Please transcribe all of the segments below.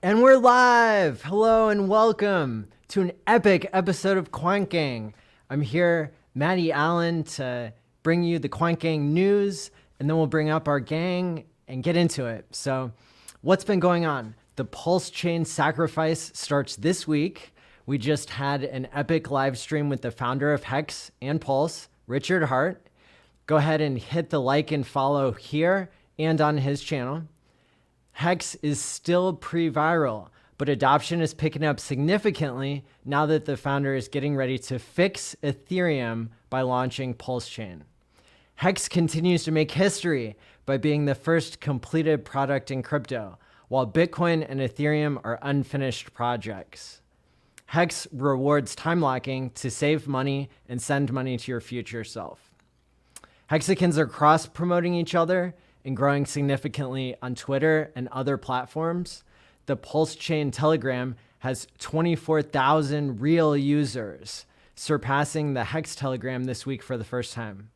And we're live! Hello and welcome to an epic episode of Quant Gang. I'm here, Matty ALLin, to bring you the Quant Gang news, and then we'll bring up our gang and get into it. So, what's been going on? The PulseChain sacrifice starts this week. We just had an epic live stream with the founder of HEX and Pulse, Richard Hart. Go ahead and hit the like and follow here and on his channel. HEX is still pre-viral, but adoption is picking up significantly now that the founder is getting ready to fix Ethereum by launching PulseChain. HEX continues to make history by being the first completed product in crypto, while Bitcoin and Ethereum are unfinished projects. HEX rewards time locking to save money and send money to your future self. Hexicans are cross-promoting each other and growing significantly on Twitter and other platforms. The PulseChain Telegram has 24,000 real users, surpassing the HEX Telegram this week for the first time.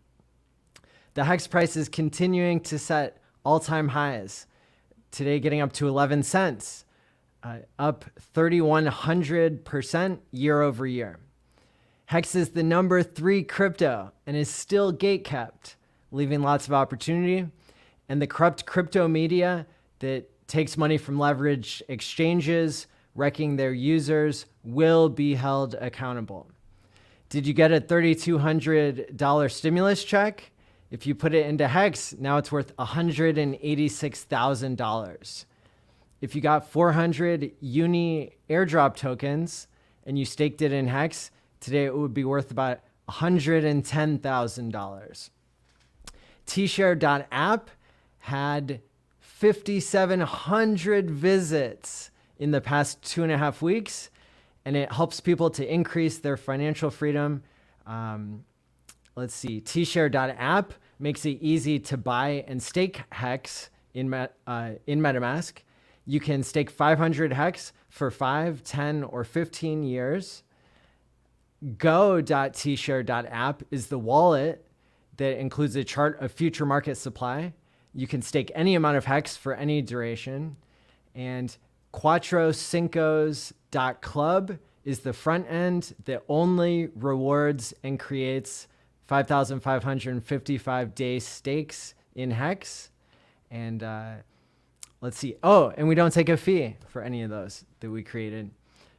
The HEX price is continuing to set all-time highs, today getting up to 11 cents, up 3,100% year over year. HEX is the number 3 crypto and is still gatekept, leaving lots of opportunity. And the corrupt crypto media that takes money from leveraged exchanges, wrecking their users, will be held accountable. Did you get a $3,200 stimulus check? If you put it into HEX, now it's worth $186,000. If you got 400 Uni airdrop tokens and you staked it in HEX, today it would be worth about $110,000. T-Share.app had 5,700 visits in the past 2.5 weeks, and it helps people to increase their financial freedom. Let's see, T-Share.app makes it easy to buy and stake HEX in MetaMask. You can stake 500 HEX for 5, 10, or 15 years. Go.tshare.app is the wallet that includes a chart of future market supply. You can stake any amount of HEX for any duration. And QuatroCincos.club is the front end that only rewards and creates 5,555-day stakes in HEX. And let's see. Oh, and we don't take a fee for any of those that we created.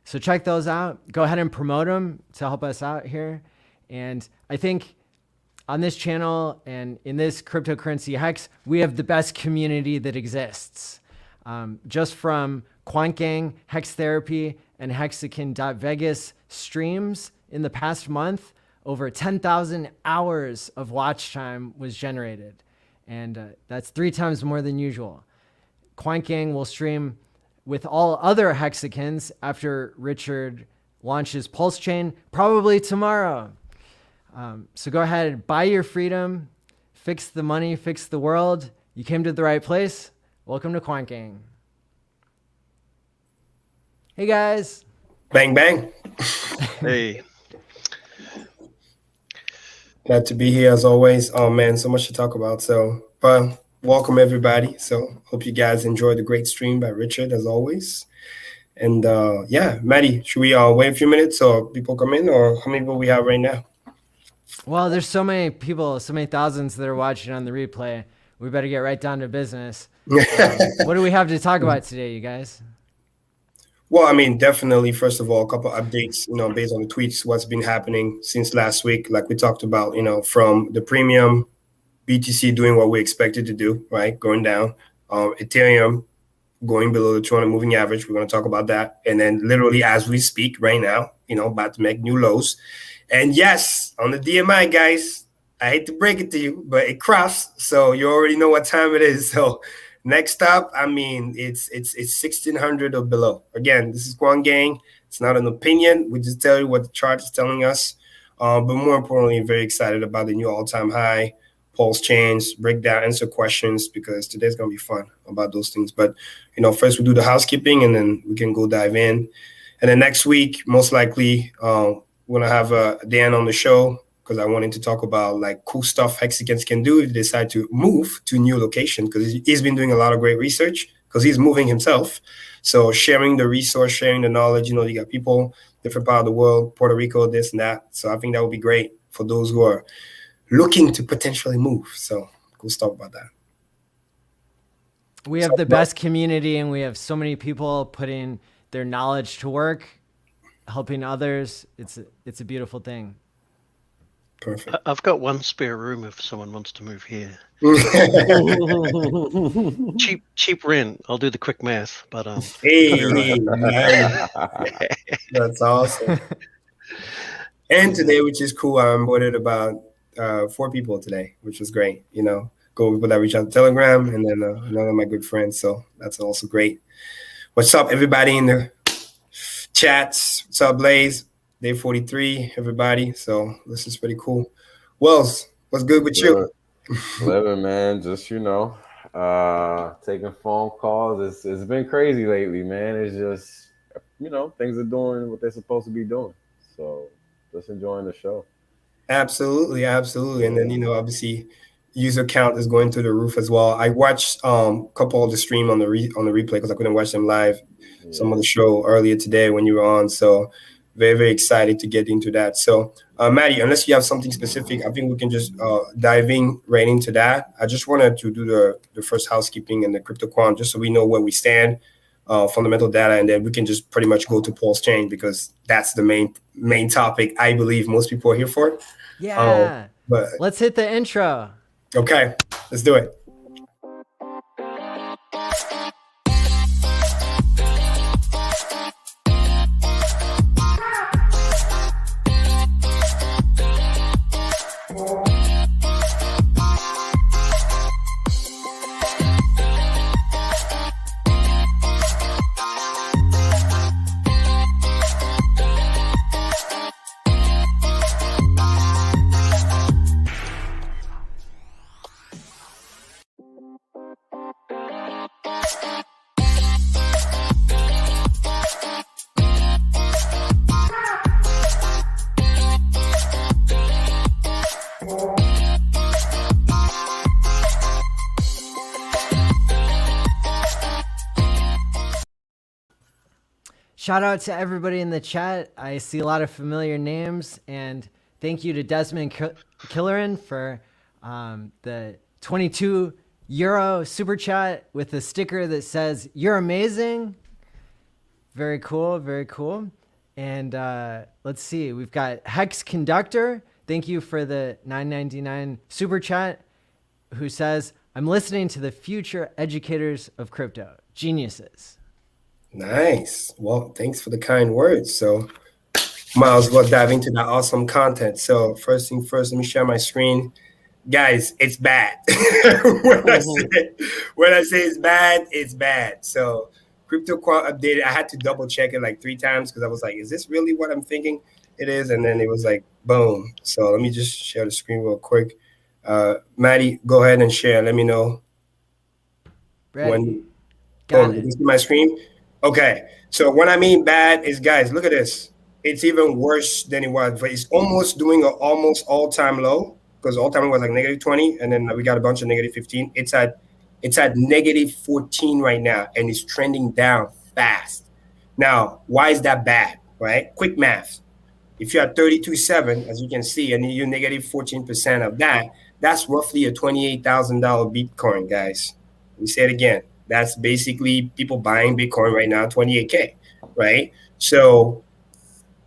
So check those out. Go ahead and promote them to help us out here. And I think on this channel and in this cryptocurrency HEX, we have the best community that exists. Just from Quant Gang, Hex Therapy, and Hexakin.Vegas streams in the past month, over 10,000 hours of watch time was generated. And that's 3 times more than usual. Quant Gang will stream with all other Hexicans after Richard launches PulseChain, probably tomorrow. So go ahead and buy your freedom, fix the money, fix the world. You came to the right place. Welcome to Quant Gang. Hey guys. Bang, bang. Hey. Glad to be here as always. Oh man, so much to talk about. So, welcome everybody. So, hope you guys enjoyed the great stream by Richard as always. And yeah, Maddie, should we wait a few minutes or people come in, or how many people we have right now? Well, there's so many people, so many thousands that are watching on the replay. We better get right down to business. What do we have to talk about today, you guys? Well, I mean, definitely, first of all, a couple updates, based on the tweets, what's been happening since last week, like we talked about, from the premium, BTC doing what we expected to do, right? Going down, Ethereum going below the 200 moving average. We're going to talk about that. And then literally as we speak right now, about to make new lows. And yes, on the DMI, guys, I hate to break it to you, but it crossed. So you already know what time it is. So next up, I mean, it's 1600 or below. Again, this is Quant Gang. It's not an opinion. We just tell you what the chart is telling us. But more importantly, very excited about the new all-time high, PulseChains, break down, answer questions, because today's going to be fun about those things. But, first we do the housekeeping and then we can go dive in. And then next week, most likely, we're going to have Dan on the show, because I wanted to talk about like cool stuff Hexicans can do if they decide to move to a new location, because he's been doing a lot of great research because he's moving himself. So sharing the resource, sharing the knowledge, you got people different part of the world, Puerto Rico, this and that. So I think that would be great for those who are looking to potentially move. So we'll talk about that. We have the best community, and we have so many people putting their knowledge to work, helping others. It's a beautiful thing. Perfect. I've got one spare room if someone wants to move here. cheap rent. I'll do the quick math, but hey, nice. That's awesome. And today, which is cool, I onboarded about 4 people today, which was great. Go people that reach out to Telegram, and then another of my good friends. So that's also great. What's up, everybody in the chats? What's up, Blaze? Day 43, everybody. So this is pretty cool. Wells, what's good with you? Living, man. Just taking phone calls. It's been crazy lately, man. It's just things are doing what they're supposed to be doing. So just enjoying the show. Absolutely. And then obviously user count is going through the roof as well. I watched a couple of the stream on the replay because I couldn't watch them live. Yeah. Some of the show earlier today when you were on. So very, very excited to get into that. So Maddie, unless you have something specific, I think we can just dive right into that. I just wanted to do the first housekeeping and the crypto quant just so we know where we stand, fundamental data, and then we can just pretty much go to PulseChain because that's the main topic I believe most people are here for. Yeah. But let's hit the intro. Okay, let's do it. Shout out to everybody in the chat. I see a lot of familiar names, and thank you to Desmond Killerin for the 22 euro super chat with a sticker that says "You're amazing." Very cool, very cool. And let's see, we've got Hex Conductor. Thank you for the $9.99 super chat, who says, "I'm listening to the future educators of crypto, geniuses." Nice. Well, thanks for the kind words. So Miles, we'll dive into that awesome content. So first thing first, let me share my screen. Guys, it's bad. when I say it's bad, it's bad. So crypto quant updated. I had to double check it like 3 times because I was like, is this really what I'm thinking it is? And then it was like, boom. So let me just share the screen real quick. Maddie, go ahead and share. Let me know. Ready. Did you see my screen? Okay, so what I mean bad is, guys, look at this. It's even worse than it was. But it's almost doing an almost all-time low because all-time was like -20, and then we got a bunch of -15. It's at -14 right now, and it's trending down fast. Now, why is that bad, right? Quick math. If you're at 32.7, as you can see, and you're -14% of that, that's roughly a $28,000 Bitcoin, guys. Let me say it again. That's basically people buying Bitcoin right now, 28K, right? So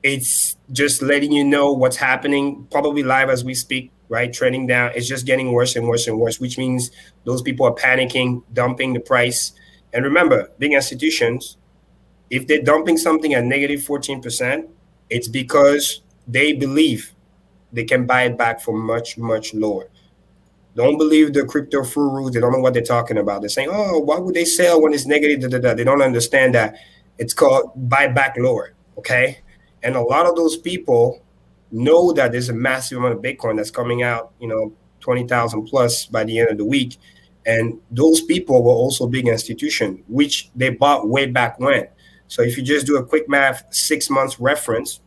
it's just letting you know what's happening, probably live as we speak, right? Trending down. It's just getting worse and worse and worse, which means those people are panicking, dumping the price. And remember, big institutions, if they're dumping something at -14%, it's because they believe they can buy it back for much, much lower. Don't believe the crypto gurus. They don't know what they're talking about. They're saying, oh, why would they sell when it's negative? Da, da, da. They don't understand that it's called buy back lower, okay? And a lot of those people know that there's a massive amount of Bitcoin that's coming out, 20,000 plus by the end of the week. And those people were also big institutions, which they bought way back when. So if you just do a quick math, 6 months reference,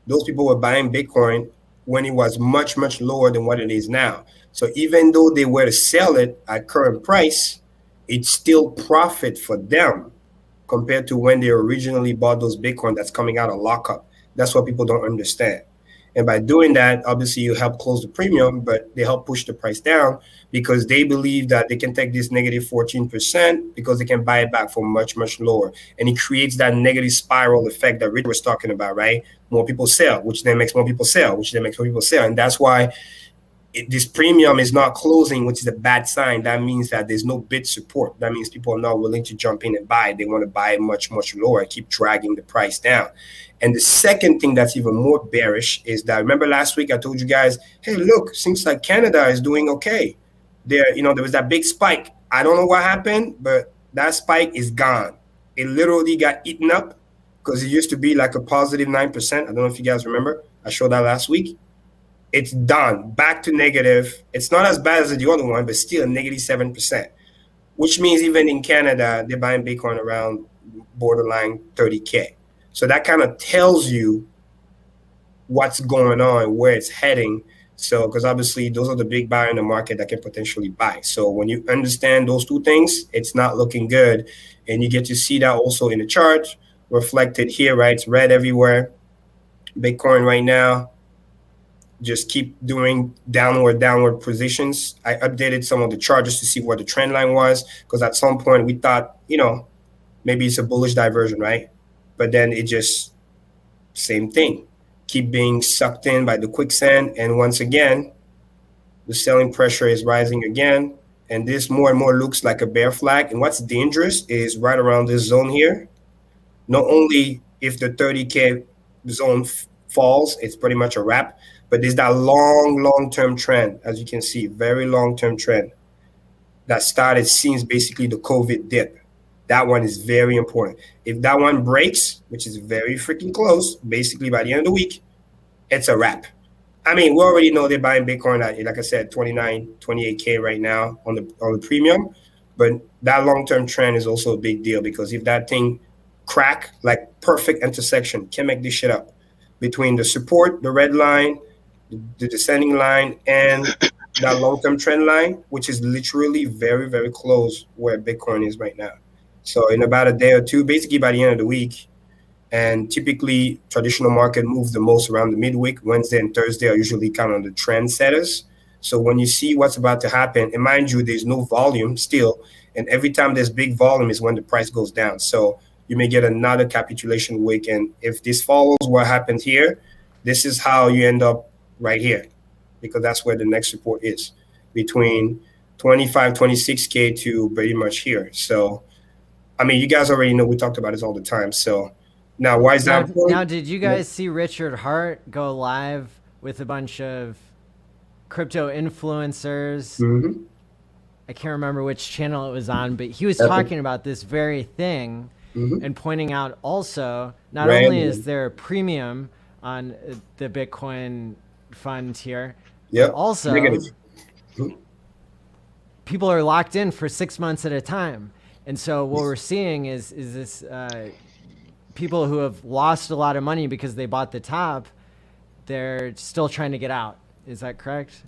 those people were buying Bitcoin when it was much, much lower than what it is now. So even though they were to sell it at current price, it's still profit for them compared to when they originally bought those Bitcoin that's coming out of lockup. That's what people don't understand. And by doing that, obviously you help close the premium, but they help push the price down because they believe that they can take this negative 14% because they can buy it back for much, much lower. And it creates that negative spiral effect that Rich was talking about, right? More people sell, which then makes more people sell, which then makes more people sell. And that's why this premium is not closing, which is a bad sign. That means that there's no bid support. That means people are not willing to jump in and buy it. They want to buy it much, much lower and keep dragging the price down. And the second thing that's even more bearish is that, remember last week I told you guys, hey, look, seems like Canada is doing okay. There was that big spike. I don't know what happened, but that spike is gone. It literally got eaten up because it used to be like a positive 9%. I don't know if you guys remember. I showed that last week. It's done, back to negative. It's not as bad as the other one, but still negative 7%, which means even in Canada, they're buying Bitcoin around borderline 30K. So that kind of tells you what's going on, where it's heading. So, because obviously those are the big buyers in the market that can potentially buy. So when you understand those two things, it's not looking good. And you get to see that also in the chart reflected here, right? It's red everywhere. Bitcoin right now, just keep doing downward positions. I updated some of the chart just to see what the trend line was, because at some point we thought, maybe it's a bullish diversion, right? But then it just, same thing, keep being sucked in by the quicksand. And once again, the selling pressure is rising again. And this more and more looks like a bear flag. And what's dangerous is right around this zone here. Not only if the 30K zone falls, it's pretty much a wrap, but there's that long-term trend, as you can see, very long-term trend that started since basically the COVID dip. That one is very important. If that one breaks, which is very freaking close, basically by the end of the week, it's a wrap. I mean, we already know they're buying Bitcoin at, like I said, 29, 28K right now on the premium, but that long-term trend is also a big deal because if that thing crack, like perfect intersection, can't make this shit up, between the support, the red line, the descending line, and that long-term trend line, which is literally very, very close where Bitcoin is right now. So in about a day or two, basically by the end of the week, and typically traditional market moves the most around the midweek. Wednesday and Thursday are usually kind of the trend setters. So when you see what's about to happen, and mind you, there's no volume still, and every time there's big volume is when the price goes down. So you may get another capitulation week, and if this follows what happened here, this is how you end up right here, because that's where the next support is, between 25, 26K to pretty much here. So, I mean, you guys already know we talked about this all the time. So now, why is that important? Now, did you guys see Richard Hart go live with a bunch of crypto influencers? Mm-hmm. I can't remember which channel it was on, but he was talking about this very thing. Mm-hmm. And pointing out also, not only is there a premium on the Bitcoin fund here, but also people are locked in for 6 months at a time. And so what we're seeing is this people who have lost a lot of money because they bought the top, they're still trying to get out. Is that correct?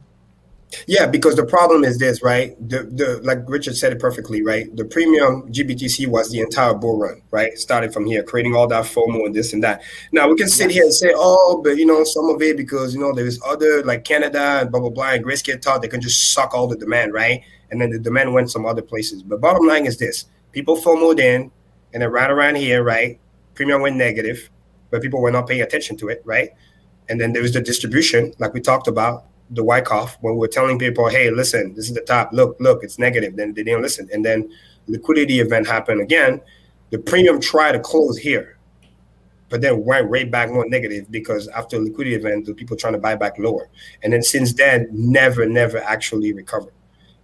Yeah, because the problem is this, right? The like Richard said it perfectly, right? The premium GBTC was the entire bull run, right? It started from here, creating all that FOMO and this and that. Now we can sit here and say, oh, but some of it because there's other like Canada and blah blah blah, and Grayscale thought they can just suck all the demand, right? And then the demand went some other places. But bottom line is this: people FOMO'd in, and then right around here, right? Premium went negative, but people were not paying attention to it, right? And then there was the distribution, like we talked about. The Wyckoff, when we're telling people, hey, listen, this is the top, look, it's negative, then they didn't listen. And then liquidity event happened again. The premium tried to close here, but then went right back more negative because after liquidity event, the people trying to buy back lower. And then since then, never actually recovered.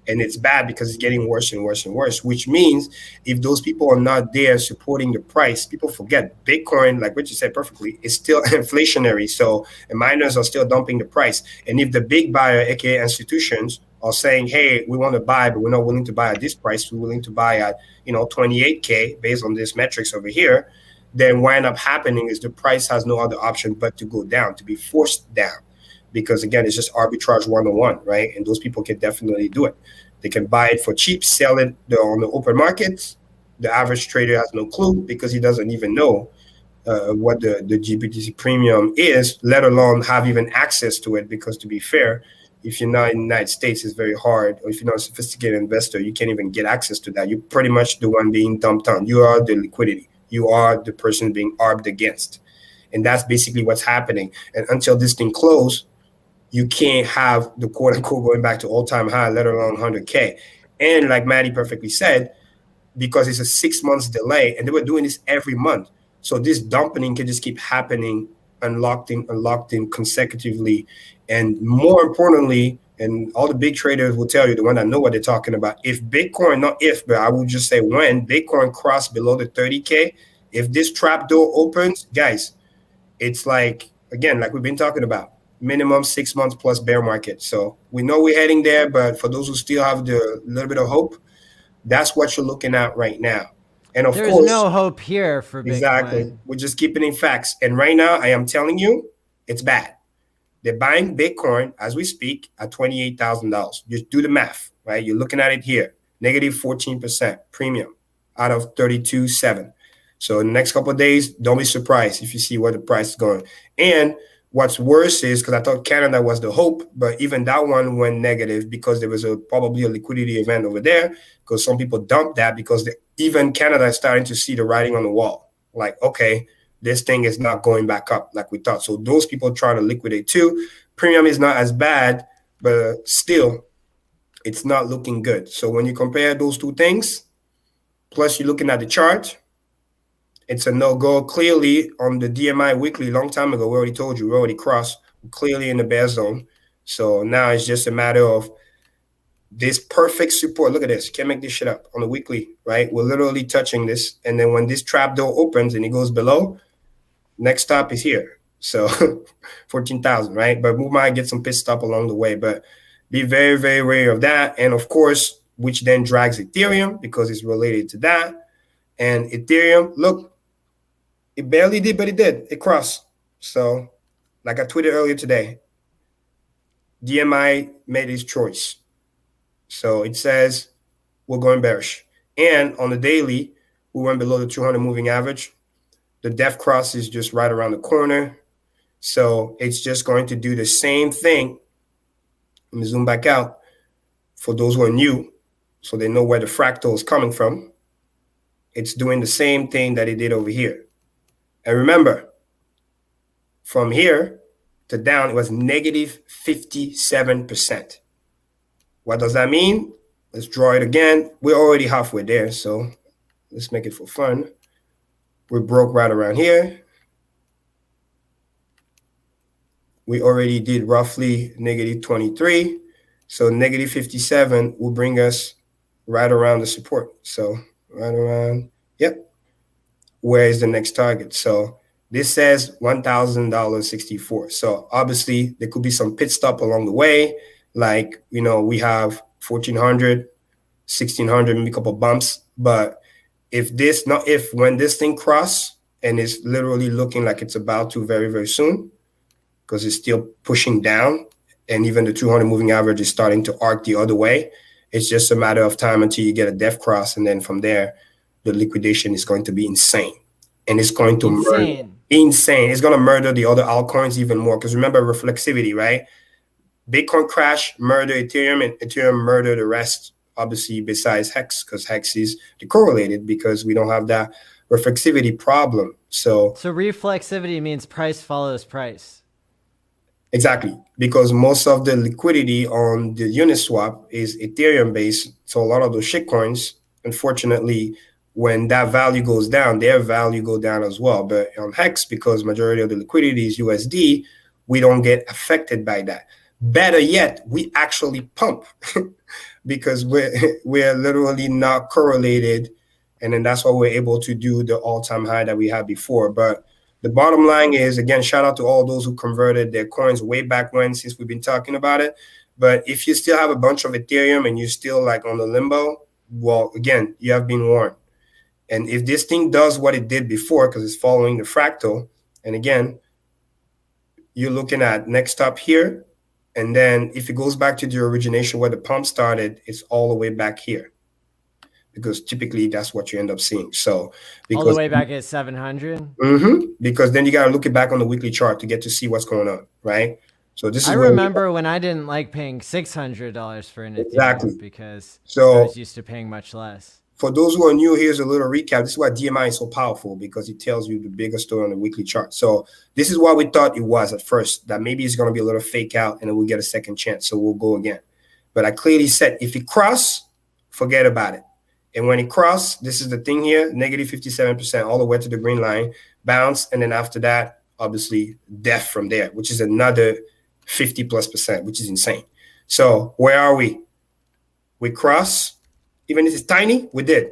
And it's bad because it's getting worse and worse and worse, which means if those people are not there supporting the price, people forget Bitcoin, like Richard said perfectly, is still inflationary. So the miners are still dumping the price. And if the big buyer, aka institutions, are saying, hey, we want to buy, but we're not willing to buy at this price, we're willing to buy at 28K based on these metrics over here, then what ends up happening is the price has no other option but to go down, to be forced down. Because again, it's just arbitrage 101, right? And those people can definitely do it. They can buy it for cheap, sell it on the open markets. The average trader has no clue because he doesn't even know what the GBTC premium is, let alone have even access to it. Because to be fair, if you're not in the United States, it's very hard. Or if you're not a sophisticated investor, you can't even get access to that. You're pretty much the one being dumped on. You are the liquidity. You are the person being arbed against. And that's basically what's happening. And until this thing closes, you can't have the quote unquote going back to all-time high, let alone 100K. And like Maddie perfectly said, because it's a 6 months delay, and they were doing this every month. So this dumping can just keep happening, unlocked in consecutively. And more importantly, and all the big traders will tell you, the one that know what they're talking about, if Bitcoin, not if, but I will just say when Bitcoin crossed below the 30K, if this trap door opens, guys, it's like, again, like we've been talking about, minimum 6 months plus bear market. So we know we're heading there, but for those who still have the little bit of hope, that's what you're looking at right now. And of There's course, no hope here for Bitcoin. Exactly. We're just keeping in facts. And right now, I am telling you, it's bad. They're buying Bitcoin as we speak at $28,000. Just do the math, right? You're looking at it here, negative 14% premium out of 32.7. So in the next couple of days, don't be surprised if you see where the price is going. And what's worse is, because I thought Canada was the hope, but even that one went negative because there was probably a liquidity event over there, because some people dumped that because even Canada is starting to see the writing on the wall. Like, okay, this thing is not going back up like we thought. So those people trying to liquidate too. Premium is not as bad, but still, it's not looking good. So when you compare those two things, plus you're looking at the chart, it's a no-go. Clearly, on the DMI weekly, long time ago, we already told you, we already crossed, clearly in the bear zone. So now it's just a matter of this perfect support. Look at this. Can't make this shit up on the weekly, right? We're literally touching this. And then when this trap door opens and it goes below, next stop is here. So 14,000, right? But we might get some pit stop along the way. But be very, very wary of that. And of course, which then drags Ethereum because it's related to that. And Ethereum, look, it barely did, but it did. It crossed. So like I tweeted earlier today, DMI made his choice. So it says we're going bearish. And on the daily, we went below the 200 moving average. The def cross is just right around the corner. So it's just going to do the same thing. Let me zoom back out for those who are new so they know where the fractal is coming from. It's doing the same thing that it did over here. And remember, from here to down, it was negative 57%. What does that mean? Let's draw it again. We're already halfway there, so let's make it for fun. We broke right around here. We already did roughly negative 23. So negative 57 will bring us right around the support. So right around, yep. Where is the next target? So this says $1,000.64. So obviously there could be some pit stop along the way. Like, you know, we have 1,400, 1,600, maybe a couple bumps. But when this thing cross and it's literally looking like it's about to very, very soon, because it's still pushing down and even the 200 moving average is starting to arc the other way. It's just a matter of time until you get a def cross. And then from there, the liquidation is going to be insane. And it's going to insane. It's going to murder the other altcoins even more. Because remember reflexivity, right? Bitcoin crash, murder Ethereum, and Ethereum murder the rest, obviously, besides HEX, because HEX is decorrelated because we don't have that reflexivity problem. So reflexivity means price follows price. Exactly, because most of the liquidity on the Uniswap is Ethereum based. So a lot of those shitcoins, unfortunately, when that value goes down, their value go down as well. But on HEX, because majority of the liquidity is USD, we don't get affected by that. Better yet, we actually pump because we're literally not correlated. And then that's why we're able to do the all-time high that we had before. But the bottom line is, again, shout out to all those who converted their coins way back when, since we've been talking about it. But if you still have a bunch of Ethereum and you're still like on the limbo, well, again, you have been warned. And if this thing does what it did before, because it's following the fractal, and again, you're looking at next up here, And then if it goes back to the origination where the pump started, it's all the way back here. Because typically that's what you end up seeing. So because, all the way back at 700. Because then you got to look it back on the weekly chart to get to see what's going on, right? So this is I where remember when I didn't like paying $600 for an Ethereum Exactly. because So- I was used to paying much less. for those who are new, here's a little recap. This is why DMI is so powerful, because it tells you the bigger story on the weekly chart. So this is what we thought it was at first, that maybe it's going to be a little fake out and then we'll get a second chance. So we'll go again. But I clearly said, if it cross, forget about it. And when it cross, this is the thing here, negative 57%, all the way to the green line, bounce. And then after that, obviously death from there, which is another 50+%, which is insane. So where are we? We cross. Even if it's tiny, we did.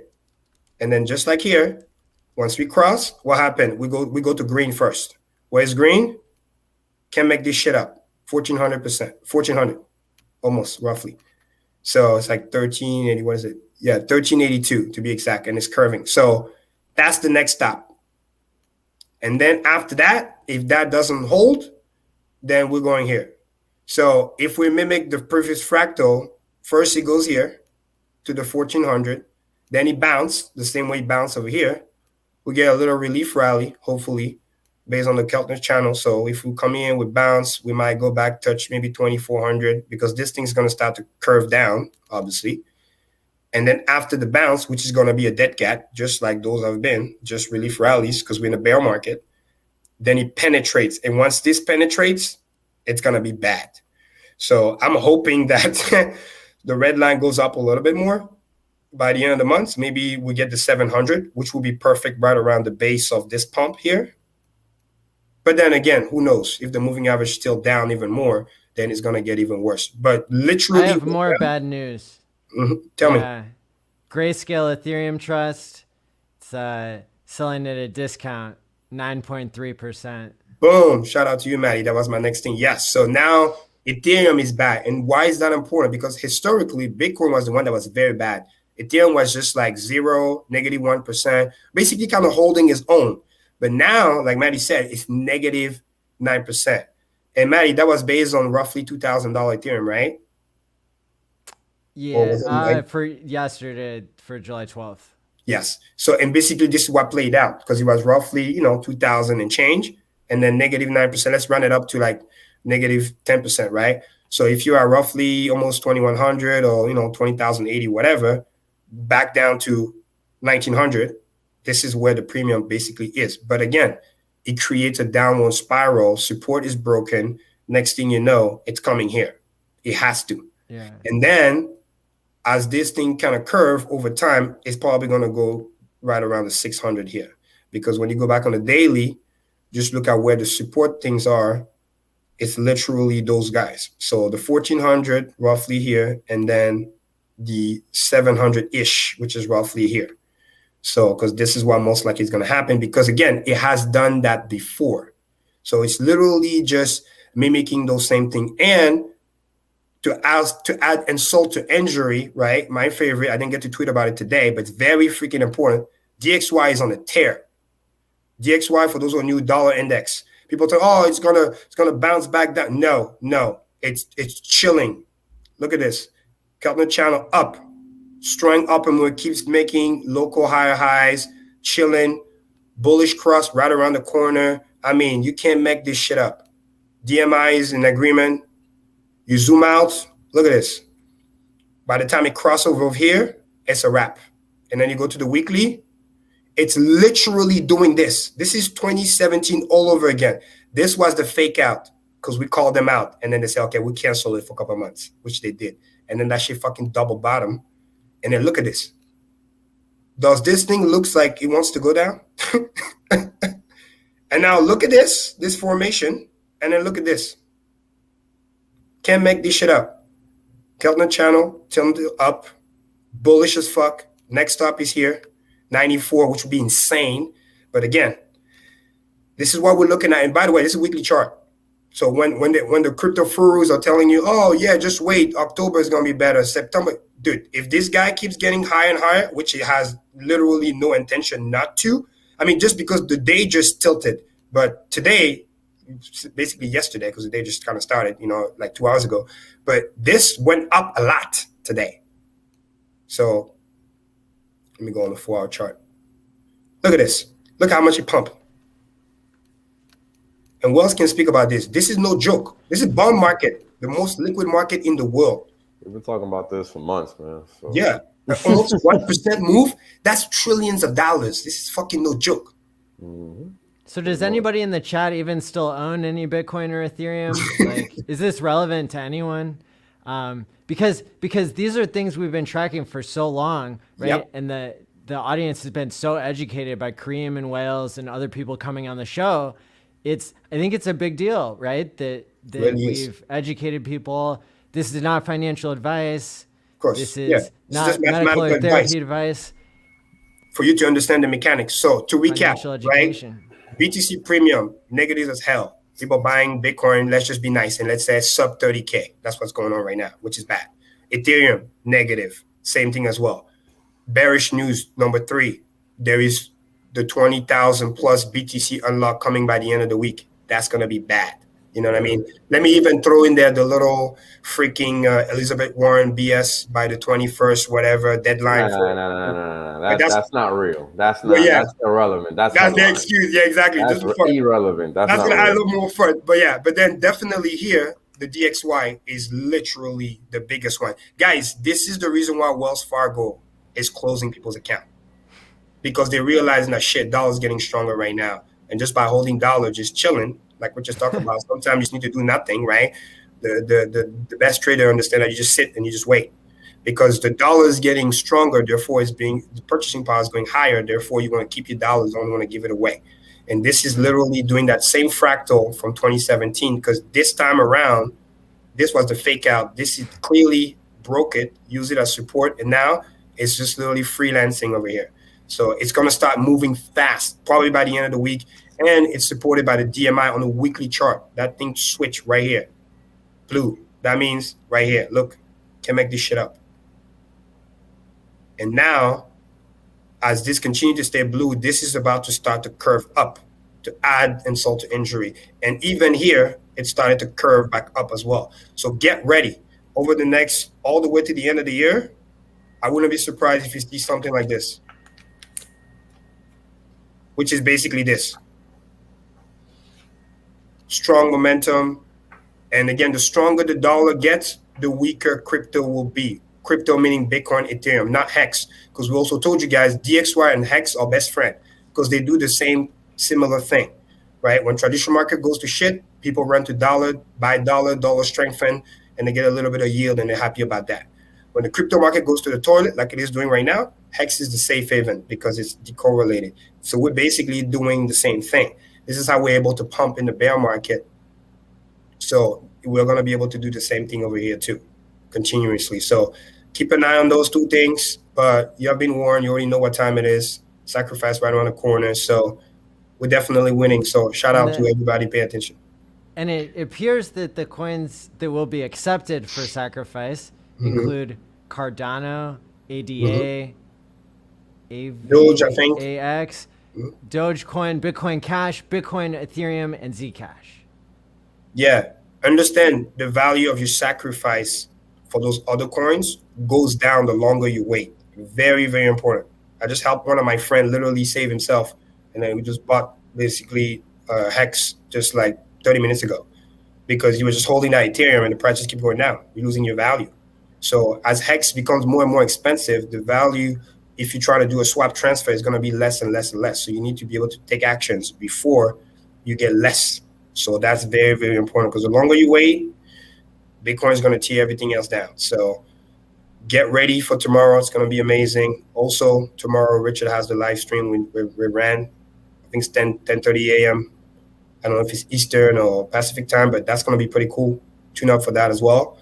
And then just like here, once we cross, what happened? We go to green first. Where's green? Can't make this shit up. 1,400%. 1,400, almost, roughly. So it's like 1380, what is it? Yeah, 1382 to be exact, and it's curving. So that's the next stop. And then after that, if that doesn't hold, then we're going here. So if we mimic the previous fractal, first it goes here to the 1400, then it bounced the same way it bounced over here. We get a little relief rally, hopefully, based on the Keltner channel. So if we come in with bounce, we might go back, touch maybe 2400, because this thing's going to start to curve down, obviously. And then after the bounce, which is going to be a dead cat, just like those have been, just relief rallies, because we're in a bear market, then it penetrates. And once this penetrates, it's going to be bad. So I'm hoping that the red line goes up a little bit more by the end of the month. Maybe we get the 700, which will be perfect right around the base of this pump here. But then again, who knows? If the moving average is still down even more, then it's going to get even worse. But literally, I have more bad news. Tell me. Grayscale Ethereum Trust, it's selling at a discount, 9.3%. Boom. Shout out to you, Maddie. That was my next thing. Yes. So now Ethereum is back. And why is that important? Because historically, Bitcoin was the one that was very bad. Ethereum was just like 0, negative 1%, basically kind of holding its own. But now, like Maddie said, it's negative 9%. And Maddie, that was based on roughly $2,000 Ethereum, right? Yeah, for yesterday, for July 12th. Yes. So, and basically this is what played out, because it was roughly, 2,000 and change, and then negative 9%. Let's run it up to like negative 10%, right? So if you are roughly almost 2,100 or, 20,080, whatever, back down to 1,900, this is where the premium basically is. But again, it creates a downward spiral. Support is broken. Next thing you know, it's coming here. It has to. Yeah. And then as this thing kind of curve over time, it's probably going to go right around the 600 here. Because when you go back on the daily, just look at where the support things are. It's literally those guys. So the 1,400 roughly here, and then the 700-ish, which is roughly here. So, because this is what most likely is going to happen, because again, it has done that before. So it's literally just mimicking those same thing. And to add insult to injury, right? My favorite, I didn't get to tweet about it today, but it's very freaking important. DXY is on a tear. DXY, for those who are new, dollar index. People think, oh, it's gonna bounce back down. No, it's chilling. Look at this. Keltner channel up, strong up, and it keeps making local higher highs, chilling, bullish cross right around the corner. I mean, you can't make this shit up. DMI is in agreement. You zoom out, look at this. By the time it crosses over here, it's a wrap. And then you go to the weekly, it's literally doing this. This is 2017 all over again. This was the fake out, because we called them out. And then they say, okay, we cancel it for a couple of months, which they did. And then that shit fucking double bottom. And then look at this. Does this thing looks like it wants to go down? And now look at this formation. And then look at this. Can't make this shit up. Keltner channel, tilted up, bullish as fuck. Next stop is here, 94, which would be insane. But again, this is what we're looking at. And by the way, this is a weekly chart. So when the crypto furus are telling you, oh yeah, just wait, October is gonna be better, September, dude, if this guy keeps getting higher and higher, which it has literally no intention not to, I mean, just because the day just tilted, but today basically yesterday because the day just kind of started, like 2 hours ago. But this went up a lot today. So let me go on the 4-hour chart. Look at this. Look how much it pumped. And Wells can speak about this. This is no joke. This is bond market, the most liquid market in the world. We've been talking about this for months, man. So. Yeah. Almost 1% move. That's trillions of dollars. This is fucking no joke. Mm-hmm. So does anybody in the chat even still own any Bitcoin or Ethereum? Like, is this relevant to anyone? Because these are things we've been tracking for so long, right? Yep. And the audience has been so educated by Karim and Wales and other people coming on the show. I think it's a big deal, right? That Really we've educated people. This is not financial advice. Of course. This is not just medical or advice therapy advice. for you to understand the mechanics. So to recap, Financial right? education. BTC premium, negative as hell. People buying Bitcoin, let's just be nice, and let's say sub 30K. That's what's going on right now, which is bad. Ethereum, negative. Same thing as well. Bearish news, number 3. There is the 20,000 plus BTC unlock coming by the end of the week. That's going to be bad. You know what I mean? Let me even throw in there the little freaking Elizabeth Warren BS by the 21st, whatever deadline. No. That's not real. That's not. Well, yeah. That's irrelevant. That's the excuse. Yeah, exactly. That's Just irrelevant. That's going not to add a real. little more fun. But yeah, but then definitely here, the DXY is literally the biggest one. Guys, this is the reason why Wells Fargo is closing people's account. Because they're realizing that shit, dollar's getting stronger right now. And just by holding dollar, just chilling, like we're just talking about, sometimes you just need to do nothing, right? The best trader understand that you just sit and you just wait. Because the dollar is getting stronger, therefore the purchasing power is going higher, therefore you want to keep your dollars, don't want to give it away. And this is literally doing that same fractal from 2017, because this time around, this was the fake out. This is clearly broke it, use it as support, and now it's just literally freelancing over here. So it's going to start moving fast, probably by the end of the week. And it's supported by the DMI on the weekly chart. That thing switched right here. Blue. That means right here. Look, can make this shit up. And now, as this continues to stay blue, this is about to start to curve up to add insult to injury. And even here, it started to curve back up as well. So get ready. Over the next, all the way to the end of the year, I wouldn't be surprised if you see something like this, which is basically this. Strong momentum. And again, the stronger the dollar gets, the weaker crypto will be. Crypto meaning Bitcoin, Ethereum, not HEX. Because we also told you guys, DXY and HEX are best friend because they do the same similar thing, right? When traditional market goes to shit, people run to dollar, buy dollar, dollar strengthen, and they get a little bit of yield and they're happy about that. When the crypto market goes to the toilet, like it is doing right now, HEX is the safe haven because it's decorrelated. So we're basically doing the same thing. This is how we're able to pump in the bear market. So we're going to be able to do the same thing over here too, continuously. So keep an eye on those two things. But you have been warned. You already know what time it is. Sacrifice right around the corner. So we're definitely winning. So shout out to everybody. Pay attention. And it appears that the coins that will be accepted for sacrifice include Cardano, ADA, Doge, I think. AX, Dogecoin, Bitcoin Cash, Bitcoin, Ethereum, and Zcash. Yeah. Understand the value of your sacrifice for those other coins goes down the longer you wait. Very, very important. I just helped one of my friends literally save himself. And then we just bought basically HEX just like 30 minutes ago because he was just holding that Ethereum and the prices keep going down. You're losing your value. So as HEX becomes more and more expensive, the value, if you try to do a swap transfer, is going to be less and less and less. So you need to be able to take actions before you get less. So that's very, very important because the longer you wait, Bitcoin is going to tear everything else down. So get ready for tomorrow. It's going to be amazing. Also, tomorrow, Richard has the live stream we ran. I think it's 10:30 a.m. I don't know if it's Eastern or Pacific time, but that's going to be pretty cool. Tune up for that as well.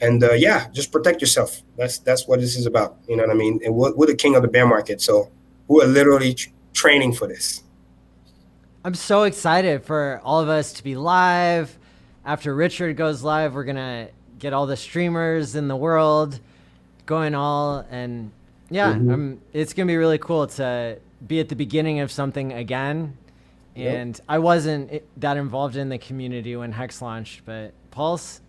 And yeah, just protect yourself. That's what this is about. You know what I mean? And we're the king of the bear market. So we're literally training for this. I'm so excited for all of us to be live. After Richard goes live, we're going to get all the streamers in the world going all. And yeah, it's going to be really cool to be at the beginning of something again And I wasn't that involved in the community when Hex launched, but Pulse,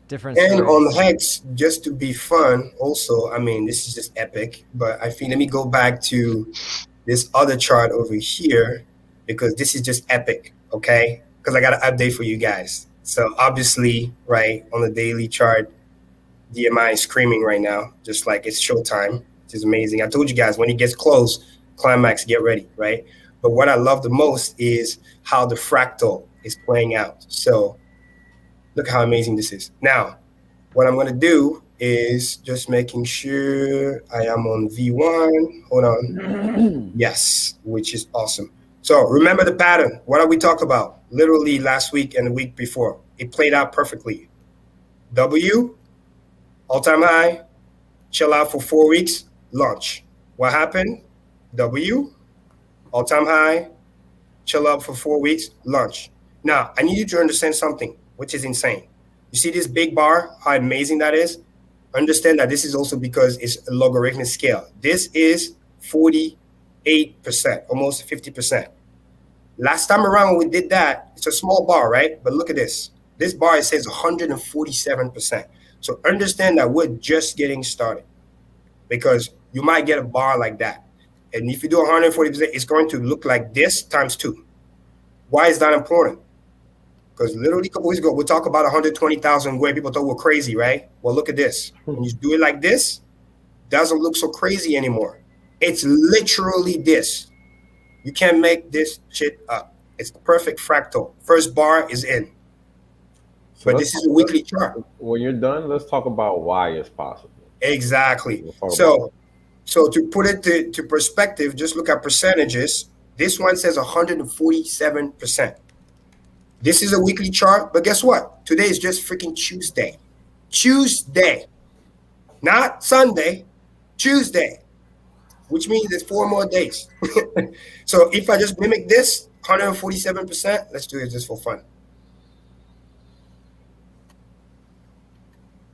different And stories. on Hex, just to be fun, also, I mean, this is just epic, but I think let me go back to this other chart over here because this is just epic, okay? Because I got an update for you guys. So obviously, right, on the daily chart, DMI is screaming right now, just like it's showtime, which is amazing. I told you guys, when it gets close, climax, get ready, right? But what I love the most is how the fractal is playing out. So look how amazing this is. Now, what I'm going to do is just making sure I am on V1. Hold on. Yes, which is awesome. So remember the pattern. What are we talking about? Literally last week and the week before. It played out perfectly. W, all-time high, chill out for 4 weeks, launch. What happened? W, all-time high, chill out for 4 weeks, launch. Now, I need you to understand something, which is insane. You see this big bar, how amazing that is? Understand that this is also because it's a logarithmic scale. This is 48%, almost 50%. Last time around when we did that, it's a small bar, right? But look at this. This bar, it says 147%. So understand that we're just getting started because you might get a bar like that. And if you do 140%, it's going to look like this times 2. Why is that important? Because literally a couple weeks ago, we talked about 120,000 where people thought we're crazy, right? Well, look at this. When you do it like this, doesn't look so crazy anymore. It's literally this. You can't make this shit up. It's the perfect fractal. First bar is in. So but this is a weekly chart. When you're done, let's talk about why it's possible. Exactly. So to put it to perspective, just look at percentages. This one says 147%. This is a weekly chart, but guess what? Today is just freaking Tuesday. Tuesday. Not Sunday, Tuesday, which means there's 4 more days. So if I just mimic this, 147%, let's do it just for fun.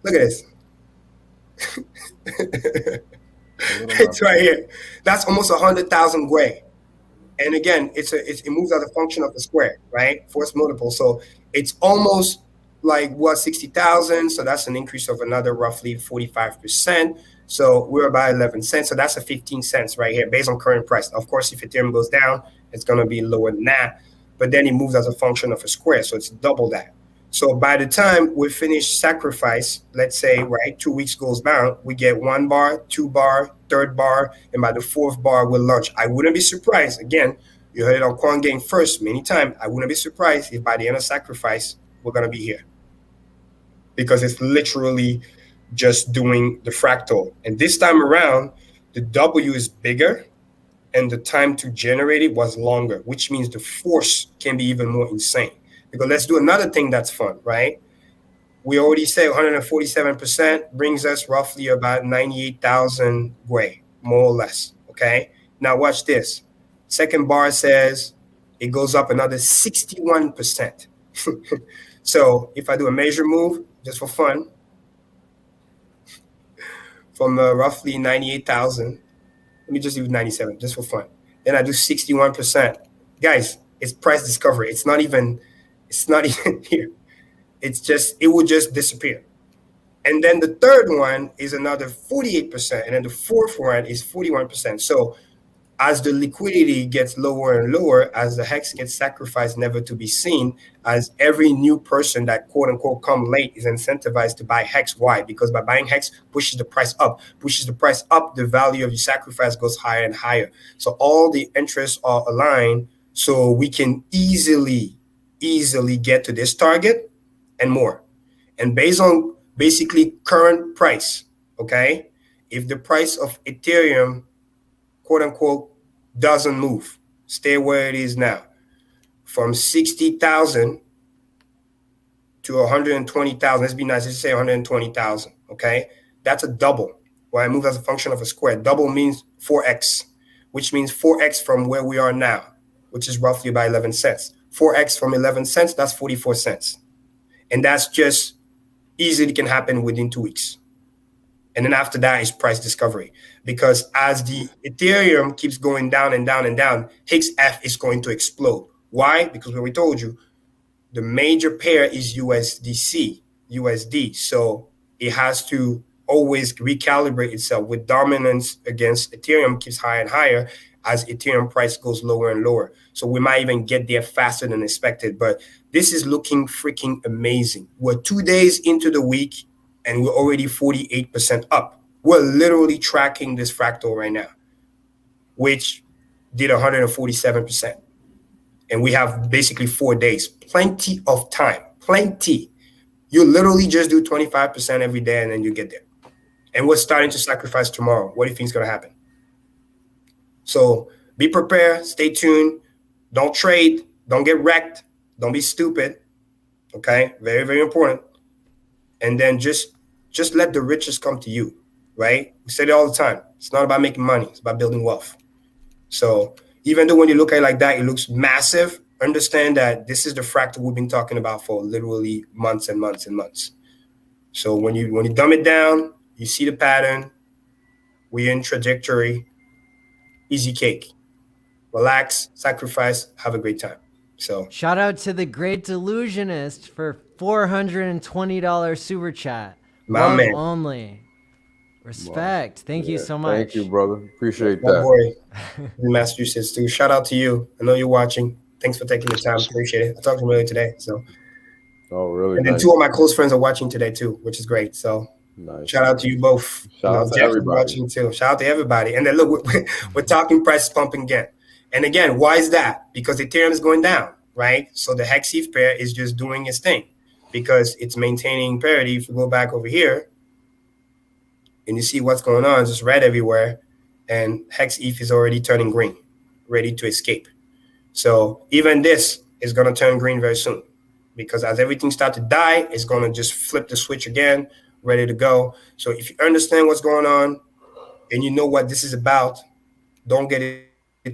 Look at this. It's right here. That's almost 100,000 gray. And again, it moves as a function of the square, right? Force multiple. So it's almost like 60,000. So that's an increase of another roughly 45%. So we're about 11 cents. So that's a 15 cents right here based on current price. Of course, if Ethereum goes down, it's going to be lower than that. But then it moves as a function of a square. So it's double that. So by the time we finish sacrifice, let's say, right, 2 weeks goes down, we get 1 bar, 2 bar, 3rd bar, and by the 4th bar, we'll launch. I wouldn't be surprised. Again, you heard it on Quant Game first many times. I wouldn't be surprised if by the end of sacrifice, we're going to be here. Because it's literally just doing the fractal. And this time around, the W is bigger and the time to generate it was longer, which means the force can be even more insane. Because let's do another thing that's fun, right? We already say 147% brings us roughly about 98,000 Gwei, more or less, okay? Now watch this. Second bar says it goes up another 61%. So if I do a measure move, just for fun, from roughly 98,000, let me just do 97, just for fun. Then I do 61%. Guys, it's price discovery. It's not even here. It's just, it will just disappear. And then the third one is another 48%. And then the fourth one is 41%. So as the liquidity gets lower and lower, as the hex gets sacrificed, never to be seen, as every new person that quote unquote come late is incentivized to buy hex. Why? Because by buying hex pushes the price up, the value of your sacrifice goes higher and higher. So all the interests are aligned so we can easily get to this target and more. And based on basically current price, okay, if the price of Ethereum, quote unquote, doesn't move, stay where it is now, from 60,000 to 120,000, let's be nice, let's say 120,000, okay, that's a double. Well, I move as a function of a square. Double means 4x, which means 4x from where we are now, which is roughly about 11 cents. 4x from 11 cents, that's 44 cents. And that's just easily can happen within 2 weeks. And then after that is price discovery. Because as the Ethereum keeps going down and down and down, HEX is going to explode. Why? Because when we told you, the major pair is USD. So it has to always recalibrate itself with dominance against Ethereum keeps higher and higher as Ethereum price goes lower and lower. So we might even get there faster than expected. But this is looking freaking amazing. We're 2 days into the week and we're already 48% up. We're literally tracking this fractal right now, which did 147%. And we have basically 4 days, plenty of time, plenty. You literally just do 25% every day and then you get there. And we're starting to sacrifice tomorrow. What do you think is going to happen? So be prepared, stay tuned. Don't trade, don't get wrecked, don't be stupid. Okay, very, very important. And then just let the riches come to you, right? We say it all the time. It's not about making money, it's about building wealth. So even though when you look at it like that, it looks massive, understand that this is the fractal we've been talking about for literally months and months and months. So when you dumb it down, you see the pattern, we're in trajectory, easy cake. Relax, sacrifice, have a great time. So shout out to the Great Delusionist for $420 super chat. My man. Only. Respect. Thank you so much. Thank you, brother. Appreciate my that. boy in Massachusetts too. Shout out to you. I know you're watching. Thanks for taking the time. Appreciate it. I talked to him earlier today. So Oh, really? and then nice. 2 of my close friends are watching today too, which is great. So Nice. shout out to you both. Shout out to Jeff's everybody. watching too. Shout out to everybody. And then look, we're talking price pumping again. And again, why is that? Because Ethereum is going down, right? So the HEX ETH pair is just doing its thing because it's maintaining parity. If you go back over here and you see what's going on, it's just red everywhere. And HEX ETH is already turning green, ready to escape. So even this is going to turn green very soon because as everything starts to die, it's going to just flip the switch again, ready to go. So if you understand what's going on and you know what this is about, don't get it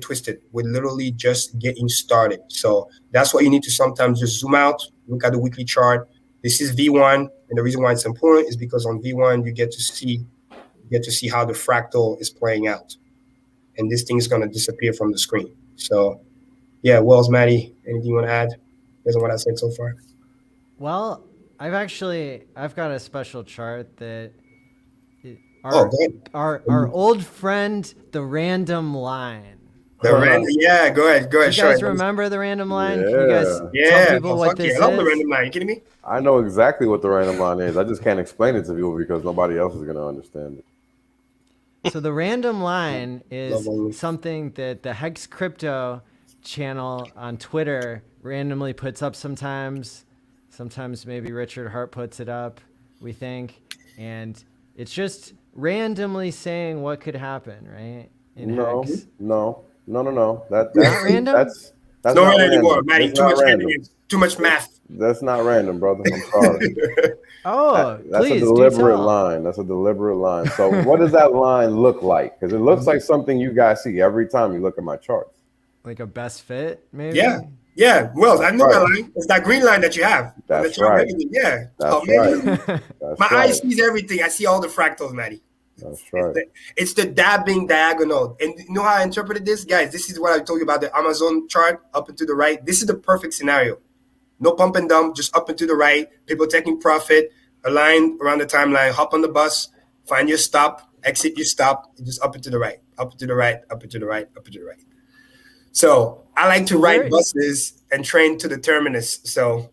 twisted. We're literally just getting started. So that's why you need to sometimes just zoom out, look at the weekly chart. This is V1, and the reason why it's important is because on V1 you get to see how the fractal is playing out, and this thing is going to disappear from the screen. So yeah, Wells, Maddie, anything you want to add based on what I said so far? Well, I've got a special chart that Go ahead. our old friend, the random line. Yeah, go ahead. You guys remember the random line? Yeah. Can you guys tell people what this I love the is? random line. You kidding me? I know exactly what the random line is. I just can't explain it to people because nobody else is going to understand it. So the random line is Love only. something that the Hex Crypto channel on Twitter randomly puts up sometimes. Sometimes maybe Richard Hart puts it up, we think. And it's just randomly saying what could happen, right? In Hex. No. That's Not random? That's It's not not random anymore, random. Maddie. It's Too not much random. too much math. That's not random, brother. I'm sorry. Oh, That's please a do deliberate tell. line. That's a deliberate line. So what does that line look like? Because it looks like something you guys see every time you look at my charts. Like a best fit, maybe? Yeah. Well, I know Right. that line. It's that green line that you have. That's you're right. everything. Yeah. That's Amazing. right. That's My right. eye sees everything. I see all the fractals, Maddie. That's right. It's the dabbing diagonal. And you know how I interpreted this? Guys, this is what I told you about the Amazon chart up and to the right. This is the perfect scenario. No pump and dump, just up and to the right. People taking profit, align around the timeline, hop on the bus, find your stop, exit your stop, just up and to the right, up and to the right, up and to the right, up and to the right. So I like to ride buses and train to the terminus. So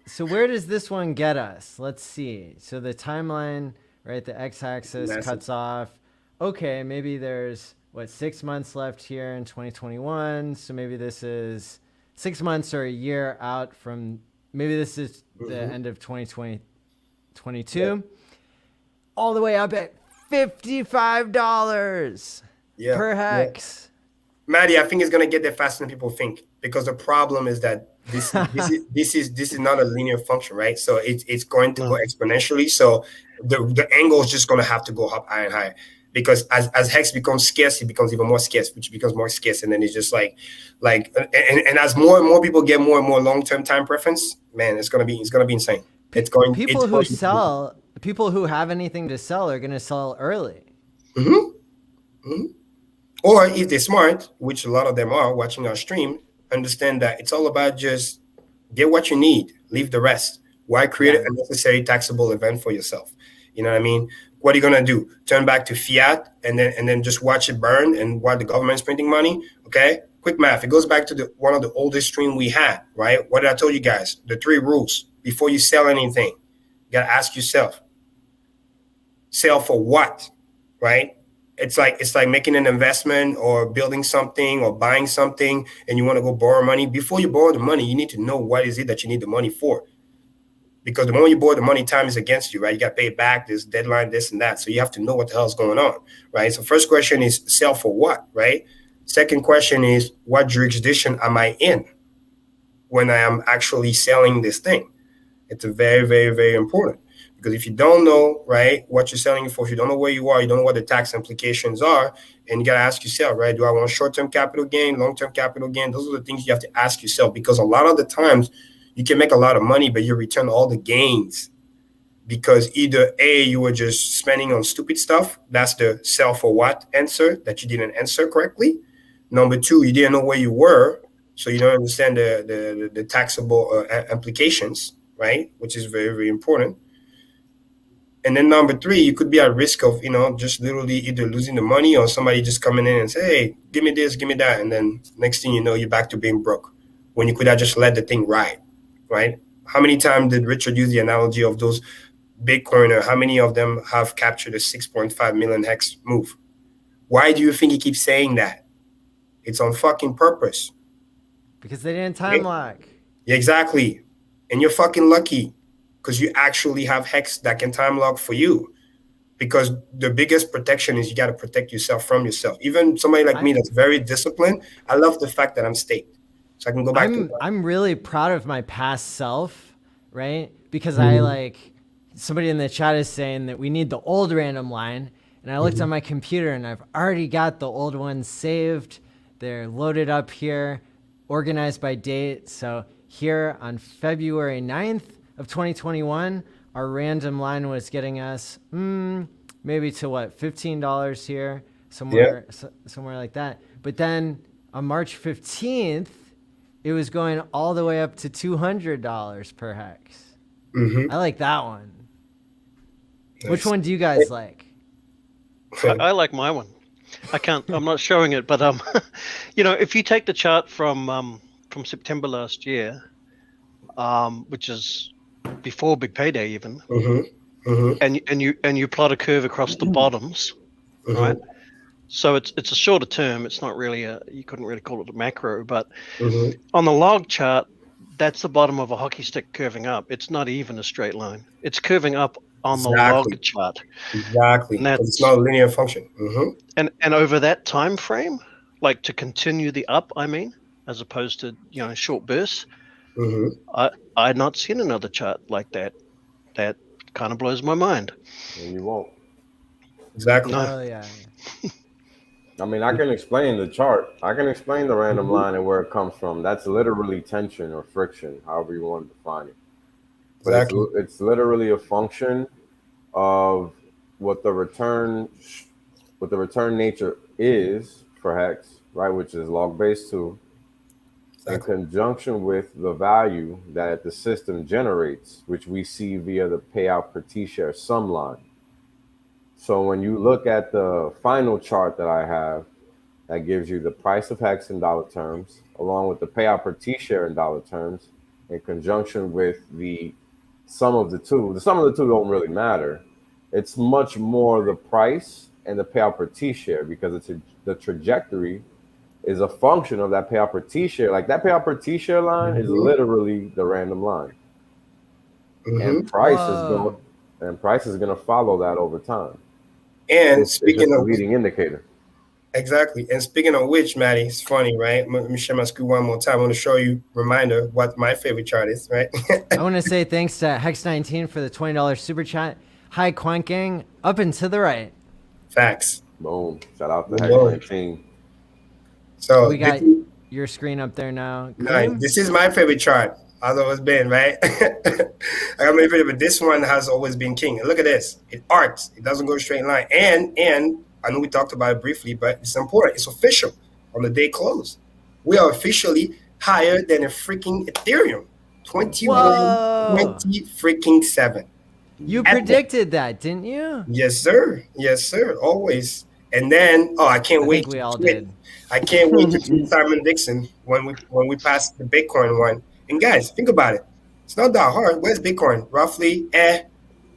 So where does this one get us? Let's see. So the timeline, right? The x-axis cuts off. Okay, maybe there's 6 months left here in 2021. So maybe this is 6 months or a year out from. Maybe this is the end of 2022. All the way up at $55 per hex. Maddie, I think it's gonna get there faster than people think because the problem is that this is not a linear function, right? So it's going to go exponentially. So the angle is just gonna have to go up higher and higher because as hex becomes scarce, it becomes even more scarce, which becomes more scarce, and then it's just like and as more and more people get more and more long-term time preference, man, it's gonna be insane. People people who have anything to sell are going to sell early. Or if they're smart, which a lot of them are watching our stream, understand that it's all about just get what you need, leave the rest. Why create an unnecessary taxable event for yourself? You know what I mean? What are you gonna do? Turn back to fiat and then just watch it burn and while the government's printing money? Okay, quick math. It goes back to one of the oldest stream we had, right? What did I tell you guys? The 3 rules before you sell anything. You gotta ask yourself, sell for what, right? It's like making an investment or building something or buying something and you want to go borrow money. Before you borrow the money, you need to know what is it that you need the money for. Because the moment you borrow the money, time is against you, right? You got to pay it back, this deadline, this and that. So you have to know what the hell is going on, right? So first question is sell for what, right? Second question is what jurisdiction am I in when I am actually selling this thing? It's a very, very, very important. Because if you don't know, right, what you're selling for, if you don't know where you are, you don't know what the tax implications are, and you got to ask yourself, right, do I want short-term capital gain, long-term capital gain? Those are the things you have to ask yourself because a lot of the times you can make a lot of money, but you return all the gains because either A, you were just spending on stupid stuff. That's the sell for what answer that you didn't answer correctly. Number 2, you didn't know where you were, so you don't understand the taxable implications, right, which is very, very important. And then number 3, you could be at risk of, just literally either losing the money or somebody just coming in and say, hey, give me this, give me that. And then next thing you know, you're back to being broke when you could have just let the thing ride, right? How many times did Richard use the analogy of those Bitcoiner? How many of them have captured a 6.5 million hex move? Why do you think he keeps saying that? It's on fucking purpose. Because they didn't time lock. Yeah, exactly. And you're fucking lucky. Because you actually have hex that can time lock for you. Because the biggest protection is you got to protect yourself from yourself. Even somebody like me that's very disciplined, I love the fact that I'm staked. So I can go back I'm really proud of my past self, right? Because I somebody in the chat is saying that we need the old random line. And I looked on my computer and I've already got the old ones saved. They're loaded up here, organized by date. So here on February 9th, of 2021, our random line was getting us maybe to what, $15 here, somewhere like that. But then on March 15th, it was going all the way up to $200 per hex. I like that one. Nice. Which one do you guys like? I like my one. I'm not showing it, but if you take the chart from September last year, which is before Big Payday even, and you plot a curve across the bottoms, right? So it's a shorter term. It's not really you couldn't really call it a macro, but on the log chart, that's the bottom of a hockey stick curving up. It's not even a straight line. It's curving up on the log chart. Exactly. And it's not a linear function. And over that time frame, like to continue the up, I mean, as opposed to short bursts. I had not seen another chart like that. That kind of blows my mind. And you won't. Exactly. No. Oh, yeah. I mean, I can explain the chart. I can explain the random line and where it comes from. That's literally tension or friction, however you want to define it. But exactly. It's literally a function of what the return nature is for hex, right? Which is log base 2. In conjunction with the value that the system generates, which we see via the payout per T-share sum line. So when you look at the final chart that I have, that gives you the price of hex in dollar terms, along with the payout per T-share in dollar terms, in conjunction with the sum of the two. The sum of the two don't really matter. It's much more the price and the payout per T-share because it's the trajectory is a function of that payout per T-share. Like that payout per T-share line is literally the random line. And price is going to follow that over time. And speaking of leading indicator. Exactly. And speaking of which, Maddie, it's funny, right? Let me share my screen one more time. I want to show you, reminder, what my favorite chart is, right? I want to say thanks to Hex19 for the $20 super chat. Hi, Quant Gang, up and to the right. Facts. Boom. Shout out to Hex19. So we got your screen up there now. Nice. This is my favorite chart. has always been, right? I got my favorite, but this one has always been king. And look at this. It arcs. It doesn't go straight line. And I know we talked about it briefly, but it's important. It's official. On the day close, we are officially higher than a freaking Ethereum. 20 freaking 7. You predicted that, didn't you? Yes, sir. Yes, sir. Always. And then, I can't wait. We all did. I can't wait to see Simon Dixon when we pass the Bitcoin one. And guys, think about it. It's not that hard. Where's Bitcoin? Roughly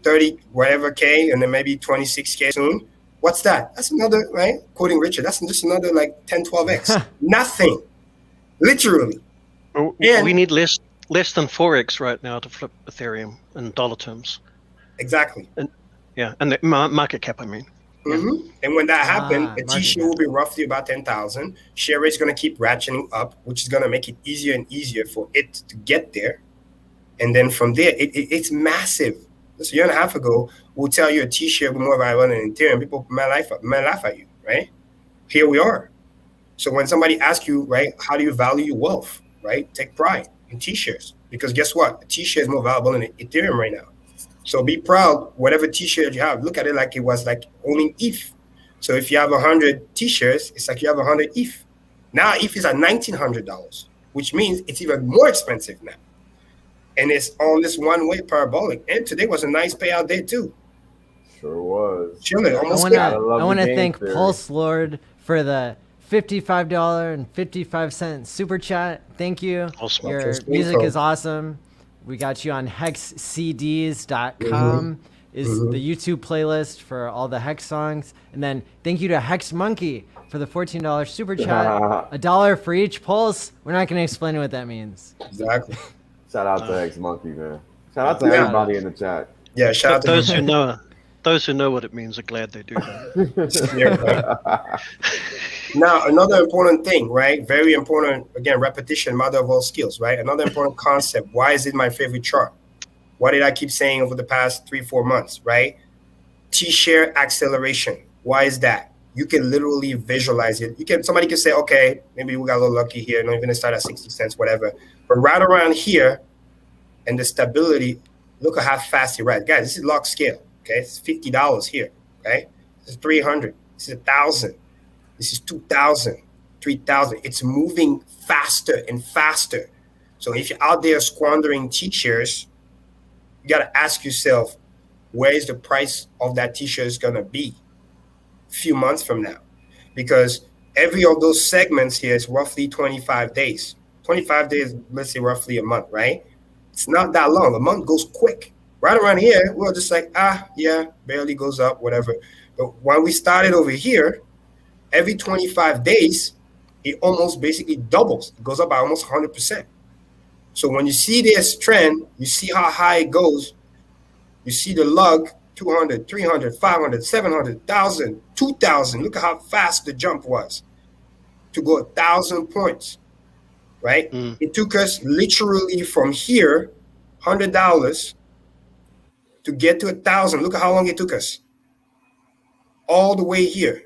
30 whatever K, and then maybe 26K soon. What's that? That's another, right? Quoting Richard, that's just another like 10, 12x. Nothing. Literally. We need less than 4x right now to flip Ethereum in dollar terms. Exactly. And the market cap, I mean. Mm-hmm. And when that happens, the T-Share will be roughly about 10,000. Share rate is going to keep ratcheting up, which is going to make it easier and easier for it to get there. And then from there, it's massive. Just a year and a half ago, we'll tell you a T-Share will be more valuable than Ethereum. People might laugh at you, right? Here we are. So when somebody asks you, right, how do you value your wealth, right? Take pride in T-Shares. Because guess what? A T-Share is more valuable than Ethereum right now. So be proud, whatever T-Share you have, look at it like it was like owning ETH. So if you have 100 T-Shares, it's like you have 100 ETH. Now ETH is at $1,900, which means it's even more expensive now. And it's on this one-way parabolic. And today was a nice payout day too. Sure was. Chilling, almost. I want to thank Pulse Lord for the $55.55 super chat. Thank you. Awesome. Your music is awesome. We got you on hexcds.com is the YouTube playlist for all the Hex songs. And then thank you to Hex Monkey for the $14 super chat. $1 for each pulse. We're not going to explain what that means. Exactly. Shout out to Hex Monkey, man. Shout out to everybody in the chat. Yeah, shout out to those who know. Those who know what it means are glad they do that. Now, another important thing, right? Very important, again, repetition, mother of all skills, right? Another important concept. Why is it my favorite chart? What did I keep saying over the past 3-4 months, right? T-share acceleration. Why is that? You can literally visualize it. Somebody can say, okay, maybe we got a little lucky here, not even start at 60 cents, whatever. But right around here, and the stability, look at how fast it rides. Guys, this is log scale. Okay, it's $50 here. Okay, this is 300. This is 1,000. This is 2,000, 3,000. It's moving faster and faster. So if you're out there squandering T-shares, you got to ask yourself, where is the price of that T-shirt going to be a few months from now? Because every of those segments here is roughly 25 days. 25 days, let's say roughly a month, right? It's not that long. A month goes quick. Right around here, we're just like, barely goes up, whatever. But when we started over here, every 25 days, it almost basically doubles. It goes up by almost 100%. So when you see this trend, you see how high it goes. You see the lug, 200, 300, 500, 700, 1,000, 2,000. Look at how fast the jump was to go 1,000 points, right? It took us literally from here, $100 to get to 1,000. Look at how long it took us. All the way here.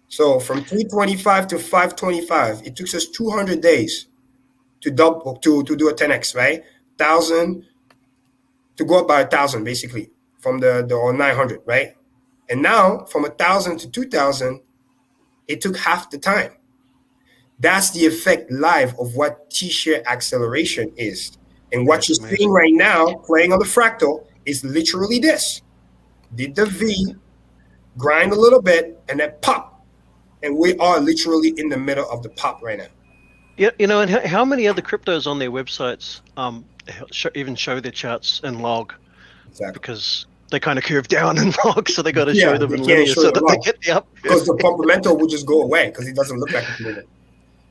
So from 325 to 525, it took us 200 days to double to do a 10x, right? 1,000 to go up by 1,000 basically from the 900, right? And now from 1,000 to 2,000, it took half the time. That's the effect live of what T-share acceleration is. And what you're seeing right now playing on the fractal is literally this. Did the V, grind a little bit, and then pop. And we are literally in the middle of the pop right now. Yeah, and how many other cryptos on their websites even show their charts in log? Exactly. Because they kind of curve down in log, so they got to show them in linear so that they get the up. Because the fundamental will just go away because it doesn't look like it's moving.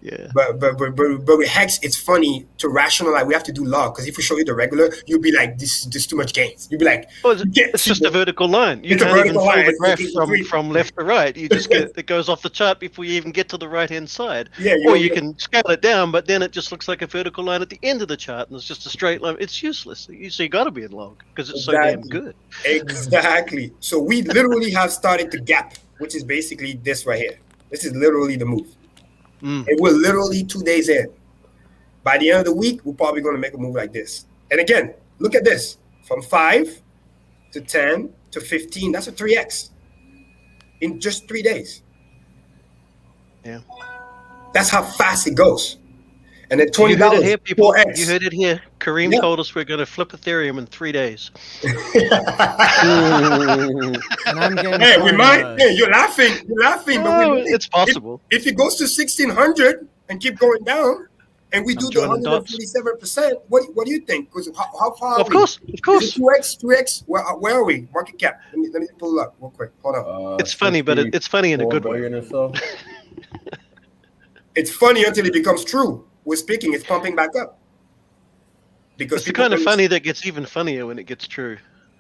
Yeah. But with Hex, it's funny to rationalize. We have to do log because if we show you the regular, you'll be like, this too much gains. You'll be like, it's just a vertical line. You can't even follow the graph from left to right. You just get it goes off the chart before you even get to the right hand side. Yeah. Or you can scale it down, but then it just looks like a vertical line at the end of the chart, and it's just a straight line. It's useless. So you got to be in log because it's so damn good. Exactly. So we literally have started to gap, which is basically this right here. This is literally the move. And we're literally 2 days in. By the end of the week, we're probably going to make a move like this. And again, look at this. From 5 to 10 to 15, that's a 3x in just 3 days. Yeah. That's how fast it goes. And then $20, you heard it here, people. 4x. You heard it here. Karim told us we're going to flip Ethereum in 3 days. And I'm getting Hey, we might. Hey, you're laughing. You're laughing. Oh, but it's possible. If it goes to 1,600 and keep going down, and we do the 147%, what do you think? Because how far? Of course. Is it 2x? Where are we? Market cap. Let me pull it up real quick. Hold on. It's funny, but it's funny in a good way. Or so. It's funny until it becomes true. We're speaking. It's pumping back up. Because it's the kind of funny that gets even funnier when it gets true.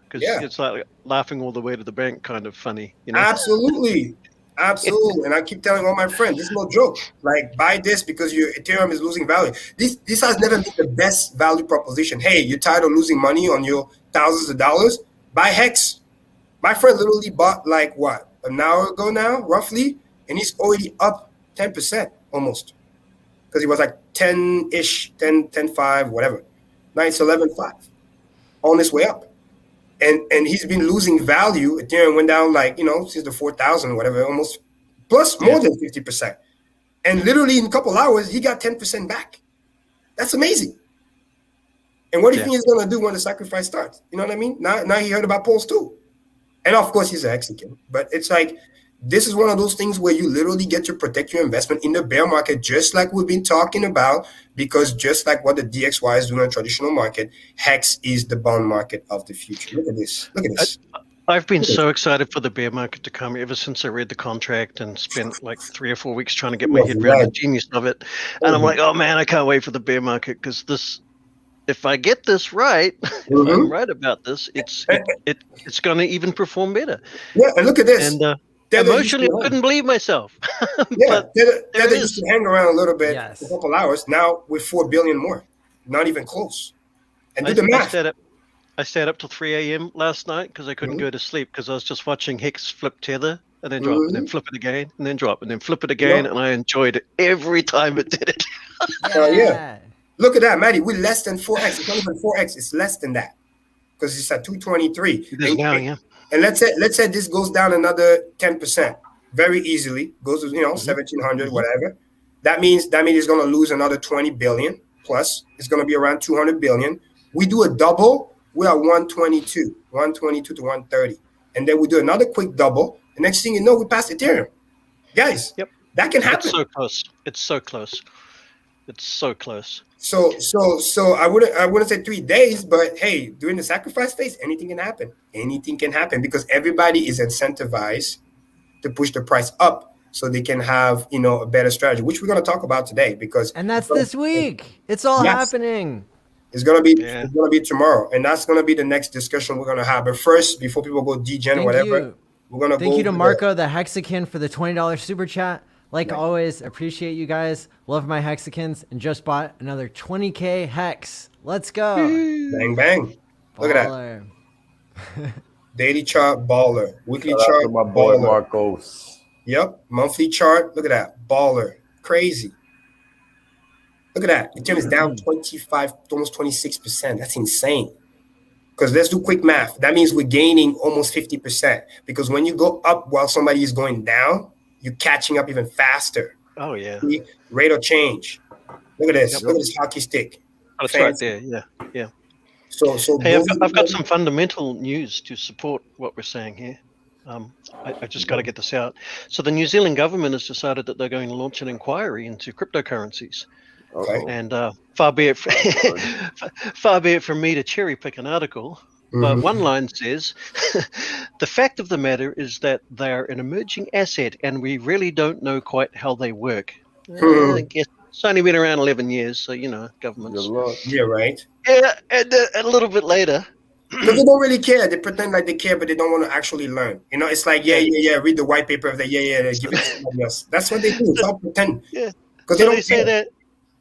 Because it's like laughing all the way to the bank kind of funny. You know? Absolutely. And I keep telling all my friends, this is no joke. Like, buy this because your Ethereum is losing value. This has never been the best value proposition. Hey, you're tired of losing money on your thousands of dollars? Buy Hex. My friend literally bought like what, an hour ago now, roughly, and he's already up 10% almost. Because he was like 10-ish, 10.5, whatever. Now it's 11.5 on his way up. And he's been losing value. Ethereum went down like, since the 4,000, whatever, almost plus more than 50%. And literally in a couple hours, he got 10% back. That's amazing. And what do you think he's going to do when the sacrifice starts? You know what I mean? Now he heard about Pulse too. And of course, he's a Mexican. But it's like, this is one of those things where you literally get to protect your investment in the bear market, just like we've been talking about, because just like what the DXY is doing in the traditional market, HEX is the bond market of the future. Look at this. Look at this. I've been so excited for the bear market to come ever since I read the contract and spent like 3 or 4 weeks trying to get my head around the genius of it. And I'm like, oh man, I can't wait for the bear market because if I get this right, if I'm right about this, it's going to even perform better. Yeah, and look at this. And emotionally, I couldn't believe myself. But they used to hang around a little bit for a couple hours. Now with 4 billion more, not even close. And do the math. I stayed up till 3 a.m. last night because I couldn't go to sleep because I was just watching Hex flip tether and then drop and then flip it again and then drop and then flip it again, and I enjoyed it every time it did it. Look at that, Maddie. We're less than 4x. It's not even 4x. It's less than that because it's at 223. And let's say this goes down another 10%, very easily. Goes to 1,700, whatever. That means it's going to lose another 20 billion plus. It's going to be around 200 billion. We do a double. We are 122 to 130, and then we do another quick double. The next thing you know, we pass Ethereum, guys. That can happen. It's so close. It's so close. It's so close. So I wouldn't say 3 days, but hey, during the sacrifice phase, anything can happen. Anything can happen because everybody is incentivized to push the price up so they can have a better strategy, which we're going to talk about today. And that's this week. It's all happening. It's gonna be tomorrow, and that's gonna be the next discussion we're gonna have. But first, before people go degen or whatever, we're gonna thank you to Marco the Hexican for the $20 super chat. Like always, appreciate you guys. Love my Hexicans, and just bought another 20K Hex. Let's go! Bang bang! Look at that. Daily chart baller, weekly chart my boy baller. Marcos. Yep, monthly chart. Look at that baller, crazy. Look at that. Ethereum is down 25, almost 26%. That's insane. Because let's do quick math. That means we're gaining almost 50%. Because when you go up while somebody is going down, you're catching up even faster. Oh, yeah. The rate of change. Look at this. Look at this hockey stick. That's right there. Yeah. So hey, I've got some fundamental news to support what we're saying here. I just got to get this out. So the New Zealand government has decided that they're going to launch an inquiry into cryptocurrencies. Okay. And far be it from me to cherry pick an article, but one line says, the fact of the matter is that they are an emerging asset and we really don't know quite how they work. I guess it's only been around 11 years, so, governments. Yeah, right. Yeah, and a little bit later. Because they don't really care. They pretend like they care, but they don't want to actually learn. It's like, read the white paper of that. Give it to somebody else. That's what they do. It's all pretend. Yeah. Because so they say that.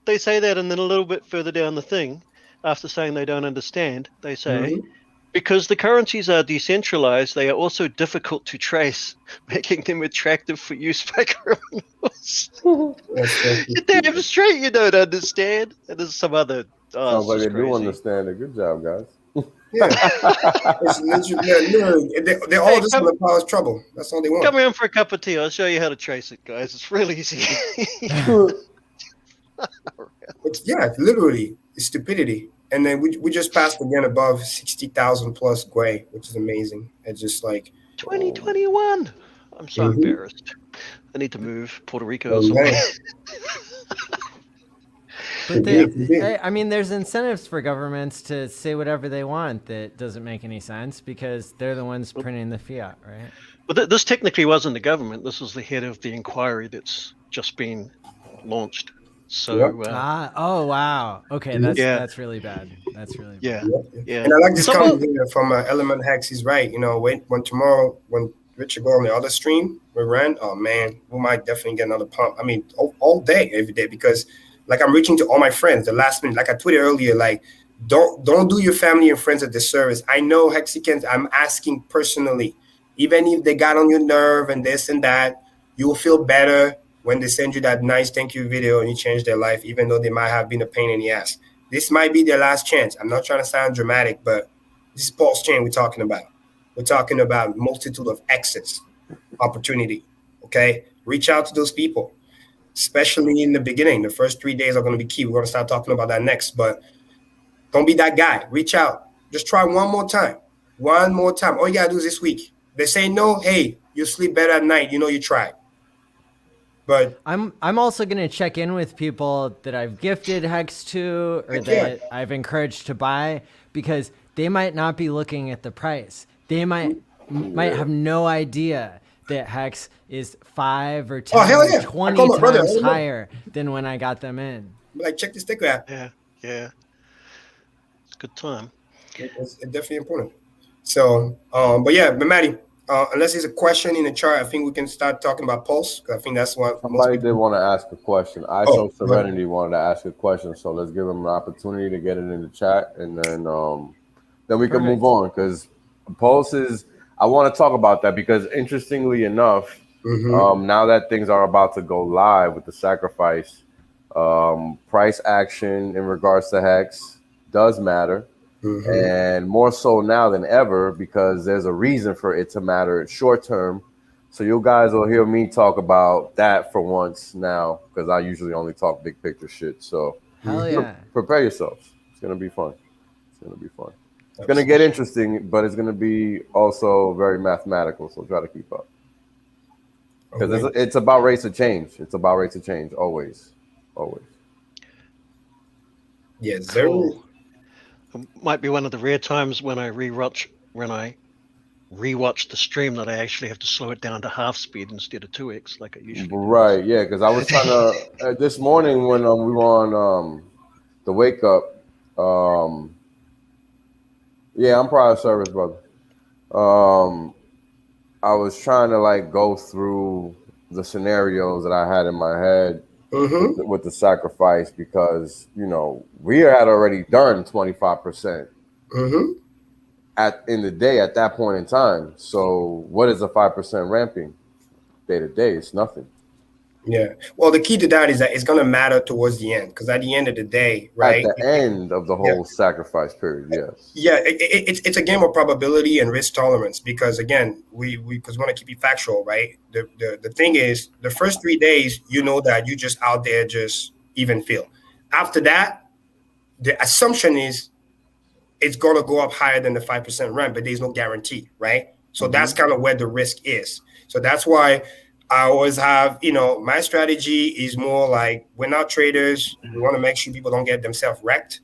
They say that, and then a little bit further down the thing, after saying they don't understand, they say, Because the currencies are decentralized, they are also difficult to trace, making them attractive for use by criminals. You're damn straight you don't understand. And there's some other. Sounds like they do crazy. understand it. Good job, guys. Yeah, it's literally, they're all just in the power's trouble. That's all they want. Come in for a cup of tea. I'll show you how to trace it, guys. It's real easy. It's literally it's stupidity. And then we just passed again above 60,000 plus gray, which is amazing. It's just like 2021. I'm so embarrassed. I need to move Puerto Rico or something. But I mean, there's incentives for governments to say whatever they want that doesn't make any sense because they're the ones printing the fiat, right? But this technically wasn't the government. This was the head of the inquiry that's just been launched. So. Oh wow. Okay, that's really bad. That's really bad. Yeah. And I like this comment here from Element Hex. He's right. You know, when tomorrow when Richard go on the other stream with Ren, oh man, we might definitely get another pump. I mean, all day, every day, because. Like I'm reaching to all my friends the last minute. Like I tweeted earlier, like don't do your family and friends a disservice. I know Hexicans, I'm asking personally, even if they got on your nerve and this and that, you will feel better when they send you that nice thank you video and you change their life, even though they might have been a pain in the ass. This might be their last chance. I'm not trying to sound dramatic, but this is PulseChain we're talking about. We're talking about multitude of exits, opportunity. Okay, reach out to those people. Especially in the beginning, the first 3 days are going to be key. We're going to start talking about that next, but don't be that guy. Reach out. Just try one more time. One more time. All you got to do is this week. They say no, hey, you sleep better at night. You know you tried. But I'm also going to check in with people that I've gifted Hex to or that I've encouraged to buy because they might not be looking at the price. They might have no idea that Hex is 5 or 10 or 20 times higher than when I got them in. Like, check the sticker out. Yeah. It's a good time. It's definitely important. So, but Maddie, unless there's a question in the chart, I think we can start talking about Pulse. Because I think that's what somebody did want to ask a question. Serenity wanted to ask a question, so let's give them an opportunity to get it in the chat, and then we can move on because Pulse is. I want to talk about that because interestingly enough, now that things are about to go live with the sacrifice, price action in regards to Hex does matter. And more so now than ever because there's a reason for it to matter short term. So you guys will hear me talk about that for once now because I usually only talk big picture shit. So prepare yourselves. It's going to be fun. It's going to get interesting, but it's going to be also very mathematical. So try to keep up. Because it's about rates of change. It's about rates of change. Always. Yes, sir. Cool. It might be one of the rare times when I rewatch the stream that I actually have to slow it down to half speed instead of 2x like I usually do. Right, yeah, because I was trying to this morning when we were on the wake up. Yeah, I'm proud of service, brother. I was trying to go through the scenarios that I had in my head with the sacrifice because we had already done 25% in the day at that point in time. So what is a 5% ramping day to day? It's nothing. Yeah. Well, the key to that is that it's going to matter towards the end because at the end of the day, right? At the end of the whole sacrifice period, yes. Yeah, it's a game of probability and risk tolerance because again, we want to keep it factual, right? The thing is, the first 3 days, that you just out there just even feel. After that, the assumption is it's going to go up higher than the 5% ramp, but there's no guarantee, right? So that's kind of where the risk is. So that's why I always have, my strategy is more like we're not traders. We want to make sure people don't get themselves wrecked.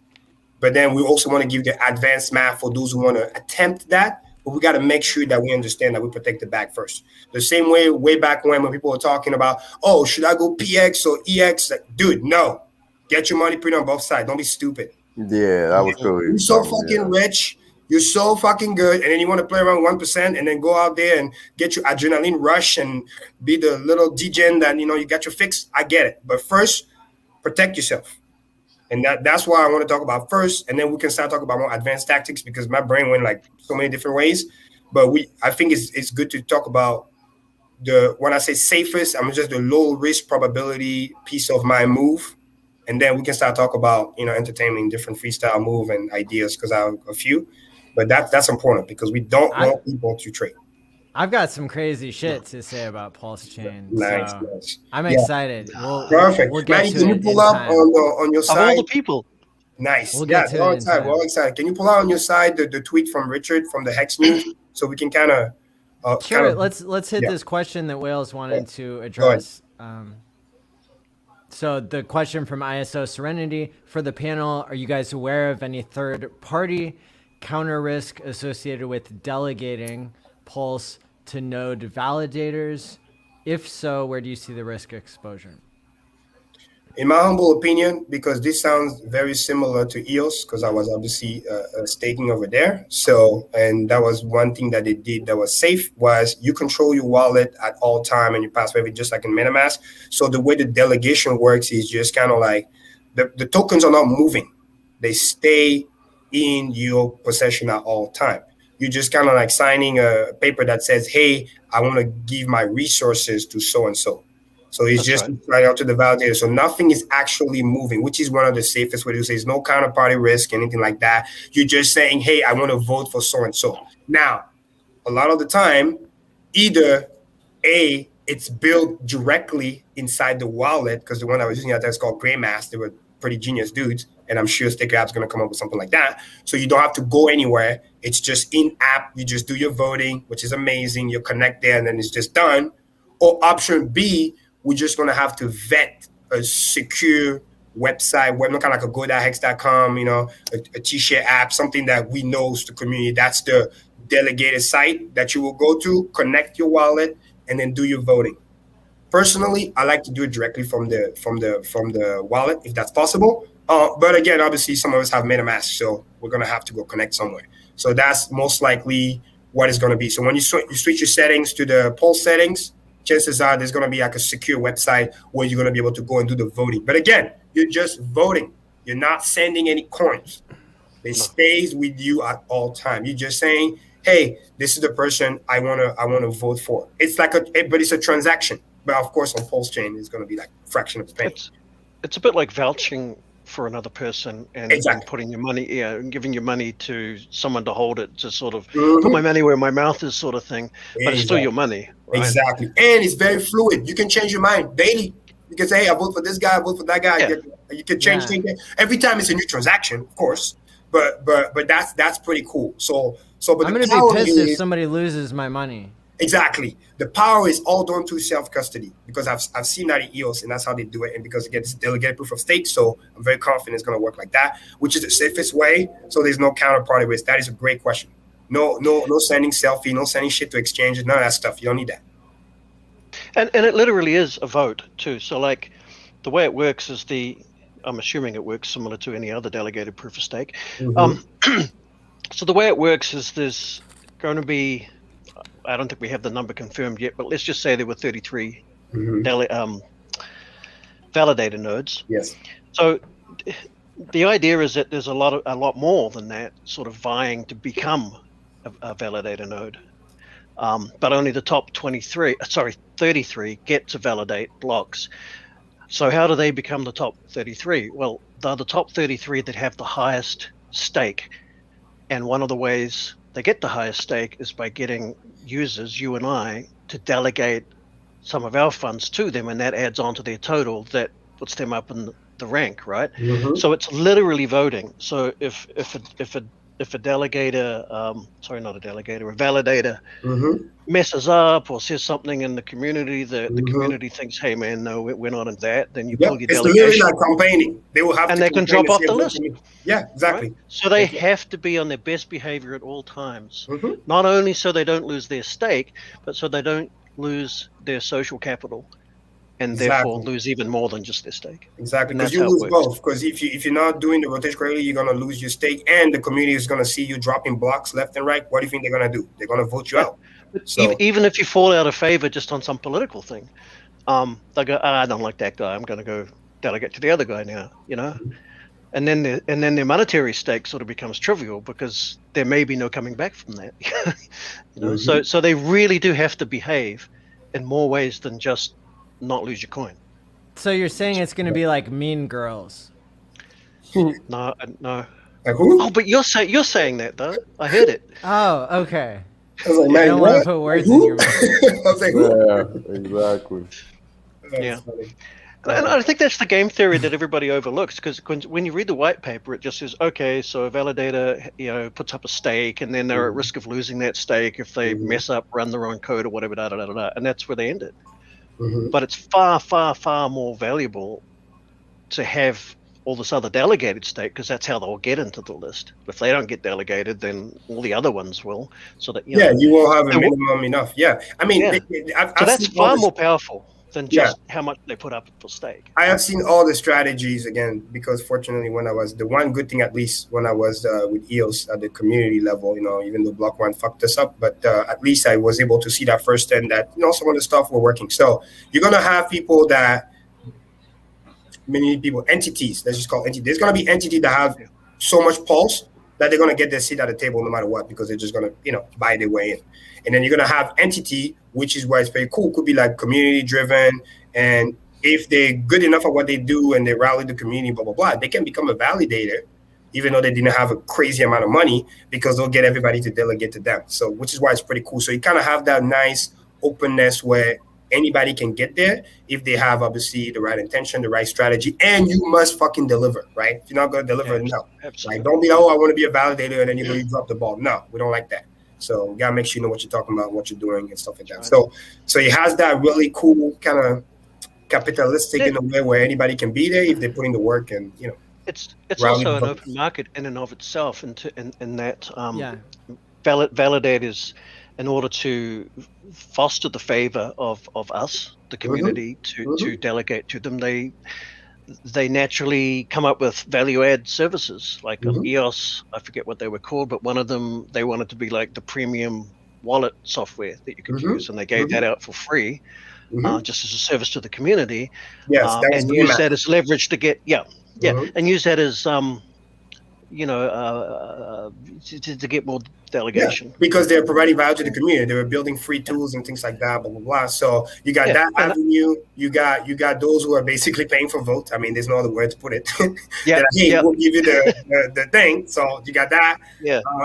But then we also want to give the advanced math for those who want to attempt that. But we got to make sure that we understand that we protect the back first. The same way back when people were talking about, oh, should I go PX or EX? Like, dude, no. Get your money printed on both sides. Don't be stupid. Yeah, that was cool. You're so fucking rich. You're so fucking good, and then you want to play around 1% and then go out there and get your adrenaline rush and be the little degen that, you got your fix. I get it. But first, protect yourself. And that's why I want to talk about first, and then we can start talking about more advanced tactics because my brain went like so many different ways. But I think it's good to talk about when I say safest, I'm just the low risk probability piece of my move. And then we can start talk about, entertaining different freestyle move and ideas because I have a few. But that's important because we don't want people to trade. I've got some crazy shit to say about PulseChain. Nice. I'm excited. Perfect. We'll get Manny, to can you it pull up on your side? Of all the people. Nice. We'll get to we're all it excited. We're all excited. Can you pull out on your side the tweet from Richard from the Hex News so we can kind of sure. Let's hit this question that Whales wanted to address. So the question from ISO Serenity for the panel: are you guys aware of any third-party counter risk associated with delegating Pulse to node validators? If so, where do you see the risk exposure? In my humble opinion, because this sounds very similar to EOS, because I was obviously staking over there. So, and that was one thing that they did that was safe was you control your wallet at all time and your password, just like in MetaMask. So the way the delegation works is just kind of like the tokens are not moving. They stay in your possession at all time. You're just kind of like signing a paper that says, hey, I want to give my resources to so-and-so. So it's just right out to the validator. So nothing is actually moving, which is one of the safest ways to say. There's no counterparty risk, anything like that. You're just saying, hey, I want to vote for so-and-so. Now, a lot of the time, either A, it's built directly inside the wallet, because the one I was using at that's called Graymass. They were pretty genius dudes. And I'm sure Sticker App's going to come up with something like that. So you don't have to go anywhere. It's just in-app. You just do your voting, which is amazing. You connect there, and then it's just done. Or option B, we're just going to have to vet a secure website, kind of like a go.hex.com, a T-Share app, something that we know is the community. That's the delegated site that you will go to, connect your wallet, and then do your voting. Personally, I like to do it directly from the wallet if that's possible. But again, obviously, some of us have MetaMask, so we're going to have to go connect somewhere. So that's most likely what it's going to be. So when you switch your settings to the Pulse settings, chances are there's going to be like a secure website where you're going to be able to go and do the voting. But again, you're just voting. You're not sending any coins. It stays with you at all time. You're just saying, hey, this is the person I want to vote for. It's like but it's a transaction. But of course, on PulseChain, it's going to be like a fraction of a penny. It's a bit like vouching for another person and putting your money, and giving your money to someone to hold it, to sort of put my money where my mouth is, sort of thing. But it's still your money. Right? Exactly. And it's very fluid. You can change your mind daily. You can say, hey, I vote for this guy, I vote for that guy. Yeah. You can change things. Every time it's a new transaction, of course. But that's pretty cool. So but I'm going to be pissed if somebody loses my money. Exactly. The power is all done through self-custody because I've seen that in EOS, and that's how they do it. And because it gets delegated proof of stake, so I'm very confident it's going to work like that, which is the safest way. So there's no counterparty risk. That is a great question. No sending selfie, no sending shit to exchanges, none of that stuff. You don't need that. And it literally is a vote too. So like the way it works is I'm assuming it works similar to any other delegated proof of stake. So the way it works is there's going to be, I don't think we have the number confirmed yet, but let's just say there were 33 validator nodes. Yes. So the idea is that there's a lot more than that sort of vying to become a validator node. But only the top 33 get to validate blocks. So how do they become the top 33? Well, they're the top 33 that have the highest stake. And one of the ways they get the highest stake is by getting users, you and I, to delegate some of our funds to them, and that adds on to their total. That puts them up in the rank, right? So it's literally voting. So if a delegator, a validator messes up or says something in the community that the community thinks, hey man, no, we're not in that, then you pull your delegation. It's literally like campaigning. They will have and they can drop off the list. Yeah, exactly. Right? So they have to be on their best behavior at all times. Not only so they don't lose their stake, but so they don't lose their social capital. And therefore lose even more than just their stake. Exactly, because you lose both. Because if you're not doing the rotation correctly, you're going to lose your stake, and the community is going to see you dropping blocks left and right. What do you think they're going to do? They're going to vote you out. So, even if you fall out of favor just on some political thing, they go, I don't like that guy. I'm going to go delegate to the other guy now. and then their monetary stake sort of becomes trivial because there may be no coming back from that. So they really do have to behave in more ways than just not lose your coin. So you're saying it's going to be like Mean Girls? No. Like who? Oh, but you're saying that though. I heard it. Oh, okay. I was like, I man, don't what? want to put words Who? in your mouth. I was like, who? Yeah, exactly. Yeah. And I think that's the game theory that everybody overlooks, because when you read the white paper, it just says, okay, so a validator, puts up a stake, and then they're at risk of losing that stake if they mess up, run the wrong code or whatever, and that's where they end it. But it's far, far, far more valuable to have all this other delegated stake, because that's how they'll get into the list. If they don't get delegated, then all the other ones will. So that you won't have a minimum enough. Yeah, I mean, I've that's far more powerful than just how much they put up for stake. I have seen all the strategies again, because fortunately, when I was the one good thing, at least when I was with EOS at the community level, even though Block One fucked us up, but at least I was able to see that firsthand that some of the stuff were working. So you're gonna have people that entities. Let's just call entities. There's gonna be entities that have so much pulse that they're gonna get their seat at the table no matter what, because they're just gonna buy their way in. And then you're gonna have entity, which is where it's very cool. Could be like community driven, and if they're good enough at what they do and they rally the community, blah blah blah, they can become a validator, even though they didn't have a crazy amount of money, because they'll get everybody to delegate to them. So, which is why it's pretty cool. So you kind of have that nice openness where anybody can get there if they have obviously the right intention, the right strategy, and you must fucking deliver, right? If you're not gonna deliver, no. Like, don't be I want to be a validator and then you drop the ball. No, we don't like that. So you gotta make sure you know what you're talking about, what you're doing, and stuff like that. So it has that really cool kind of capitalistic in a way where anybody can be there if they're putting the work and It's also an open market in and of itself, in that validators, in order to foster the favor of us, the community, to delegate to them, they naturally come up with value add services like EOS. I forget what they were called, but one of them, they wanted to be like the premium wallet software that you could use, and they gave that out for free, just as a service to the community. Yes, and use that as leverage to get and use that as to get more delegation. Because they're providing value to the community. They were building free tools and things like that, blah blah blah. So you got that avenue. You got those who are basically paying for votes. I mean, there's no other way to put it. We'll give you the thing. So you got that.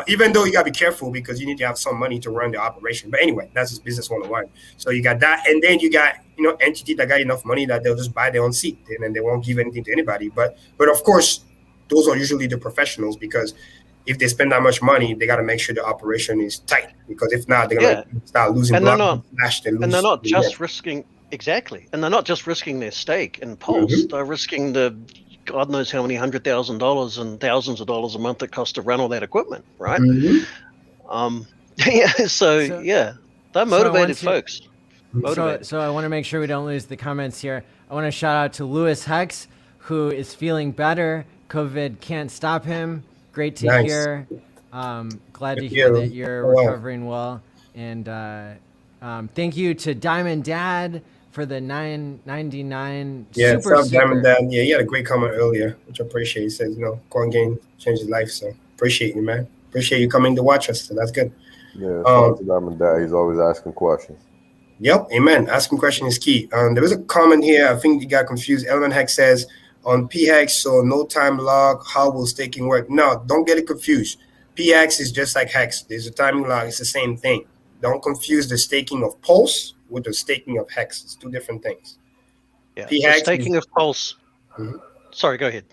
Even though you gotta be careful because you need to have some money to run the operation. But anyway, that's just business 101. So you got that, and then you got entity that got enough money that they'll just buy their own seat, and then they won't give anything to anybody. But of course, those are usually the professionals, because if they spend that much money, they got to make sure the operation is tight, because if not, they're going to start losing. And they're not just risking and they're not just risking their stake in Pulse. They're risking the God knows how many $100,000 and thousands of dollars a month it costs to run all that equipment, right? They're motivated folks. So I want to make sure we don't lose the comments here. I want to shout out to Lewis Hex, who is feeling better. COVID can't stop him. Great to hear. Glad to hear that you're recovering well. And thank you to Diamond Dad for the $9.99 super Diamond Dad. Yeah, he had a great comment earlier, which I appreciate. He says, Coin Game changed his life. So appreciate you, man. Appreciate you coming to watch us. So that's good. Yeah, shout out to Diamond Dad. He's always asking questions. Yep, amen. Asking questions is key. There was a comment here. I think you got confused. ALLin Hex says, on PHEX, so no time log, how will staking work? No, don't get it confused. PHEX is just like Hex. There's a timing log. It's the same thing. Don't confuse the staking of Pulse with the staking of Hex. It's two different things. Yeah, PHEX staking of Pulse. Sorry, go ahead.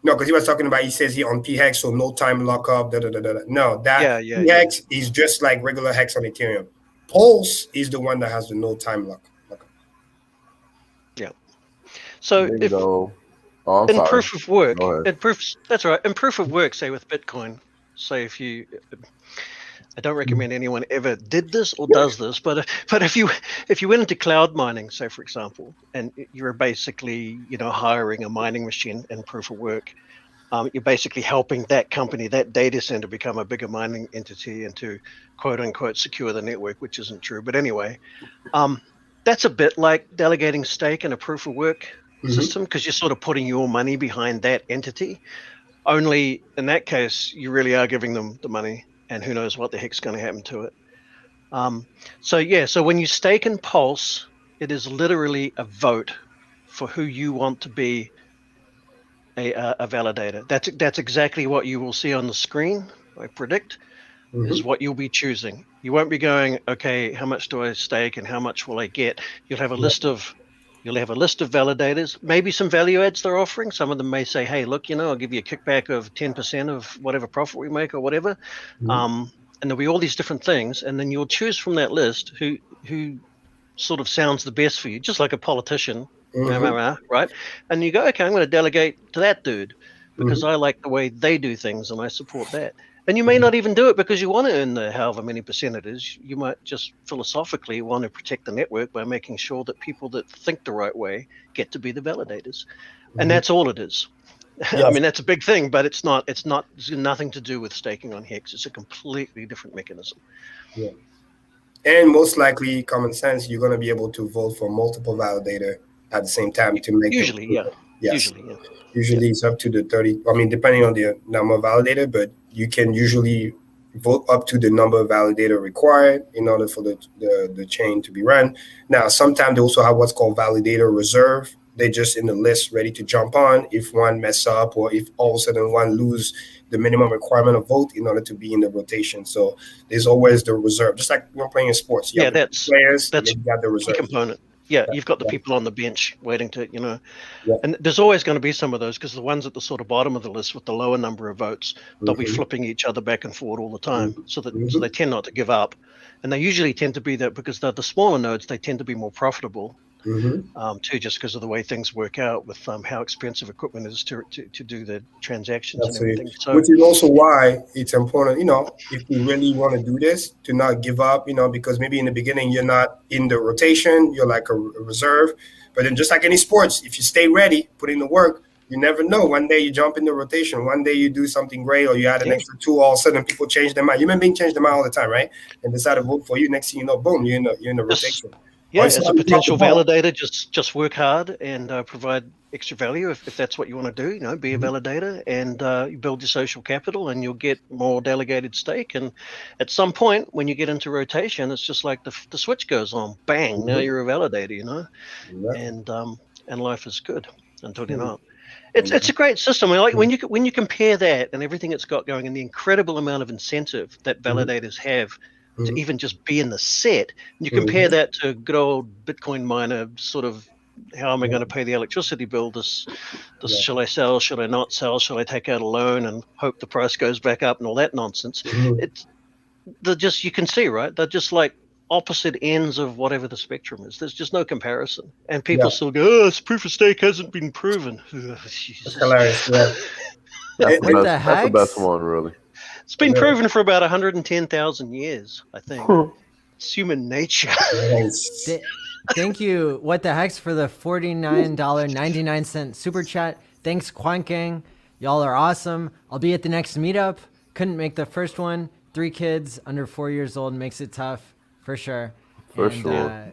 No, because he was talking about, he says here on PHEX, so no time lockup, No, that PHEX is just like regular Hex on Ethereum. Pulse is the one that has the no time lockup. Yeah. So in proof of work, that's right. In proof of work, say with Bitcoin, say I don't recommend anyone ever did this or does this, but if you went into cloud mining, say for example, and you're basically hiring a mining machine in proof of work, you're basically helping that company, that data center, become a bigger mining entity and to quote unquote secure the network, which isn't true. But anyway, that's a bit like delegating stake in a proof of work system, because you're sort of putting your money behind that entity. Only in that case, you really are giving them the money, and who knows what the heck's going to happen to it. So when you stake in Pulse, it is literally a vote for who you want to be a validator. That's exactly what you will see on the screen, I predict, is what you'll be choosing. You won't be going, okay, how much do I stake and how much will I get? You'll have a list of validators, maybe some value adds they're offering. Some of them may say, hey, look, I'll give you a kickback of 10% of whatever profit we make or whatever. And there'll be all these different things, and then you'll choose from that list who sort of sounds the best for you, just like a politician, right? And you go, okay, I'm going to delegate to that dude because I like the way they do things and I support that. And you may not even do it because you want to earn the however many percent it is. You might just philosophically want to protect the network by making sure that people that think the right way get to be the validators. And that's all it is. Yes. I mean, that's a big thing, but it's nothing to do with staking on Hex. It's a completely different mechanism. Yeah. And most likely, common sense, you're going to be able to vote for multiple validator at the same time to make usually, yeah. Yes. Usually it's up to the 30. I mean, depending on the number of validator, but you can usually vote up to the number of validator required in order for the chain to be run. Now, sometimes they also have what's called validator reserve. They're just in the list ready to jump on if one mess up or if all of a sudden one lose the minimum requirement of vote in order to be in the rotation. So there's always the reserve, just like when playing in sports. You that's you got the reserve component. Yeah, you've got the people on the bench waiting to, and there's always going to be some of those because the ones at the sort of bottom of the list with the lower number of votes, they'll be flipping each other back and forward all the time. So they tend not to give up. And they usually tend to be that because they're the smaller nodes, they tend to be more profitable. Too, just because of the way things work out with how expensive equipment is to do the transactions. Absolutely. And everything. So, which is also why it's important, if we really want to do this, to not give up, because maybe in the beginning you're not in the rotation, you're like a reserve. But then just like any sports, if you stay ready, put in the work, you never know. One day you jump in the rotation, one day you do something great, or you add an extra tool, all of a sudden people change their mind. Human beings change their mind all the time, right? And decide to vote for you. Next thing you know, boom, you're in the rotation. Yeah, as a potential validator, just work hard and provide extra value if that's what you want to do. Be a validator and you build your social capital, and you'll get more delegated stake. And at some point, when you get into rotation, it's just like the switch goes on, bang! Now you're a validator, and life is good until you're not. It's a great system. I like when you compare that and everything it's got going, and the incredible amount of incentive that validators have. To even just be in the set. And you compare that to good old Bitcoin miner sort of, how am I going to pay the electricity bill? This shall I sell? Should I not sell? Shall I take out a loan and hope the price goes back up and all that nonsense? You can see, right? They're just like opposite ends of whatever the spectrum is. There's just no comparison. And people still go, it's proof of stake hasn't been proven. That's hilarious. That's the best one, really. It's been proven for about 110,000 years, I think. It's human nature. Thank you, What the Hex, for the $49.99 super chat. Thanks, Quant Gang. Y'all are awesome. I'll be at the next meetup. Couldn't make the first one. 3 kids under 4 years old makes it tough, for sure. For sure.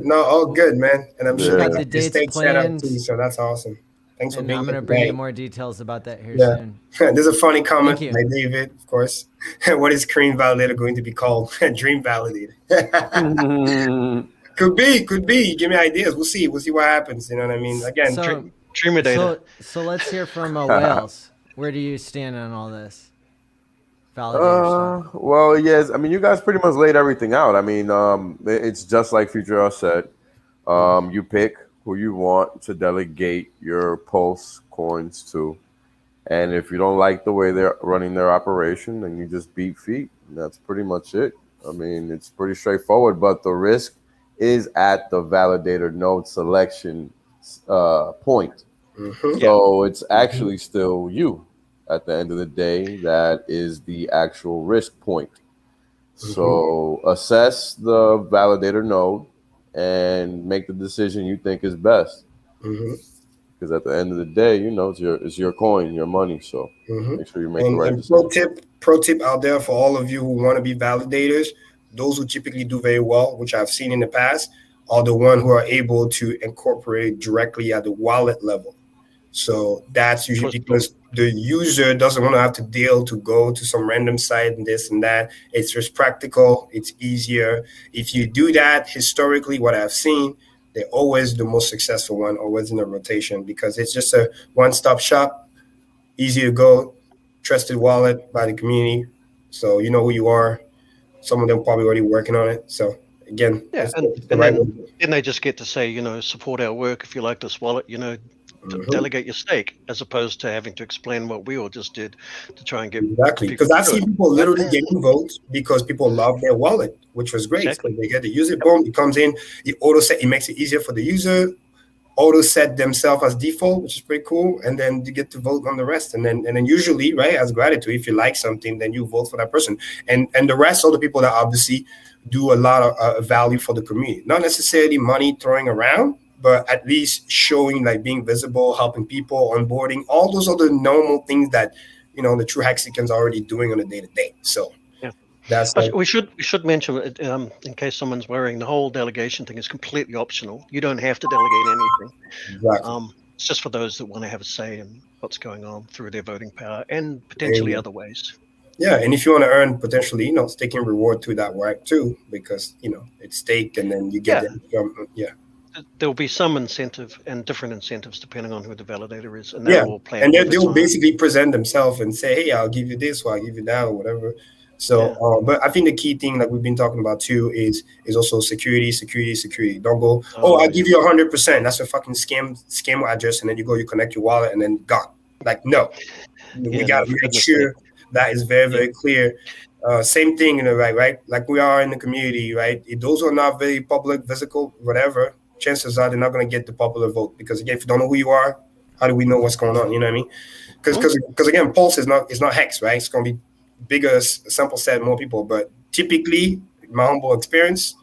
No, all good, man. And I'm sure got the dates planned. Too, so that's awesome. Thanks for being here. I'm going to bring you more details about that here soon. There's a funny comment by David, of course. What is Karim Validator going to be called? Dream Validator. Could be. Give me ideas. We'll see what happens. You know what I mean? Again, Dreamadator. So let's hear from Whales. Where do you stand on all this? Validator stuff? Well, yes. I mean, you guys pretty much laid everything out. I mean, it's just like Future said. You pick who you want to delegate your Pulse coins to. And if you don't like the way they're running their operation, then you just beat feet. And that's pretty much it. I mean, it's pretty straightforward, but the risk is at the validator node selection point. So it's actually still you at the end of the day. That is the actual risk point. So assess the validator node and make the decision you think is best. Because at the end of the day, it's your coin, your money. So make sure you make the right decision. Pro tip out there for all of you who want to be validators, those who typically do very well, which I've seen in the past, are the one who are able to incorporate directly at the wallet level. So that's usually because the user doesn't want to have to go to some random site and this and that. It's just practical. It's easier. If you do that, historically, what I've seen, they're always the most successful one, always in the rotation, because it's just a one-stop shop, easy to go, trusted wallet by the community. So you know who you are. Some of them probably already working on it. So again, yeah, and then they just get to say, support our work if you like this wallet, delegate your stake, as opposed to having to explain what we all just did to try and get exactly. Because I've seen people literally getting votes because people love their wallet, which was great. Exactly. So they get to use it, boom, it comes in, it makes it easier for the user, auto set themselves as default, which is pretty cool, and then you get to vote on the rest. And then usually, right, as gratitude, if you like something, then you vote for that person. And the rest are the people that obviously do a lot of value for the community. Not necessarily money throwing around, but at least showing, like being visible, helping people, onboarding, all those other normal things that, the true Hexicans are already doing on a day-to-day. So yeah, that's we should mention, in case someone's worrying, the whole delegation thing is completely optional. You don't have to delegate anything. Exactly. It's just for those that want to have a say in what's going on through their voting power and potentially other ways. Yeah, and if you want to earn potentially, staking reward to that work too, because it's staked and then you get There'll be some incentive and different incentives depending on who the validator is, and they'll all plan. And they'll basically present themselves and say, "Hey, I'll give you this, or I'll give you that, or whatever." So, but I think the key thing that we've been talking about too is also security. Don't go, I'll give you 100%. That's a fucking scam address, and then you connect your wallet, and then gone. Like, no, we got to make sure that is very, very clear. Same thing, right? Like we are in the community, right? If those are not very public, physical, whatever, chances are they're not going to get the popular vote, because again, if you don't know who you are, how do we know what's going on? You know what I mean? Because again, Pulse is not Hex, right? It's going to be bigger sample set, more people. But typically, in my humble experience,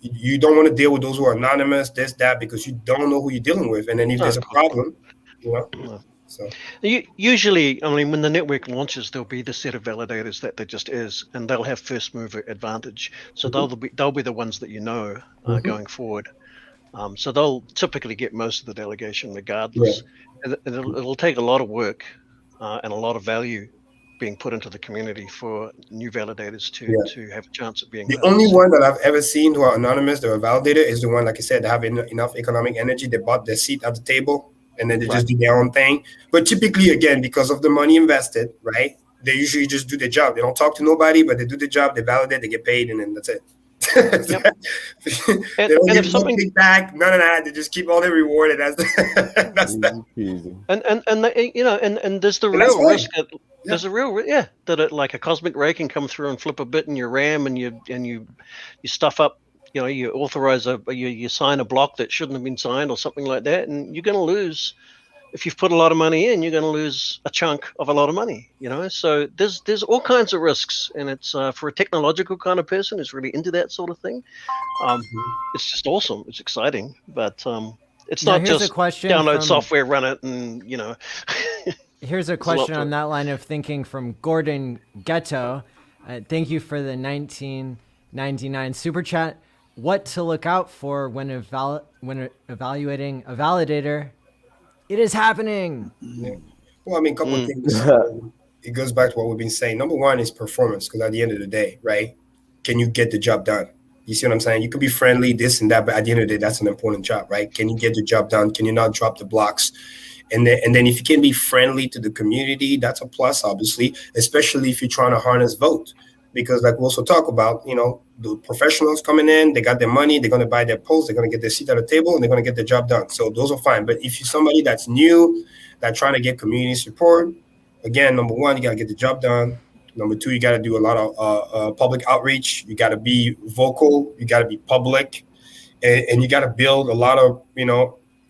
you don't want to deal with those who are anonymous, this, that, because you don't know who you're dealing with. And then if there's a problem, So usually, when the network launches, there'll be the set of validators that there just is, and they'll have first mover advantage. So they'll be the ones that going forward. So they'll typically get most of the delegation regardless. Yeah. And it'll take a lot of work and a lot of value being put into the community for new validators to have a chance of being the only one that I've ever seen who are anonymous, they're a validator, is the one, like I said, they have enough economic energy, they bought their seat at the table, and then they just do their own thing. But typically, again, because of the money invested, right, they usually just do their job. They don't talk to nobody, but they do the job, they validate, they get paid, and then that's it. Yep. They don't give no kickback, none of that. They just keep all their reward, and that's that. And there's the real risk. There's a real that like a cosmic ray can come through and flip a bit in your RAM, and you stuff up. You authorize you sign a block that shouldn't have been signed or something like that, and you're going to lose. If you've put a lot of money in, you're going to lose a chunk of a lot of money, So there's all kinds of risks, and it's for a technological kind of person who's really into that sort of thing. It's just awesome. It's exciting, but it's not just download software, run it, and Here's a question on that line of thinking from Gordon Ghetto. Thank you for the 1999 super chat. What to look out for when evaluating a validator? It is happening. Yeah. Well, a couple of things. It goes back to what we've been saying. Number one is performance, because at the end of the day, right, can you get the job done? You see what I'm saying? You could be friendly, this and that, but at the end of the day, that's an important job, right? Can you get the job done? Can you not drop the blocks? And then if you can be friendly to the community, that's a plus, obviously, especially if you're trying to harness vote. Because like we also talk about, the professionals coming in, they got their money, they're going to buy their post, they're going to get their seat at the table, and they're going to get the job done. So those are fine. But if you're somebody that's new, that's trying to get community support, again, number one, you got to get the job done. Number two, you got to do a lot of public outreach. You got to be vocal. You got to be public. And you got to build a lot of,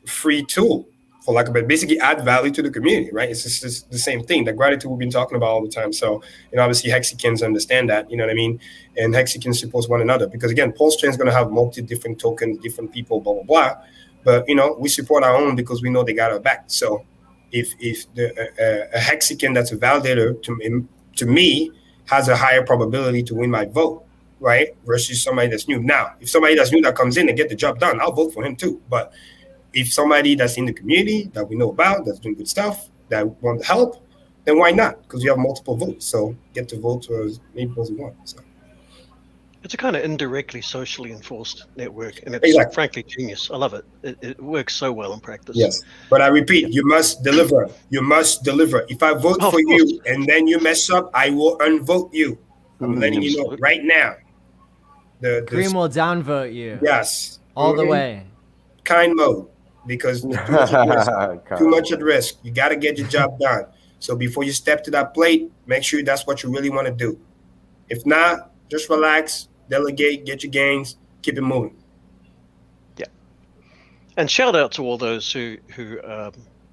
free tool. For basically add value to the community, right? It's just the same thing. The gratitude we've been talking about all the time. So, obviously Hexicans understand that, you know what I mean? And Hexicans support one another, because again, PulseChain is going to have different tokens, different people, blah, blah, blah. But, we support our own because we know they got our back. So if a Hexican that's a validator to me has a higher probability to win my vote, right? Versus somebody that's new. Now, if somebody that's new that comes in and get the job done, I'll vote for him too. But if somebody that's in the community that we know about, that's doing good stuff, that want to help, then why not? Because you have multiple votes. So get to vote for as many people as you want. So. It's a kind of indirectly socially enforced network, and it's frankly genius. I love it. It works so well in practice. Yes, but I repeat, you must deliver. You must deliver. If I vote for you and then you mess up, I will unvote you. I'm letting you know right now. Karim will downvote you. Yes. All the way. Kind mode, because too much at risk. Too much at risk. You got to get your job done. So before you step to that plate, make sure that's what you really want to do. If not, just relax, delegate, get your gains, keep it moving. Yeah. And shout out to all those who are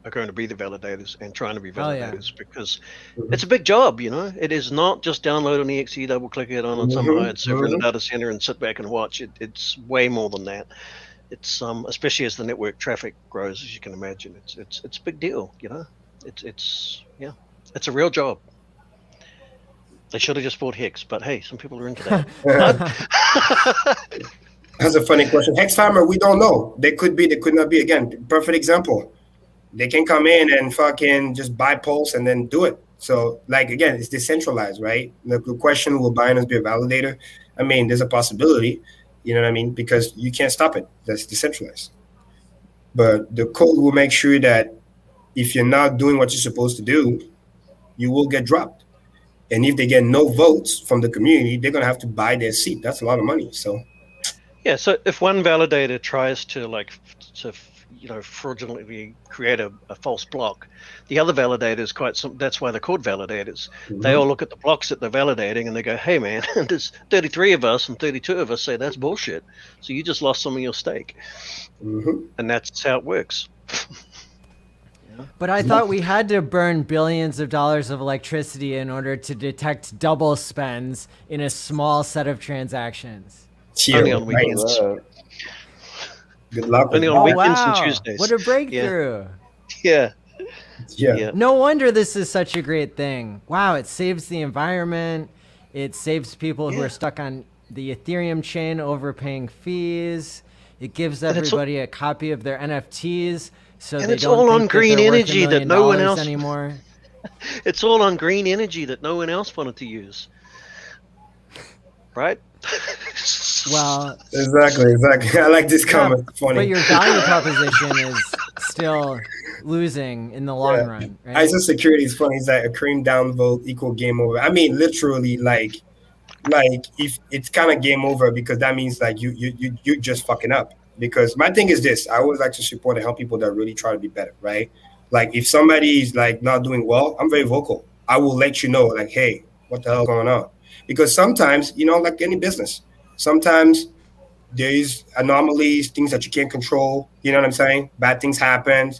going to be the validators and trying to be validators, because it's a big job, you know. It is not just download an exe, double click it on some hired server in a data center and sit back and watch. It's way more than that. It's especially as the network traffic grows, as you can imagine, it's a big deal, you know. It's a real job. They should have just bought Hex, but hey, some people are into that. That's a funny question. Hex farmer, we don't know. They could be, they could not be. Again, perfect example. They can come in and fucking just buy Pulse and then do it. So, like, again, it's decentralized, right? The question, will Binance be a validator? I mean, there's a possibility, you know what I mean? Because you can't stop it. That's decentralized. But the code will make sure that if you're not doing what you're supposed to do, you will get dropped. And if they get no votes from the community, they're going to have to buy their seat. That's a lot of money. So, yeah. So if one validator tries to fraudulently create a false block, the other validators that's why they're called validators. They all look at the blocks that they're validating and they go, hey man, there's 33 of us and 32 of us say that's bullshit. So you just lost some of your stake. And that's how it works. But I thought we had to burn billions of dollars of electricity in order to detect double spends in a small set of transactions. Only on weekends. Good luck. Only on weekends and Tuesdays. What a breakthrough. Yeah. No wonder this is such a great thing. Wow, it saves the environment. It saves people who are stuck on the Ethereum chain overpaying fees. It gives everybody a copy of their NFTs. So and they it's don't all think on green energy that no one else anymore. It's all on green energy that no one else wanted to use, right? Well, exactly. I like this comment. Funny. But your value proposition is still losing in the long run, right? ISO security is funny. It's like a cream downvote equal game over. I mean, literally, like if it's kind of game over, because that means like you just fucking up. Because my thing is this, I always like to support and help people that really try to be better, right? Like if somebody is like not doing well, I'm very vocal. I will let you know, like, hey, what the hell is going on? Because sometimes, you know, like any business, sometimes there is anomalies, things that you can't control. You know what I'm saying? Bad things happen.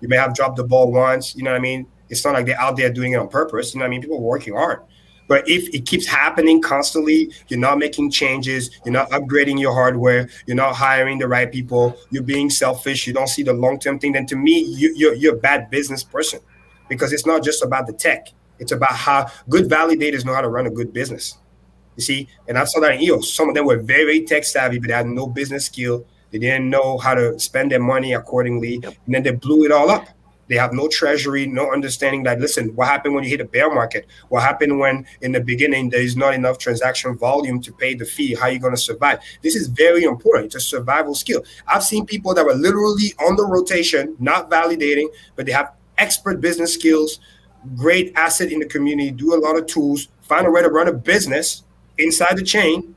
You may have dropped the ball once. You know what I mean? It's not like they're out there doing it on purpose. You know what I mean? People are working hard. But if it keeps happening constantly, you're not making changes, you're not upgrading your hardware, you're not hiring the right people, you're being selfish, you don't see the long-term thing, then to me, you're a bad business person, because it's not just about the tech. It's about how good validators know how to run a good business. You see, and I saw that in EOS. Some of them were very, very tech savvy, but they had no business skill. They didn't know how to spend their money accordingly, and then they blew it all up. They have no treasury, no understanding that, listen, what happened when you hit a bear market? What happened when in the beginning there is not enough transaction volume to pay the fee? How are you going to survive? This is very important. It's a survival skill. I've seen people that were literally on the rotation, not validating, but they have expert business skills, great asset in the community, do a lot of tools, find a way to run a business inside the chain.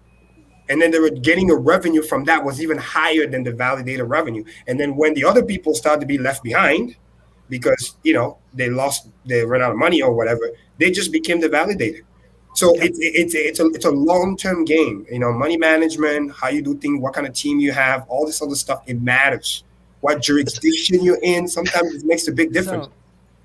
And then they were getting a revenue from that was even higher than the validator revenue. And then when the other people started to be left behind, because, you know, they ran out of money or whatever, they just became the validator. So it's a long-term game, you know, money management, how you do things, what kind of team you have, all this other stuff, it matters. What jurisdiction you're in, sometimes it makes a big difference.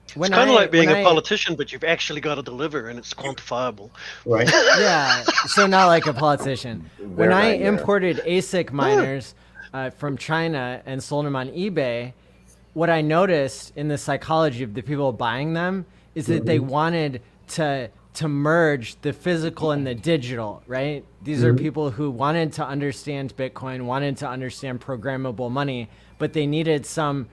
It's kind of like being a politician, but you've actually got to deliver, and it's quantifiable. Right. Yeah, so not like a politician. When I imported ASIC miners from China and sold them on eBay, what I noticed in the psychology of the people buying them is that they wanted to to merge the physical and the digital, right? These are people who wanted to understand Bitcoin, wanted to understand programmable money, but they needed some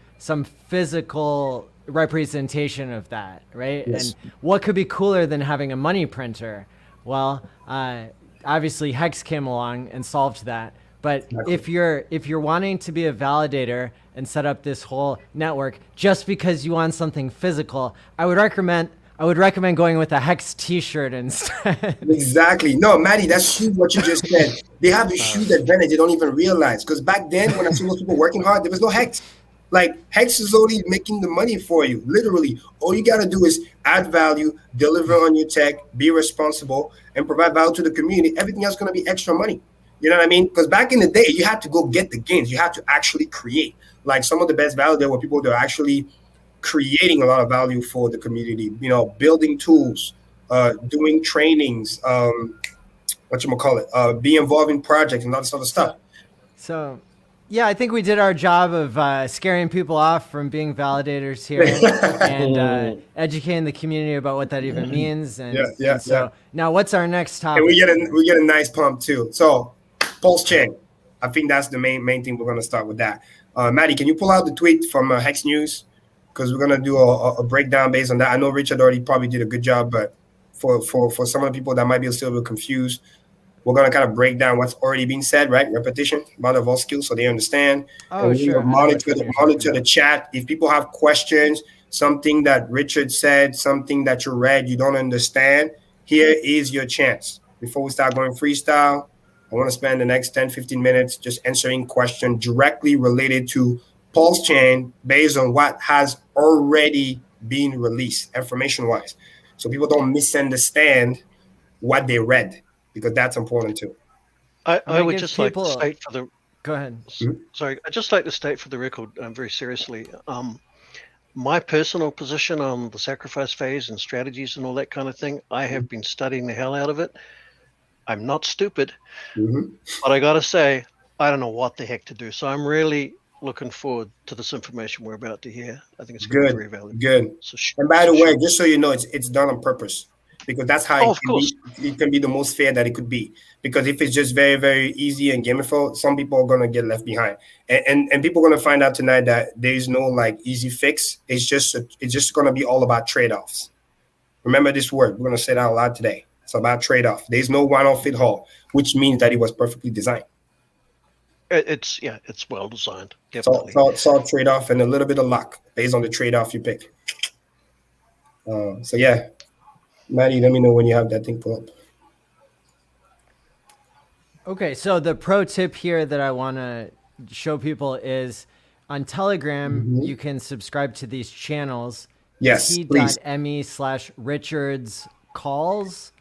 physical representation of that, right? Yes. And what could be cooler than having a money printer? Well, obviously Hex came along and solved that. But if you're wanting to be a validator and set up this whole network just because you want something physical, I would recommend going with a Hex T-shirt instead. Exactly. No, Maddie, that's huge what you just said. They have this huge advantage they don't even realize. Because back then, when I saw those people working hard, there was no Hex. Like, Hex is only making the money for you, literally. All you got to do is add value, deliver on your tech, be responsible, and provide value to the community. Everything else is going to be extra money. You know what I mean? Because back in the day, you had to go get the gains. You had to actually create. Like, some of the best validators were people that are actually creating a lot of value for the community, you know, building tools, doing trainings, be involved in projects and all this other stuff. So, yeah, I think we did our job of scaring people off from being validators here and educating the community about what that even means. And, now what's our next topic? And we get a nice pump too. So PulseChain, I think that's the main thing. We're going to start with that. Maddie, can you pull out the tweet from Hex News? Because we're going to do a breakdown based on that. I know Richard already probably did a good job, but for some of the people that might be still a little confused, we're going to kind of break down what's already been said, right? Repetition, amount of all skills, so they understand. Oh, and sure. Monitor the chat. If people have questions, something that Richard said, something that you read, you don't understand, here is your chance. Before we start going freestyle, I want to spend the next 10, 15 minutes just answering questions directly related to PulseChain based on what has already been released information-wise. So people don't misunderstand what they read, because that's important too. I would just like to state for the... Go ahead. Sorry, I'd just like to state for the record very seriously, my personal position on the sacrifice phase and strategies and all that kind of thing, I have been studying the hell out of it. I'm not stupid, but I got to say, I don't know what the heck to do. So I'm really looking forward to this information we're about to hear. I think it's going to be very valuable. Good. So and by the way, just so you know, it's done on purpose, because that's how it can be the most fair that it could be. Because if it's just very, very easy and gameful, some people are going to get left behind. And people are going to find out tonight that there is no like easy fix. It's just going to be all about trade-offs. Remember this word. We're going to say that a lot today. It's about trade-off. There's no one-off-fit-all, which means that it was perfectly designed. It's well designed. Definitely. It's all trade-off and a little bit of luck based on the trade-off you pick. So yeah, Maddie, let me know when you have that thing pull up. Okay, so the pro tip here that I want to show people is on Telegram, you can subscribe to these channels. Yes, t.me/Richards calls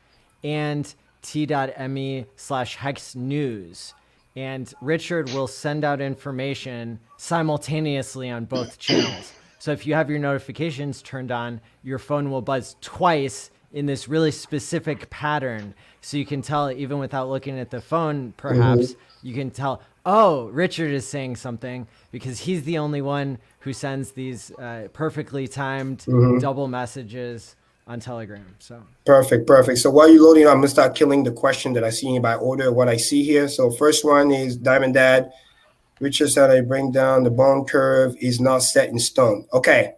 and t.me/Hex News. And Richard will send out information simultaneously on both channels. So if you have your notifications turned on, your phone will buzz twice in this really specific pattern. So you can tell, even without looking at the phone, perhaps, you can tell, oh, Richard is saying something, because he's the only one who sends these perfectly timed double messages on Telegram. So perfect. So while you're loading, I'm gonna start killing the question that I see by order what I see here. So first one is Diamond Dad. Richard said I bring down the bond curve is not set in stone. Okay,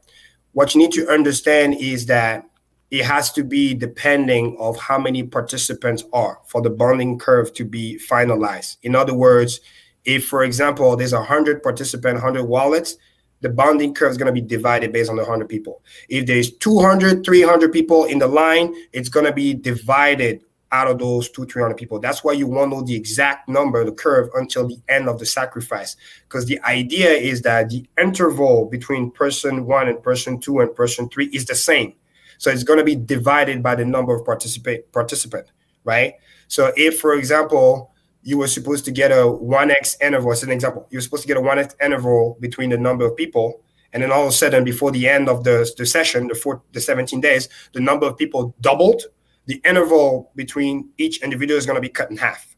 what you need to understand is that it has to be depending of how many participants are for the bonding curve to be finalized. In other words, if, for example, there's 100 participants, 100 wallets, the bonding curve is going to be divided based on the 100 people. If there's 200, 300 people in the line, it's going to be divided out of those 200, 300 people. That's why you won't know the exact number of the curve until the end of the sacrifice. Because the idea is that the interval between person 1 and person 2 and person 3 is the same. So it's going to be divided by the number of participant, right? So if, for example, you were supposed to get a 1x interval, as an example, you're supposed to get a 1x interval between the number of people, and then all of a sudden, before the end of the session, the 17 days, the number of people doubled, the interval between each individual is going to be cut in half.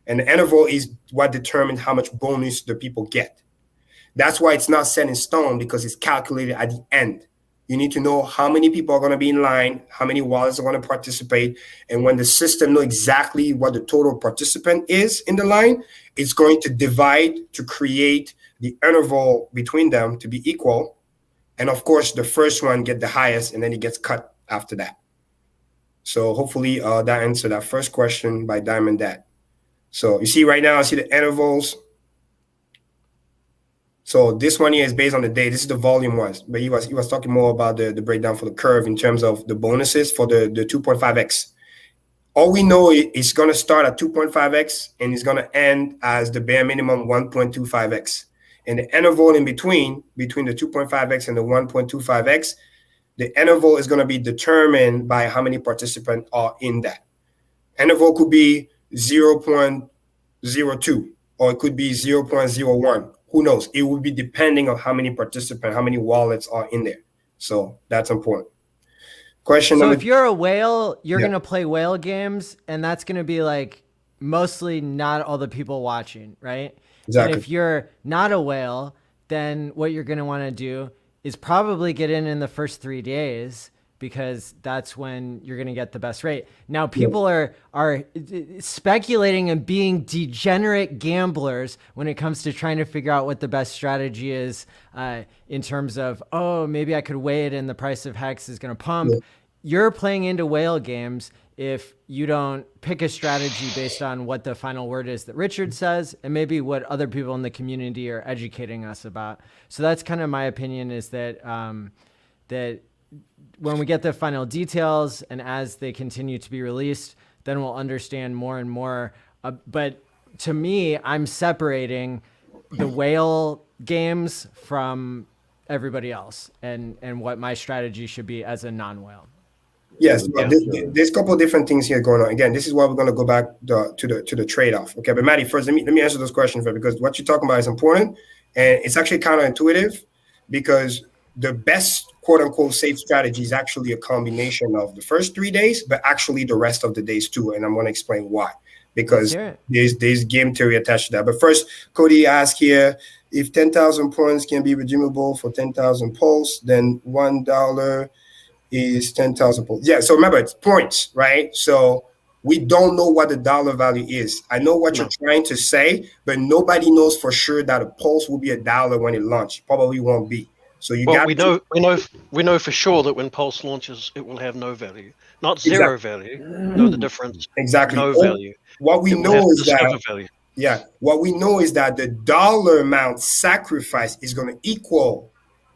And the interval is what determines how much bonus the people get. That's why it's not set in stone, because it's calculated at the end. You need to know how many people are going to be in line, how many wallets are going to participate. And when the system knows exactly what the total participant is in the line, it's going to divide to create the interval between them to be equal. And of course, the first one get the highest, and then it gets cut after that. So hopefully that answered that first question by Diamond Dad. So you see right now, I see the intervals. So this one here is based on the day. This is the volume ones, but he was talking more about the breakdown for the curve in terms of the bonuses for the 2.5x. All we know is it's going to start at 2.5x and it's going to end as the bare minimum 1.25x. And the interval in between the 2.5x and the 1.25x, the interval is going to be determined by how many participants are in that. Interval could be 0.02 or it could be 0.01. Who knows? It will be depending on how many participants, how many wallets are in there. So that's important. Question so number. If you're a whale, you're going to play whale games, and that's going to be like mostly not all the people watching, right? Exactly. And if you're not a whale, then what you're going to want to do is probably get in the first 3 days, because that's when you're going to get the best rate. Now, people are speculating and being degenerate gamblers when it comes to trying to figure out what the best strategy is in terms of, oh, maybe I could wait and the price of Hex is going to pump. Yeah. You're playing into whale games if you don't pick a strategy based on what the final word is that Richard says, and maybe what other people in the community are educating us about. So that's kind of my opinion, is that that when we get the final details and as they continue to be released, then we'll understand more and more. But to me, I'm separating the whale games from everybody else, and what my strategy should be as a non-whale. Yes, there's a couple of different things here going on. Again, this is why we're going to go back to the trade-off. Okay, but Maddie, first let me answer those questions first, because what you're talking about is important, and it's actually counterintuitive, because the best quote-unquote safe strategy is actually a combination of the first 3 days, but actually the rest of the days too. And I'm going to explain why, because there's game theory attached to that. But first, Cody asked here, if 10,000 points can be redeemable for 10,000 Pulse, then $1 is 10,000 Pulse. Yeah, so remember, it's points, right? So we don't know what the dollar value is. I know what you're trying to say, but nobody knows for sure that a Pulse will be $1 when it launches. Probably won't be. So we know for sure that when Pulse launches, it will have no value, not zero value. Know the difference. Exactly. No value. What we know is that what we know is that the dollar amount sacrificed is going to equal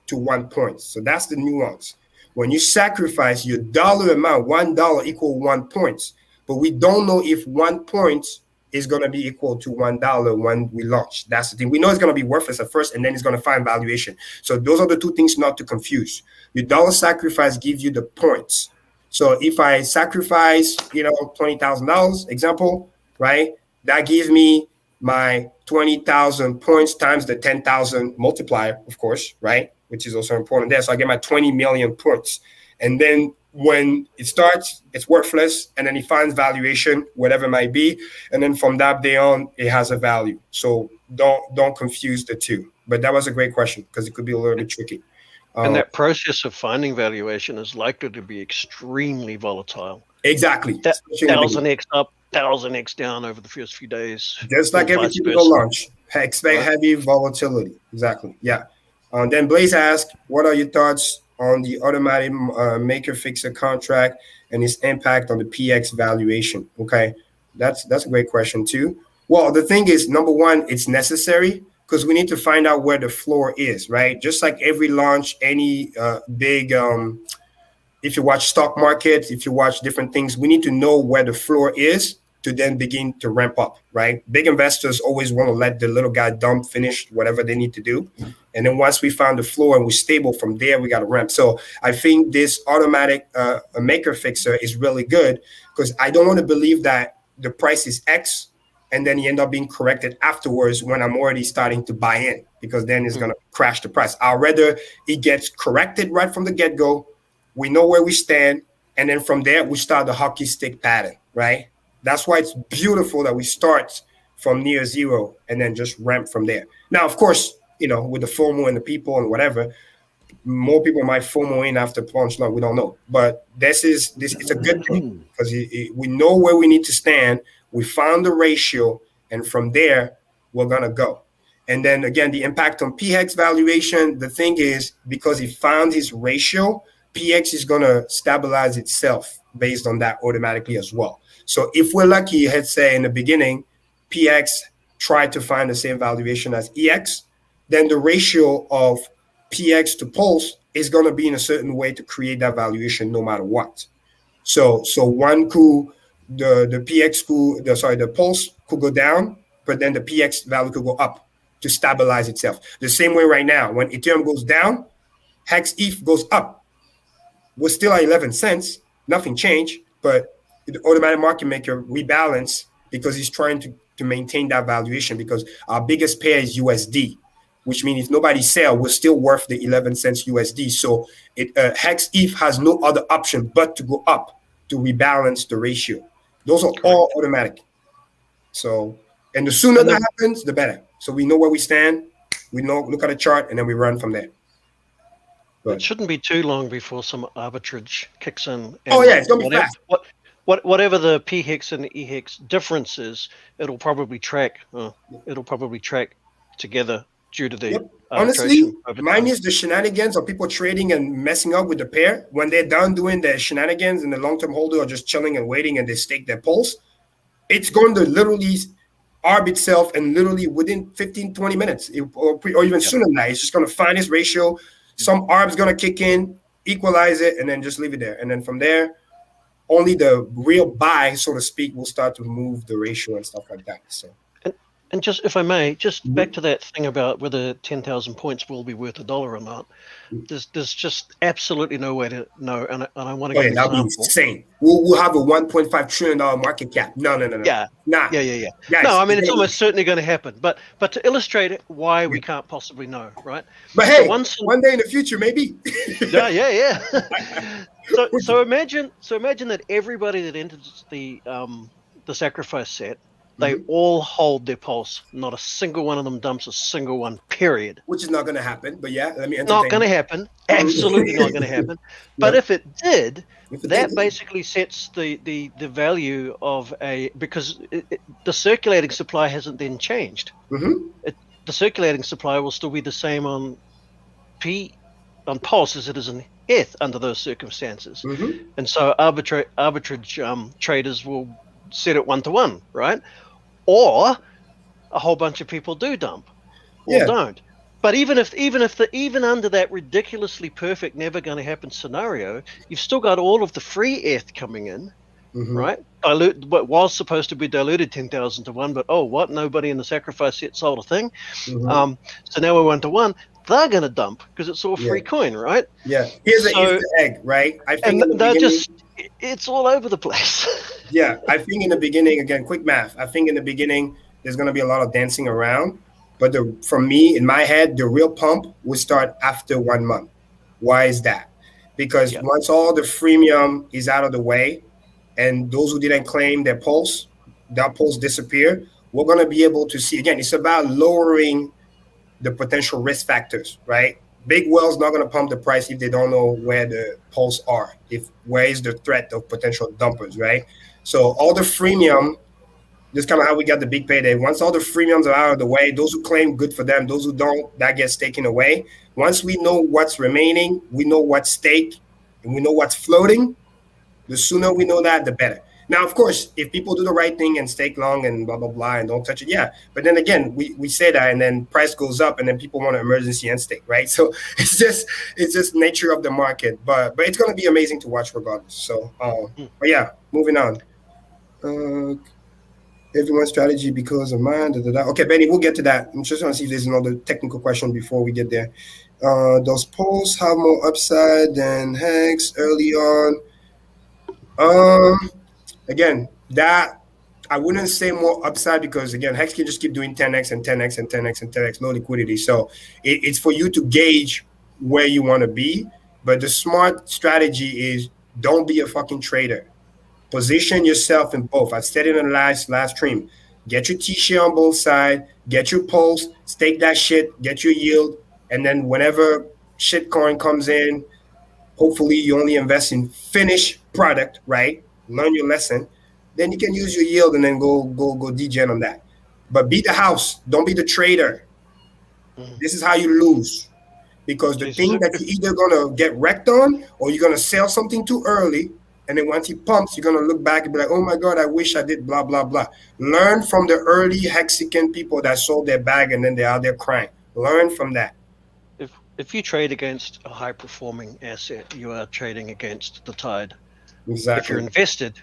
to 1 point. So that's the nuance. When you sacrifice your dollar amount, $1 equal 1 point, but we don't know if 1 point is going to be equal to $1 when we launch. That's the thing. We know it's going to be worthless at first, and then it's going to find valuation. So those are the two things not to confuse. Your dollar sacrifice gives you the points. So if I sacrifice, $20,000, example, right? That gives me my 20,000 points times the 10,000 multiplier, of course, right? Which is also important there. So I get my 20 million points. And then when it starts, it's worthless, and then it finds valuation, whatever it might be. And then from that day on, it has a value. So don't confuse the two. But that was a great question, because it could be a little bit tricky. And that process of finding valuation is likely to be extremely volatile. Exactly. 1,000x up, 1,000x down over the first few days. Just like every typical launch. Expect heavy volatility. Exactly. Yeah. Then Blaze asked, what are your thoughts on the automatic maker fixer contract and its impact on the PX valuation? Okay, that's a great question too. Well, the thing is, number one, it's necessary, because we need to find out where the floor is, right? Just like every launch, any big, if you watch stock markets, if you watch different things, we need to know where the floor is to then begin to ramp up, right? Big investors always want to let the little guy finish whatever they need to do. And then once we found the floor and we're stable from there, we got to ramp. So I think this automatic maker fixer is really good, because I don't want to believe that the price is X and then you end up being corrected afterwards when I'm already starting to buy in, because then it's going to crash the price. I'd rather it gets corrected right from the get-go. We know where we stand. And then from there, we start the hockey stick pattern, right? That's why it's beautiful that we start from near zero and then just ramp from there. Now, of course, with the FOMO and the people and whatever, more people might FOMO in after plunge. No, we don't know. But this it's a good thing because we know where we need to stand. We found the ratio, and from there we're gonna go. And then again, the impact on PHEX valuation. The thing is, because he found his ratio, PX is gonna stabilize itself based on that automatically as well. So if we're lucky, let's say in the beginning, PX tried to find the same valuation as EX, then the ratio of PX to Pulse is going to be in a certain way to create that valuation no matter what. So one could, the PX could, the Pulse could go down, but then the PX value could go up to stabilize itself. The same way right now, when Ethereum goes down, Hex ETH goes up. We're still at 11 cents, nothing changed, but the automatic market maker rebalance because he's trying to maintain that valuation because our biggest pair is USD, which means if nobody sell, we're still worth the 11 cents USD. So Hex ETH has no other option but to go up to rebalance the ratio. Those are all automatic. So, and the sooner that happens, the better. So we know where we stand. We know, look at the chart, and then we run from there. It shouldn't be too long before some arbitrage kicks in. Oh yeah, it's gonna be fast. Whatever the PHEX and the EHEX difference is, it'll probably track. Together due to the honestly, mine is the shenanigans of people trading and messing up with the pair. When they're done doing their shenanigans and the long-term holder are just chilling and waiting and they stake their pulse, it's going to literally arb itself and literally within 15, 20 minutes or even sooner than that, it's just going to find its ratio. Some arb's going to kick in, equalize it, and then just leave it there. And then from there, only the real buy, so to speak, will start to move the ratio and stuff like that. So. And just, if I may, just back to that thing about whether 10,000 points will be worth $1 or not. There's just absolutely no way to know, and I want to give an example. That'd be insane. We'll have a $1.5 trillion market cap. No. Yeah. Nah. Yeah. Guys, no, I mean it's almost certainly going to happen. But to illustrate why we can't possibly know, right? But hey, one day in the future, maybe. Yeah. So imagine that everybody that enters the sacrifice set, they all hold their pulse. Not a single one of them dumps a single one, period. Which is not going to happen. But yeah, let me entertain. Not going to happen. Absolutely not going to happen. But if it did, that basically sets the value of because the circulating supply hasn't then changed. The circulating supply will still be the same on Pulse as it is in ETH under those circumstances. And so arbitrage traders will set it 1-to-1, right? Or a whole bunch of people do dump or don't. But even under that ridiculously perfect, never going to happen scenario, you've still got all of the free ETH coming in, right? What was supposed to be diluted 10,000 to 1, but nobody in the sacrifice set sold a thing. So now we're 1-to-1. They're going to dump because it's all free coin, right? Yeah. Here's the egg, right? I think it's all over the place. Yeah, I think in the beginning, again, quick math. I think in the beginning, there's going to be a lot of dancing around. But from me, in my head, the real pump will start after 1 month. Why is that? Because once all the freemium is out of the way and those who didn't claim their pulse, that pulse disappear, we're going to be able to see, again, it's about lowering the potential risk factors, right? Big whales not going to pump the price if they don't know where the pulse are, where is the threat of potential dumpers, right? So all the freemium, this is kind of how we got the big payday. Once all the freemiums are out of the way, those who claim, good for them. Those who don't, that gets taken away. Once we know what's remaining, we know what's stake, and we know what's floating, the sooner we know that, the better. Now, of course, if people do the right thing and stake long and blah, blah, blah, and don't touch it, yeah. But then again, we say that, and then price goes up, and then people want an emergency end stake, right? So it's just nature of the market. But it's going to be amazing to watch regardless. So, but yeah, moving on. Everyone's strategy because of mine. Okay, Benny, we'll get to that. I'm just going to see if there's another technical question before we get there. Does Pulse have more upside than Hex early on? Again, that I wouldn't say more upside because, again, Hex can just keep doing 10x and 10x and 10x and 10x, no liquidity. So it's for you to gauge where you want to be. But the smart strategy is don't be a fucking trader. Position yourself in both. I said it in the last stream. Get your T-Share on both sides. Get your pulse. Stake that shit. Get your yield. And then whenever shitcoin comes in, hopefully you only invest in finished product, right? Learn your lesson. Then you can use your yield and then go degen on that. But be the house. Don't be the trader. This is how you lose. Because the thing that you're either going to get wrecked on or you're going to sell something too early. And then once he pumps, you're going to look back and be like, oh my God, I wish I did blah, blah, blah. Learn from the early Hexagon people that sold their bag and then they're out there crying. Learn from that. If you trade against a high performing asset, you are trading against the tide. Exactly. If you're invested,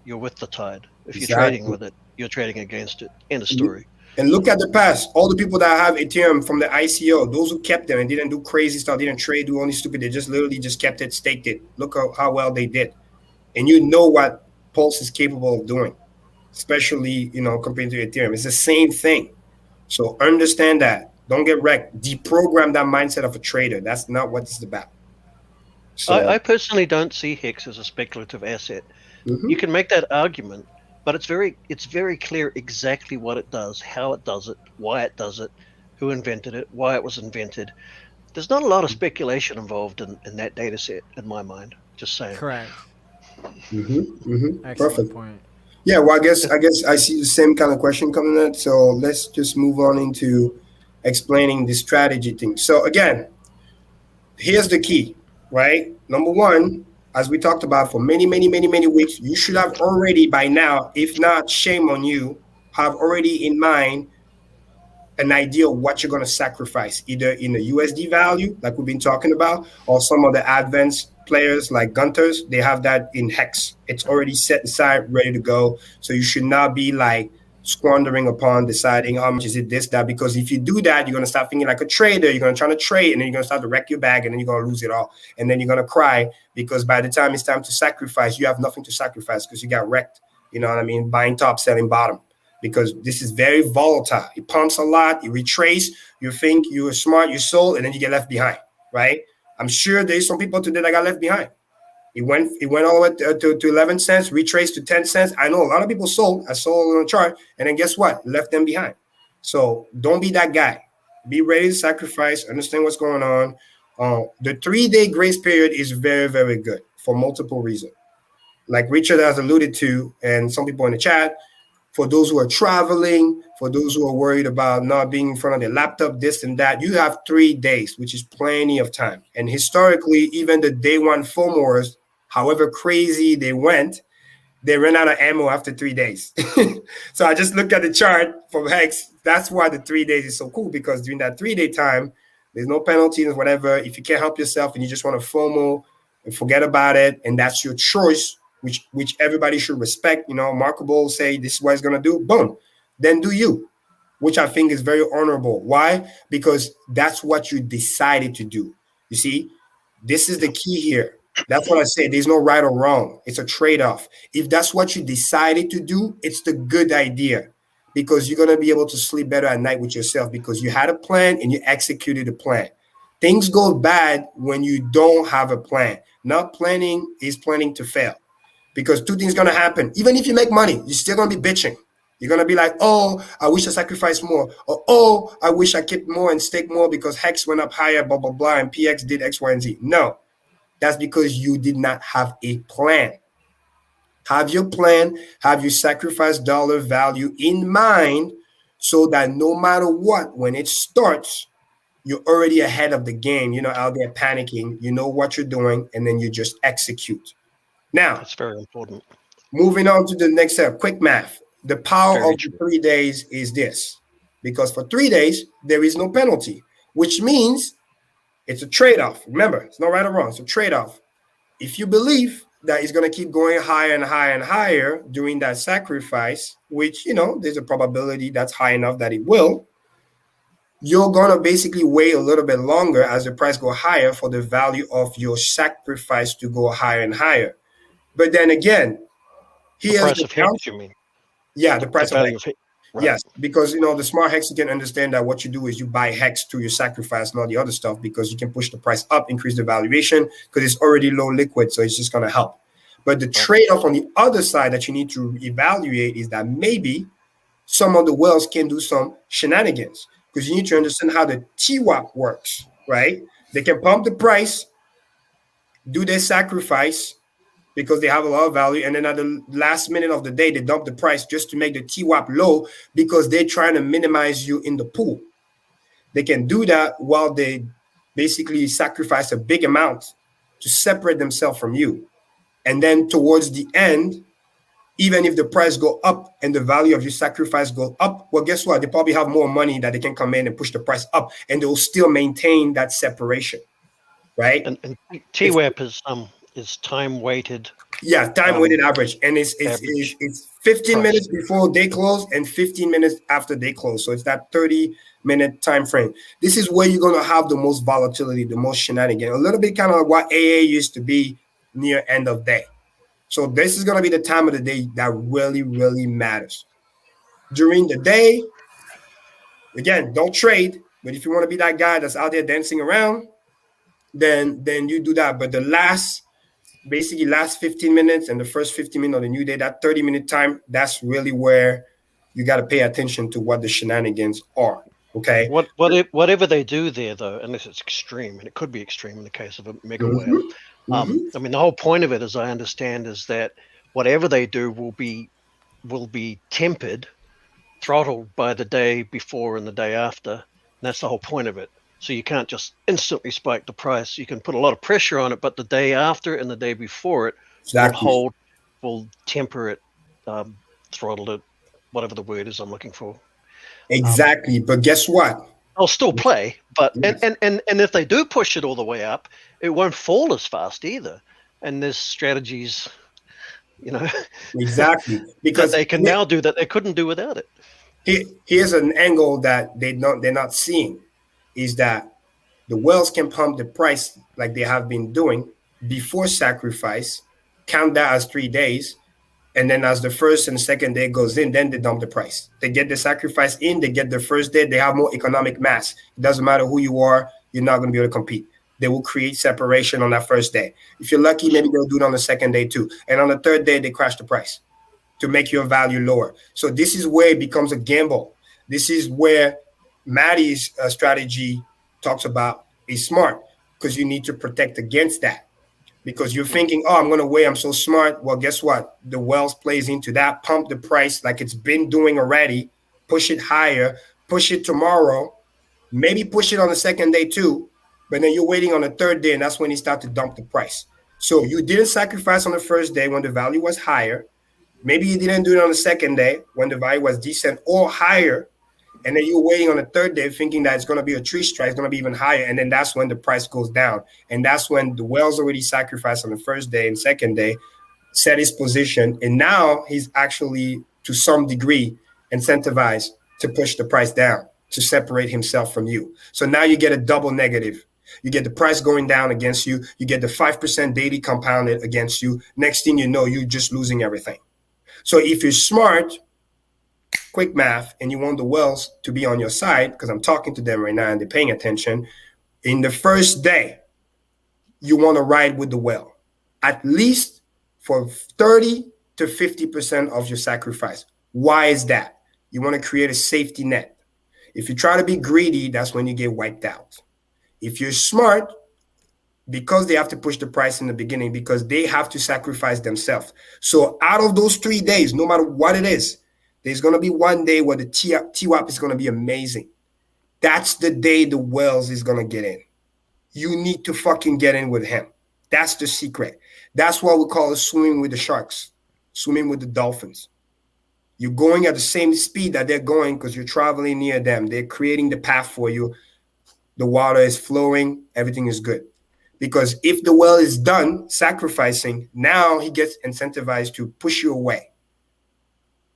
you're with the tide. If you're trading with it, you're trading against it. End of story. And look at the past. All the people that have Ethereum from the ICO, those who kept them and didn't do crazy stuff, didn't trade, do only stupid, they just literally just kept it, staked it. Look how well they did. And you know what Pulse is capable of doing, especially, compared to Ethereum. It's the same thing. So understand that. Don't get wrecked. Deprogram that mindset of a trader. That's not what it's about. So, I personally don't see HEX as a speculative asset. You can make that argument, but it's very clear exactly what it does, how it does it, why it does it, who invented it, why it was invented. There's not a lot of speculation involved in that data set, in my mind. Just saying. Correct. Excellent Perfect point. Yeah, well, I guess I see the same kind of question coming in. So let's just move on into explaining the strategy thing. So again, here's the key, right? Number one, as we talked about for many weeks, you should have already by now, if not, shame on you, have already in mind an idea of what you're going to sacrifice, either in the USD value, like we've been talking about, or some of the advanced players like Gunters, they have that in HEX. It's already set aside, ready to go. So you should not be like squandering upon deciding how much is it, this, that, because if you do that, you're going to start thinking like a trader. You're going to try to trade, and then you're going to start to wreck your bag, and then you're going to lose it all. And then you're going to cry because by the time it's time to sacrifice, you have nothing to sacrifice because you got wrecked. You know what I mean? Buying top, selling bottom. Because this is very volatile. It pumps a lot. You retrace. You think you're smart. You sold, and then you get left behind, right? I'm sure there's some people today that got left behind. It went all the way to 11 cents, retraced to 10 cents. I know a lot of people sold. I saw on the chart, and then guess what? Left them behind. So don't be that guy. Be ready to sacrifice. Understand what's going on. The 3-day grace period is very, very good for multiple reasons. Like Richard has alluded to, and some people in the chat, for those who are traveling, for those who are worried about not being in front of their laptop, this and that, you have 3 days, which is plenty of time. And historically, even the day one FOMOers, however crazy they went, they ran out of ammo after 3 days. So I just looked at the chart from HEX. That's why the 3 days is so cool, because during that 3-day time, there's no penalties or whatever. If you can't help yourself and you just want to FOMO and forget about it, and that's your choice, which everybody should respect. Markable say this is what it's going to do. Boom. Then do you, which I think is very honorable. Why? Because that's what you decided to do. You see, this is the key here. That's what I say. There's no right or wrong. It's a trade-off. If that's what you decided to do, it's the good idea, because you're going to be able to sleep better at night with yourself because you had a plan and you executed a plan. Things go bad when you don't have a plan. Not planning is planning to fail. Because 2 things going to happen. Even if you make money, you're still going to be bitching. You're going to be like, oh, I wish I sacrificed more. Or, oh, I wish I kept more and staked more because HEX went up higher, blah, blah, blah, and PX did X, Y, and Z. No, that's because you did not have a plan. Have your plan, have your sacrifice dollar value in mind so that no matter what, when it starts, you're already ahead of the game. You're not out there panicking. You know what you're doing, and then you just execute. Now, that's very important. Moving on to the next step, quick math. The power of the 3 days is this, because for 3 days, there is no penalty, which means it's a trade-off. Remember, it's not right or wrong. It's a trade-off. If you believe that it's going to keep going higher and higher and higher during that sacrifice, which, there's a probability that's high enough that it will, you're going to basically wait a little bit longer as the price go higher for the value of your sacrifice to go higher and higher. But then again, here's the price of HEX, you mean? Yeah, the price of HEX. Right. Yes, because the smart HEX can understand that what you do is you buy HEX to your sacrifice, not the other stuff, because you can push the price up, increase the valuation, because it's already low liquid, so it's just going to help. But the trade-off on the other side that you need to evaluate is that maybe some of the whales can do some shenanigans, because you need to understand how the TWAP works, right? They can pump the price, do their sacrifice because they have a lot of value, and then at the last minute of the day, they dump the price just to make the TWAP low because they're trying to minimize you in the pool. They can do that while they basically sacrifice a big amount to separate themselves from you. And then towards the end, even if the price go up and the value of your sacrifice go up, well, guess what? They probably have more money that they can come in and push the price up, and they'll still maintain that separation, right? And TWAP is time weighted. Yeah, time weighted average, and it's 15 minutes before they close and 15 minutes after they close. So it's that 30-minute time frame. This is where you're going to have the most volatility, the most shenanigans. A little bit kind of like what AA used to be near end of day. So this is going to be the time of the day that really, really matters. During the day, again, don't trade. But if you want to be that guy that's out there dancing around, then you do that. But the last 15 minutes and the first 15 minutes of the new day, that 30-minute time, that's really where you got to pay attention to what the shenanigans are. Okay. Whatever they do there, though, unless it's extreme, and it could be extreme in the case of a mega whale. I mean, the whole point of it, as I understand, is that whatever they do will be tempered, throttled by the day before and the day after. And that's the whole point of it. So you can't just instantly spike the price. You can put a lot of pressure on it, but the day after and the day before it will temper it, throttle it, whatever the word is I'm looking for. Exactly. But guess what? I'll still play, but and if they do push it all the way up, it won't fall as fast either. And there's strategies, exactly, because they can now do that they couldn't do without it. Here's an angle that they're not seeing, is that the whales can pump the price like they have been doing before sacrifice, count that as 3 days. And then as the first and second day goes in, then they dump the price. They get the sacrifice in, they get the first day, they have more economic mass. It doesn't matter who you are, you're not going to be able to compete. They will create separation on that first day. If you're lucky, maybe they'll do it on the second day too. And on the third day, they crash the price to make your value lower. So this is where it becomes a gamble. This is where Maddie's strategy talks about is smart, because you need to protect against that. Because you're thinking, oh, I'm going to wait, I'm so smart. Well, guess what? The Whales plays into that. Pump the price like it's been doing already. Push it higher. Push it tomorrow. Maybe push it on the second day too. But then you're waiting on the third day, and that's when you start to dump the price. So you didn't sacrifice on the first day when the value was higher. Maybe you didn't do it on the second day when the value was decent or higher. And then you're waiting on the third day thinking that it's going to be a tree strike, it's going to be even higher. And then that's when the price goes down. And that's when the Whales already sacrificed on the first day and second day, set his position. And now he's actually, to some degree, incentivized to push the price down, to separate himself from you. So now you get a double negative. You get the price going down against you. You get the 5% daily compounded against you. Next thing you know, you're just losing everything. So if you're smart, quick math, and you want the Whales to be on your side, because I'm talking to them right now and they're paying attention, in the first day, you want to ride with the whale, at least for 30 to 50% of your sacrifice. Why is that? You want to create a safety net. If you try to be greedy, that's when you get wiped out. If you're smart, because they have to push the price in the beginning, because they have to sacrifice themselves. So out of those 3 days, no matter what it is, there's going to be one day where the TWAP is going to be amazing. That's the day the Whales is going to get in. You need to fucking get in with him. That's the secret. That's what we call it swimming with the sharks, swimming with the dolphins. You're going at the same speed that they're going because you're traveling near them. They're creating the path for you. The water is flowing. Everything is good. Because if the whale is done sacrificing, now he gets incentivized to push you away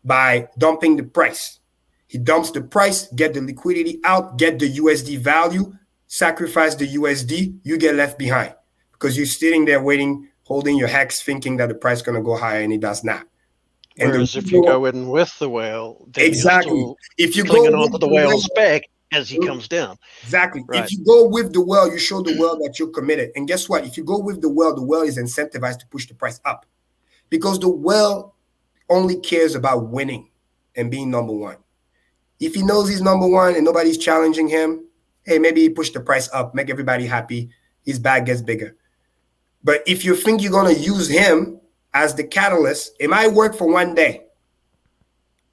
by dumping the price. He dumps the price, get the liquidity out, get the USD value, sacrifice the USD, you get left behind because you're sitting there waiting, holding your hex, thinking that the price is going to go higher, and it does not. And whereas if you go in with the whale, then exactly, if you clinging go onto the whale's back as he comes down. Exactly. Right. If you go with the whale, you show the whale that you're committed. And guess what? If you go with the whale is incentivized to push the price up because the whale only cares about winning and being number one. If he knows he's number one and nobody's challenging him, hey, maybe he pushed the price up, make everybody happy. His bag gets bigger. But if you think you're going to use him as the catalyst, it might work for one day.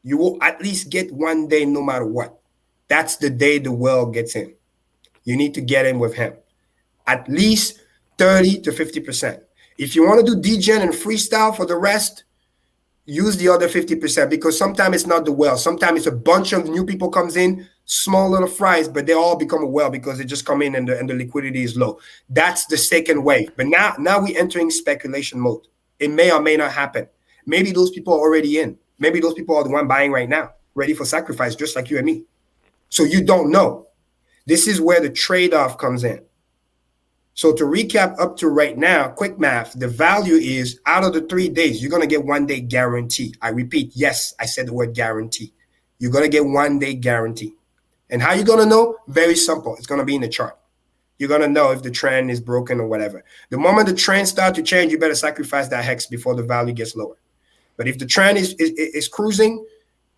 You will at least get one day no matter what. That's the day the whale gets in. You need to get in with him. At least 30 to 50%. If you want to do degen and freestyle for the rest, use the other 50% because sometimes it's not the whale. Sometimes it's a bunch of new people comes in, small little fries, but they all become a whale because they just come in and the liquidity is low. That's the second wave. But now we're entering speculation mode. It may or may not happen. Maybe those people are already in. Maybe those people are the one buying right now, ready for sacrifice, just like you and me. So you don't know. This is where the trade-off comes in. So to recap up to right now, quick math, the value is out of the 3 days, you're going to get 1 day guarantee. I repeat, yes, I said the word guarantee. You're going to get 1 day guarantee. And how you going to know? Very simple. It's going to be in the chart. You're going to know if the trend is broken or whatever. The moment the trend starts to change, you better sacrifice that hex before the value gets lower. But if the trend is cruising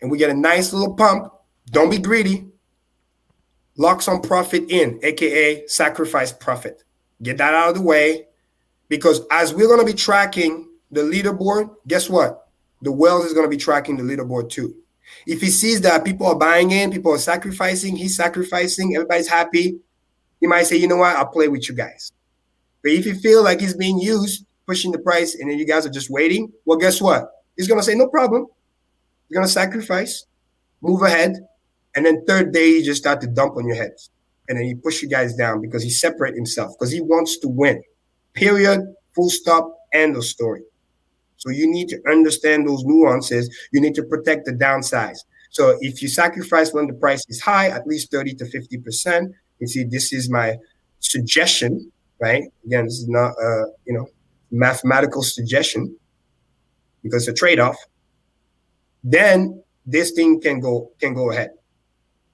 and we get a nice little pump, don't be greedy. Lock some profit in, aka sacrifice profit. Get that out of the way, because as we're going to be tracking the leaderboard, guess what? The whales is going to be tracking the leaderboard too. If he sees that people are buying in, people are sacrificing, he's sacrificing, everybody's happy, he might say, you know what, I'll play with you guys. But if you feel like he's being used, pushing the price, and then you guys are just waiting, well, guess what? He's going to say, no problem. He's going to sacrifice, move ahead, and then third day, he just start to dump on your heads. And then he push you guys down because he separate himself, because he wants to win. Period, full stop, end of story. So you need to understand those nuances. You need to protect the downsides. So if you sacrifice when the price is high, at least 30 to 50%, you see, this is my suggestion, right? Again, this is not a mathematical suggestion because it's a trade-off. Then this thing can go ahead.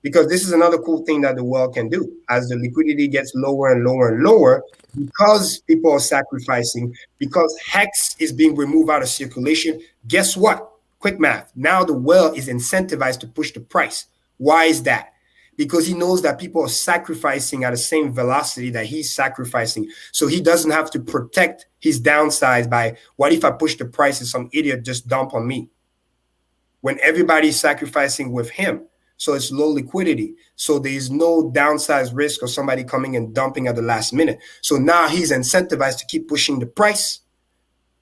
Because this is another cool thing that the world can do. As the liquidity gets lower and lower and lower, because people are sacrificing, because HEX is being removed out of circulation, guess what? Quick math. Now the whale is incentivized to push the price. Why is that? Because he knows that people are sacrificing at the same velocity that he's sacrificing. So he doesn't have to protect his downsides by, what if I push the price and some idiot just dump on me? When everybody's sacrificing with him. So it's low liquidity. So there's no downside risk of somebody coming and dumping at the last minute. So now he's incentivized to keep pushing the price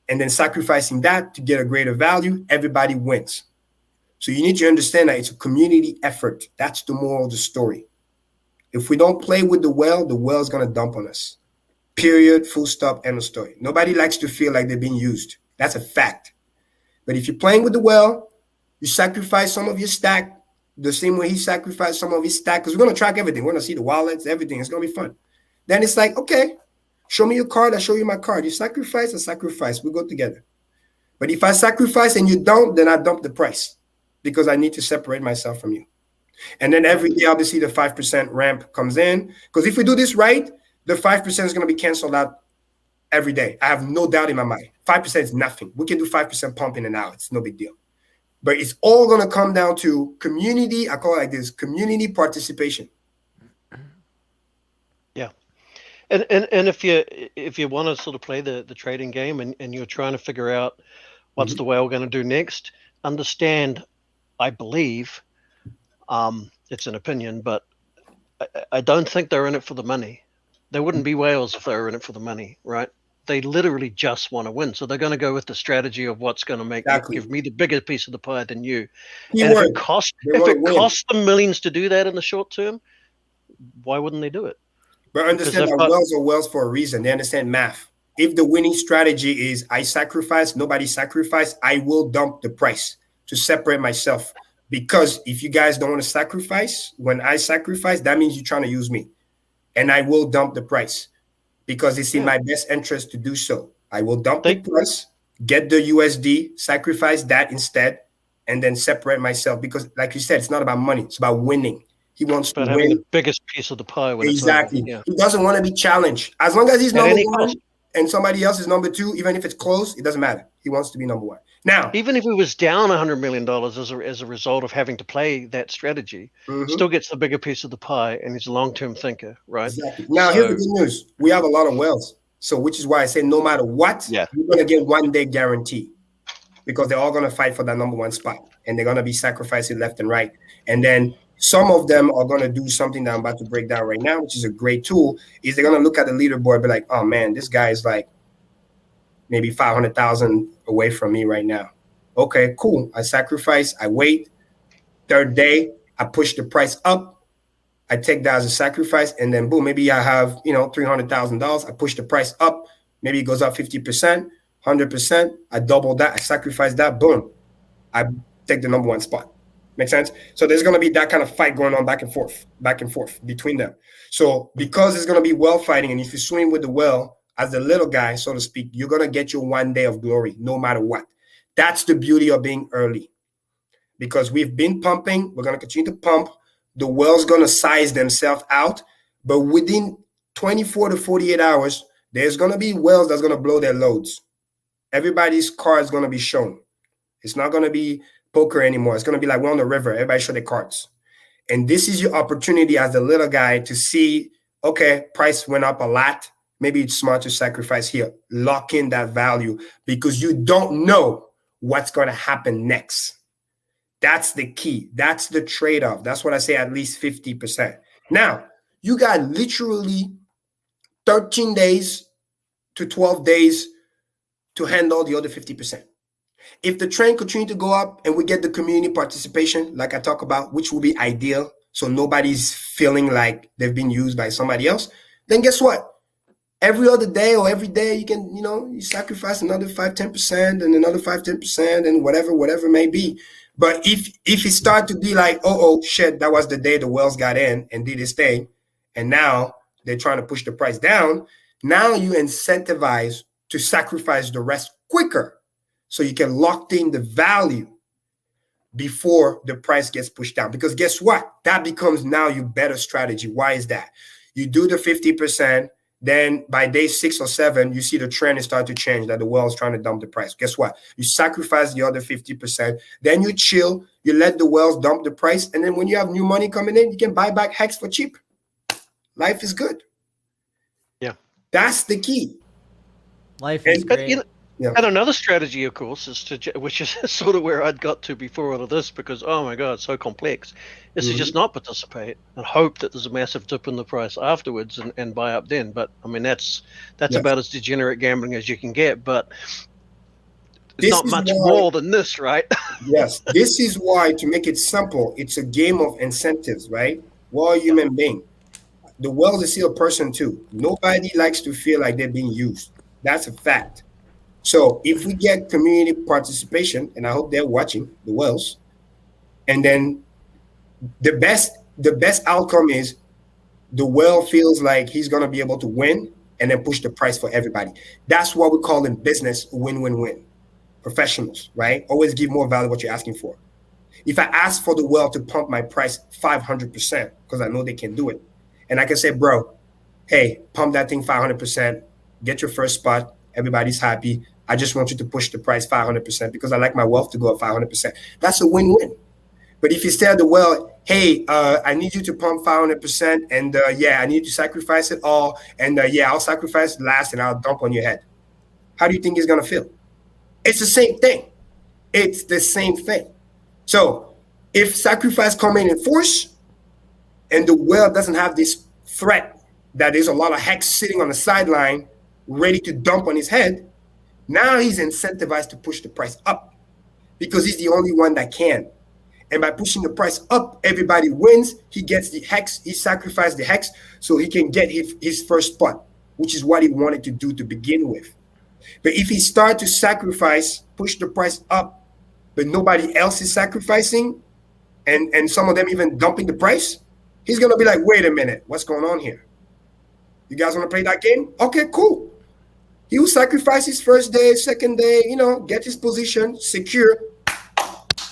and then sacrificing that to get a greater value. Everybody wins. So you need to understand that it's a community effort. That's the moral of the story. If we don't play with the whale is going to dump on us. Period, full stop, end of story. Nobody likes to feel like they're being used. That's a fact. But if you're playing with the whale, you sacrifice some of your stack, the same way he sacrificed some of his stack, because we're going to track everything. We're going to see the wallets, everything. It's going to be fun. Then it's like, okay, show me your card. I show you my card. You sacrifice, I sacrifice. We go together. But if I sacrifice and you don't, then I dump the price because I need to separate myself from you. And then every day, obviously, the 5% ramp comes in. Because if we do this right, the 5% is going to be canceled out every day. I have no doubt in my mind. 5% is nothing. We can do 5% pump in and out. It's no big deal. But it's all going to come down to community. I call it like this: community participation. Yeah, and if you want to sort of play the trading game and you're trying to figure out what's the whale going to do next, understand. I believe, it's an opinion, but I don't think they're in it for the money. They wouldn't be whales if they were in it for the money, right? They literally just want to win. So they're going to go with the strategy of what's going to give me the bigger piece of the pie than you. And if it costs them millions to do that in the short term, why wouldn't they do it? But understand that whales are whales for a reason. They understand math. If the winning strategy is I sacrifice, nobody sacrifice, I will dump the price to separate myself. Because if you guys don't want to sacrifice, when I sacrifice, that means you're trying to use me. And I will dump the price. Because it's in my best interest to do so. I will dump the price, get the USD, sacrifice that instead, and then separate myself. Because, like you said, it's not about money; it's about winning. He wants to win the biggest piece of the pie. When exactly. It's over. Yeah. He doesn't want to be challenged. As long as he's number one, and somebody else is number 2, even if it's close, it doesn't matter. He wants to be number 1. Now, even if he was down $100 million as a result of having to play that strategy, still gets the bigger piece of the pie, and he's a long-term thinker, right? Exactly. Now, here's the good news. We have a lot of whales. So which is why I say no matter what, you're going to get one day guarantee, because they're all going to fight for that number 1 spot, and they're going to be sacrificing left and right. And then some of them are going to do something that I'm about to break down right now, which is a great tool, is they're going to look at the leaderboard and be like, oh man, this guy is like maybe 500,000 away from me right now. Okay, cool. I sacrifice, I wait. Third day, I push the price up. I take that as a sacrifice, and then boom, maybe I have, $300,000. I push the price up. Maybe it goes up 50%, 100%. I double that. I sacrifice that. Boom. I take the number 1 spot. Make sense? So there's going to be that kind of fight going on back and forth between them. So because it's going to be whale fighting, and if you swim with the whale as the little guy, so to speak, you're going to get your one day of glory no matter what. That's the beauty of being early, because we've been pumping. We're going to continue to pump. The whale's going to size themselves out, but within 24 to 48 hours, there's going to be whales that's going to blow their loads. Everybody's card is going to be shown. It's not going to be poker anymore. It's going to be like we're on the river. Everybody show their cards. And this is your opportunity as the little guy to see, okay, price went up a lot. Maybe it's smart to sacrifice here. Lock in that value, because you don't know what's going to happen next. That's the key. That's the trade-off. That's what I say, at least 50%. Now, you got literally 13 days to 12 days to handle the other 50%. If the trend continues to go up and we get the community participation, like I talk about, which will be ideal, so nobody's feeling like they've been used by somebody else, then guess what? Every other day or every day, you can, you sacrifice another 5-10% and another 5-10% and whatever it may be. But if it start to be like, oh shit, that was the day the whales got in and did this thing, and now they're trying to push the price down, now you incentivize to sacrifice the rest quicker, so you can lock in the value before the price gets pushed down. Because guess what? That becomes now your better strategy. Why is that? You do the 50%, then by day 6 or 7, you see the trend is start to change, that the whale is trying to dump the price. Guess what? You sacrifice the other 50%, then you chill, you let the whales dump the price, and then when you have new money coming in, you can buy back HEX for cheap. Life is good. Yeah. That's the key. Life is great. And another strategy, of course, which is sort of where I'd got to before all of this, because, oh my God, it's so complex, is to just not participate and hope that there's a massive dip in the price afterwards and buy up then. But I mean, that's about as degenerate gambling as you can get, but it's not much more than this, right? Yes, this is why, to make it simple, it's a game of incentives, right? We're a human being. The whale is still a person too. Nobody likes to feel like they're being used. That's a fact. So if we get community participation, and I hope they're watching, the whales, and then the best outcome is the whale feels like he's going to be able to win and then push the price for everybody. That's what we call in business win-win-win. Professionals, right? Always give more value what you're asking for. If I ask for the whale to pump my price 500%, because I know they can do it, and I can say, bro, hey, pump that thing 500%, get your first spot, everybody's happy. I just want you to push the price 500% because I like my wealth to go up 500%. That's a win-win. But if you tell the whale, hey, I need you to pump 500%, and I need you to sacrifice it all, and I'll sacrifice last and I'll dump on your head. How do you think he's going to feel? It's the same thing. It's the same thing. So if sacrifice come in force and the whale doesn't have this threat that there's a lot of HEX sitting on the sideline ready to dump on his head, now he's incentivized to push the price up because he's the only one that can. And by pushing the price up, everybody wins. He gets the HEX. He sacrificed the HEX so he can get his first spot, which is what he wanted to do to begin with. But if he starts to sacrifice, push the price up, but nobody else is sacrificing, and some of them even dumping the price, he's going to be like, wait a minute, what's going on here? You guys want to play that game? Okay, cool. He will sacrifice his first day, second day, get his position secure.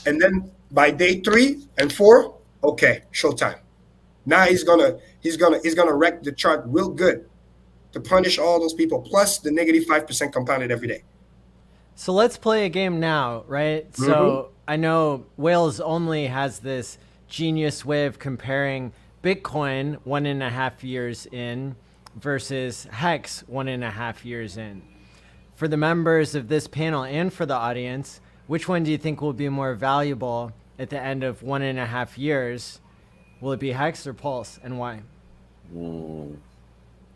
And then by day 3 and 4, okay, showtime. Now he's gonna wreck the chart real good. to punish all those people, plus the negative 5% compounded every day. So let's play a game now, right? Mm-hmm. So I know WhalesOnly has this genius way of comparing Bitcoin 1.5 years in versus Hex 1.5 years in. For the members of this panel and for the audience, which one do you think will be more valuable at the end of 1.5 years? Will it be Hex or Pulse, and why?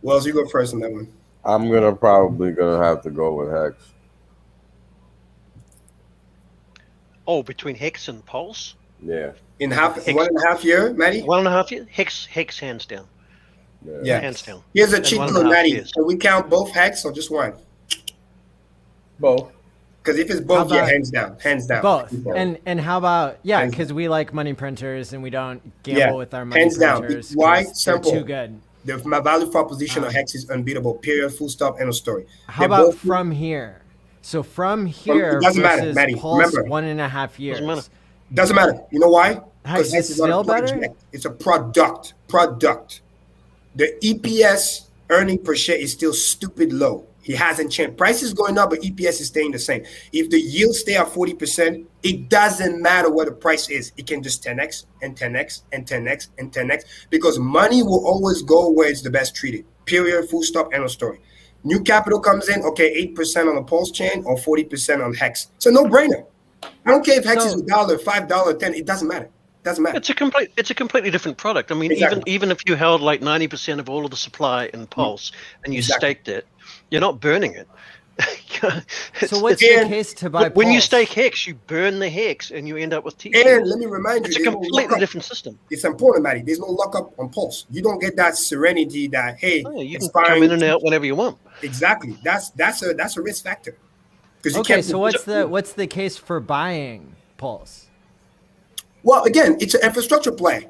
Wells, you go first on that one. I'm probably gonna have to go with Hex. Oh, between Hex and Pulse? Yeah. In 1.5 year, Maddie? 1.5 years? Hex hands down. Yeah. Hands down. Here's a And cheat 1.5 code, Maddie. years. Can we count both Hex or just one? Both. Because if it's both, How yeah, about- hands down. Hands down. Both. Both. And how about, yeah, Hands because we like money printers and we don't gamble with our money hands down. printers. Why? 'cause they're Simple. too good. My value proposition of Hex is unbeatable. Period. Full stop. End of story. How They're about both- from here? So from here it doesn't matter, versus Maddie. Pulse Remember. 1.5 years. matter. Doesn't matter. You know why? Hex is Hex not a still better? project. It's a product. The EPS earning per share is still stupid low. He hasn't changed. Price is going up, but EPS is staying the same. If the yields stay at 40%, it doesn't matter what the price is. It can just 10x and 10x and 10x and 10x because money will always go where it's the best treated. Period. Full stop. End of story. New capital comes in, okay, 8% on the PulseChain or 40% on Hex. It's a no-brainer. I don't care if Hex is $1, $5, $10. It doesn't matter. Doesn't matter. It's a completely different product. I mean, Exactly. even if you held like 90% of all of the supply in Pulse and you Exactly. staked it, you're not burning it. So what's it's- the case to buy when you Pulse? stake Hex, you burn the Hex and you end up with T-Share. And let me remind you, It's a there's no completely lockup. different system. It's important, Matty. There's no lockup on Pulse. You don't get that serenity that, hey, Oh, you it's can fine. come in and out whenever you want. Exactly. That's a risk factor. Because you Okay, can't. so what's the case for buying Pulse? Well, again, it's an infrastructure play.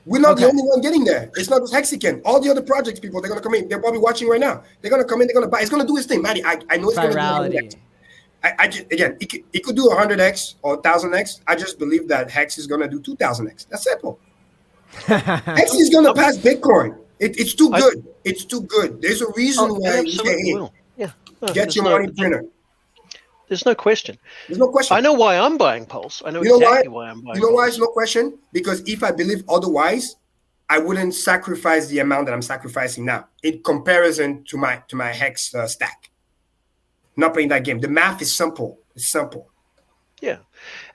We're not the Okay. only one getting there. It's not just Hexagon. All the other projects, people, they're gonna come in. They're probably watching right now. They're gonna come in. They're gonna buy. It's gonna do its thing, Matty. I know it's gonna do Virality. 100x. I just, again, it could do 100x or 1000x. I just believe that Hex is gonna do 2000x. That's simple. Hex is gonna pass Bitcoin. It's too good. It's too good. There's a reason Oh, why it you say, absolutely hey, will. Yeah. No, get there's your no- money printer. There's no question. There's no question. I know why I'm buying Pulse. I know You know exactly why? why I'm buying You know why Pulse. it's no question? Because if I believe otherwise, I wouldn't sacrifice the amount that I'm sacrificing now in comparison to my Hex stack. Not playing that game. The math is simple. It's simple. Yeah.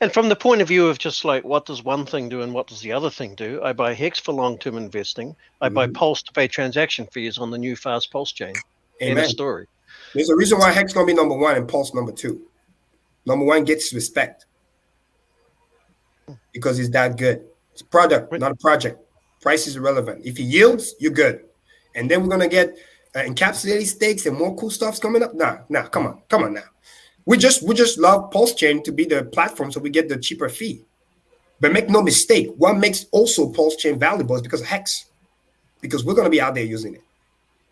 And from the point of view of just like what does one thing do and what does the other thing do, I buy Hex for long-term investing. I buy Pulse to pay transaction fees on the new fast Pulse chain. End Amen. of story. There's a reason why Hex gonna be number one and Pulse number two. Number one gets respect because it's that good. It's a product, not a project. Price is irrelevant. If it yields, you're good. And then we're gonna get encapsulated stakes and more cool stuff's coming up. Nah, come on now. We just love PulseChain to be the platform so we get the cheaper fee. But make no mistake, what makes also PulseChain valuable is because of Hex. Because we're gonna be out there using it.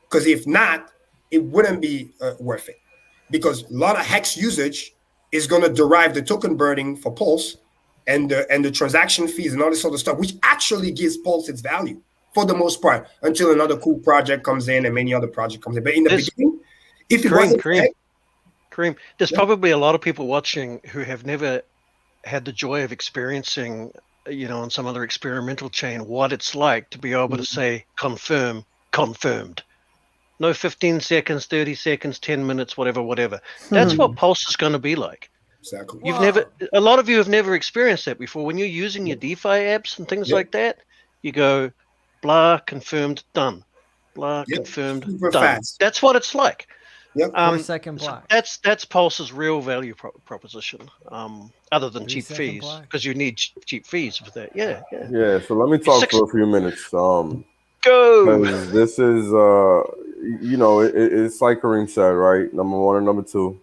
Because if not, it wouldn't be worth it. Because a lot of Hex usage is gonna derive the token burning for Pulse and the transaction fees and all this other stuff, which actually gives Pulse its value for the most part, until another cool project comes in and many other project comes in. But in the beginning, if it wasn't Karim, there's probably a lot of people watching who have never had the joy of experiencing, on some other experimental chain, what it's like to be able to say confirmed. No 15 seconds, 30 seconds, 10 minutes, whatever. That's what Pulse is going to be like. Exactly. A lot of you have never experienced that before. When you're using your DeFi apps and things like that, you go, blah, confirmed, done. Blah, confirmed, super done. fast. That's what it's like. Yep. 4-second So block. that's Pulse's real value proposition, other than cheap 3-second fees, block. because you need cheap fees with that. Yeah. Yeah, so let me talk for a few minutes. Go. 'Cause this is, it's like Karim said, right? Number one and number two.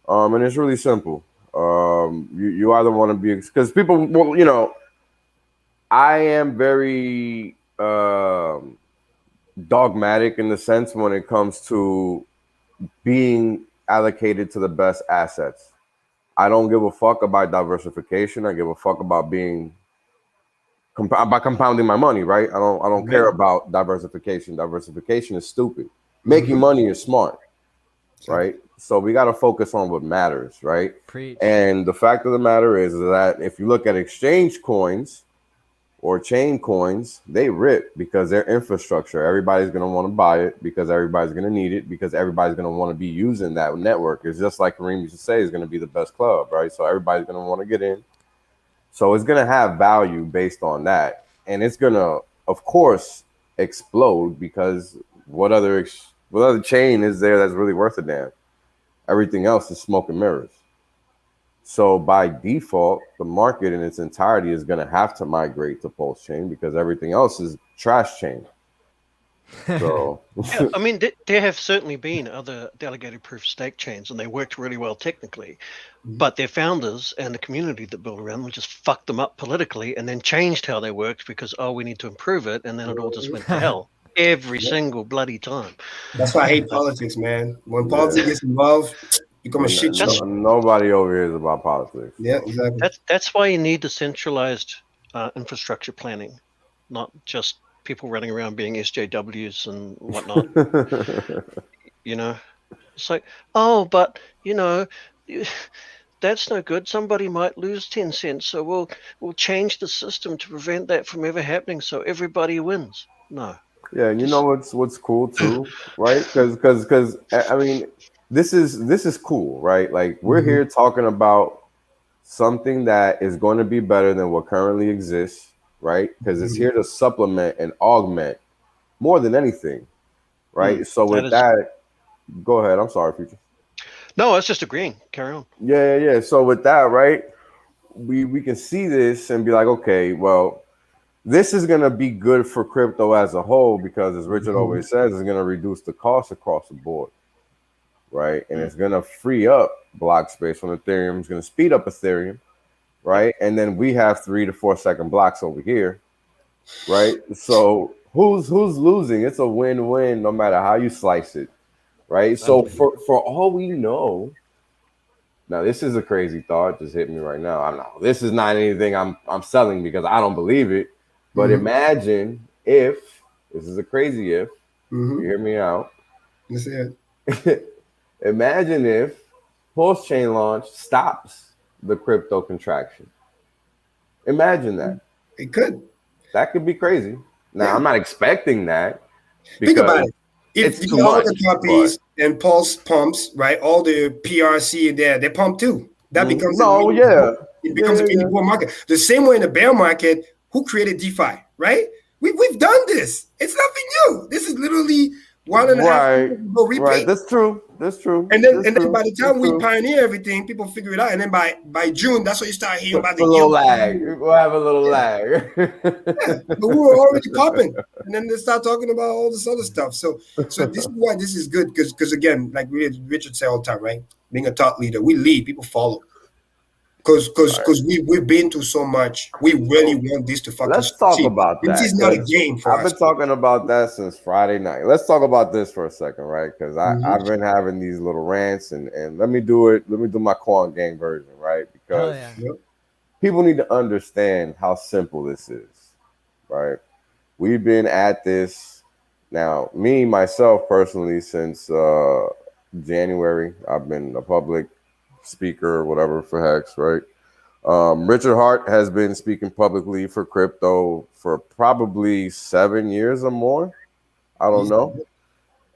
And it's really simple. You either want to be, because people, I am very dogmatic in the sense when it comes to being allocated to the best assets. I don't give a fuck about diversification. I give a fuck about being by compounding my money, right? I don't care about diversification. Diversification is stupid. Making money is smart, right? So we got to focus on what matters, right? Preach. And the fact of the matter is that if you look at exchange coins or chain coins, they rip because their infrastructure, everybody's going to want to buy it because everybody's going to need it because everybody's going to want to be using that network. It's just like Karim used to say, is going to be the best club, right? So everybody's going to want to get in. So it's going to have value based on that. And it's going to, of course, explode because what other chain is there that's really worth a damn? Everything else is smoke and mirrors. So by default, the market in its entirety is going to have to migrate to PulseChain because everything else is trash chain. So yeah, I mean, there have certainly been other delegated proof of stake chains, and they worked really well technically, but their founders and the community that built around them just fucked them up politically, and then changed how they worked because we need to improve it, and then it all just went to hell every single bloody time. That's why I hate politics, man. When politics gets involved, become a shit show. Nobody over here is about politics. Yeah, exactly. That's why you need decentralized infrastructure planning, not just people running around being SJWs and whatnot. You know, it's like, oh, but you know, that's no good. Somebody might lose 10 cents, so we'll change the system to prevent that from ever happening, so everybody wins. No. Yeah, and you know what's cool too, right? Because I mean, this is cool, right? Like we're here talking about something that is going to be better than what currently exists, right? Because it's here to supplement and augment more than anything, right? So with that, go ahead. I'm sorry, Future. No, I was just agreeing. Carry on. Yeah. So with that, right, we can see this and be like, okay, well, this is going to be good for crypto as a whole because, as Richard always says, it's going to reduce the cost across the board, right? And it's going to free up block space on Ethereum. It's going to speed up Ethereum, right? And then we have 3 to 4 second blocks over here, right? So who's losing? It's a win-win no matter how you slice it, right? So for all we know, now this is a crazy thought just hit me right now. I don't know. This is not anything I'm selling because I don't believe it. But imagine if, this is a crazy if, you hear me out. That's it. Imagine if PulseChain launch stops the crypto contraction. Imagine that. It could. That could be crazy. Now, I'm not expecting that. Think about it. If it's you all the copies and Pulse pumps, right? All the PRC there, they pump too. That becomes it becomes a mini bull market. The same way in the bear market, who created DeFi, right? We've done this. It's nothing new. This is literally 1.5 years ago replay. Right. That's true. And then by the time we pioneer everything, people figure it out. And then by June, that's what you start hearing about the little lag. We'll have a little lag. But we were already popping. And then they start talking about all this other stuff. So this is why this is good. Because again, like Richard said all the time, right? Being a thought leader, we lead, people follow. Because we've been through so much. We really want this to fucking Let's talk about that. This is not a game for us. I've been talking about that since Friday night. Let's talk about this for a second, right? Because I've been having these little rants and let me do my Quant gang version, right? Because people need to understand how simple this is, right? We've been at this now, myself personally, since January. I've been a public speaker or whatever for Hex, right? Richard Hart has been speaking publicly for crypto for probably 7 years or more. I don't know.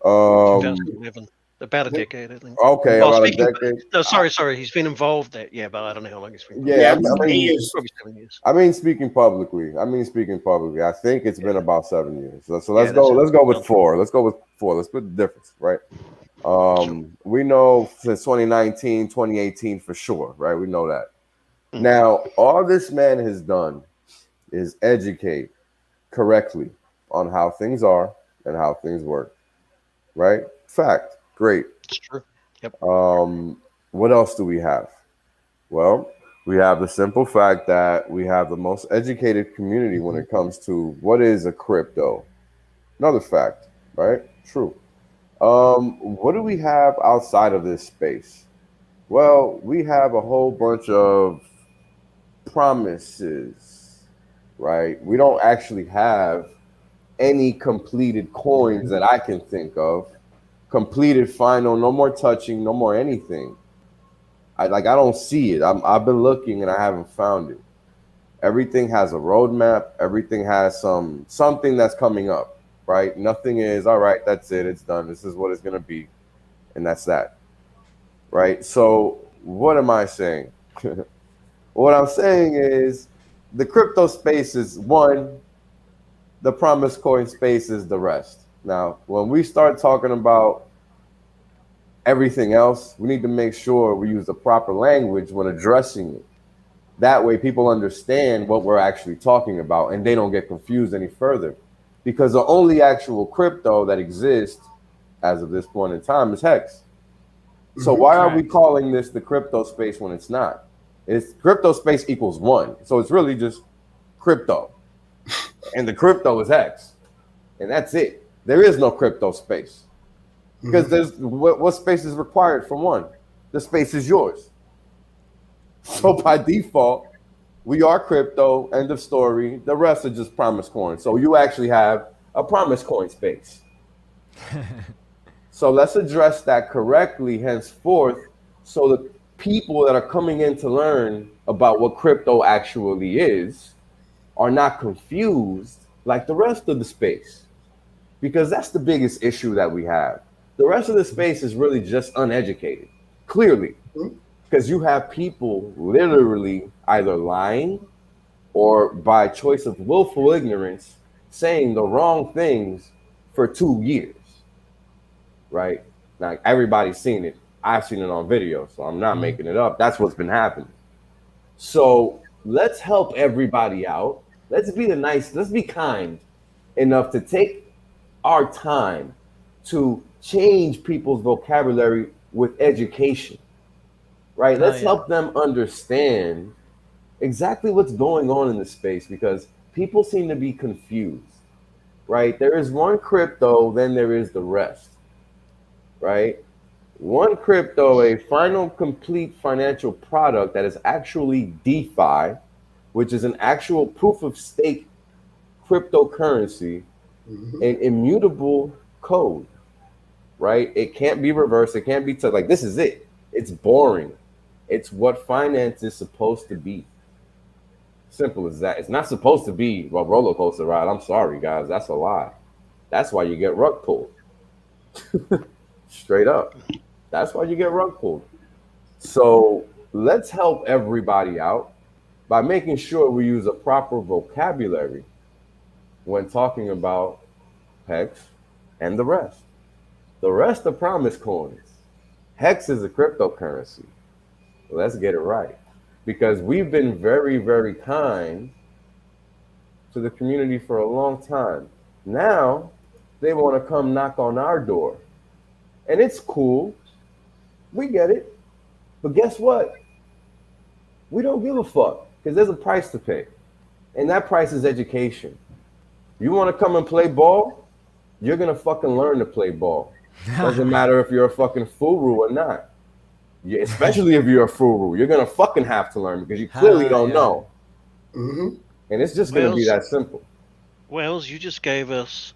2011, about a decade, I think. Okay, about a decade. No, sorry. He's been involved but I don't know how long he's been. Yeah, probably 7 years. I mean, speaking publicly. I think it's been about 7 years. So let's go with 4. Let's go with 4. Let's put the difference, right? We know since 2019, 2018 for sure, right? We know that. Now, all this man has done is educate correctly on how things are and how things work, right? Fact. Great. It's true. Yep. What else do we have? Well, we have the simple fact that we have the most educated community when it comes to what is a crypto. Another fact, right? True. What do we have outside of this space? Well, we have a whole bunch of promises, right? We don't actually have any completed coins that I can think of completed, final, no more touching, no more anything. I don't see it. I've been looking and I haven't found it. Everything has a roadmap. Everything has something that's coming up, right? Nothing is, all right, that's it. It's done. This is what it's going to be. And that's that, right? So what am I saying? What I'm saying is the crypto space is one, the promise coin space is the rest. Now, when we start talking about everything else, we need to make sure we use the proper language when addressing it. That way people understand what we're actually talking about and they don't get confused any further. Because the only actual crypto that exists as of this point in time is Hex. So why are we calling this the crypto space when it's not? It's crypto space equals one. So it's really just crypto. And the crypto is Hex. And that's it. There is no crypto space. Because there's what space is required for one? The space is yours. So by default, we are crypto, end of story. The rest are just promise coins. So you actually have a promise coin space. So let's address that correctly henceforth so the people that are coming in to learn about what crypto actually is are not confused like the rest of the space. Because that's the biggest issue that we have. The rest of the space is really just uneducated, clearly. Because you have people literally either lying or by choice of willful ignorance saying the wrong things for 2 years, right? Now, everybody's seen it. I've seen it on video, so I'm not making it up. That's what's been happening. So let's help everybody out. Let's be kind enough to take our time to change people's vocabulary with education. Right, let's help them understand exactly what's going on in the space because people seem to be confused, right? There is one crypto, then there is the rest, right? One crypto, a final complete financial product that is actually DeFi, which is an actual proof of stake cryptocurrency, an immutable code, right? It can't be reversed. It can't be touched. Like, this is it. It's boring. It's what finance is supposed to be. Simple as that. It's not supposed to be a roller coaster ride. I'm sorry, guys. That's a lie. That's why you get rug pulled. Straight up. That's why you get rug pulled. So let's help everybody out by making sure we use a proper vocabulary when talking about Hex and the rest. The rest are promise coins. Hex is a cryptocurrency. Let's get it right. Because we've been very, very kind to the community for a long time. Now, they want to come knock on our door. And it's cool. We get it. But guess what? We don't give a fuck because there's a price to pay. And that price is education. You want to come and play ball? You're going to fucking learn to play ball. Doesn't matter if you're a fucking furu or not. Especially if you're a furu, you're gonna fucking have to learn because you clearly don't know. And it's just gonna be that simple. Wales, you just gave us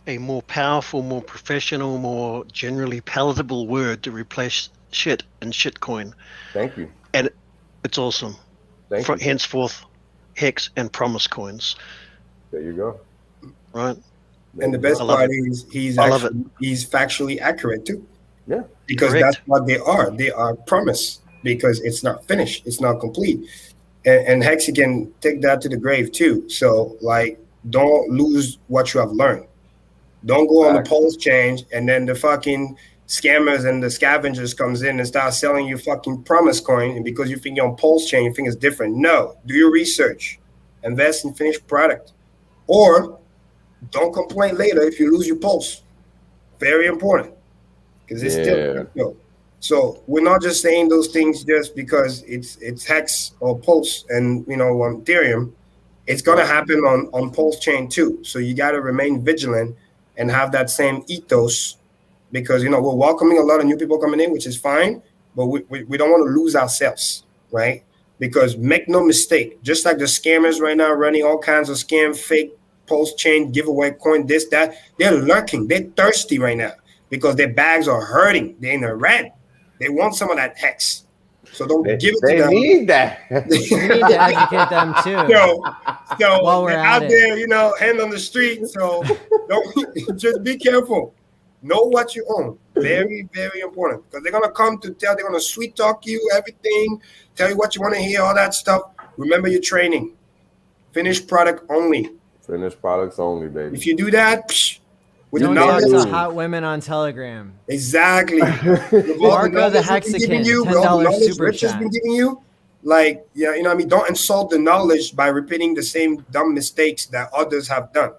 a more powerful, more professional, more generally palatable word to replace shit and shitcoin. Thank you. And it's awesome. Thank you. Henceforth, Hex and promise coins. There you go. Right. And the best part is he's factually accurate too. Yeah. Because that's what they are. They are promise because it's not finished. It's not complete. And Hex, you can take that to the grave too. So like, don't lose what you have learned. Don't go on the PulseChain and then the fucking scammers and the scavengers comes in and start selling you fucking promise coin. And because you think you're on PulseChain, you think it's different. No, do your research, invest in finished product, or don't complain later if you lose your pulse. Very important. Because it's still crypto. So we're not just saying those things just because it's Hex or Pulse and on Ethereum. It's gonna happen on PulseChain too. So you gotta remain vigilant and have that same ethos because we're welcoming a lot of new people coming in, which is fine, but we don't want to lose ourselves, right? Because make no mistake, just like the scammers right now running all kinds of scam, fake PulseChain, giveaway coin, this, that, they're lurking, they're thirsty right now. because their bags are hurting. They're in a rent. They want some of that hex. So don't give it to them. They need that. We need to educate them too. So while we're they're at out there, hand on the street. So don't just be careful. Know what you own. Very, very important. Because they're gonna come to they're gonna sweet talk you, everything, tell you what you want to hear, all that stuff. Remember your training. Finished product only. Finished products only, baby. If you do that, with Don't the talk knowledge, to hot women on Telegram. exactly. Marco the Hexican, $10 super Rich has chat. been giving you, you know what I mean? Don't insult the knowledge by repeating the same dumb mistakes that others have done.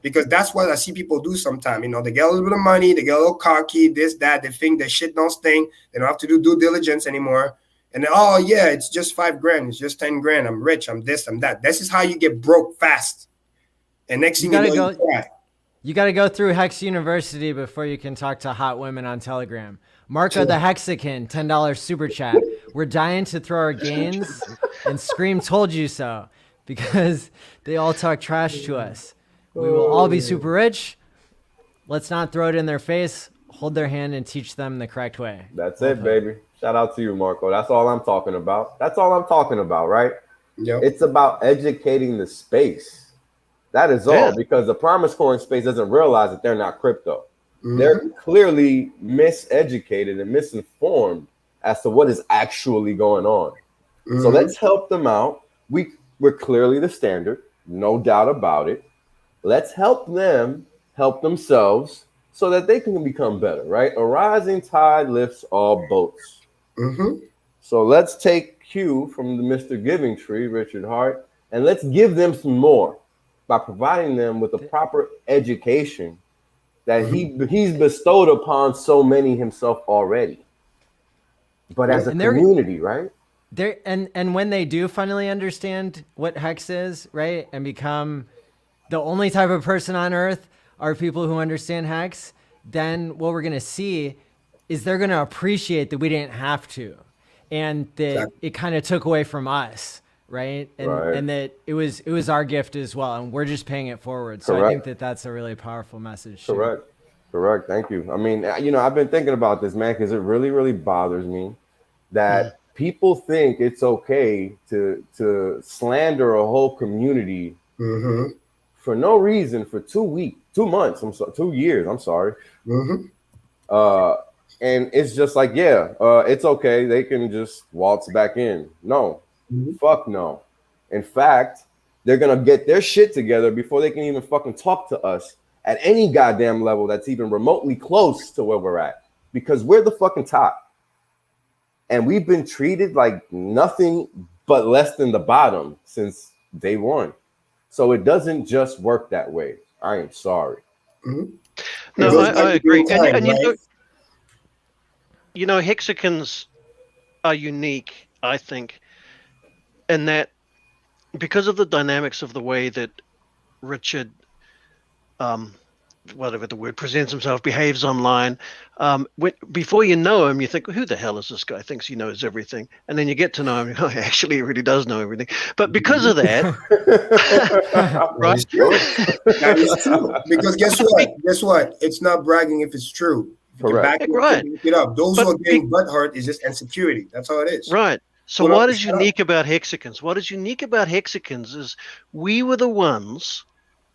Because that's what I see people do sometimes. They get a little bit of money, they get a little cocky, this, that, they think their shit don't stink, they don't have to do due diligence anymore. And then, oh yeah, it's just $5,000, it's just 10 grand, I'm rich, I'm this, I'm that. This is how you get broke fast. And next thing you know, you cry. You got to go through Hex University before you can talk to hot women on Telegram. Marco the Hexican, $10 super chat. We're dying to throw our gains and scream "told you so" because they all talk trash to us. We will all be super rich. Let's not throw it in their face. Hold their hand and teach them the correct way. That's it, baby. Shout out to you, Marco. That's all I'm talking about. That's all I'm talking about, right? Yep. It's about educating the space. That is all, because the promise coin space doesn't realize that they're not crypto. Mm-hmm. They're clearly miseducated and misinformed as to what is actually going on. Mm-hmm. So let's help them out. We're clearly the standard, no doubt about it. Let's help them help themselves so that they can become better, right? A rising tide lifts all boats. Mm-hmm. So let's take cue from the Mr. Giving Tree, Richard Hart, and let's give them some more by providing them with the proper education that he's bestowed upon so many himself already. But as a community, right? And when they do finally understand what Hex is, right, and become the only type of person on earth are people who understand Hex, then what we're going to see is they're going to appreciate that we didn't have to, and that it kind of took away from us, right? And that it was our gift as well, and we're just paying it forward. So I think that that's a really powerful message. Correct. Thank you. I mean, I've been thinking about this, man, because it really, really bothers me that people think it's okay to slander a whole community for no reason for 2 months. 2 years. I'm sorry. And it's just like, it's okay. They can just waltz back in. No, fuck no. In fact, they're going to get their shit together before they can even fucking talk to us at any goddamn level that's even remotely close to where we're at, because we're the fucking top. And we've been treated like nothing but less than the bottom since day one. So it doesn't just work that way. I am sorry. No, I agree. And Hexicans are unique, I think, in that because of the dynamics of the way that Richard, whatever the word, presents himself, behaves online, before you know him, you think, who the hell is this guy? Thinks he knows everything. And then you get to know him, actually he really does know everything. But because of that, right? That is true. Because guess what? It's not bragging if it's true. Correct. Back it up. Those who are getting butt hurt is just insecurity. That's how it is. Right. So what is unique about Hexicans? What is unique about Hexicans is we were the ones,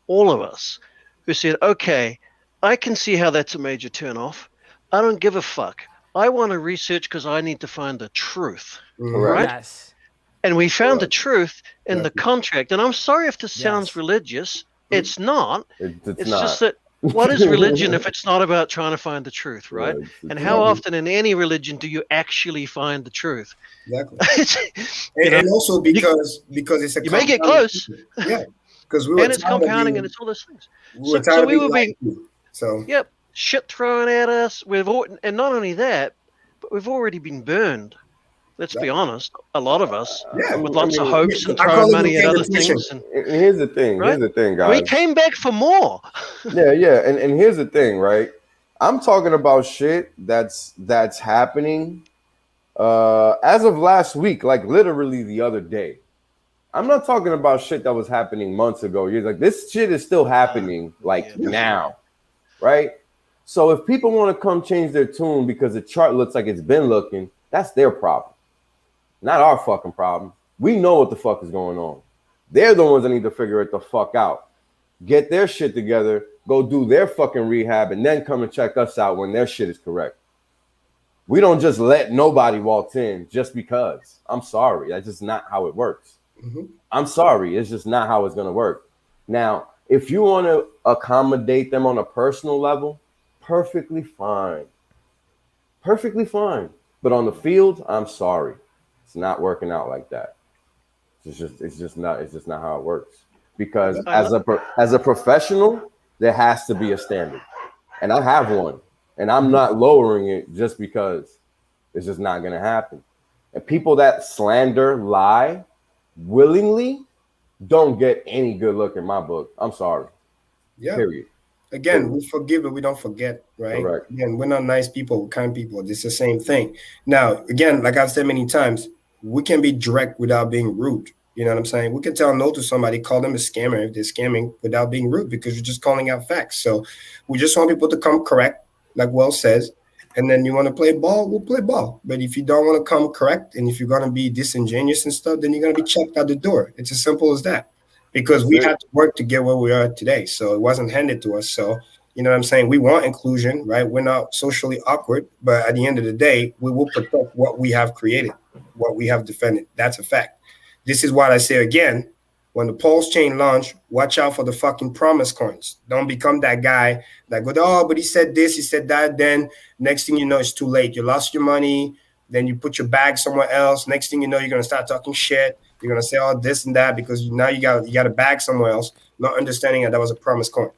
all of us, who said, okay, I can see how that's a major turnoff. I don't give a fuck. I want to research because I need to find the truth. Right? Yes. And we found the truth in the contract. And I'm sorry if this sounds religious. It's not. It's not. Just that what is religion if it's not about trying to find the truth, right? And how often in any religion do you actually find the truth? Exactly. and also because it's a you may get close. Yeah. Because it's compounding and it's all those things. So we were being shit thrown at us. And not only that, but we've already been burned. Let's be honest, a lot of us, with lots of hopes and throwing money at other things. And here's the thing. Here's the thing, guys. We came back for more. Yeah. And here's the thing, right? I'm talking about shit that's happening as of last week, like literally the other day. I'm not talking about shit that was happening months ago. You're like, this shit is still happening now, right? So if people want to come change their tune because the chart looks like it's been looking, that's their problem. Not our fucking problem. We know what the fuck is going on. They're the ones that need to figure it the fuck out. Get their shit together, go do their fucking rehab, and then come and check us out when their shit is correct. We don't just let nobody walk in just because. I'm sorry. That's just not how it works. Mm-hmm. I'm sorry. It's just not how it's going to work. Now, if you want to accommodate them on a personal level, perfectly fine. Perfectly fine. But on the field, I'm sorry. It's not working out like that. It's just not how it works. Because as a professional, there has to be a standard. And I have one. And I'm not lowering it just because it's just not going to happen. And people that slander, lie willingly don't get any good look in my book. I'm sorry. Yeah. Period. Again, we forgive, but we don't forget, right? Correct. Again, we're not nice people, we're kind people. It's the same thing. Now, again, like I've said many times, we can be direct without being rude. You know what I'm saying? We can tell no to somebody, call them a scammer if they're scamming without being rude because you're just calling out facts. So we just want people to come correct, like Wells says. And then you want to play ball, we'll play ball. But if you don't want to come correct and if you're going to be disingenuous and stuff, then you're going to be checked out the door. It's as simple as that. Because we had to work to get where we are today. So it wasn't handed to us. So, you know what I'm saying? We want inclusion, right? We're not socially awkward. But at the end of the day, we will protect what we have created, what we have defended. That's a fact. This is what I say again. When the PulseChain launch, watch out for the fucking promise coins. Don't become that guy that goes, oh, but he said this, he said that. Then next thing you know, it's too late. You lost your money. Then you put your bag somewhere else. Next thing you know, you're going to start talking shit. You're going to say all this and that because now you got a bag somewhere else, not understanding that was a promise coin.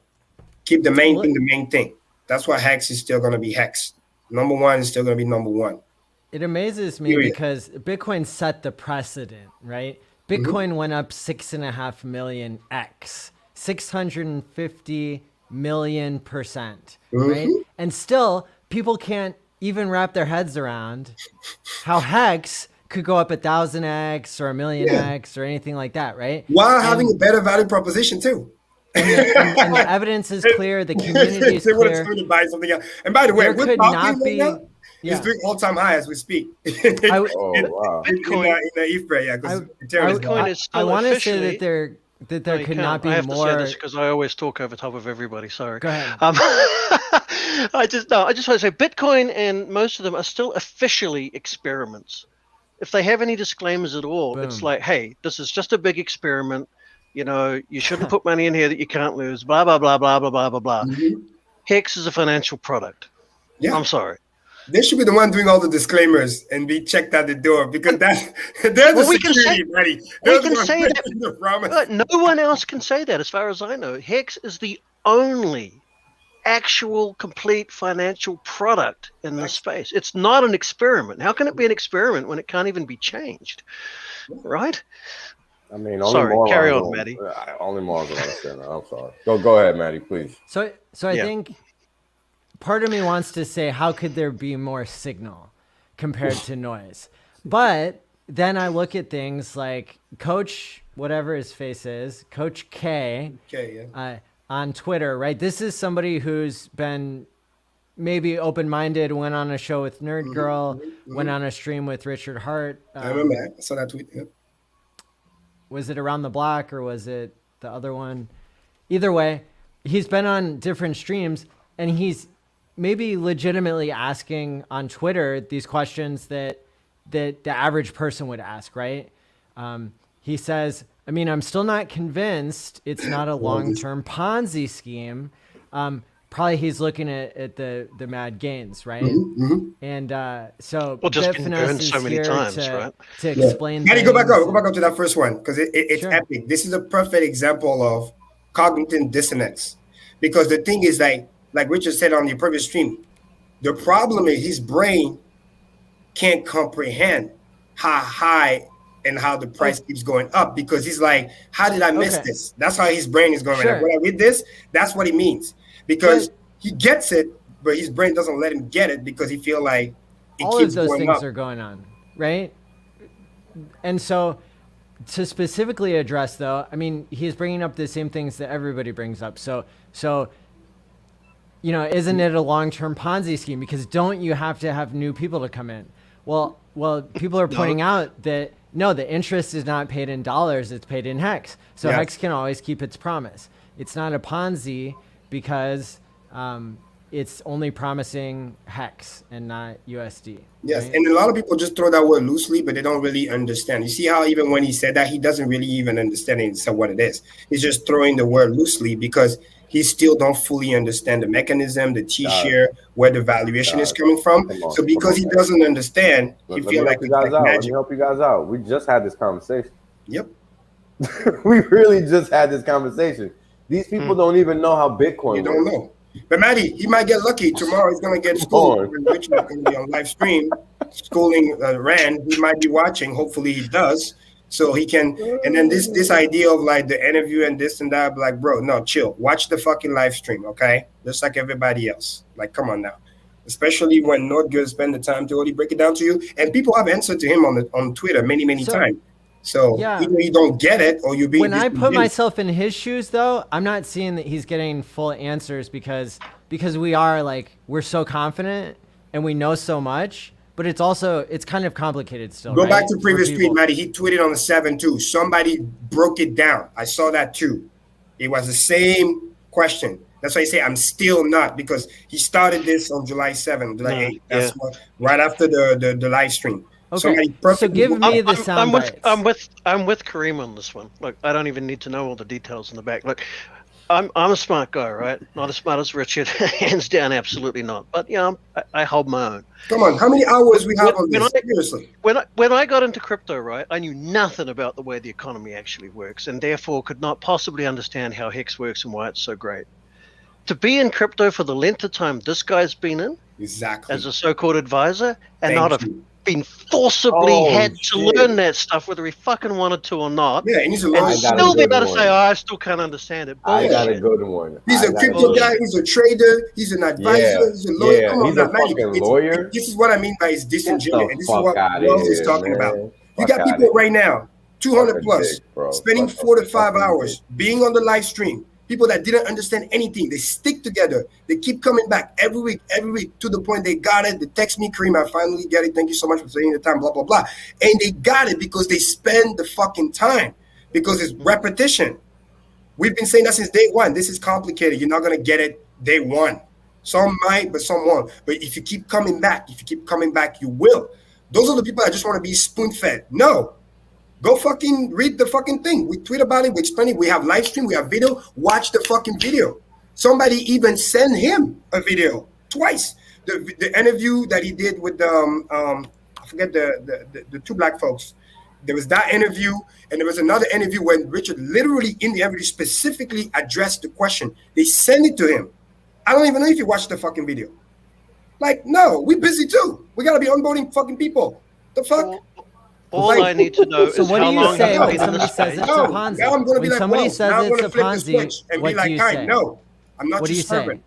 Keep the main thing the main thing. That's why Hex is still going to be Hex. Number one is still going to be number one. It amazes me because Bitcoin set the precedent, right? Bitcoin went up 6.5 million X, 650 million %, right? And still, people can't even wrap their heads around how Hex could go up 1,000x or 1,000,000x or anything like that, right? While having a better value proposition too. And the evidence is clear. The community is clear. And by the way, we're talking not be. Right now. Yeah. It's doing all-time high as we speak. Bitcoin I want to say that there could not be more. I have to say this because I always talk over top of everybody. Sorry. Go ahead. I just want to say Bitcoin and most of them are still officially experiments. If they have any disclaimers at all, it's like, hey, this is just a big experiment. You know, you shouldn't put money in here that you can't lose. Blah blah blah blah blah blah blah blah. Hex is a financial product. Yeah. I'm sorry. They should be the one doing all the disclaimers and be checked at the door because they're the security, buddy. We can say that. No one else can say that, as far as I know. Hex is the only actual complete financial product in this space. It's not an experiment. How can it be an experiment when it can't even be changed? Right? I mean, carry on, Maddie. Only morons will understand that. I'm sorry. Go ahead, Maddie, please. So I think part of me wants to say, how could there be more signal compared to noise? But then I look at things like Coach, whatever his face is, Coach K, on Twitter, right? This is somebody who's been maybe open-minded, went on a show with Nerd Girl, went on a stream with Richard Hart. I remember that. I saw that tweet. Yeah. Was it Around the Block or was it the other one? Either way, he's been on different streams and he's maybe legitimately asking on Twitter these questions that the average person would ask, right? He says, I mean, I'm still not convinced it's not a long-term Ponzi scheme. Probably he's looking at the mad gains, right? And so just been burned so many times, right? To explain. Maddie, go back up to that first one because it's epic. This is a perfect example of cognitive dissonance because the thing is like Richard said on the previous stream, the problem is his brain can't comprehend how high and how the price keeps going up because he's like, how did I miss this? That's how his brain is going. Like, when I read this, that's what he means. Because he gets it, but his brain doesn't let him get it because he feel like it all keeps of those going things up. are going on, right? And so to specifically address, though, I mean, he's bringing up the same things that everybody brings up. So isn't it a long-term Ponzi scheme? Because don't you have to have new people to come in? Well, people are pointing out that no, the interest is not paid in dollars; it's paid in Hex. So Hex can always keep its promise. It's not a Ponzi because it's only promising Hex and not USD. Yes, right? and a lot of people just throw that word loosely, but they don't really understand. You see how even when he said that, he doesn't really even understand what it is. He's just throwing the word loosely because he still don't fully understand the mechanism, the T-share, where the valuation is coming from. So because he doesn't understand, he feels like it's like magic. Let me help you guys out. We just had this conversation. Yep. We really just had this conversation. These people don't even know how Bitcoin You don't know. But Maddie, he might get lucky. Tomorrow he's going to get schooled. Richard's going to be on live stream schooling Rand. He might be watching. Hopefully he does. So he can. And then this idea of like the interview and this and that, like, bro, no, chill. Watch the fucking live stream, okay? Just like everybody else. Like, come on now. Especially when Nordgood spend the time to really break it down to you. And people have answered to him on Twitter many times. So either you don't get it or you be. When I put myself in his shoes, though, I'm not seeing that he's getting full answers because we're so confident and we know so much, but it's kind of complicated still. Go back to previous tweet, Matty. He tweeted on the 7th too. Somebody broke it down. I saw that too. It was the same question. That's why I say I'm still not, because he started this on July 7th, July 8th. That's right after the live stream. Okay, so give me the sound bites. I'm with Karim on this one. Look, I don't even need to know all the details in the back. Look, I'm a smart guy, right? Not as smart as Richard, hands down, absolutely not. But I hold my own. Come on, how many hours we have on this? Seriously. When I got into crypto, right, I knew nothing about the way the economy actually works, and therefore could not possibly understand how Hex works and why it's so great. To be in crypto for the length of time this guy's been in, exactly, as a so-called advisor, and not have been forcibly had to learn that stuff, whether he fucking wanted to or not. Yeah, and he's a lawyer. And still be able to say, I still can't understand it. I got a good one. He's a crypto guy. He's a trader. He's an advisor. He's a lawyer. Yeah, he's a fucking lawyer. This is what I mean by his disingenuous. And this is what Wells is talking about. You got people right now, 200 plus, spending 4 to 5 hours being on the live stream. People that didn't understand anything, they stick together. They keep coming back every week, to the point they got it. They text me, Karim, I finally get it. Thank you so much for taking the time, blah, blah, blah. And they got it because they spend the fucking time, because it's repetition. We've been saying that since day one. This is complicated. You're not going to get it day one. Some might, but some won't. But if you keep coming back, you will. Those are the people that just want to be spoon-fed. No. Go fucking read the fucking thing. We tweet about it. We explain it. We have live stream. We have video. Watch the fucking video. Somebody even sent him a video twice. The interview that he did with I forget the two black folks. There was that interview, and there was another interview when Richard literally in the interview specifically addressed the question. They sent it to him. I don't even know if you watched the fucking video. Like, no, we busy too. We gotta be onboarding fucking people. The fuck? All I need to know is how long say you've when been in somebody this says space. it's a Ponzi? Now I'm going to be When like, somebody well, says now I'm it's going a to flip the Ponzi, switch and what be like, do you all say? right, no, I'm not What do your you servant.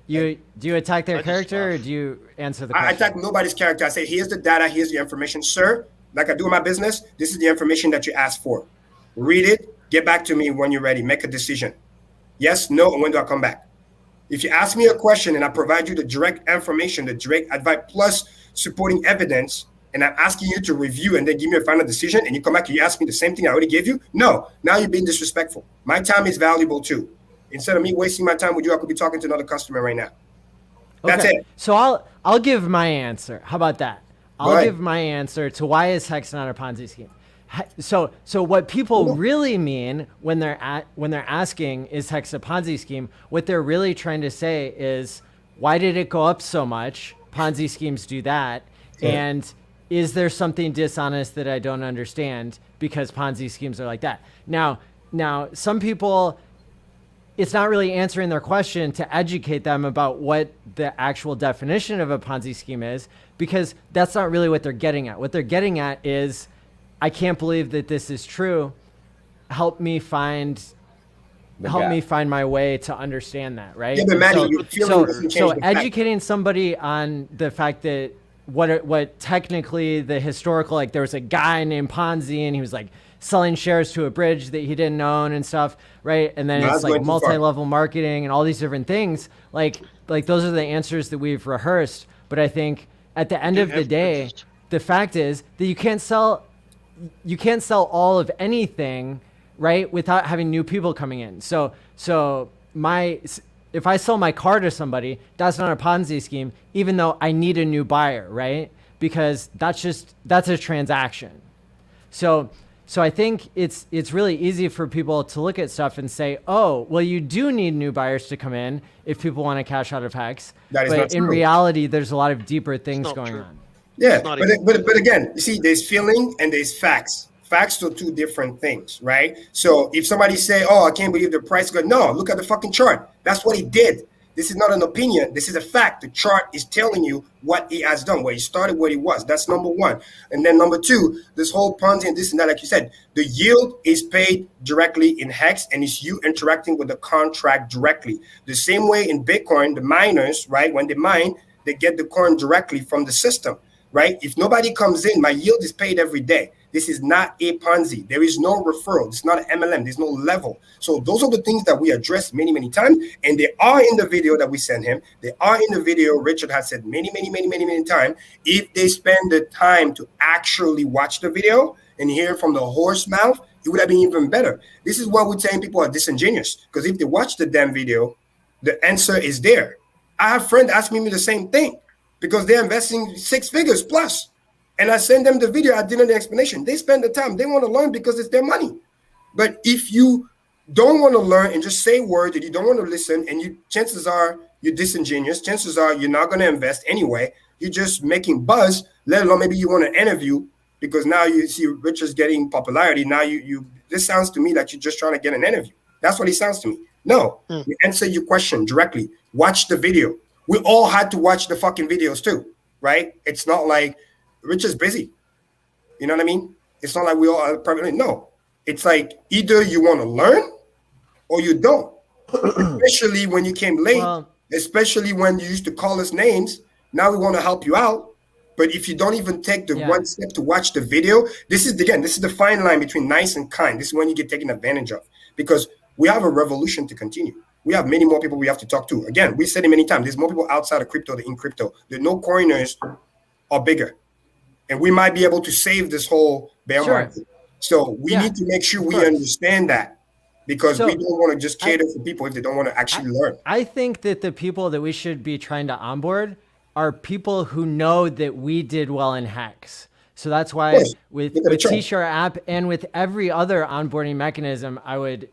say? Do you attack their character, or do you answer the question? I attack nobody's character. I say, here's the data, here's the information. Sir, like I do in my business, this is the information that you asked for. Read it, get back to me when you're ready, make a decision. Yes, no, and when do I come back? If you ask me a question and I provide you the direct information, the direct advice plus supporting evidence, and I'm asking you to review and then give me a final decision, and you come back and you ask me the same thing I already gave you, no, now you're being disrespectful. My time is valuable too. Instead of me wasting my time with you, I could be talking to another customer right now. That's it. So I'll give my answer. How about that? I'll give my answer to why is Hex not a Ponzi scheme. So what people really mean when they're asking is Hex a Ponzi scheme, what they're really trying to say is, why did it go up so much? Ponzi schemes do that. And is there something dishonest that I don't understand because Ponzi schemes are like that? Now some people, it's not really answering their question to educate them about what the actual definition of a Ponzi scheme is, because that's not really what they're getting at. What they're getting at is, I can't believe that this is true. Help me find my way to understand that, right? Yeah, but Maddie, so educating somebody on the fact that what technically the historical, like there was a guy named Ponzi and he was like selling shares to a bridge that he didn't own and stuff, right? And then it's like multi-level marketing and all these different things. Like those are the answers that we've rehearsed. But I think at the end of the day, the fact is that you can't sell all of anything, right, without having new people coming in. So if I sell my car to somebody, that's not a Ponzi scheme, even though I need a new buyer, right? Because that's a transaction. So I think it's really easy for people to look at stuff and say, oh, well, you do need new buyers to come in if people want to cash out of Hex. But in reality, there's a lot of deeper things going on. Yeah, but again, you see, there's feeling and there's facts. Facts are two different things, right? So if somebody say, oh, I can't believe the price is good. No, look at the fucking chart. That's what he did. This is not an opinion. This is a fact. The chart is telling you what he has done, where he started, where he was. That's number one. And then number two, this whole Ponzi and this and that, like you said, the yield is paid directly in Hex, and it's you interacting with the contract directly. The same way in Bitcoin, the miners, right, when they mine, they get the coin directly from the system, right? If nobody comes in, my yield is paid every day. This is not a Ponzi. There is no referral. It's not an MLM. There's no level. So those are the things that we address many, many times. And they are in the video that we sent him. They are in the video Richard has said many, many, many, many, many times. If they spend the time to actually watch the video and hear from the horse mouth, it would have been even better. This is why we're saying people are disingenuous. Because if they watch the damn video, the answer is there. I have friends asking me the same thing because they're investing 6 figures plus. And I send them the video. I did an explanation. They spend the time. They want to learn because it's their money. But if you don't want to learn and just say words that you don't want to listen, and chances are you're disingenuous. Chances are you're not going to invest anyway. You're just making buzz. Let alone maybe you want to interview because now you see Richard's getting popularity. Now this sounds to me like you're just trying to get an interview. That's what it sounds to me. No, you answer your question directly. Watch the video. We all had to watch the fucking videos too, right? It's not like Richard's busy. You know what I mean? It's not like we all are probably no. It's like either you want to learn or you don't. Especially when you came late, especially when you used to call us names. Now we want to help you out. But if you don't even take the one step to watch the video, this is the fine line between nice and kind. This is when you get taken advantage of because we have a revolution to continue. We have many more people we have to talk to. Again, we said it many times. There's more people outside of crypto than in crypto. The no coiners are bigger. And we might be able to save this whole bear market. So we need to make sure we understand that because we don't want to just cater for people if they don't want to actually learn. I think that the people that we should be trying to onboard are people who know that we did well in Hex. So that's why with T-Share app and with every other onboarding mechanism, I would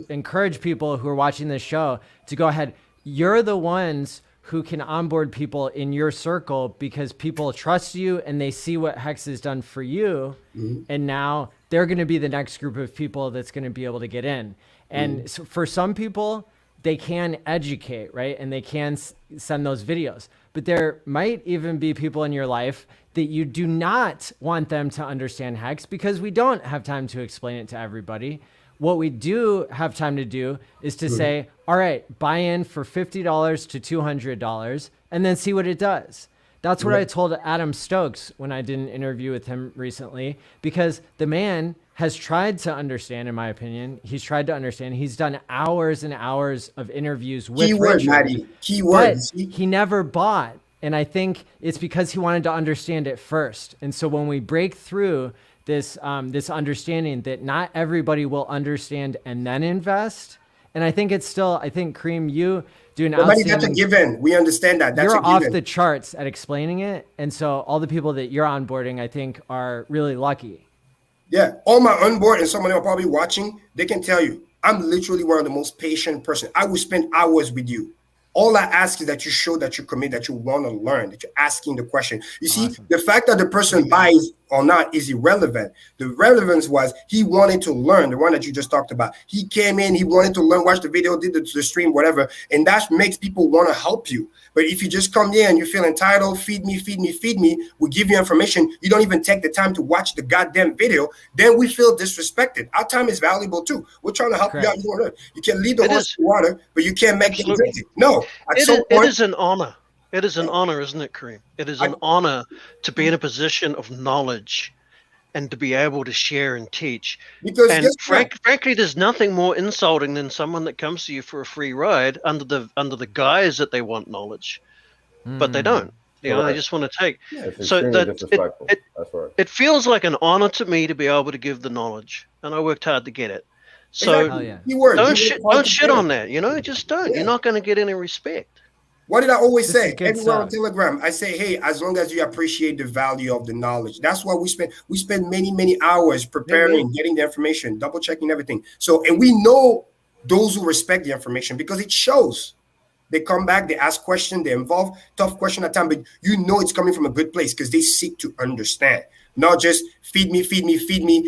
encourage people who are watching this show to go ahead. You're the ones who can onboard people in your circle because people trust you and they see what Hex has done for you. And now they're going to be the next group of people that's going to be able to get in. And so for some people, they can educate, right? And they can send those videos. But there might even be people in your life that you do not want them to understand Hex because we don't have time to explain it to everybody. What we do have time to do is to say, all right, buy in for $50 to $200 and then see what it does. That's what I told Adam Stokes when I did an interview with him recently, because the man has tried to understand, in my opinion. He's tried to understand. He's done hours and hours of interviews with Richard, but he never bought. And I think it's because he wanted to understand it first. And so when we break through this understanding that not everybody will understand and then invest. And I think Karim, you do an outstanding. That's a given. We understand that. That's you're off the charts at explaining it. And so all the people that you're onboarding, I think, are really lucky. Yeah. All my onboard and someone else probably watching, they can tell you, I'm literally one of the most patient person. I will spend hours with you. All I ask is that you show that you commit, that you want to learn, that you're asking the question. You see, the fact that the person buys or not is irrelevant. The relevance was he wanted to learn, the one that you just talked about. He came in, he wanted to learn, watch the video, did the stream, whatever. And that makes people want to help you. But if you just come there and you feel entitled, feed me, we give you information, you don't even take the time to watch the goddamn video, then we feel disrespected. Our time is valuable too. We're trying to help you out. You can lead the horse to water, but you can't make them drink it. No. It is an honor. It is an honor, isn't it, Karim? It is an honor to be in a position of knowledge and to be able to share and teach. Because And guess what? frankly, there's nothing more insulting than someone that comes to you for a free ride under the guise that they want knowledge, but they don't. You know, they just want to take. Yeah, it's So extremely that disrespectful. That's right. it feels like an honor to me to be able to give the knowledge, and I worked hard to get it. So Exactly. yeah. Keyword. don't shit on that. You know, just don't. You're not going to get any respect. What did I always This is say? good Everywhere on stuff. Telegram, I say, hey, as long as you appreciate the value of the knowledge. That's why we spend many, many hours preparing, getting the information, double checking everything. So, and we know those who respect the information because it shows. They come back, they ask questions, they involve tough question at time, but you know it's coming from a good place because they seek to understand, not just feed me,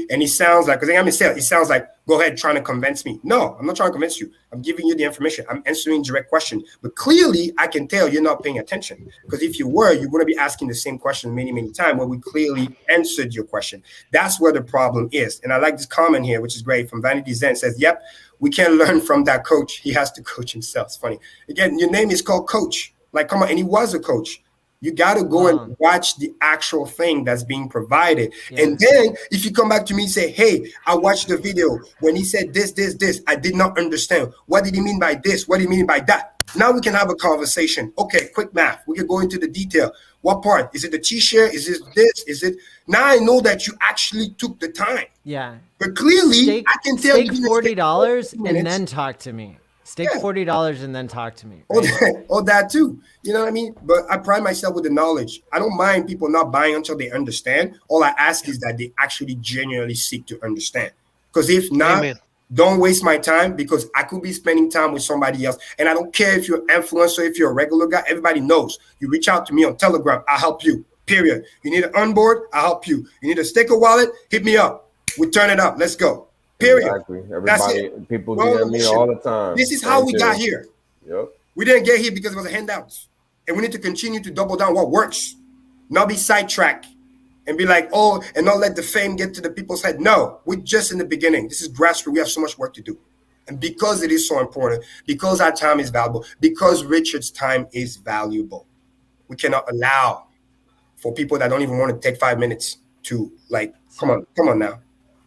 and it sounds like, because I'm in sales, it sounds like, go ahead, trying to convince me. No, I'm not trying to convince you. I'm giving you the information. I'm answering direct questions. But clearly, I can tell you're not paying attention, because if you were, you're going to be asking the same question many, many times when we clearly answered your question. That's where the problem is. And I like this comment here, which is great, from Vanity Zen. It says, yep, we can learn from that coach. He has to coach himself. It's funny. Again, your name is called Coach. Like, come on. And he was a coach. You got to go and watch the actual thing that's being provided. Yeah. And then if you come back to me and say, hey, I watched the video when he said this, I did not understand. What did he mean by this? What did he mean by that? Now we can have a conversation. Okay, quick math. We can go into the detail. What part? Is it the T-Share? Is it this? Is it? Now I know that you actually took the time. Yeah. But clearly, I can tell you $40 and then talk to me. Stake $40 and then talk to me. Right? Or that too. You know what I mean? But I pride myself with the knowledge. I don't mind people not buying until they understand. All I ask is that they actually genuinely seek to understand. Because if not, don't waste my time, because I could be spending time with somebody else. And I don't care if you're an influencer, if you're a regular guy, everybody knows. You reach out to me on Telegram, I'll help you. Period. You need an onboard, I'll help you. You need a sticker wallet, hit me up. We turn it up. Let's go. Period. Exactly. Everybody, people DM me all the time. This is how we got here. Yep. We didn't get here because it was a handout. And we need to continue to double down what works. Not be sidetracked and be like, oh, and not let the fame get to the people's head. No, we're just in the beginning. This is grassroots. We have so much work to do. And because it is so important, because our time is valuable, because Richard's time is valuable, we cannot allow for people that don't even want to take 5 minutes to, like, come on now.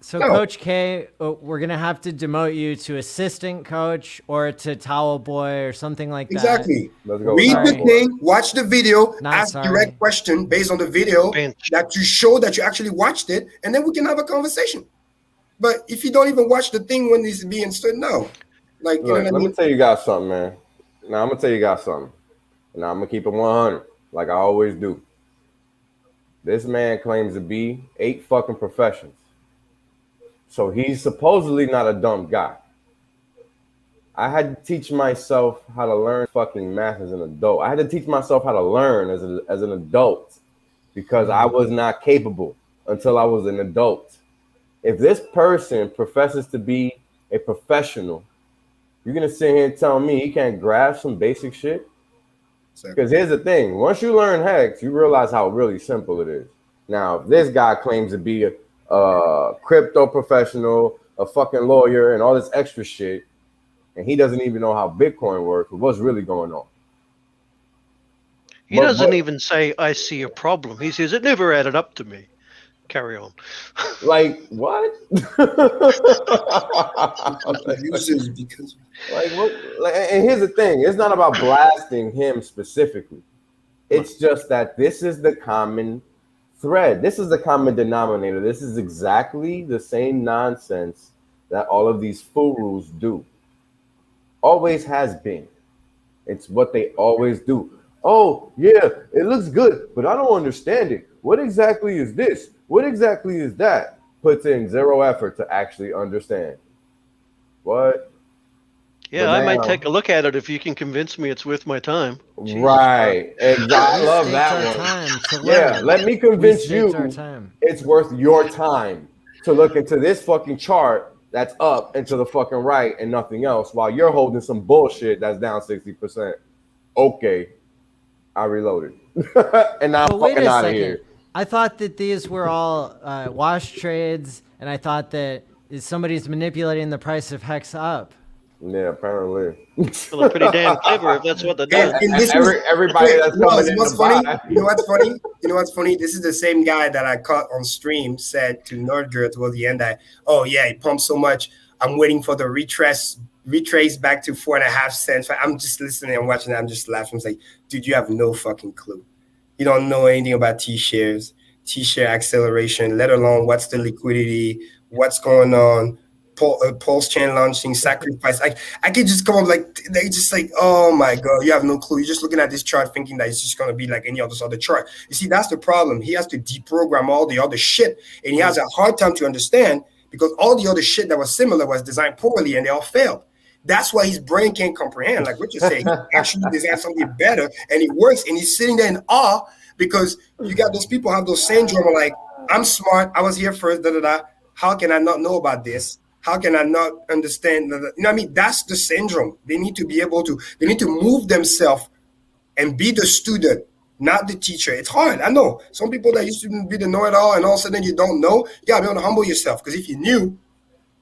So Coach K, we're going to have to demote you to assistant coach or to towel boy or something like that. Exactly. Read the thing, watch the video, ask direct question based on the video that you show that you actually watched it, and then we can have a conversation. But if you don't even watch the thing when it's being stood, no. Like, you know what I mean? Let me tell you guys something, man. Now I'm going to tell you guys something. Now I'm going to keep it 100 like I always do. This man claims to be 8 fucking professions. So he's supposedly not a dumb guy. I had to teach myself how to learn fucking math as an adult. I had to teach myself how to learn as an adult because I was not capable until I was an adult. If this person professes to be a professional, you're going to sit here and tell me he can't grasp some basic shit? Because here's the thing. Once you learn Hex, you realize how really simple it is. Now, if this guy claims to be a crypto professional, a fucking lawyer, and all this extra shit, and he doesn't even know how Bitcoin works, what's really going on? He doesn't even say, I see a problem. He says, it never added up to me. Carry on. Like, what? And here's the thing. It's not about blasting him specifically. It's just that this is the common thread. This is the common denominator. This is exactly the same nonsense that all of these fools do. Always has been. It's what they always do. Oh, yeah, it looks good, but I don't understand it. What exactly is this? What exactly is that? Puts in zero effort to actually understand. What? Yeah, I might take a look at it if you can convince me it's worth my time. Jesus. Right. Exactly. I love that one. Yeah, let me convince you it's worth your time to look into this fucking chart that's up and to the fucking right and nothing else while you're holding some bullshit that's down 60%. Okay. I reloaded. And now I'm fucking out of here. I thought that these were all wash trades, and I thought that somebody's manipulating the price of Hex up. Yeah, apparently. Well, they're pretty damn clever if that's what they're doing. And this Everybody that's coming in what's to funny? buy. You know what's funny? You know what's funny? This is the same guy that I caught on stream said to Nordgert toward the end that, oh yeah, he pumped so much. I'm waiting for the retrace back to 4.5 cents. I'm just listening and watching. I'm just laughing. I'm like, dude, you have no fucking clue. You don't know anything about T-shares, T-share acceleration, let alone what's the liquidity, what's going on. PulseChain launching, sacrifice. I could just come up they just like, oh my god, you have no clue. You're just looking at this chart thinking that it's just gonna be like any other chart. You see, that's the problem. He has to deprogram all the other shit, and he has a hard time to understand because all the other shit that was similar was designed poorly and they all failed. That's why his brain can't comprehend. Like what you say, he actually designed something better and it works, and he's sitting there in awe because you got those people have those syndrome like, I'm smart, I was here first, How can I not know about this? How can I not understand? You know what I mean? That's the syndrome. They need to move themselves and be the student, not the teacher. It's hard. I know. Some people that used to be the know-it-all and all of a sudden you don't know, you gotta be able to humble yourself. Because if you knew,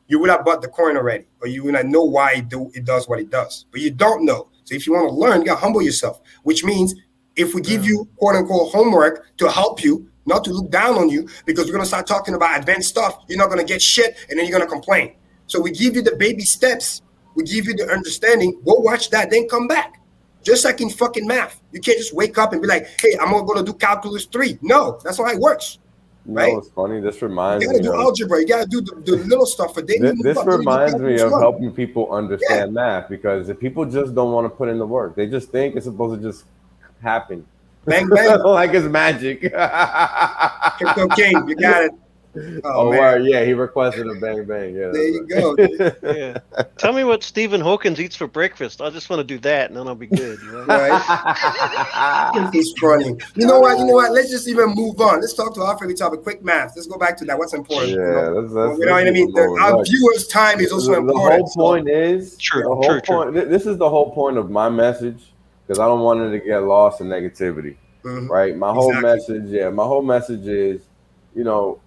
you would have bought the coin already, or you would not know why it does what it does. But you don't know. So if you want to learn, you gotta humble yourself, which means if we give you quote unquote homework to help you, not to look down on you, because we're going to start talking about advanced stuff. You're not going to get shit, and then you're going to complain. So we give you the baby steps. We give you the understanding. Go watch that, then come back. Just like in fucking math. You can't just wake up and be like, hey, I'm going to do calculus 3. No, that's not how it works. Right? No, it's funny. This reminds me. You got to do algebra. You got to do the little stuff. For this reminds me of helping people understand math, because if people just don't want to put in the work, they just think it's supposed to just happen. Bang, bang. Like it's magic. Crypto King, you got it. Oh wow, yeah, he requested a bang bang. Yeah, there you go. Yeah. Tell me what Stephen Hawkins eats for breakfast. I just want to do that, and then I'll be good. You know? Right? He's funny. You know what? Let's just even move on. Let's talk to our favorite topic. Quick math. Let's go back to that. What's important? Yeah, you know what I mean. Our viewers' time is also important. The whole point is true. This is the whole point of my message, because I don't want it to get lost in negativity. Right? My whole message is, you know,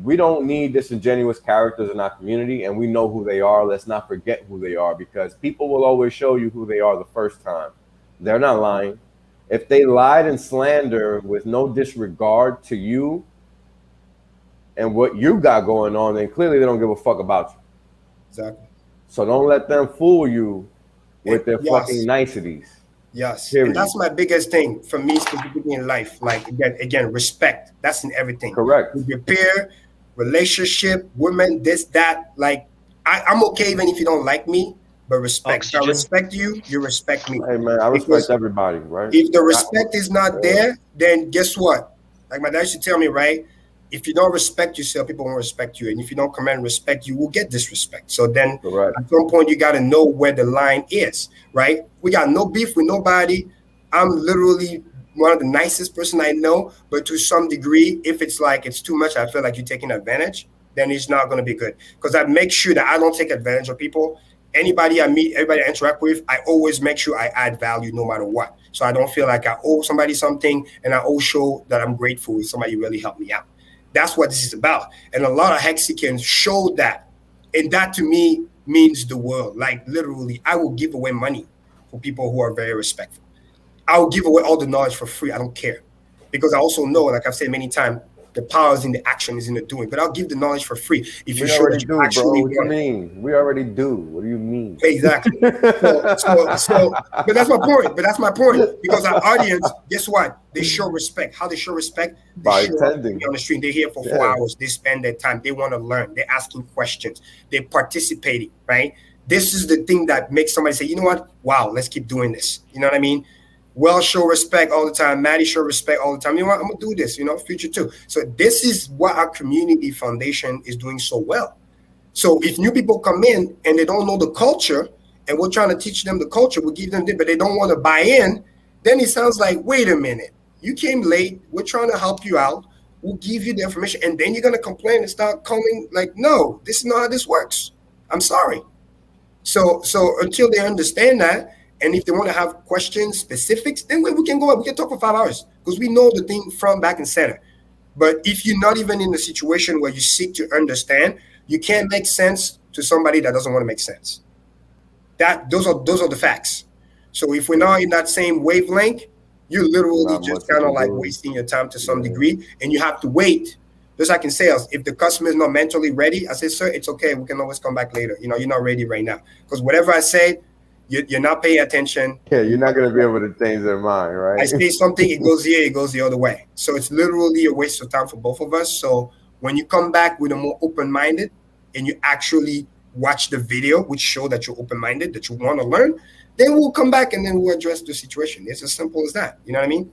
we don't need disingenuous characters in our community, and we know who they are. Let's not forget who they are, because people will always show you who they are the first time. They're not lying. If they lied and slander with no disregard to you and what you got going on, then clearly they don't give a fuck about you. Exactly. So don't let them fool you with their fucking niceties. Yes, Period. and that's my biggest thing for me specifically in life. Like again, respect. That's in everything. Correct. With your peer, relationship, women, this, that. Like I'm okay even if you don't like me, but respect. If I respect you, you respect me. Hey man, I respect everybody, right? If the respect is not there, then guess what? Like my dad used to tell me, right? If you don't respect yourself, people won't respect you. And if you don't command respect, you will get disrespect. So then at some point, you got to know where the line is, right? We got no beef with nobody. I'm literally one of the nicest person I know. But to some degree, if it's like it's too much, I feel like you're taking advantage, then it's not going to be good. Because I make sure that I don't take advantage of people. Anybody I meet, everybody I interact with, I always make sure I add value no matter what. So I don't feel like I owe somebody something, and I always show that I'm grateful if somebody really helped me out. That's what this is about. And a lot of Hexicans show that. And that to me means the world. Like literally, I will give away money for people who are very respectful. I will give away all the knowledge for free. I don't care. Because I also know, like I've said many times, the power is in the action, is in the doing. But I'll give the knowledge for free if you show that you actually What do you mean? We already do. What do you mean? Exactly. So, but that's my point. Because our audience, guess what? They show respect. How they show respect? By attending on the street. They're here for 4 hours. They spend their time. They want to learn. They're asking questions. They're participating, right? This is the thing that makes somebody say, you know what? Wow, let's keep doing this. You know what I mean? Well, show respect all the time. Maddie show respect all the time. You know what? I'm going to do this, future too. So this is what our community foundation is doing so well. So if new people come in and they don't know the culture, and we're trying to teach them the culture, we give them this, but they don't want to buy in, then it sounds like, wait a minute, you came late. We're trying to help you out. We'll give you the information. And then you're going to complain and start calling like, no, this is not how this works. I'm sorry. So until they understand that, and if they want to have questions, specifics, then we can go. We can talk for 5 hours because we know the thing from back and center. But if you're not even in a situation where you seek to understand, you can't make sense to somebody that doesn't want to make sense. those are the facts. So if we're not in that same wavelength, you're literally just kind of like wasting your time to some degree, and you have to wait. Just like in sales, if the customer is not mentally ready, I say, sir, it's okay. We can always come back later. You're not ready right now. Because whatever I say, you're not paying attention. Yeah, you're not going to be able to change their mind, right? I say something, it goes here, it goes the other way. So it's literally a waste of time for both of us. So when you come back with a more open-minded and you actually watch the video, which show that you're open-minded, that you want to learn, then we'll come back and then we'll address the situation. It's as simple as that. You know what I mean?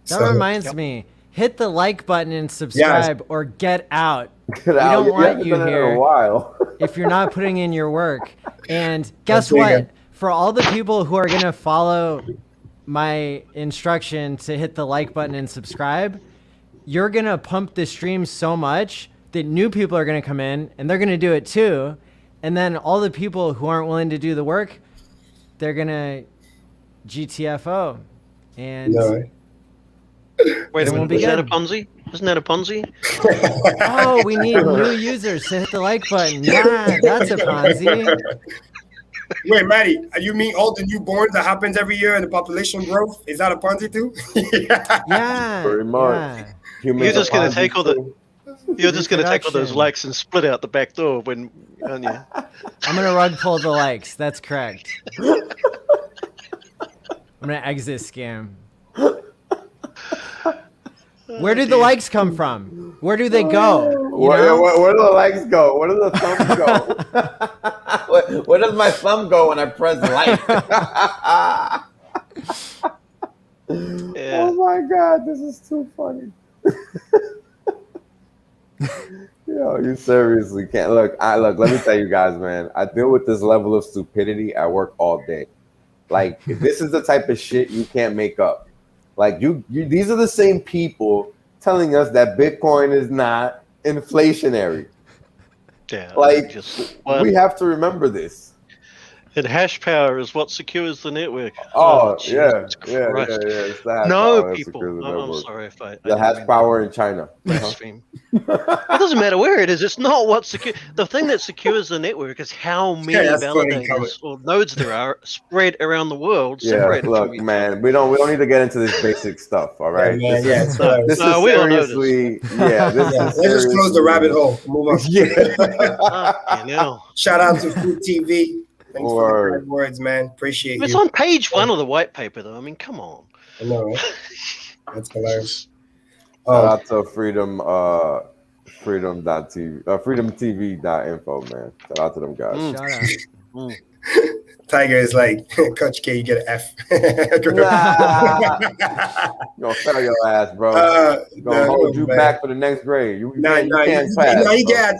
That reminds me. Hit the like button and subscribe, or get out. We don't want you here in a while. if you're not putting in your work. And guess what? For all the people who are going to follow my instruction to hit the like button and subscribe, you're going to pump the stream so much that new people are going to come in and they're going to do it too. And then all the people who aren't willing to do the work, they're going to GTFO. And wait a minute, is that a Ponzi? Isn't that a Ponzi? Oh, we need new users to hit the like button. Yeah, that's a Ponzi. Wait, Maddie, you mean all the newborns that happens every year and the population growth? Is that a Ponzi too? Yeah. Very much. Yeah. You're just going to take all the. You're just going to take all those likes and split out the back door when, aren't you? I'm going to rug pull the likes. That's correct. I'm going to exit scam. Where did the likes come from? Where do they go? Where do the likes go? Where do the thumbs go? where does my thumb go when I press like? Yeah. Oh my God, this is too funny. Yo, you seriously can't look. Let me tell you guys, man. I deal with this level of stupidity at work all day. Like, this is the type of shit you can't make up. Like these are the same people telling us that Bitcoin is not inflationary. Yeah, like we have to remember this. And hash power is what secures the network. Oh, yeah. It's the no, power people. I'm sorry if I. The hash power in China. Blaspheme. It doesn't matter where it is. It's not what secure. The thing that secures the network is how many validators or nodes there are spread around the world. Yeah, look, man, we don't need to get into this basic stuff. All right. This is seriously. Yeah. Let's just close the rabbit hole. Move on. Yeah. Shout out to Food TV. Thanks for the kind words, man. Appreciate you. It's on page 1 of the white paper, though. I mean, come on. I know, right? That's hilarious. Shout out to freedomtv.info, man. Shout out to them guys. Shout out. Tiger is like, Coach K, you get an F. You're gonna fail your ass, bro. Gonna hold you back for the next grade. You can't pass.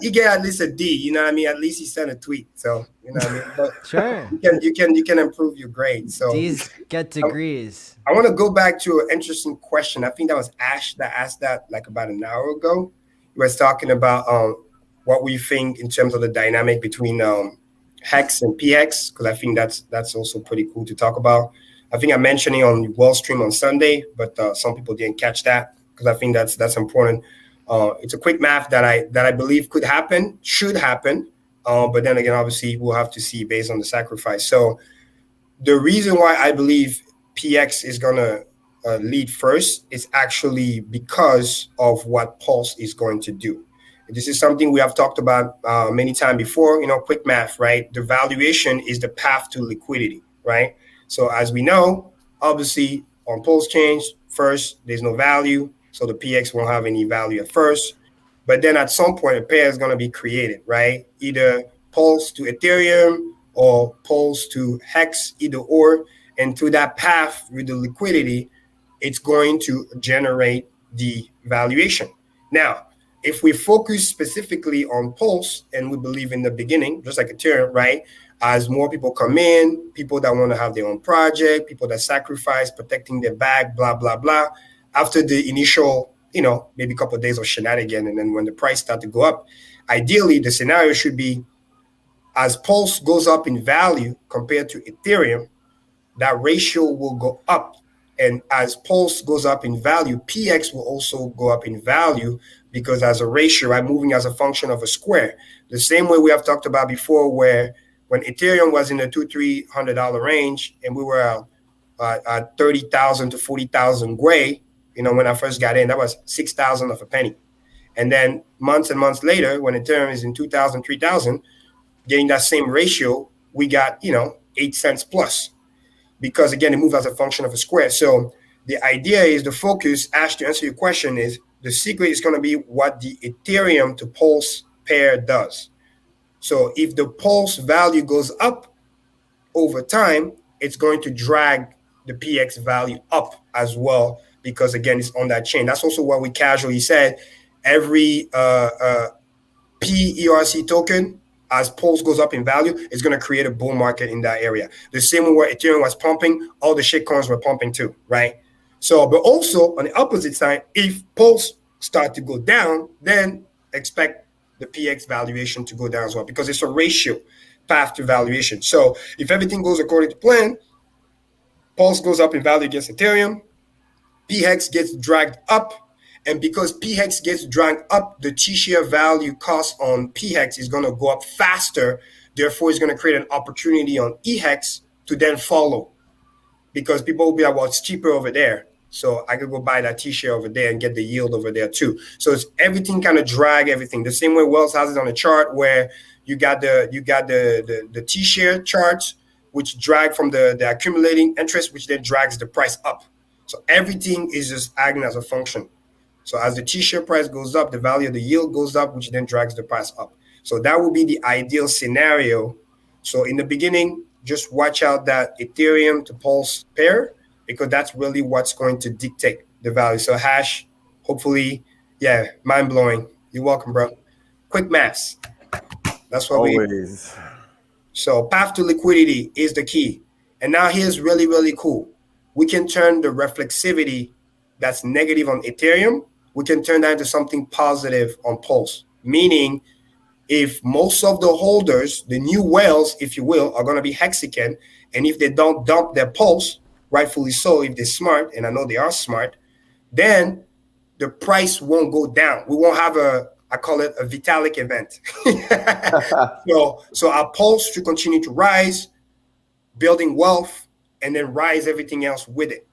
You get at least a D. You know what I mean? At least he sent a tweet, so you know what I mean. But sure. You can improve your grade. So D's get degrees. I want to go back to an interesting question. I think that was Ash that asked that like about an hour ago. He was talking about what we think in terms of the dynamic between HEX and PX, because I think that's also pretty cool to talk about. I think I mentioned it on WellStream on Sunday, but some people didn't catch that because I think that's important. It's a quick math that I believe should happen, but then again, obviously we'll have to see based on the sacrifice. So the reason why I believe PX is gonna lead first is actually because of what Pulse is going to do. This is something we have talked about many times before, quick math, right? The valuation is the path to liquidity, right? So as we know, obviously on PulseChain, first, there's no value. So the PX won't have any value at first. But then at some point, a pair is going to be created, right? Either Pulse to Ethereum or Pulse to Hex, either or. And through that path with the liquidity, it's going to generate the valuation. Now, if we focus specifically on Pulse, and we believe in the beginning, just like Ethereum, right? As more people come in, people that want to have their own project, people that sacrifice, protecting their bag, blah, blah, blah. After the initial, maybe a couple of days of shenanigan, and then when the price start to go up, ideally the scenario should be as Pulse goes up in value compared to Ethereum, that ratio will go up. And as Pulse goes up in value, PX will also go up in value because as a ratio, I'm moving as a function of a square. The same way we have talked about before, where when Ethereum was in the $200-300 range, and we were at 30,000 to 40,000 gray. When I first got in, that was 6,000 of a penny. And then months and months later, when Ethereum is in 2,000, 3,000, getting that same ratio, we got 8 cents plus, because again, it moves as a function of a square. So the idea is, the focus, Ash, to answer your question, is the secret is going to be what the Ethereum to Pulse pair does. So if the Pulse value goes up over time, it's going to drag the PX value up as well, because again, it's on that chain. That's also what we casually said. Every PERC token, as Pulse goes up in value, is going to create a bull market in that area. The same way where Ethereum was pumping, all the shitcoins were pumping too, right? So, but also on the opposite side, if Pulse start to go down, then expect the PX valuation to go down as well, because it's a ratio path to valuation. So if everything goes according to plan, Pulse goes up in value against Ethereum, PHEX gets dragged up, and because PHEX gets dragged up, the T-Share value cost on PHEX is going to go up faster. Therefore, it's going to create an opportunity on EHEX to then follow, because people will be like, well, it's cheaper over there, so I could go buy that T-Share over there and get the yield over there too. So it's everything kind of drag everything. The same way Wells has it on the chart, where you got the T-Share charts, which drag from the accumulating interest, which then drags the price up. So everything is just acting as a function. So as the T-Share price goes up, the value of the yield goes up, which then drags the price up. So that would be the ideal scenario. So in the beginning, just watch out that Ethereum to Pulse pair, because that's really what's going to dictate the value. So Hash, hopefully, yeah, mind-blowing. You're welcome, bro. Quick maths. That's what always. So path to liquidity is the key. And now here's really, really cool. We can turn the reflexivity that's negative on Ethereum, we can turn that into something positive on Pulse. Meaning, if most of the holders, the new whales, if you will, are going to be Hexagon, and if they don't dump their Pulse, rightfully so, if they're smart, and I know they are smart, then the price won't go down. We won't have I call it a Vitalik event. So our Pulse should continue to rise, building wealth, and then rise everything else with it.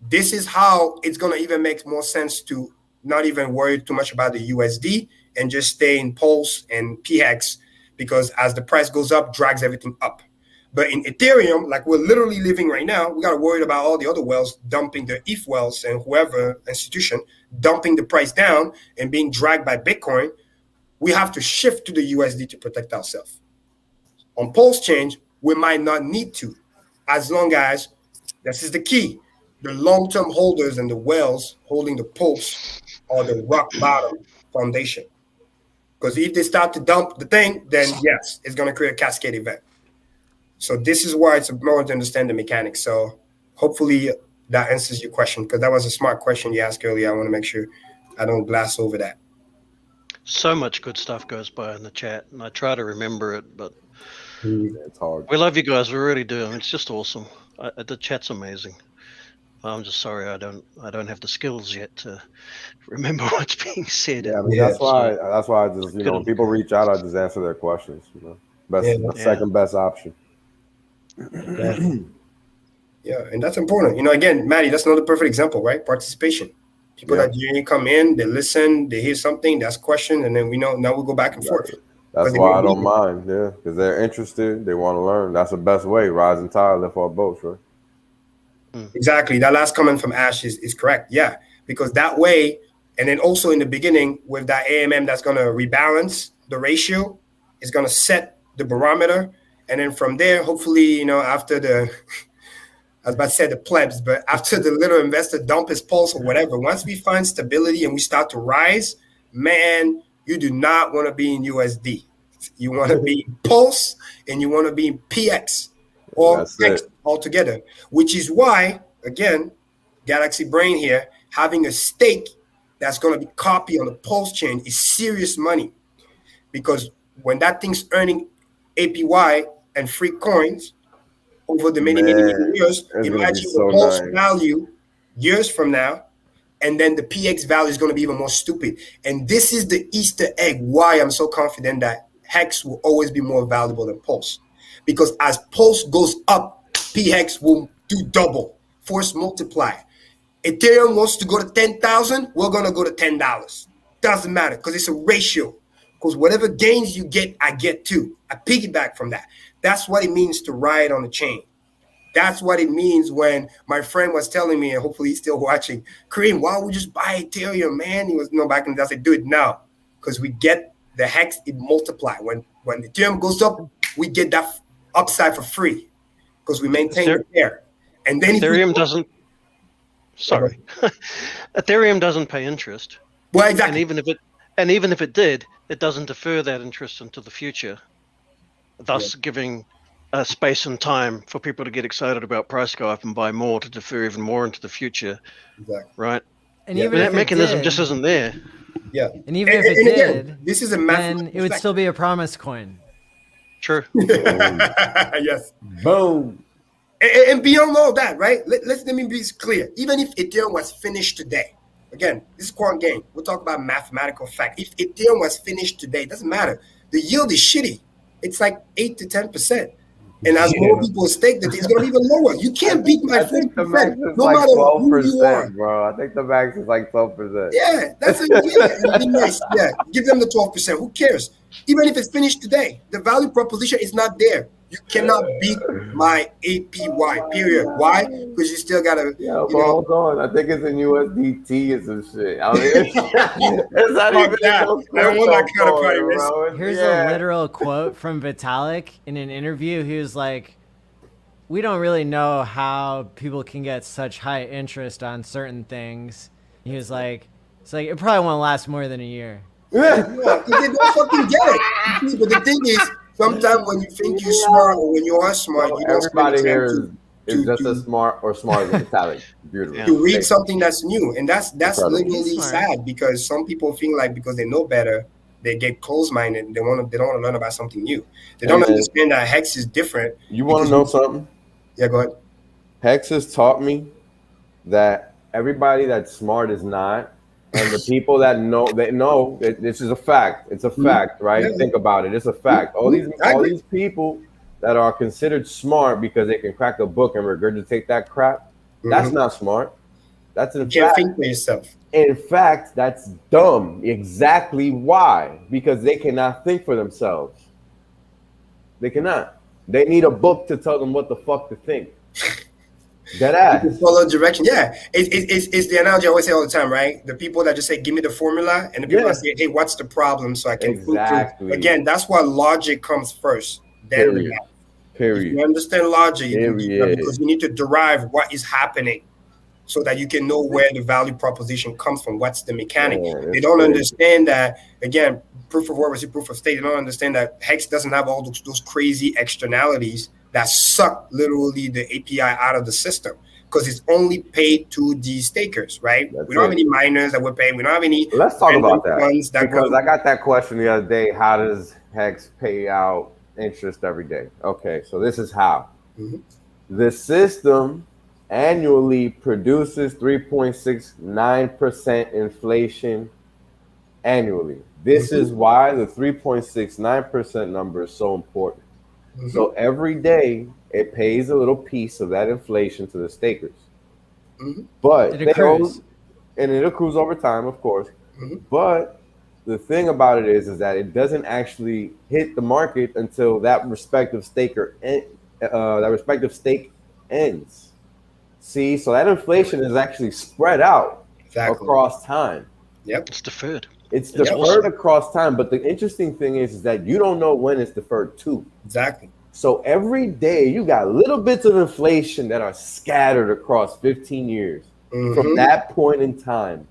This is how it's going to even make more sense to not even worry too much about the USD and just stay in Pulse and PHEX, because as the price goes up, drags everything up. But in Ethereum, like we're literally living right now, we got to worry about all the other whales dumping the ETH whales and whoever institution dumping the price down and being dragged by Bitcoin. We have to shift to the USD to protect ourselves. On PulseChain, we might not need to, as long as, this is the key, the long-term holders and the whales holding the Pulse are the rock bottom foundation. Because if they start to dump the thing, then yes, it's going to create a cascade event. So this is why it's important to understand the mechanics. So hopefully that answers your question, because that was a smart question you asked earlier. I want to make sure I don't glass over that. So much good stuff goes by in the chat, and I try to remember it, but it's hard. We love you guys. We really do. I mean, it's just awesome. The chat's amazing. I'm just sorry I don't have the skills yet to remember what's being said. Yeah, I mean, that's why I just, when people reach out, I just answer their questions. Second best option. Yeah, and that's important. Again, Maddie, that's another perfect example, right? Participation. People that usually come in, they listen, they hear something, that's question, and then now we go back and forth. That's why I don't mind, because they're interested, they want to learn. That's the best way. Rising tide, lift our boats, right? Exactly. That last comment from Ash is correct. Yeah, because that way, and then also in the beginning with that AMM that's going to rebalance the ratio, is going to set the barometer. And then from there, hopefully, after I was about to say the plebs, but after the little investor dump his Pulse or whatever, once we find stability and we start to rise, man, you do not want to be in USD. You want to be in Pulse and you want to be in PX or X altogether, which is why, again, Galaxy Brain here, having a stake that's going to be copied on the PulseChain is serious money, because when that thing's earning APY and free coins over the many years, imagine the Pulse value years from now, and then the PX value is going to be even more stupid. And this is the Easter egg why I'm so confident that Hex will always be more valuable than Pulse. because as Pulse goes up, PHEX will do double, force multiply. Ethereum wants to go to 10,000, we're going to go to $10. Doesn't matter because it's a ratio. Because whatever gains you get, I get too. I piggyback from that. That's what it means to ride on the chain. That's what it means when my friend was telling me, and hopefully he's still watching, Karim, why would we just buy Ethereum, man? He was back in the day. I said, do it now. Because we get the hex, it multiply. When Ethereum goes up, we get that upside for free. Because we maintain it there. And then Ethereum doesn't Ethereum doesn't pay interest. Well, exactly. And even if it did, it doesn't defer that interest into the future, thus giving space and time for people to get excited about price go up and buy more to defer even more into the future. Exactly. Right. And even if that mechanism did, just isn't there. Yeah. And even if it did, again, this is a then it would still be a promise coin. True. Yes. Boom. And beyond all that, right? Let me be clear. Even if Ethereum was finished today, again, this is Quant game. We'll talk about mathematical fact. If Ethereum was finished today, it doesn't matter. The yield is shitty. It's like 8 to 10%. And as more people stake that, it's going to be even lower. You can't beat my 40%, no like matter who you are. Bro, I think the max is like 12%. Yeah, that's it'd be nice. Yeah, give them the 12%. Who cares? Even if it's finished today, the value proposition is not there. You cannot beat my APY, period. Why? Because you still got to, hold on. I think it's in USDT or some shit. I mean, it's not even that. I don't want that kind of party risk. Here's a literal quote from Vitalik in an interview. He was like, we don't really know how people can get such high interest on certain things. He was like, it's like, it probably won't last more than a year. Yeah, they don't fucking get it. But the thing is, sometimes when you think you're smart or when you are smart, you don't everybody here is just as smart or smarter than Vitalik. Beautiful. To read something that's new, and that's literally Smart. sad because some people feel like because they know better, they get closed-minded. They don't want to learn about something new. They don't understand that Hex is different. You want to know something? Yeah, go ahead. Hex has taught me that everybody that's smart is not. And the people that know, this is a fact. It's a fact, right? Yeah. Think about it. It's a fact. All these people that are considered smart because they can crack a book and regurgitate that crap, that's not smart. That's in You can't think for yourself. In fact, that's dumb. Exactly why? Because they cannot think for themselves. They cannot. They need a book to tell them what the fuck to think. That ass. Follow direction. Yeah, it's the analogy I always say all the time, right? The people that just say, "Give me the formula," and the people that say, "Hey, what's the problem?" So I can exactly. Again, that's why logic comes first. Then the math. If you understand logic, because you need to derive what is happening, so that you can know where the value proposition comes from. What's the mechanic? They don't understand that. Again, proof of work versus proof of stake. They don't understand that Hex doesn't have all those crazy externalities that suck literally the API out of the system because it's only paid to the stakers, right? We don't have any miners that we're paying. We don't have any. Let's talk about that. Because I got that question the other day. How does Hex pay out interest every day? Okay, so this is how. The system annually produces 3.69% inflation annually. This is why the 3.69% number is so important. So every day it pays a little piece of that inflation to the stakers. But it accrues. And it accrues over time, of course. But the thing about it is that it doesn't actually hit the market until that respective stake ends. See, so that inflation is actually spread out across time. Yep, it's deferred. It's deferred across time, but the interesting thing is that you don't know when it's deferred to. Exactly. So every day you got little bits of inflation that are scattered across 15 years from that point in time.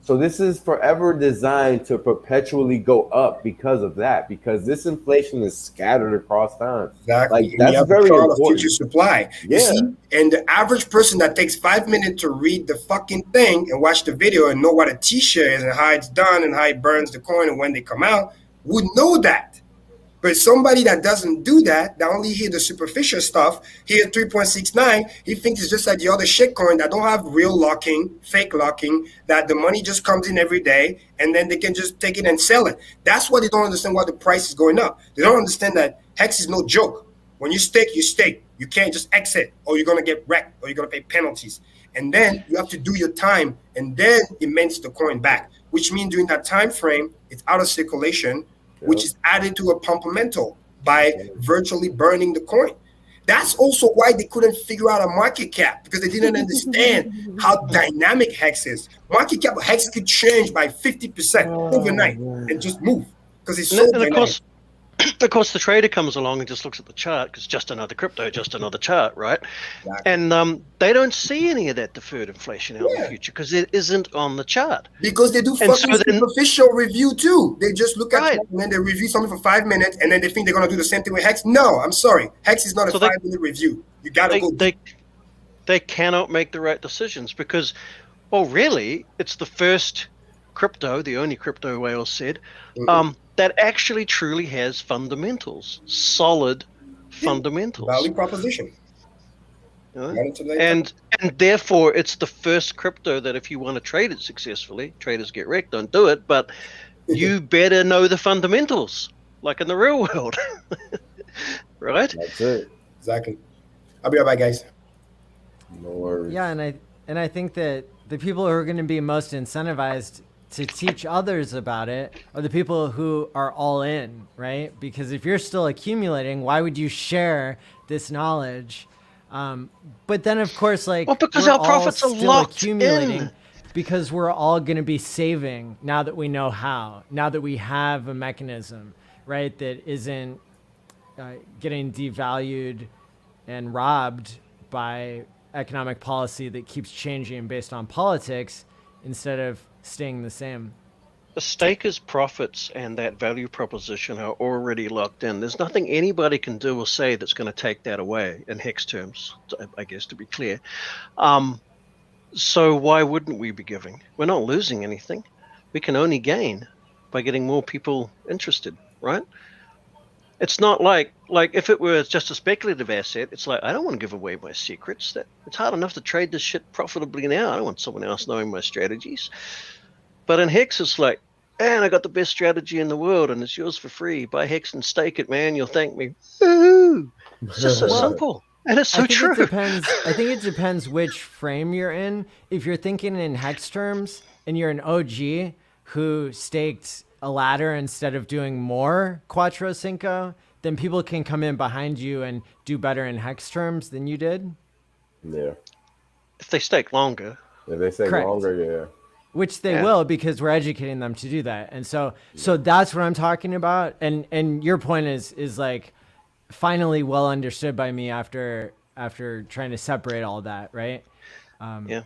So this is forever designed to perpetually go up because of that, because this inflation is scattered across time. Exactly. Like, that's very important. Future supply. You see? And the average person that takes 5 minutes to read the fucking thing and watch the video and know what a T-Share is and how it's done and how it burns the coin and when they come out would know that. But somebody that doesn't do that only hear the superficial stuff, hear 3.69, he thinks it's just like the other shitcoin that don't have real locking, fake locking, that the money just comes in every day and then they can just take it and sell it. That's why they don't understand why the price is going up. They don't understand that Hex is no joke. When you stake, you stake. You can't just exit, or you're gonna get wrecked, or you're gonna pay penalties. And then you have to do your time, and then it mints the coin back, which means during that time frame, it's out of circulation, which is added to a pumpamental by virtually burning the coin. That's also why they couldn't figure out a market cap, because they didn't understand how dynamic Hex is. Market cap of Hex could change by 50% overnight and just move, because it's so dynamic. Of course, the trader comes along and just looks at the chart because just another crypto, just another chart, right? Exactly. And they don't see any of that deferred inflation out in the future because it isn't on the chart. Because they do fucking superficial review too. They just look at it and then they review something for 5 minutes and then they think they're going to do the same thing with Hex. No, I'm sorry. Hex is not a 5-minute review. You got to go deep. They cannot make the right decisions because, well, really, it's the first crypto, the only crypto, Whales said, that actually truly has fundamentals, solid fundamentals. Value proposition. And therefore, it's the first crypto that if you want to trade it successfully, traders get wrecked, don't do it, but you better know the fundamentals, like in the real world. Right? That's it. Exactly. I'll be right back, guys. No worries. Yeah, and I think that the people who are going to be most incentivized to teach others about it are the people who are all in, right? Because if you're still accumulating, why would you share this knowledge? But then, of course, like, because our profits are locked accumulating in. because we're all going to be saving now that we know how, now that we have a mechanism, right, that isn't getting devalued and robbed by economic policy that keeps changing based on politics instead of staying the same. The staker's profits and that value proposition are already locked in. There's nothing anybody can do or say that's going to take that away in Hex terms, I guess, to be clear. So why wouldn't we be giving? We're not losing anything. We can only gain by getting more people interested, right? It's not like if it were just a speculative asset, it's like, I don't want to give away my secrets. It's hard enough to trade this shit profitably now. I don't want someone else knowing my strategies. But in Hex, it's like, man, I got the best strategy in the world and it's yours for free. Buy Hex and stake it, man. You'll thank me. Woo-hoo. It's just so simple. And it's so true. I think it depends which frame you're in. If you're thinking in Hex terms and you're an OG who staked a ladder instead of doing more Quattro Cinco, then people can come in behind you and do better in Hex terms than you did. Yeah. If they stake longer. If they stake longer, yeah. Which they will, because we're educating them to do that. And so that's what I'm talking about. And your point is like finally well understood by me after trying to separate all that, right? Yeah,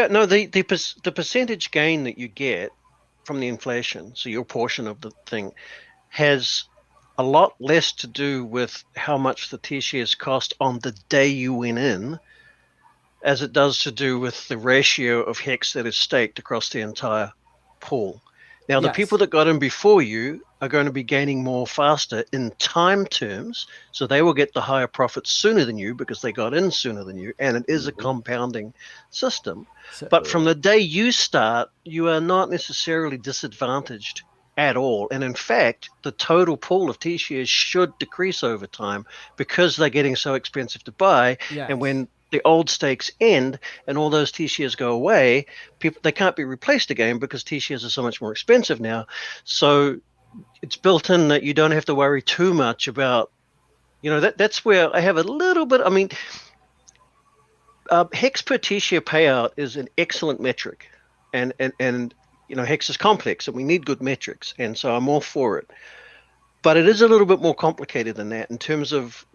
no, the percentage gain that you get from the inflation, so your portion of the thing, has a lot less to do with how much the T-shares cost on the day you went in, as it does to do with the ratio of Hex that is staked across the entire pool. Now, the people that got in before you are going to be gaining more faster in time terms, so they will get the higher profits sooner than you because they got in sooner than you, and it is a compounding system. But from the day you start, you are not necessarily disadvantaged at all. And in fact, the total pool of T-shares should decrease over time because they're getting so expensive to buy. And when the old stakes end and all those T-shares go away, they can't be replaced again because T-shares are so much more expensive now. So it's built in that you don't have to worry too much about, that's where I have a little bit, Hex per T-share payout is an excellent metric, and Hex is complex and we need good metrics, and so I'm all for it. But it is a little bit more complicated than that in terms of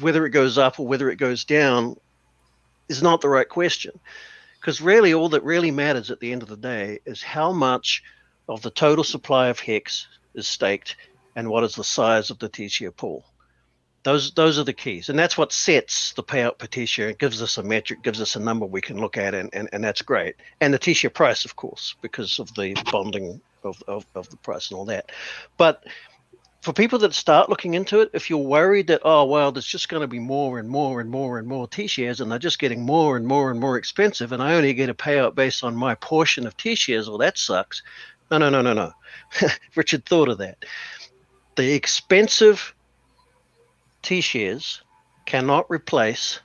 whether it goes up or whether it goes down is not the right question, because really all that really matters at the end of the day is how much of the total supply of Hex is staked and what is the size of the T-share pool. Those are the keys, and that's what sets the payout per T-share. It gives us a metric, gives us a number we can look at, and that's great. And the T-share price, of course, because of the bonding of the price and all that. But for people that start looking into it, if you're worried that, there's just going to be more and more and more and more T-shares, and they're just getting more and more and more expensive, and I only get a payout based on my portion of T-shares, well, that sucks. No. Richard thought of that. The expensive T-shares cannot replace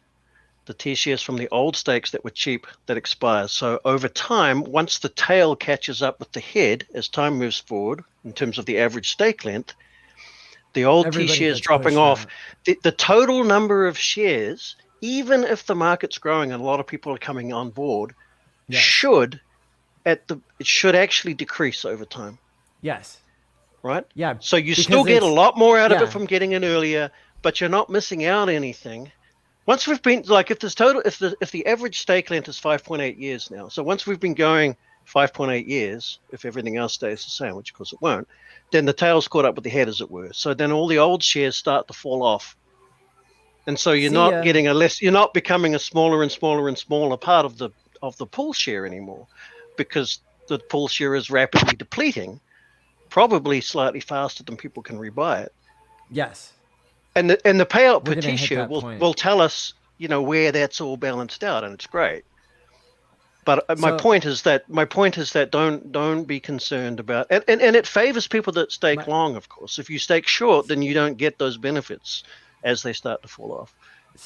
the T-shares from the old stakes that were cheap that expires. So over time, once the tail catches up with the head, as time moves forward in terms of the average stake length, the old T-shares dropping off, the total number of shares, even if the market's growing and a lot of people are coming on board, should actually decrease over time. Yes. Right? Yeah. So you still get a lot more out of it from getting in earlier, but you're not missing out anything. Once we've been like, if the average stake length is 5.8 years now, so once we've been going 5.8 years, if everything else stays the same, which of course it won't, then the tail's caught up with the head, as it were. So then all the old shares start to fall off, and so you're not becoming a smaller and smaller and smaller part of the pool share anymore, because the pool share is rapidly depleting, probably slightly faster than people can rebuy it. Yes. And the payout per T-share will tell us, where that's all balanced out, and it's great. But my point is that don't be concerned about, and it favors people that stake long, of course. If you stake short, then you don't get those benefits as they start to fall off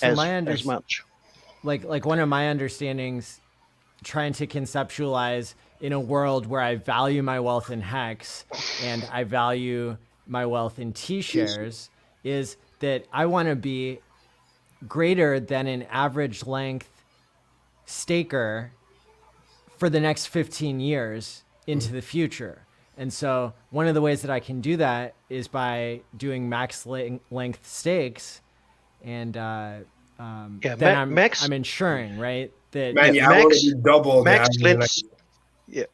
as much. Like one of my understandings, trying to conceptualize in a world where I value my wealth in Hex and I value my wealth in T-shares, is that I want to be greater than an average length staker for the next 15 years into the future. And so one of the ways that I can do that is by doing max length stakes. And then I'm ensuring, right, that I want to double max length. Yeah,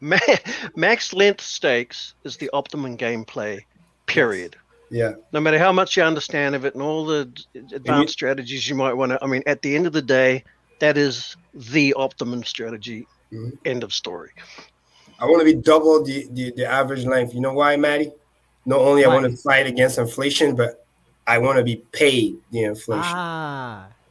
max length stakes is the optimum gameplay, period. Yeah. No matter how much you understand of it and all the advanced strategies you might want to, at the end of the day, that is the optimum strategy. End of story. I want to be double the average length. You know why, Maddie? Not only I want to fight against inflation, but I want to be paid the inflation.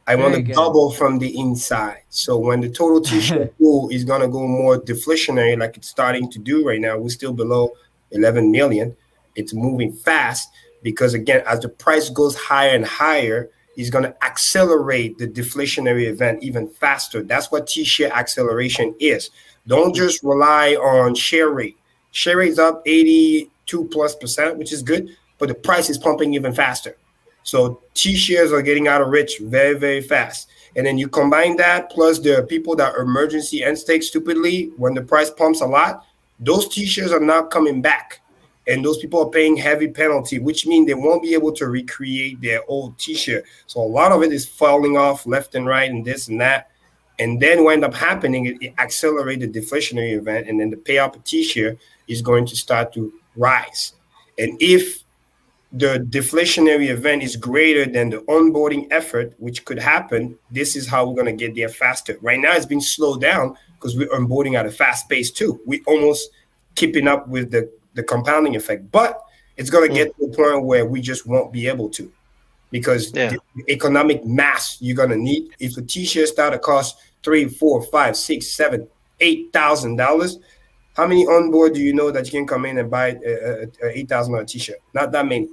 I want to double from the inside. So when the total T-share pool is going to go more deflationary, like it's starting to do right now, we're still below 11 million. It's moving fast because, again, as the price goes higher and higher, it's going to accelerate the deflationary event even faster. That's what T-share acceleration is. Don't just rely on share rate. Share rate's up 82+%, which is good, but the price is pumping even faster. So T-shares are getting out of reach very, very fast. And then you combine that plus the people that emergency end stake stupidly when the price pumps a lot, those T-shares are not coming back. And those people are paying heavy penalty, which means they won't be able to recreate their old T-share. So a lot of it is falling off left and right and this and that. And then what ends up happening, it accelerates the deflationary event, and then the payout per T-share is going to start to rise. And if the deflationary event is greater than the onboarding effort, which could happen, this is how we're going to get there faster. Right now, it's been slowed down because we're onboarding at a fast pace too. We're almost keeping up with the compounding effect, but it's going to get to a point where we just won't be able to, because the economic mass you're going to need, if a T-share start to cost $3,000, $4,000, $5,000, $6,000, $7,000, $8,000, how many on board do you know that you can come in and buy a $8,000 T-shirt? Not that many.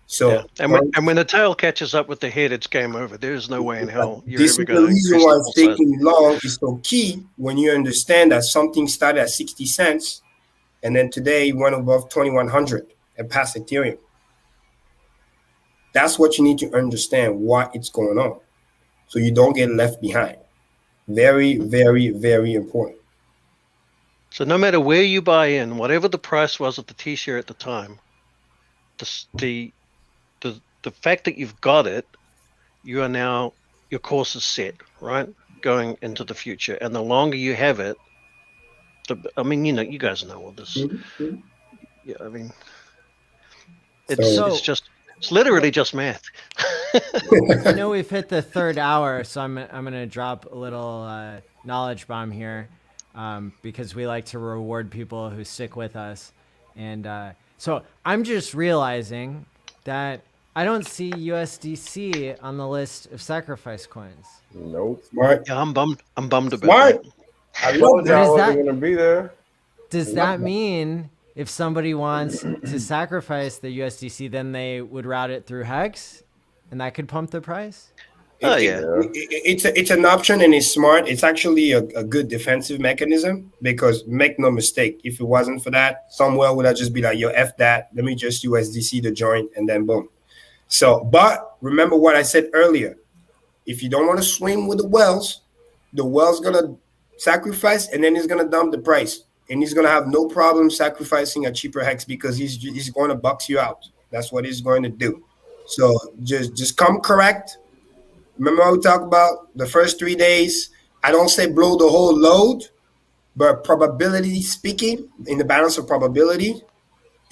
So and when the tail catches up with the head, it's game over. There's no way in hell you're this ever is going the to. reason why staking long is so key, when you understand that something started at 60 cents and then today went above 2,100 and past Ethereum. That's what you need to understand, why it's going on, so you don't get left behind. Very, very, very important. So no matter where you buy in, whatever the price was of the T-share at the time, the fact that you've got it, you are now, your course is set, right? Going into the future. And the longer you have it, you guys know all this. Mm-hmm. Yeah, it's literally just math. I know we've hit the third hour, so I'm going to drop a little knowledge bomb here, because we like to reward people who stick with us. And so I'm just realizing that I don't see USDC on the list of sacrifice coins. Nope. Smart. Yeah, I'm bummed about Smart. that. I love that. I wasn't going to be there. Does that mean if somebody wants to sacrifice the USDC, then they would route it through Hex? and that could pump the price. It's an option and it's smart. It's actually a good defensive mechanism because make no mistake, if it wasn't for that, somewhere would have just be like, yo, F that. Let me just USDC the joint and then boom. So, but remember what I said earlier. If you don't want to swim with the whales going to sacrifice and then he's going to dump the price. And he's going to have no problem sacrificing a cheaper hex because he's going to box you out. That's what he's going to do. So just come correct. Remember how we talked about the first 3 days? I don't say blow the whole load, but probability speaking, in the balance of probability,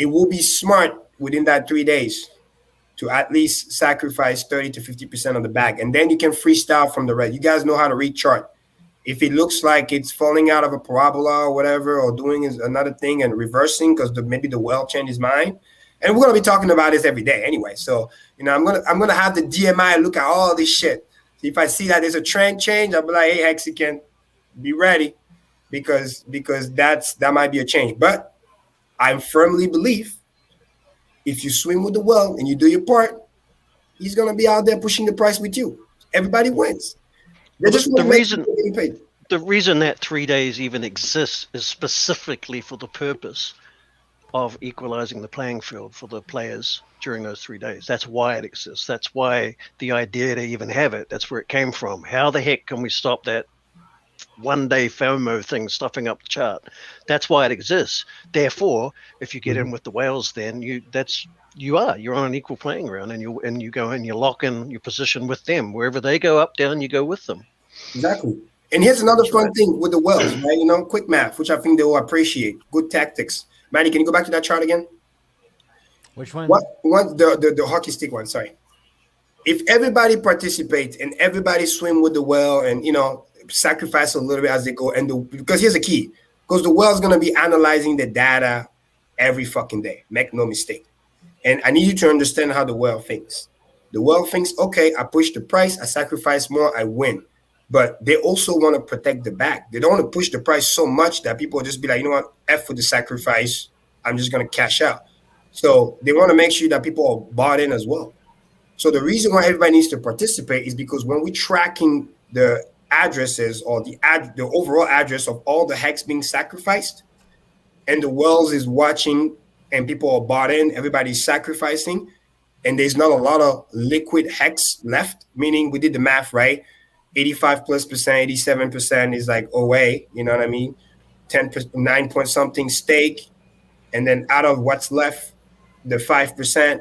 it will be smart within that 3 days to at least sacrifice 30 to 50% of the bag. And then you can freestyle from the rest. You guys know how to read chart. If it looks like it's falling out of a parabola or whatever, or doing is another thing and reversing because maybe the whale chain is mine. And we're gonna be talking about this every day anyway. So I'm gonna have the DMI look at all this shit. If I see that there's a trend change, I'll be like, hey, Hexican, be ready, because that might be a change. But I firmly believe if you swim with the whale and you do your part, he's gonna be out there pushing the price with you. Everybody wins. The reason that 3 days even exists is specifically for the purpose of equalizing the playing field for the players during those 3 days. That's why it exists. That's why the idea to even have it, that's where it came from. How the heck can we stop that 1 day FOMO thing stuffing up the chart? That's why it exists. Therefore, if you get in with the whales, then you're on an equal playing ground, and you go and you lock in your position with them. Wherever they go up, down, you go with them. Exactly. And here's another fun thing with the whales, right? Quick math, which I think they will appreciate. Good tactics. Manny, can you go back to that chart again? Which one? The hockey stick one, sorry. If everybody participates and everybody swim with the whale and, sacrifice a little bit as they go, because here's the key, because the whale's going to be analyzing the data every fucking day. Make no mistake. And I need you to understand how the whale thinks. The whale thinks, okay, I push the price, I sacrifice more, I win. But they also want to protect the back. They don't want to push the price so much that people will just be like, you know what, F with the sacrifice, I'm just going to cash out. So they want to make sure that people are bought in as well. So the reason why everybody needs to participate is because when we're tracking the addresses or the overall address of all the hex being sacrificed, and the whales is watching and people are bought in, everybody's sacrificing, and there's not a lot of liquid hex left, meaning we did the math, right? 85+%, 87% is like OA, you know what I mean? 9 point something stake. And then out of what's left, the 5%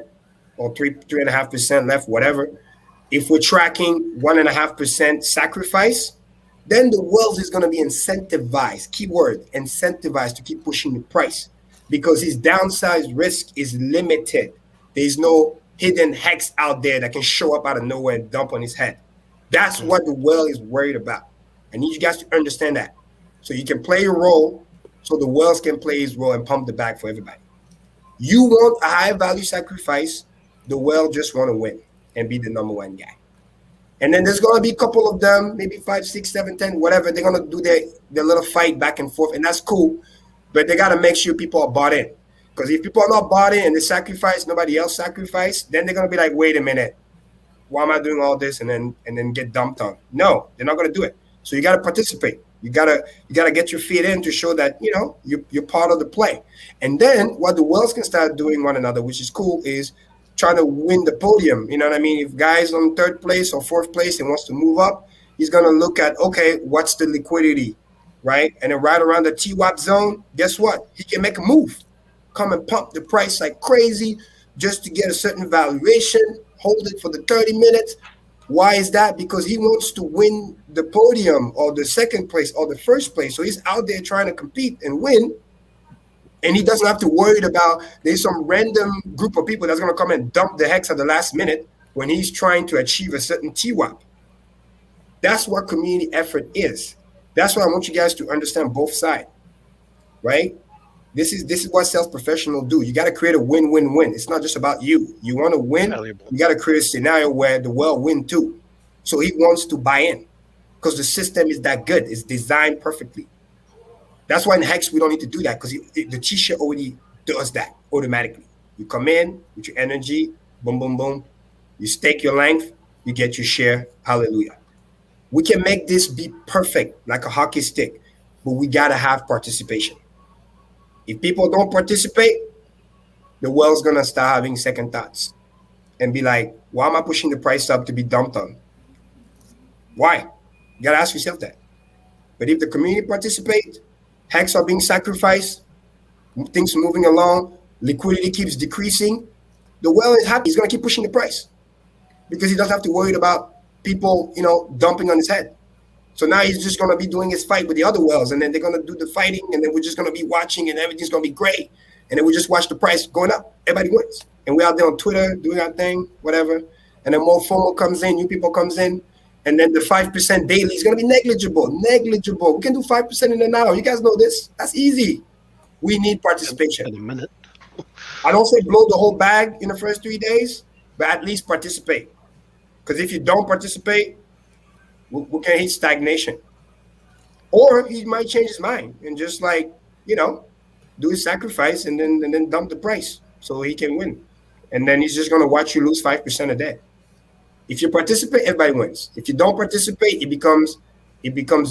or 3.5% left, whatever. If we're tracking 1.5% sacrifice, then the whales is going to be incentivized, keyword, incentivized to keep pushing the price because his downside risk is limited. There's no hidden hex out there that can show up out of nowhere and dump on his head. That's what the whale is worried about. I need you guys to understand that. So you can play your role so the whales can play his role and pump the bag for everybody. You want a high value sacrifice, the whale just want to win and be the number one guy. And then there's going to be a couple of them, maybe 5, 6, 7, 10, whatever. They're going to do their little fight back and forth, and that's cool. But they got to make sure people are bought in. Because if people are not bought in and they sacrifice, nobody else sacrificed, then they're going to be like, wait a minute. Why am I doing all this and then get dumped on? No, they're not going to do it. So you got to participate. You gotta get your feet in to show that you're part of the play. And then what the whales can start doing one another, which is cool, is trying to win the podium. You know what I mean? If guy's on 3rd place or 4th place and wants to move up, he's gonna look at, okay, what's the liquidity, right? And then right around the TWAP zone, guess what? He can make a move, come and pump the price like crazy just to get a certain valuation, hold it for the 30 minutes. Why is that? Because he wants to win the podium or the 2nd place or the 1st place. So he's out there trying to compete and win. And he doesn't have to worry about there's some random group of people that's going to come and dump the hex at the last minute when he's trying to achieve a certain TWAP. That's what community effort is. That's what I want you guys to understand both sides, right? This is what sales professionals do. You got to create a win-win-win. It's not just about you. You want to win, you got to create a scenario where the whale win too. So he wants to buy in because the system is that good. It's designed perfectly. That's why in Hex, we don't need to do that because the T-Share already does that automatically. You come in with your energy, boom, boom, boom, You stake your length, you get your share. Hallelujah. We can make this be perfect, like a hockey stick, but we got to have participation. If people don't participate, the world's going to start having second thoughts and be like, why am I pushing the price up to be dumped on? Why? You got to ask yourself that. But if the community participate, HEX are being sacrificed, things moving along, liquidity keeps decreasing, the world is happy. He's going to keep pushing the price because he doesn't have to worry about people, dumping on his head. So now he's just going to be doing his fight with the other whales, and then they're going to do the fighting, and then we're just going to be watching, and everything's going to be great. And then we just watch the price going up. Everybody wins. And we're out there on Twitter doing our thing, whatever. And then more FOMO comes in, new people comes in, and then the 5% daily is going to be negligible. We can do 5% in an hour. You guys know this. That's easy. We need participation. In a minute. I don't say blow the whole bag in the first 3 days, but at least participate. Because if you don't participate, we can hit stagnation. Or he might change his mind and just do his sacrifice and then dump the price so he can win. And then he's just going to watch you lose 5% a day. If you participate, everybody wins. If you don't participate, it becomes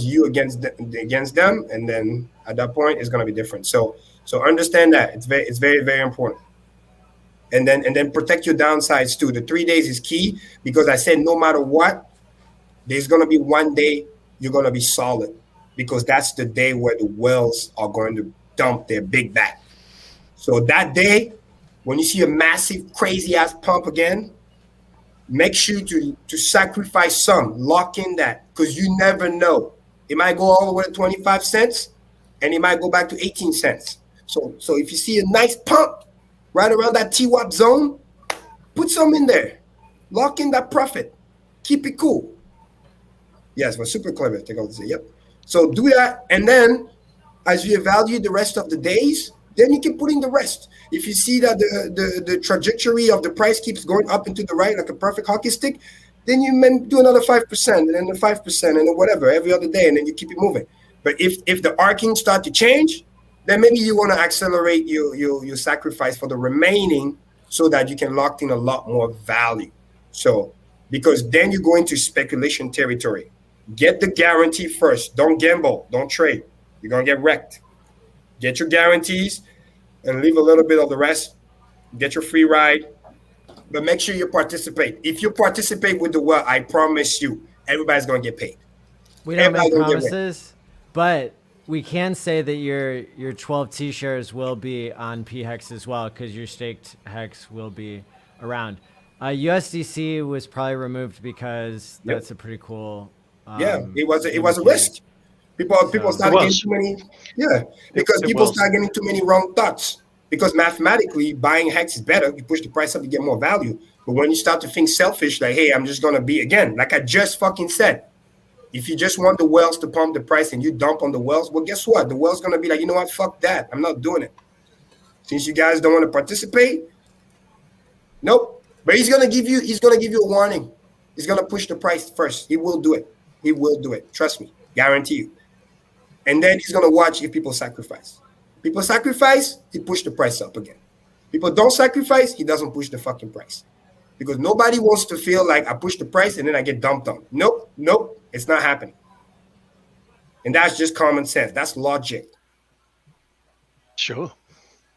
you against them, and then at that point it's going to be different. So understand that it's very, very important. And then protect your downsides too. The 3 days is key because I said no matter what, there's going to be one day you're going to be solid because that's the day where the whales are going to dump their big bag. So that day, when you see a massive, crazy ass pump again, make sure to sacrifice some, lock in that, because you never know. It might go all the way to 25 cents and it might go back to 18 cents. So if you see a nice pump right around that TWAP zone, put some in there. Lock in that profit. Keep it cool. Yes, we're super clever. Take out the yep. So do that, and then as you evaluate the rest of the days, then you can put in the rest. If you see that the trajectory of the price keeps going up and to the right like a perfect hockey stick, then you may do another 5%, and then the 5%, and then whatever every other day, and then you keep it moving. But if the arcing start to change, then maybe you want to accelerate your sacrifice for the remaining so that you can lock in a lot more value. So because then you go into speculation territory. Get the guarantee first. Don't gamble. Don't trade. You're going to get wrecked. Get your guarantees and leave a little bit of the rest. Get your free ride. But make sure you participate. If you participate with the well, I promise you, everybody's going to get paid. We don't make promises, but we can say that your 12 T-shares will be on PHEX as well because your staked HEX will be around. USDC was probably removed because that's a pretty cool... it was a risk. People start getting too many. Yeah, because people start getting too many wrong thoughts. Because mathematically, buying HEX is better. You push the price up, you get more value. But when you start to think selfish, like, hey, I'm just gonna be again, like I just fucking said, if you just want the whales to pump the price and you dump on the whales, well, guess what? The whale's gonna be like, you know what? Fuck that. I'm not doing it. Since you guys don't want to participate, nope. But he's gonna give you a warning. He's gonna push the price first. He will do it. He will do it. Trust me. Guarantee you. And then he's going to watch if people sacrifice. People sacrifice, he push the price up again. People don't sacrifice, he doesn't push the fucking price. Because nobody wants to feel like I push the price and then I get dumped on. Nope. It's not happening. And that's just common sense. That's logic. Sure.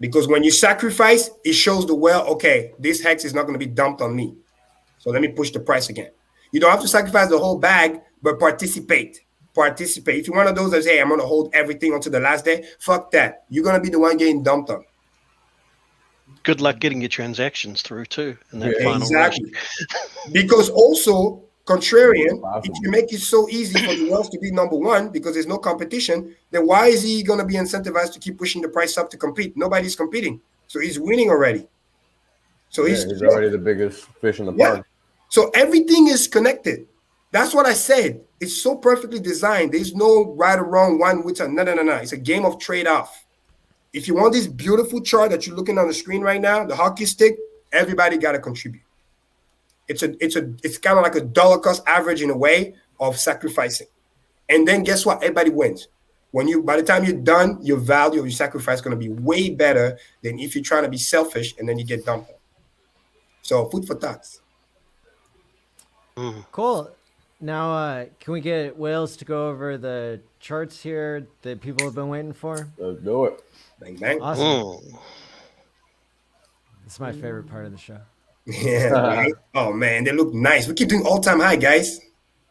Because when you sacrifice, it shows the well, okay, this HEX is not going to be dumped on me. So let me push the price again. You don't have to sacrifice the whole bag, but participate. If you're one of those that say, hey, I'm going to hold everything until the last day, fuck that. You're going to be the one getting dumped on. Good luck getting your transactions through too. In that final exactly. Because also, contrarian, if you make it so easy for the whales to be number one because there's no competition, then why is he going to be incentivized to keep pushing the price up to compete? Nobody's competing. So he's winning already. So he's already the biggest fish in the pond. So everything is connected. That's what I said. It's so perfectly designed. There's no right or wrong one with a no. It's a game of trade-off. If you want this beautiful chart that you're looking on the screen right now, the hockey stick, everybody got to contribute. It's kind of like a dollar cost average in a way of sacrificing. And then guess what? Everybody wins. By the time you're done, your value of your sacrifice is going to be way better than if you're trying to be selfish and then you get dumped. So food for thoughts. Cool. Now, can we get Whales to go over the charts here that people have been waiting for? Let's do it. Bang bang. Awesome. It's my favorite part of the show. Yeah, right. Oh man, they look nice. We keep doing all-time high, guys.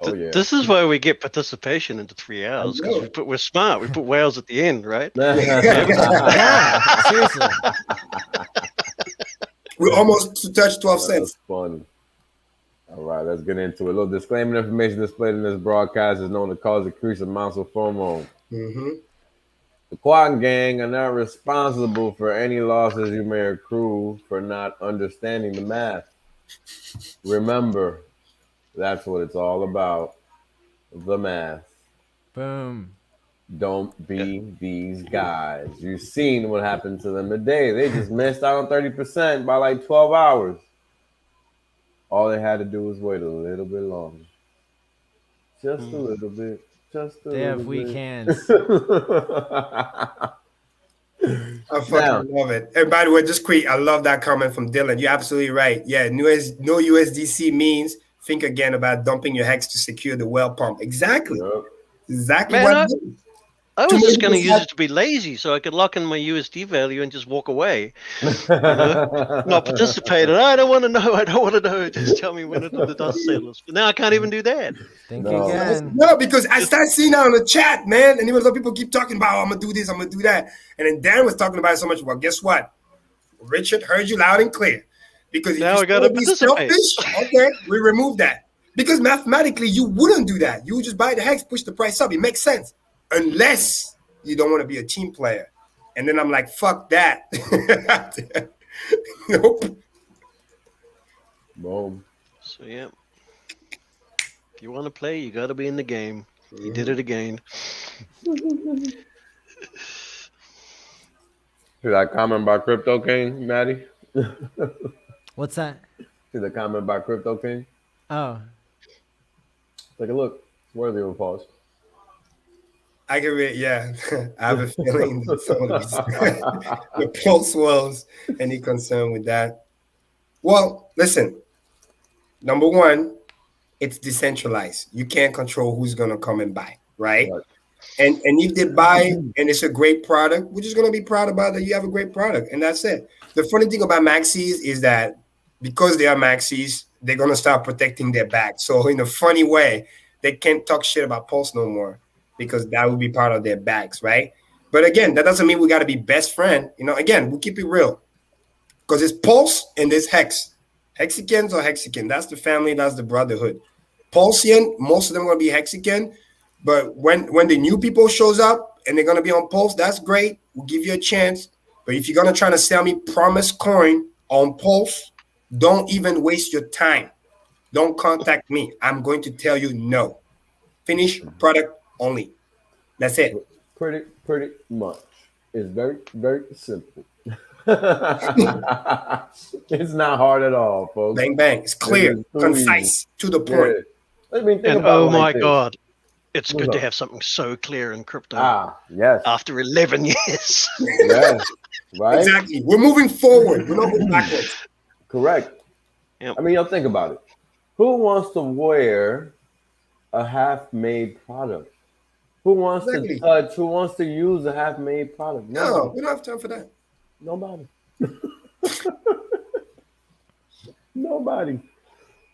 Oh yeah. This is where we get participation into 3 hours because we're smart. We put whales at the end, right? Yeah, seriously. We almost touched 12 cents. That's funny. All right, let's get into it. A little disclaimer: information displayed in this broadcast is known to cause increased amounts of FOMO. Mm-hmm. The Quant gang are not responsible for any losses you may accrue for not understanding the math. Remember, that's what it's all about. The math. Boom. Don't be these guys. You've seen what happened to them today. They just missed out on 30% by like 12 hours. All they had to do was wait a little bit longer. Just a little bit. Just a They little have weak bit. hands. I fucking love it. And by the way, just quick, I love that comment from Dylan. You're absolutely right. Yeah, no USDC means think again about dumping your hex to secure the well pump. Exactly. Yep. Exactly Man, what it is. I Too was many just going to people use it to be lazy so I could lock in my USD value and just walk away. Not participate. And I don't want to know. I don't want to know. Just tell me when the dust settles. But now I can't even do that. Think No. again. No, because I started seeing that on the chat, man. And even though people keep talking about, oh, I'm going to do this, I'm going to do that. And then Dan was talking about it so much. Well, guess what? Richard heard you loud and clear. Because if Now you I gotta still be participate. selfish, okay, we remove that. Because mathematically, you wouldn't do that. You would just buy the hex, push the price up. It makes sense. Unless you don't want to be a team player. And then I'm like, fuck that. Nope. Boom. So, yeah. If you want to play, you got to be in the game. He did it again. See that comment by Crypto King, Maddie? What's that? See the comment by Crypto King? Oh, Take a look. It's worthy of a pause. I can read, yeah. I have a feeling that some of these the pulse was any concern with that. Well, listen. Number one, it's decentralized. You can't control who's gonna come and buy, right? And if they buy and it's a great product, we're just gonna be proud about that you have a great product, and that's it. The funny thing about maxis is that because they are maxis, they're gonna start protecting their back. So in a funny way, they can't talk shit about Pulse no more because that would be part of their bags, right? But again, that doesn't mean we got to be best friend. You know, again, we keep it real because it's Pulse and there's Hex. Hexicans or Hexican. That's the family. That's the brotherhood. Pulsian, most of them are going to be Hexican. But when the new people shows up and they're going to be on Pulse, that's great. We'll give you a chance. But if you're going to try to sell me Promise Coin on Pulse, don't even waste your time. Don't contact me. I'm going to tell you no. Finish product only. That's it. Pretty much. It's very, very simple. It's not hard at all, folks. Bang, bang. It's clear, concise, to the point. Yeah. I mean, And oh my God, it's good to have something so clear in crypto. Yes. After 11 years. Yes. Right? Exactly. We're moving forward. We're not going backwards. Correct. Yep. I mean, y'all think about it. Who wants to wear a half-made product? Who wants to touch? Who wants to use a half-made product? No, we don't have time for that. Nobody. Nobody.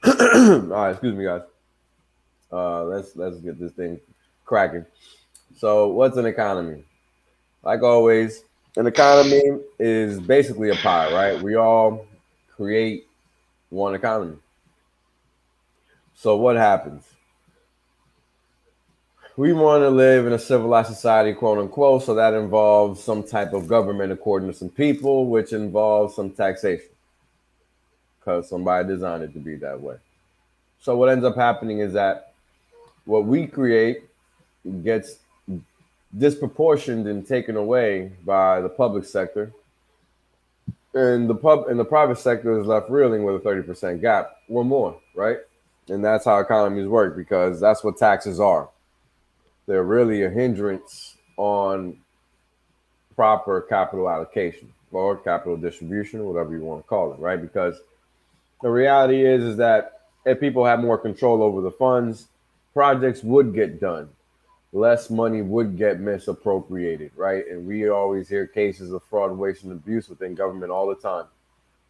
All right, excuse me, guys. Let's get this thing cracking. So, what's an economy? Like always, an economy is basically a pie, right? We all create one economy. So, what happens? We want to live in a civilized society, quote unquote, so that involves some type of government according to some people, which involves some taxation because somebody designed it to be that way. So what ends up happening is that what we create gets disproportioned and taken away by the public sector, and the private sector is left reeling with a 30% gap or more, right? And that's how economies work because that's what taxes are. They're really a hindrance on proper capital allocation or capital distribution, whatever you want to call it, right? Because the reality is that if people had more control over the funds, projects would get done. Less money would get misappropriated, right? And we always hear cases of fraud, waste, and abuse within government all the time.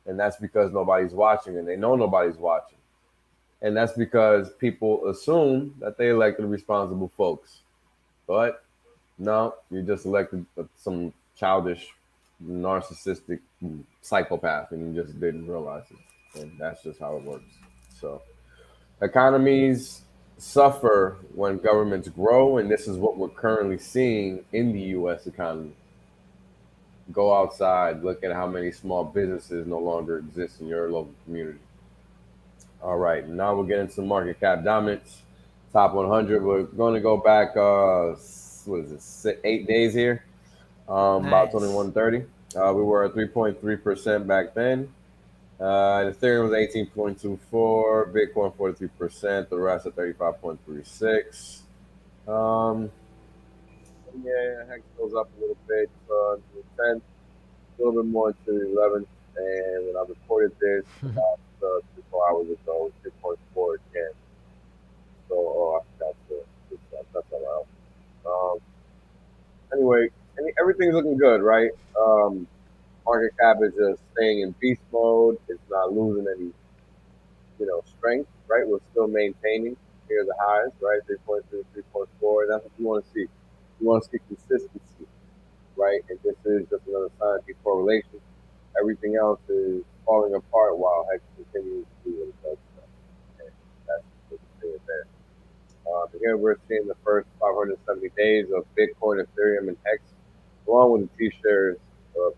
And that's because nobody's watching, and they know nobody's watching. And that's because people assume that they elected responsible folks. But no, you just elected some childish, narcissistic psychopath, and you just didn't realize it. And that's just how it works. So economies suffer when governments grow, and this is what we're currently seeing in the U.S. economy. Go outside, look at how many small businesses no longer exist in your local community. All right, now we'll get into market cap dominance. Top 100. We're going to go back. What is it? 8 days here. About 2130. We were at 3.3% back then. Ethereum was 18.24, Bitcoin 43%, the rest at 35.36. Yeah, Hex goes up a little bit to 10, a little bit more to 11. And when I recorded this about 4 hours ago, 2.4 again. So, I forgot that's all out. Anyway, everything's looking good, right? Market cap is just staying in beast mode. It's not losing any, strength, right? We're still maintaining here the highs, right? 3.3, 3.4. That's what you want to see. You want to see consistency, right? And this is just another sign of decorrelation. Everything else is falling apart while Hex continues to do what it does. And that's what we're seeing there. Here we're seeing the first 570 days of Bitcoin, Ethereum, and Hex, along with the T-shares,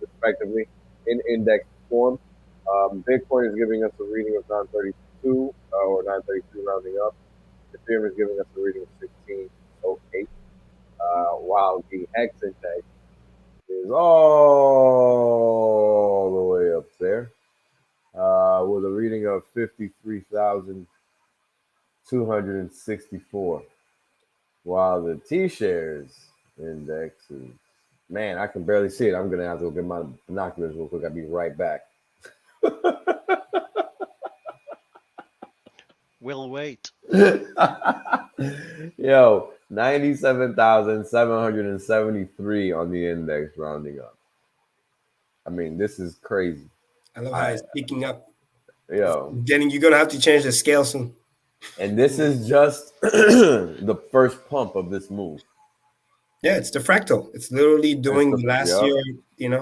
respectively, in index form. Bitcoin is giving us a reading of 932 or 933 rounding up. Ethereum is giving us a reading of 1608, while the Hex index is all the way up there with a reading of 53,264, while the T-shares index is, man, I can barely see it. I'm going to have to go get my binoculars real quick. I'll be right back. We'll wait. Yo, 97,773 on the index rounding up. I mean, this is crazy. I love how it's picking up. Yo. You're going to have to change the scale soon. And this is just the first pump of this move. Yeah, it's the fractal. It's literally doing the last year,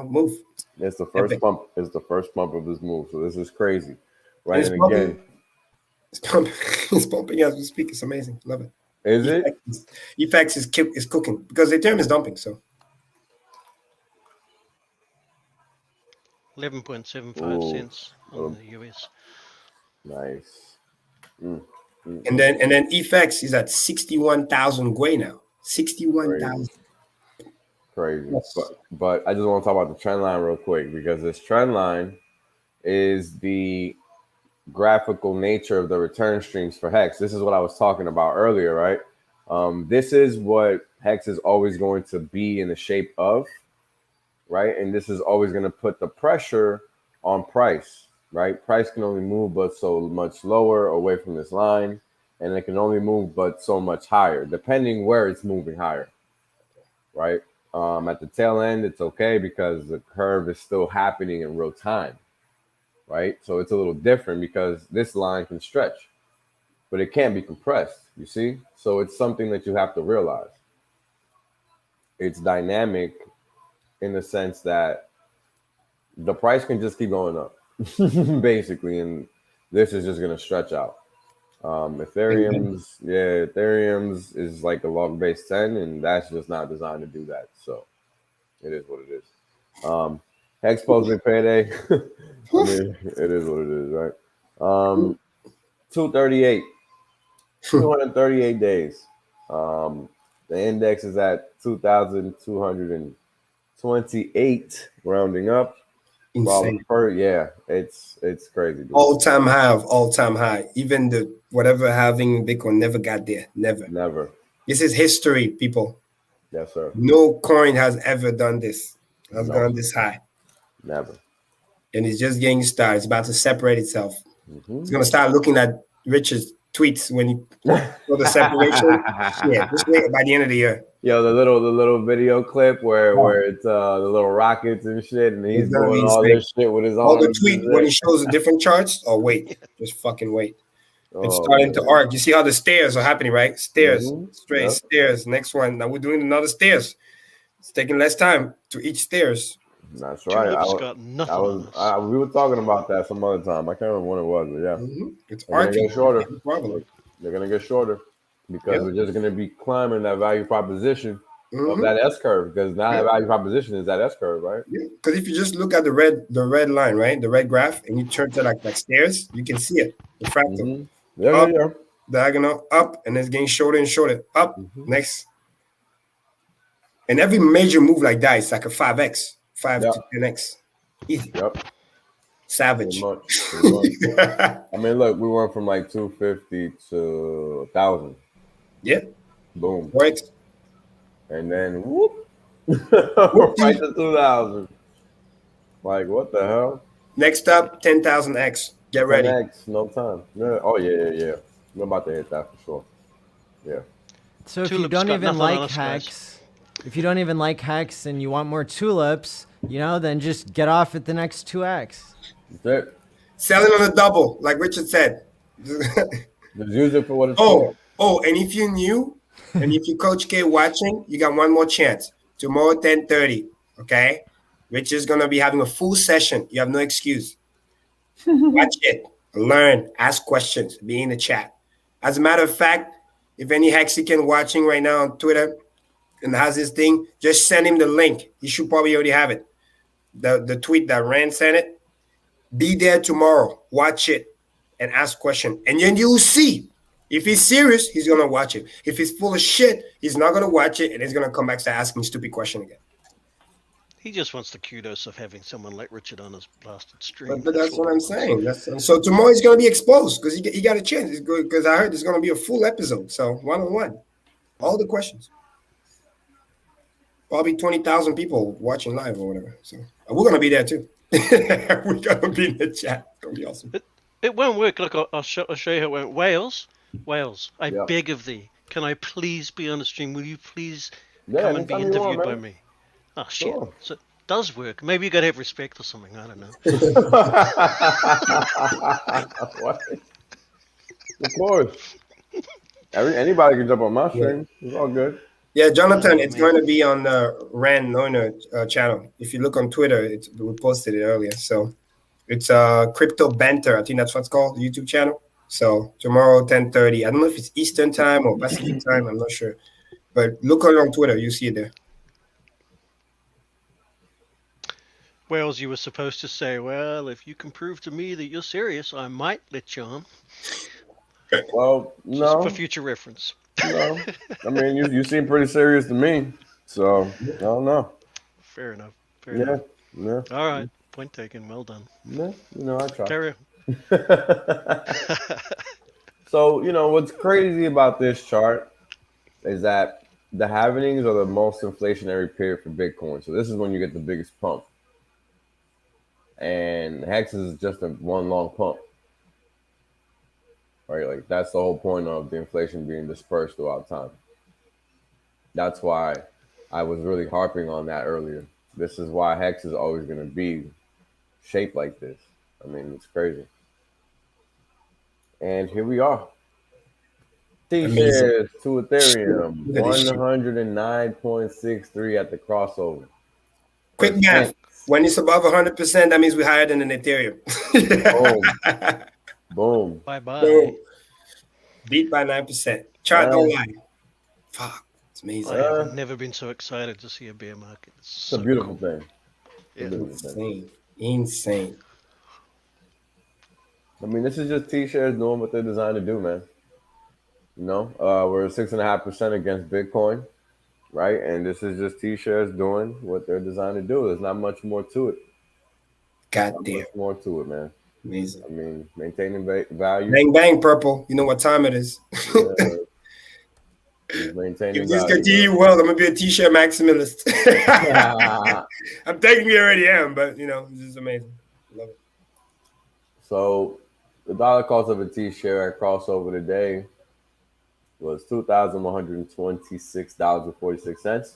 move. It's the first pump. It's the first pump of this move. So this is crazy, right? And pumping. Again, it's pumping as we speak. It's amazing. Love it. Is it? FX is cooking because Ethereum is dumping. So 11.75 cents on the US. Nice. And then FX is at 61,000 Gwei now. 61,000. Crazy. Yes. But I just want to talk about the trend line real quick, because this trend line is the graphical nature of the return streams for Hex. This is what I was talking about earlier, right? This is what Hex is always going to be in the shape of, right? And this is always going to put the pressure on price, right? Price can only move but so much lower away from this line, and it can only move but so much higher, depending where it's moving higher, right? At the tail end, it's okay because the curve is still happening in real time, right? So it's a little different because this line can stretch, but it can't be compressed, you see? So it's something that you have to realize. It's dynamic in the sense that the price can just keep going up, basically, and this is just going to stretch out. Ethereum's is like a log-based 10, and that's just not designed to do that. So it is what it is. Hex posted payday. I mean, it is what it is, right? 238 days. The index is at 2,228, rounding up. Insane. It's crazy. Dude. All-time high. Even the whatever having Bitcoin never got there. Never. This is history, people. Yes, sir. No coin has ever done this. Has gone this high. Never. And it's just getting started. It's about to separate itself. Mm-hmm. It's going to start looking at Rich's tweets when he for the separation. Yeah, just wait by the end of the year. Yo, the little video clip where it's the little rockets and shit, and he's doing all this shit with his all arms. the tweet when he shows the different charts. Oh wait, just fucking wait. It's starting to arc. You see how the stairs are happening, right? Stairs, straight stairs. Next one. Now we're doing another stairs. It's taking less time to each stairs. That's right. We were talking about that some other time. I can't remember when it was, but yeah. It's arcing. Shorter. They're gonna get shorter because we're just gonna be climbing that value proposition of that S curve, because now that value proposition is that S curve, right? Yeah. Because if you just look at the red line, right, the red graph, and you turn to like stairs, you can see it. The fractal. Up, diagonal, up, and it's getting shorter and shorter. Up, next. And every major move like that is like a 5x, 5 to 10x. Easy. Savage. Pretty much. I mean, look, we went from like 250 to 1,000. Yeah. Boom. Right. And then whoop. Right to 2,000. Like, what the hell? Next up, 10,000x. Get ready. 10x, no time. Yeah. Oh, yeah. We're about to hit that for sure. Yeah. So if you don't even like HEX, and you want more tulips, then just get off at the next 2x. That's it. Selling on a double, like Richard said. Just use it for what it's for. Oh, and if you're new, and if you Coach K watching, you got one more chance. Tomorrow, 10:30, okay? Rich is going to be having a full session. You have no excuse. Watch it. Learn. Ask questions. Be in the chat. As a matter of fact, if any Hexican watching right now on Twitter and has this thing, just send him the link. He should probably already have it. The tweet that Rand sent it. Be there tomorrow. Watch it and ask questions. And then you'll see. If he's serious, he's going to watch it. If he's full of shit, he's not going to watch it, and he's going to come back to asking stupid question again. He just wants the kudos of having someone like Richard on his blasted stream. But that's what I'm saying. So tomorrow he's going to be exposed because he got a chance. Because I heard there's going to be a full episode. So one-on-one. All the questions. Probably 20,000 people watching live or whatever. So we're going to be there too. We're going to be in the chat. It's going to be awesome. It won't work. Look, I'll show you how it went. Wales, I beg of thee, can I please be on the stream? Will you please come and be interviewed by me? Oh, shit. Sure. So it does work. Maybe you got to have respect or something. I don't know. What? Of course. Anybody can jump on my stream. It's all good. Yeah, Jonathan, it's going to be on the Rand Noiner channel. If you look on Twitter, we posted it earlier. So it's Crypto Banter. I think that's what it's called, the YouTube channel. So tomorrow, 10:30. I don't know if it's Eastern time or Pacific time. I'm not sure. But look on Twitter. You see it there. Wales, you were supposed to say, well, if you can prove to me that you're serious, I might let you on. Well, no. Just for future reference. No. I mean, you seem pretty serious to me. So, I don't know. Fair enough. Fair enough. Yeah. All right. Point taken. Well done. Yeah, I try. Carry on. So, what's crazy about this chart is that the halvings are the most inflationary period for Bitcoin. So this is when you get the biggest pump. And Hex is just one long pump. Right? Like that's the whole point of the inflation being dispersed throughout time. That's why I was really harping on that earlier. This is why Hex is always going to be shaped like this. I mean, it's crazy. And here we are. T-Shares to Ethereum, 109.63 at the crossover. Quick math. When it's above 100%, that means we're higher than an Ethereum. Boom. Bye-bye. Boom. Beat by 9%. Chart don't lie. Fuck. It's amazing. I've never been so excited to see a bear market. It's a beautiful thing. Yeah. Insane. I mean, this is just T-Shares doing what they're designed to do, man. We're 6.5% against Bitcoin, right? And this is just T-Shares doing what they're designed to do. There's not much more to it. Goddamn. Much more to it, man. Amazing. I mean, maintaining value. Bang, bang, purple. You know what time it is. Maintaining if this value, continue well, I'm going to be a T-shirt maximalist. I'm technically already am, but, this is amazing. Love it. So, The dollar cost of a T-share at crossover today was $2,126.46,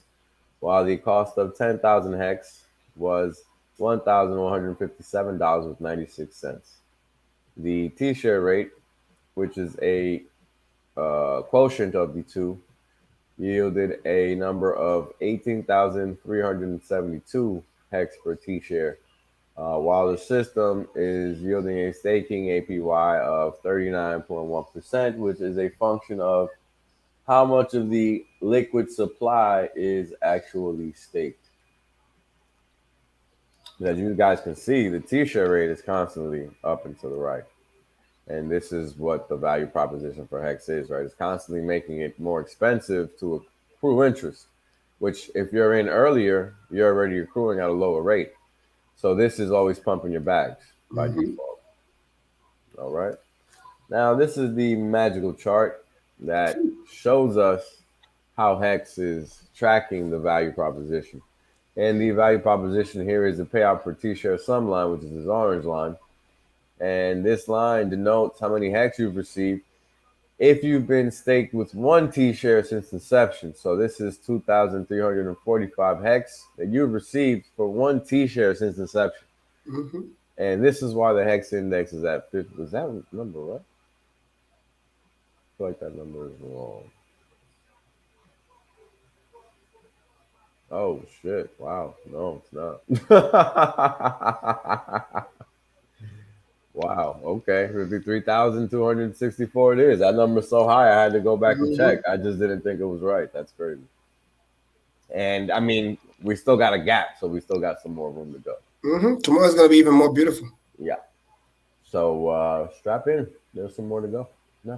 while the cost of 10,000 hex was $1,157.96. The T-share rate, which is a quotient of the two, yielded a number of 18,372 hex per T-share, while the system is yielding a staking APY of 39.1%, which is a function of how much of the liquid supply is actually staked. As you guys can see, the T-share rate is constantly up and to the right. And this is what the value proposition for Hex is, right? It's constantly making it more expensive to accrue interest, which if you're in earlier, you're already accruing at a lower rate. So this is always pumping your bags by default. All right. Now, this is the magical chart that shows us how Hex is tracking the value proposition. And the value proposition here is the payout per T-share sum line, which is this orange line. And this line denotes how many hex you've received if you've been staked with one T-share since inception. So this is 2,345 hex that you've received for one T-share since inception. And this is why the hex index is at 50. Is that number right? I feel like that number is wrong. Oh, shit. Wow. No, it's not. Wow. Okay. 53,264 it is. That number's so high, I had to go back and check. I just didn't think it was right. That's crazy. And, I mean, we still got a gap, so we still got some more room to go. Tomorrow's going to be even more beautiful. Yeah. So, strap in. There's some more to go. Yeah.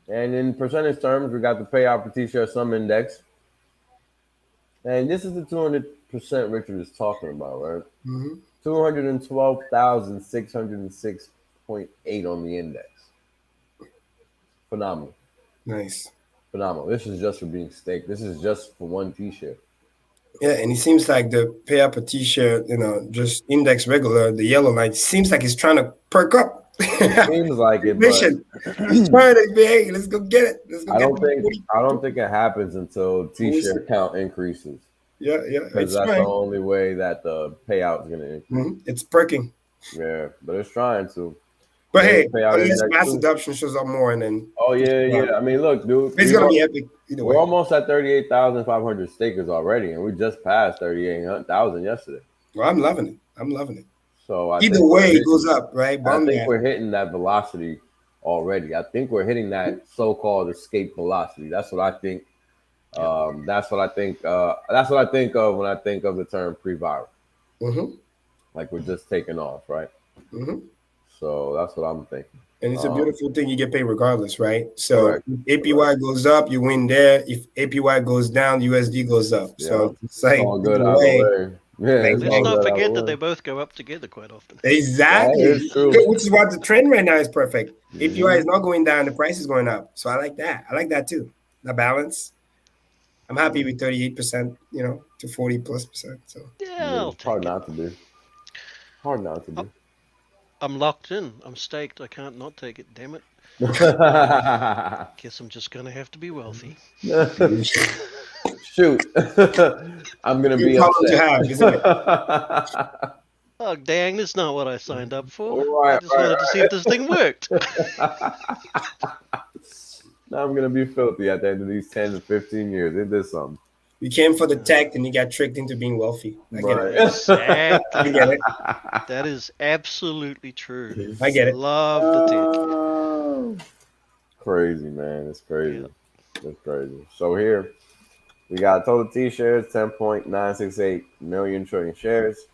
And in percentage terms, we got the payout per T-share sum index. And this is the 200% Richard is talking about, right? 212,606.8 on the index. Phenomenal. Nice. Phenomenal. This is just for being staked. This is just for one T-share. Yeah, and it seems like the payout per T-share, just index regular, the yellow line, seems like it's trying to perk up. Seems like it, but he's trying to be, hey, let's go get it. Let's go I don't think it happens until T-share count increases. Yeah. Because that's the only way that the payout is going to increase. It's perking. Yeah, but it's trying to. But hey, unless mass adoption shows up more and then. Oh, yeah. I mean, look, dude. It's going to be epic. Either way. We're almost at 38,500 stakers already, and we just passed 38,000 yesterday. Well, I'm loving it. So either way, it goes up, right? I think we're hitting that velocity already. I think we're hitting that so-called escape velocity. That's what I think. That's what I think. That's what I think of when I think of the term pre-viral. Like we're just taking off, right? So that's what I'm thinking. And it's a beautiful thing. You get paid regardless, right? So if APY goes up, you win there. If APY goes down, USD goes up. Yeah. So it's like all good either way. Yeah, let's not forget that they both go up together quite often. Exactly. Which is what the trend right now is perfect. APY is not going down, the price is going up. So I like that. I like that too. The balance. I'm happy with 38%, to 40+%. So yeah, it's hard not to do. I'm locked in. I'm staked. I can't not take it. Damn it. Guess I'm just gonna have to be wealthy. Shoot. I'm gonna be upset. To have, isn't it? Oh dang! That's not what I signed up for. I just wanted to see if this thing worked. Now I'm gonna be filthy at the end of these 10 to 15 years. It did something. You came for the tech and you got tricked into being wealthy. I get it. Exactly. I get it. That is absolutely true. I get it. Love the tech. Crazy, man. It's crazy. Yeah. It's crazy. So here we got total T-shares, 10.968 million trillion shares,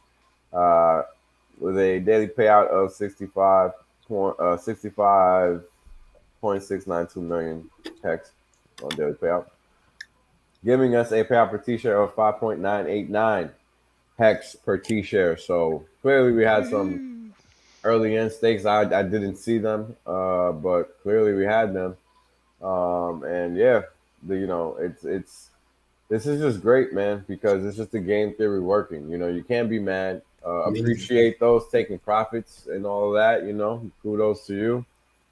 with a daily payout of 65.692 million hex on daily payout, giving us a payout per T-share of 5.989 hex per T-share. So clearly we had some early in stakes. I didn't see them, but clearly we had them. And yeah, this is just great, man, because it's just the game theory working. You can't be mad. Appreciate those taking profits and all of that. Kudos to you,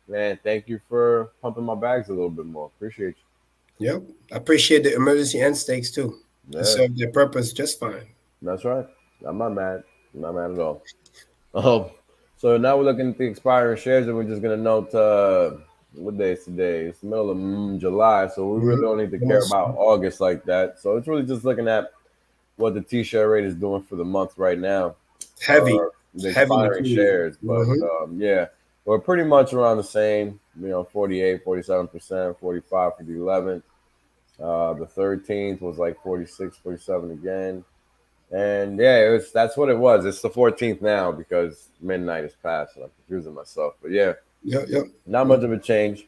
man. Thank you for pumping my bags a little bit more. Appreciate you. Yep, I appreciate the emergency end stakes too. Yeah. They serve their purpose just fine. That's right. I'm not mad. I'm not mad at all. So now we're looking at the expiring shares, and we're just gonna note what day is today? It's the middle of July, so we really don't need to care about August like that. So it's really just looking at what the T-Share rate is doing for the month right now. Heavy, the expiring shares, but yeah, we're pretty much around the same. 48, 47%, 45 for the 11th. The 13th was like 46, 47 again. And yeah, that's what it was. It's the 14th now because midnight is past and I'm confusing myself. But yeah, not much of a change.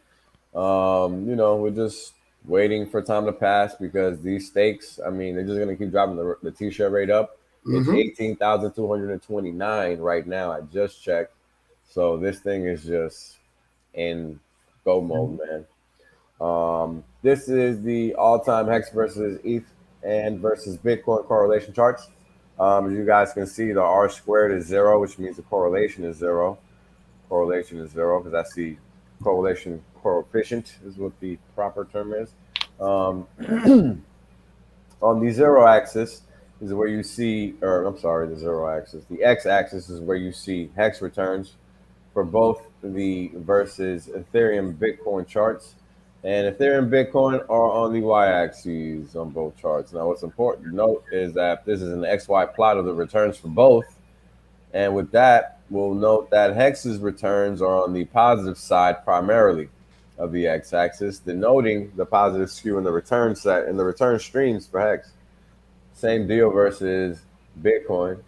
We're just waiting for time to pass because these stakes, I mean, they're just going to keep dropping the T-share rate up. It's 18,229 right now. I just checked. So this thing is just in go mode, man. This is the all-time Hex versus ETH and versus Bitcoin correlation charts. As you guys can see, the R squared is 0, which means the correlation is 0. Correlation is 0 because that's the correlation coefficient is what the proper term is. On the 0 axis is where you see, the 0 axis. The X axis is where you see Hex returns for both the versus Ethereum Bitcoin charts. And Ethereum Bitcoin are on the y-axis on both charts. Now, what's important to note is that this is an XY plot of the returns for both. And with that, we'll note that Hex's returns are on the positive side primarily of the x-axis, denoting the positive skew in the return set and the return streams for Hex. Same deal versus Bitcoin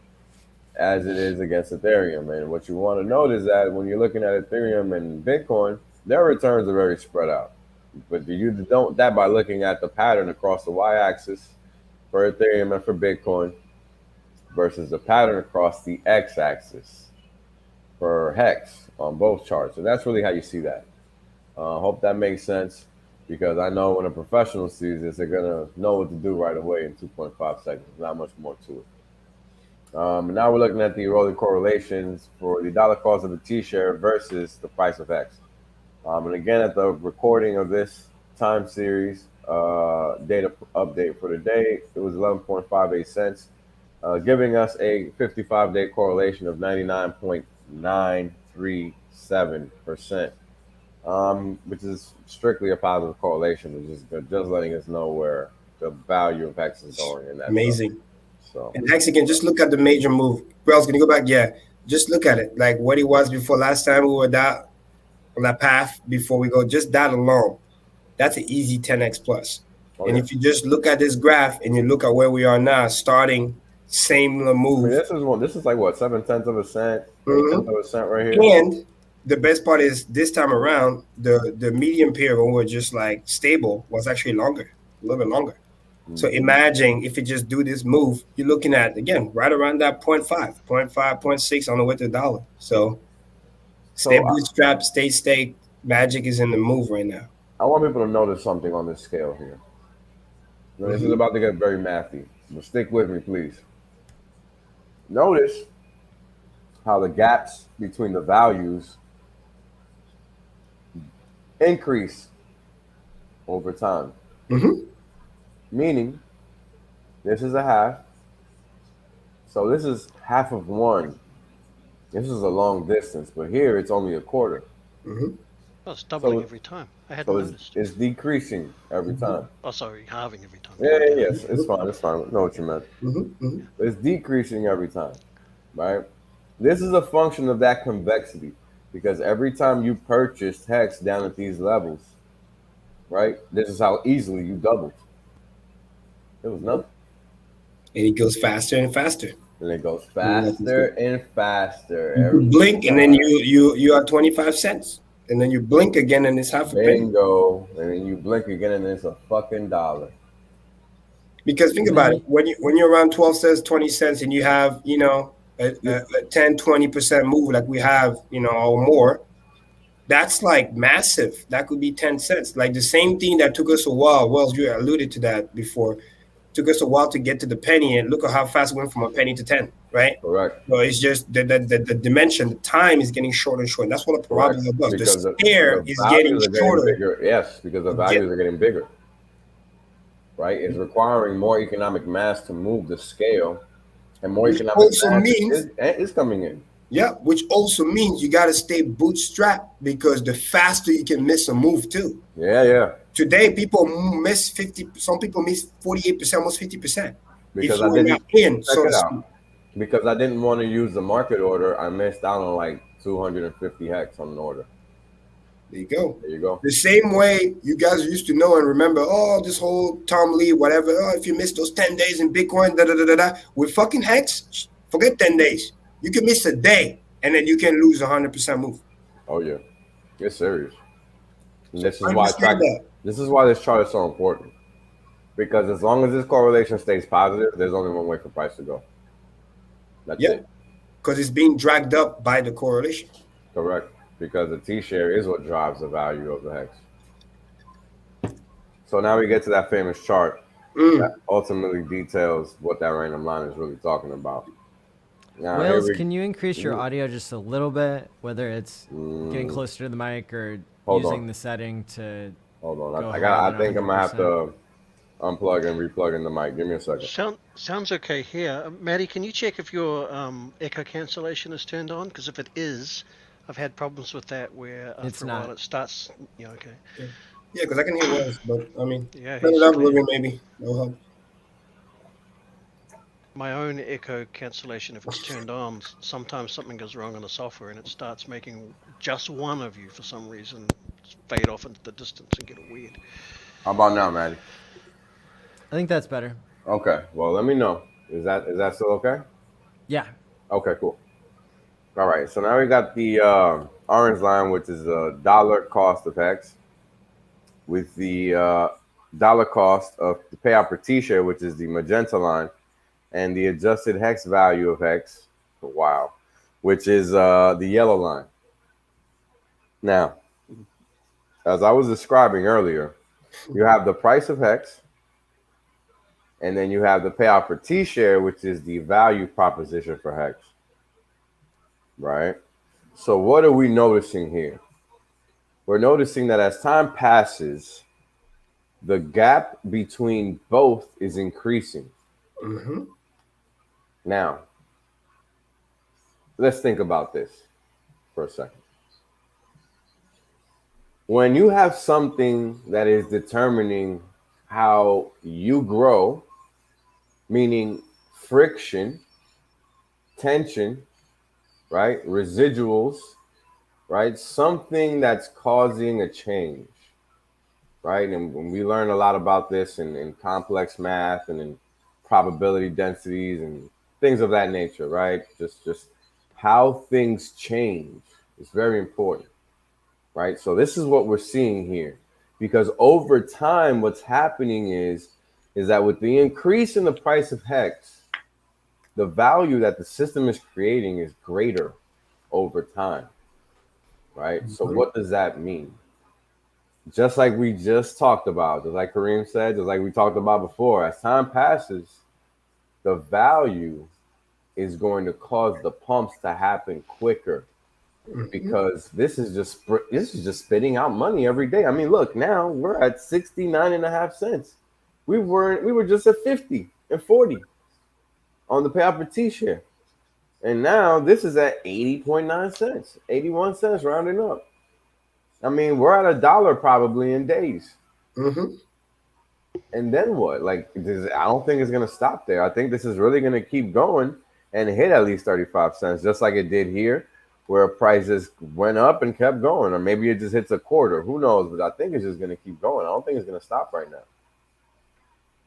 as it is against Ethereum. And what you want to note is that when you're looking at Ethereum and Bitcoin, their returns are very spread out. But you don't that by looking at the pattern across the y-axis for Ethereum and for Bitcoin versus the pattern across the x-axis for Hex on both charts. And that's really how you see that. Hope that makes sense because I know when a professional sees this, they're going to know what to do right away in 2.5 seconds. Not much more to it. Now we're looking at the rolling correlations for the dollar cost of the T-share versus the price of Hex. And again, at the recording of this time series data update for the day, it was 11.58 cents, giving us a 55-day correlation of 99.937%, which is strictly a positive correlation, which is just letting us know where the value of Hex is going. In that amazing. So, and Hex again, just look at the major move. Wells, can you go back? Yeah, just look at it, like what it was before last time we were that on that path before we go. Just that alone, that's an easy 10x plus. And if you just look at this graph and you look at where we are now, starting same move. I mean, this is like what 0.7 of a cent, 0.8 of a cent right here. And the best part is this time around, the medium period when we're just like stable was actually longer, a little bit longer. So imagine if you just do this move, you're looking at, again, right around that 0.5, 0.6 on the way to the dollar. So stay bootstrapped, stay staked. Magic is in the move right now. I want people to notice something on this scale here. This is about to get very mathy, but stick with me, please. Notice how the gaps between the values increase over time. Meaning, this is a half. So this is half of one. This is a long distance, but here it's only a quarter. Well, it's doubling every time. I hadn't noticed. It's decreasing every time. Oh, sorry, halving every time. Yes, it's fine. It's fine. I know what you meant. It's decreasing every time, right? This is a function of that convexity because every time you purchased Hex down at these levels, right, this is how easily you doubled. It was nothing. And it goes faster and faster. And it goes faster and faster. You blink and then you are 25 cents. And then you blink again and it's half a penny. Bingo. And then you blink again and it's a fucking dollar. Because think about it. When you're around 12 cents, 20 cents, and you have, a 10, 20% move like we have, or more, that's like massive. That could be 10 cents. Like the same thing that took us a while. Well, you alluded to that before. Took us a while to get to the penny, and look at how fast it went from a penny to 10, right? Correct. So it's just the dimension, the time is getting shorter and shorter. That's what a parabola does. Because the stare is getting shorter. Bigger. Yes, because the values are getting bigger. Right? It's requiring more economic mass to move the scale, and more economic mass is coming in. Yeah, which also means you got to stay bootstrapped, because the faster you can miss a move too. Yeah. Today, people miss 50. Some people miss 48%, almost 50%. Because because I didn't want to use the market order, I missed out on like 250 hex on an order. There you go. There you go. The same way you guys used to know and remember, this whole Tom Lee, whatever. If you miss those 10 days in Bitcoin, with fucking hex, forget 10 days. You can miss a day, and then you can lose 100% move. Oh yeah, it's serious. And this is why this chart is so important, because as long as this correlation stays positive, there's only one way for price to go. That's it. Because it's being dragged up by the correlation. Correct. Because the T-share is what drives the value of the hex. So now we get to that famous chart that ultimately details what that random line is really talking about. Now, Whales, can you increase your audio just a little bit, whether it's getting closer to the mic or using the setting to... Hold on. I think I'm going to have to unplug and replug in the mic. Give me a second. Sounds okay here. Maddie, can you check if your echo cancellation is turned on? Because if it is, I've had problems with that where after a while it starts... Yeah, okay. Yeah, because I can hear Wales, but I mean, turn it up a little bit maybe. That'll help. My own echo cancellation, if it's turned on, sometimes something goes wrong on the software and it starts making just one of you for some reason fade off into the distance and get weird. How about now, Maddie? I think that's better. Okay. Well, let me know. Is that still okay? Yeah. Okay, cool. All right. So now we got the orange line, which is a dollar cost of hex, with the dollar cost of the payout per T-share, which is the magenta line, and the adjusted hex value of hex, which is the yellow line. Now, as I was describing earlier, you have the price of hex, and then you have the payout per T-share, which is the value proposition for hex, right? So what are we noticing here? We're noticing that as time passes, the gap between both is increasing. Mm-hmm. Now, let's think about this for a second. When you have something that is determining how you grow, meaning friction, tension, right? Residuals, right? Something that's causing a change, right? And when we learn a lot about this in complex math and in probability densities and things of that nature, right? Just how things change is very important, right? So this is what we're seeing here, because over time, what's happening is that with the increase in the price of hex, the value that the system is creating is greater over time, right? Mm-hmm. So what does that mean? Just like we just talked about, just like Karim said, just like we talked about before, as time passes, the value is going to cause the pumps to happen quicker, because this is just spitting out money every day. I mean, look, now we're at 69.5 cents. We were just at 50 and 40 on the payout per T-share, and now this is at 80.9 cents, 81 cents rounding up. I mean, we're at $1 probably in days. Mm-hmm. And then what? Like, I don't think it's going to stop there. I think this is really going to keep going and hit at least 35 cents, just like it did here, where prices went up and kept going. Or maybe it just hits a quarter. Who knows? But I think it's just going to keep going. I don't think it's going to stop right now.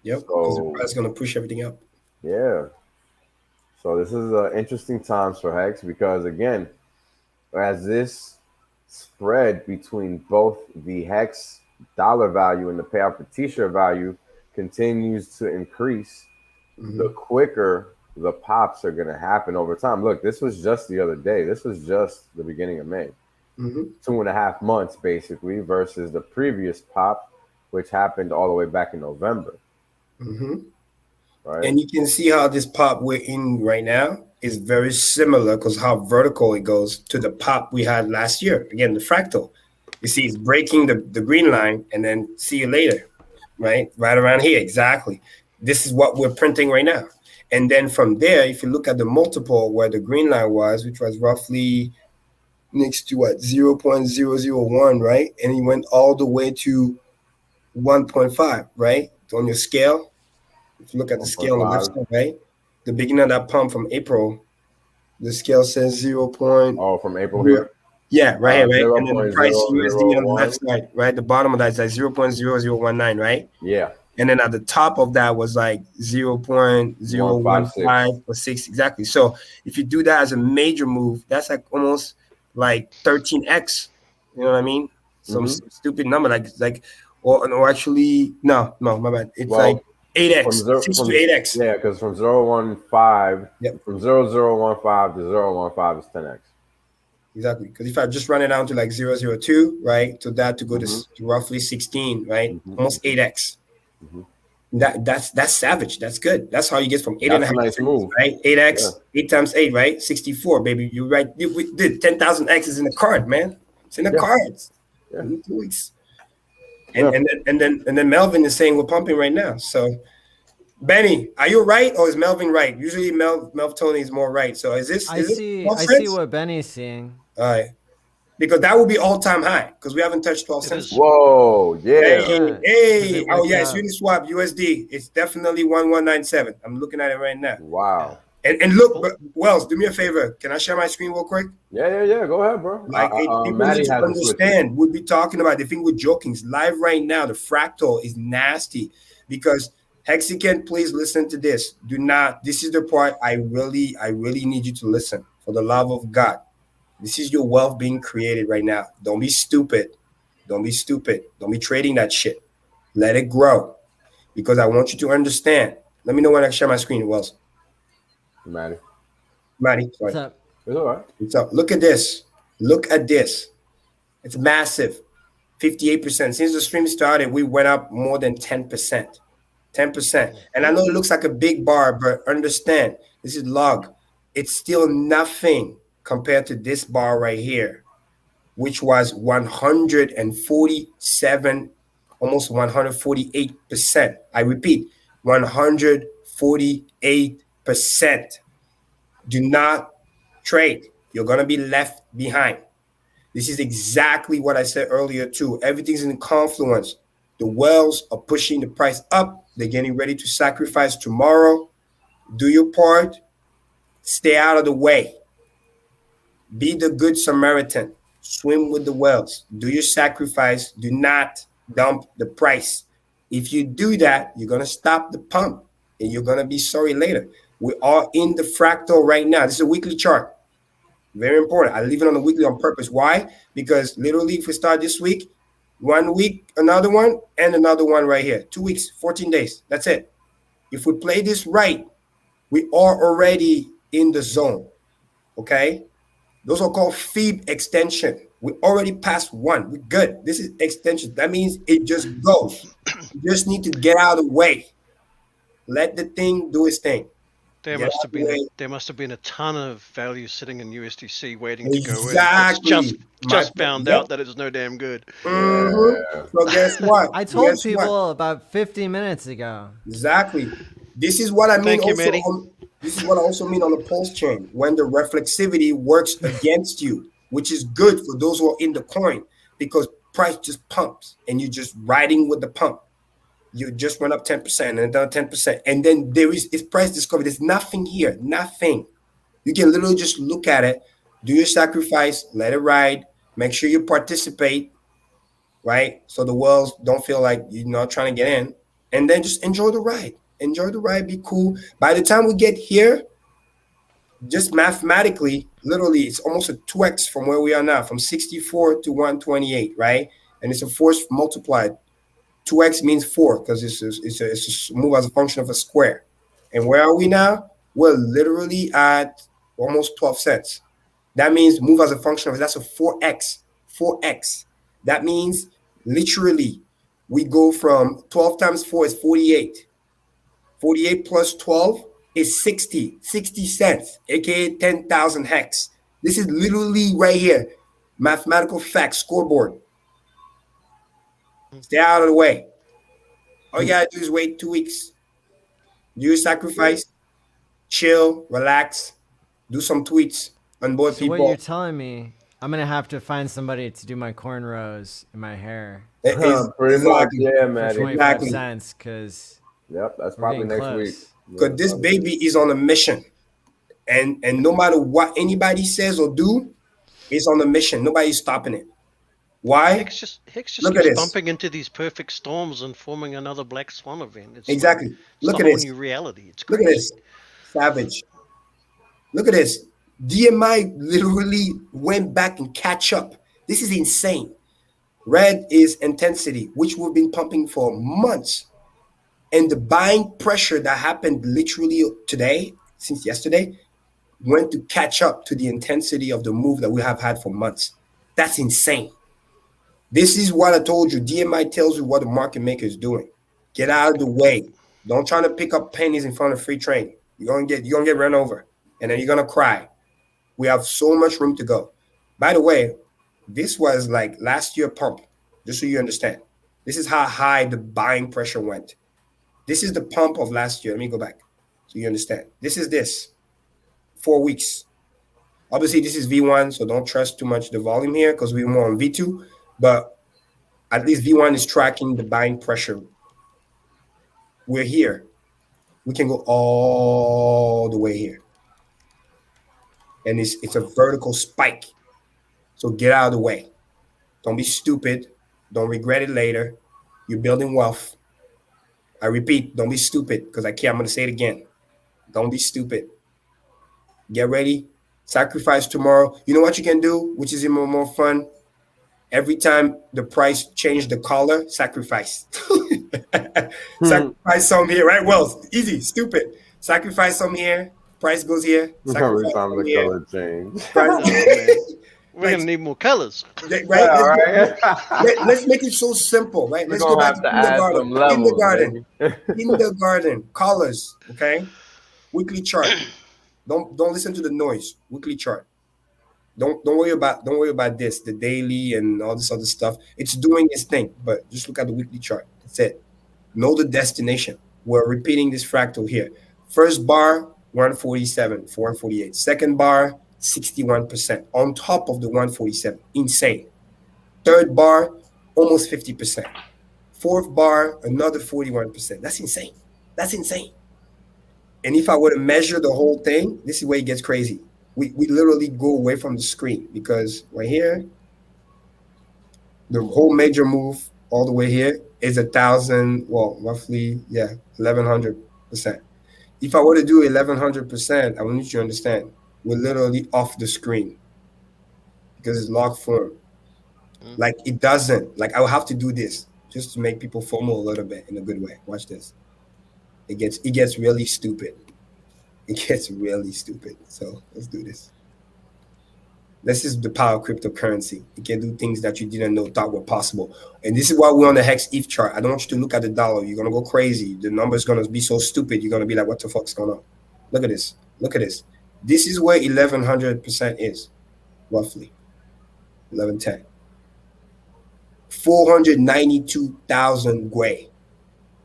Yep, because the price is going to push everything up. Yeah. So this is interesting times for Hex, because, again, as this spread between both the Hex dollar value and the payout per T-share value continues to increase, the quicker the pops are going to happen over time. Look, this was just the other day. This was just the beginning of May. 2.5 months, basically, versus the previous pop, which happened all the way back in November. right? And you can see how this pop we're in right now is very similar because how vertical it goes to the pop we had last year. Again, the fractal. You see, it's breaking the green line and then see you later, right? Right around here, exactly. This is what we're printing right now. And then from there, if you look at the multiple where the green line was, which was roughly next to what, 0.001, right? And he went all the way to 1.5, right? On your scale, if you look at the scale on the left 1.5. side, right? The beginning of that pump from April, the scale says 0. Oh, from April here? Yeah, right here, right? And then the price USD on the 0.001. left side, right? The bottom of that is like 0.0019, right? Yeah. And then at the top of that was like 0.015 or 6, exactly. So if you do that as a major move, that's like almost like 13x. You know what I mean? Some stupid number, or actually, no, my bad. It's like 8x, 6 to 8x. Yeah, because from 0.15, Yep. from 0.015 to 0.15 is 10x. Exactly, because if I just run it down to like 0.002, right, to that to go to roughly 16, right, almost 8x. That's savage. That's good. That's how you get from 8.5. That's a nice move, right? 8x, 8 times 8, right? 64, baby. You're right. We did 10,000 X's in the card, man. It's in the cards. In 2 weeks. And then Melvin is saying we're pumping right now. So Benny, are you right or is Melvin right? Usually Melv Tony is more right. So is this? I see what Benny's seeing. All right. Because that would be all-time high because we haven't touched 12 cents. Whoa, yeah. Hey. Oh, yes, Uniswap USD. It's definitely 1197. I'm looking at it right now. Wow. And look, Wells, do me a favor. Can I share my screen real quick? Yeah. Go ahead, bro. Like, people need to understand. We'll be talking about the thing with joking. It's live right now. The fractal is nasty because Hexicant, please listen to this. Do not. This is the part I really need you to listen. For the love of God. This is your wealth being created right now. Don't be stupid. Don't be trading that shit. Let it grow. Because I want you to understand. Let me know when I share my screen, Wells. Maddie, sorry. What's up? It's all right. What's up? Look at this. It's massive. 58%. Since the stream started, we went up more than 10%. 10%. And I know it looks like a big bar, but understand, this is log. It's still nothing compared to this bar right here, which was 147, almost 148%. I repeat, 148%. Do not trade. You're going to be left behind. This is exactly what I said earlier too. Everything's in confluence. The whales are pushing the price up. They're getting ready to sacrifice tomorrow. Do your part. Stay out of the way. Be the good Samaritan. Swim with the whales. Do your sacrifice. Do not dump the price. If you do that, you're going to stop the pump and you're going to be sorry later. We are in the fractal right now. This is a weekly chart. Very important. I leave it on the weekly on purpose. Why? Because literally if we start this week, 1 week, another one, and another one right here. 2 weeks, 14 days. That's it. If we play this right, we are already in the zone. Okay? Those are called feed extension. We already passed one. We're good. This is extension. That means it just goes. You just need to get out of the way. Let the thing do its thing. There must have been a ton of value sitting in USDC waiting to go in. Exactly. It's just found out that it's no damn good. Mm-hmm. So guess what? I told people about 50 minutes ago. Exactly. This is what I mean. Thank you, Manny. This is what I also mean on the PulseChain. When the reflexivity works against you, which is good for those who are in the coin, because price just pumps and you're just riding with the pump. You just went up 10% and down 10%. And then it's price discovery. There's nothing here. Nothing. You can literally just look at it, do your sacrifice, let it ride, make sure you participate, right? So the worlds don't feel like you're not trying to get in. And then just enjoy the ride. Enjoy the ride, be cool. By the time we get here, just mathematically, literally, it's almost a 2x from where we are now, from 64 to 128, right? And it's a force multiplied. 2x means 4 because it's a move as a function of a square. And where are we now? We're literally at almost 12 cents. That means move as a function of, that's a 4x. 4x. That means literally we go from 12 times 4 is 48. 48 plus 12 is 60 cents, aka 10,000 hex. This is literally right here. Mathematical fact scoreboard. Stay out of the way. All you gotta do is wait 2 weeks. Do your sacrifice, chill, relax, do some tweets, onboard So people. what you're telling me, I'm gonna have to find somebody to do my cornrows in my hair. Pretty much, yeah, man. For 25 cents, because yep, that's probably next week. Because this baby is on a mission, and no matter what anybody says or do, it's on a mission. Nobody's stopping it. Why? Hex just keeps bumping into these perfect storms and forming another black swan event. It's exactly. Like, look at this. New reality. It's crazy. Look at this. Savage. Look at this. DMI literally went back and catch up. This is insane. Red is intensity, which we've been pumping for months. And the buying pressure that happened literally today, since yesterday, went to catch up to the intensity of the move that we have had for months. That's insane. This is what I told you. DMI tells you what the market maker is doing. Get out of the way. Don't try to pick up pennies in front of free trade. You're gonna get run over, and then you're gonna cry. We have so much room to go. By the way, this was like last year pump, just so you understand. This is how high the buying pressure went. This is the pump of last year. Let me go back so you understand. This is this. 4 weeks. Obviously, this is V1, so don't trust too much the volume here because we're more on V2. But at least V1 is tracking the buying pressure. We're here. We can go all the way here. And it's a vertical spike. So get out of the way. Don't be stupid. Don't regret it later. You're building wealth. I repeat, don't be stupid because I'm going to say it again. Don't be stupid. Get ready. Sacrifice tomorrow. You know what you can do, which is even more fun? Every time the price change the color, sacrifice. Sacrifice some here, right? Well, easy, stupid. Sacrifice some here. Price goes here. Every time the color change. We're going to need more colors. Right? Yeah, right? Let's make it so simple, right? Let's go back to kindergarten. Kindergarten. Colors, okay? Weekly chart. Don't listen to the noise. Weekly chart. Don't worry about this, the daily and all this other stuff. It's doing its thing, but just look at the weekly chart. That's it. Know the destination. We're repeating this fractal here. First bar, 147, 448. Second bar, 61% on top of the 147. Insane. Third bar, almost 50%. Fourth bar, another 41%. That's insane. That's insane. And if I were to measure the whole thing, this is where it gets crazy. We literally go away from the screen because right here, the whole major move all the way here is 1,000, well, roughly, 1,100%. If I were to do 1,100%, I want you to understand, we're literally off the screen because it's log form. Like it doesn't, like I will have to do this just to make people FOMO a little bit in a good way. Watch this. It gets really stupid. It gets really stupid. So let's do this. This is the power of cryptocurrency. It can do things that you didn't know thought were possible. And this is why we're on the HEX ETH chart. I don't want you to look at the dollar. You're going to go crazy. The number's going to be so stupid. You're going to be like, what the fuck's going on? Look at this. Look at this. This is where 1,100% is, roughly. 1110. 492,000 Gwei.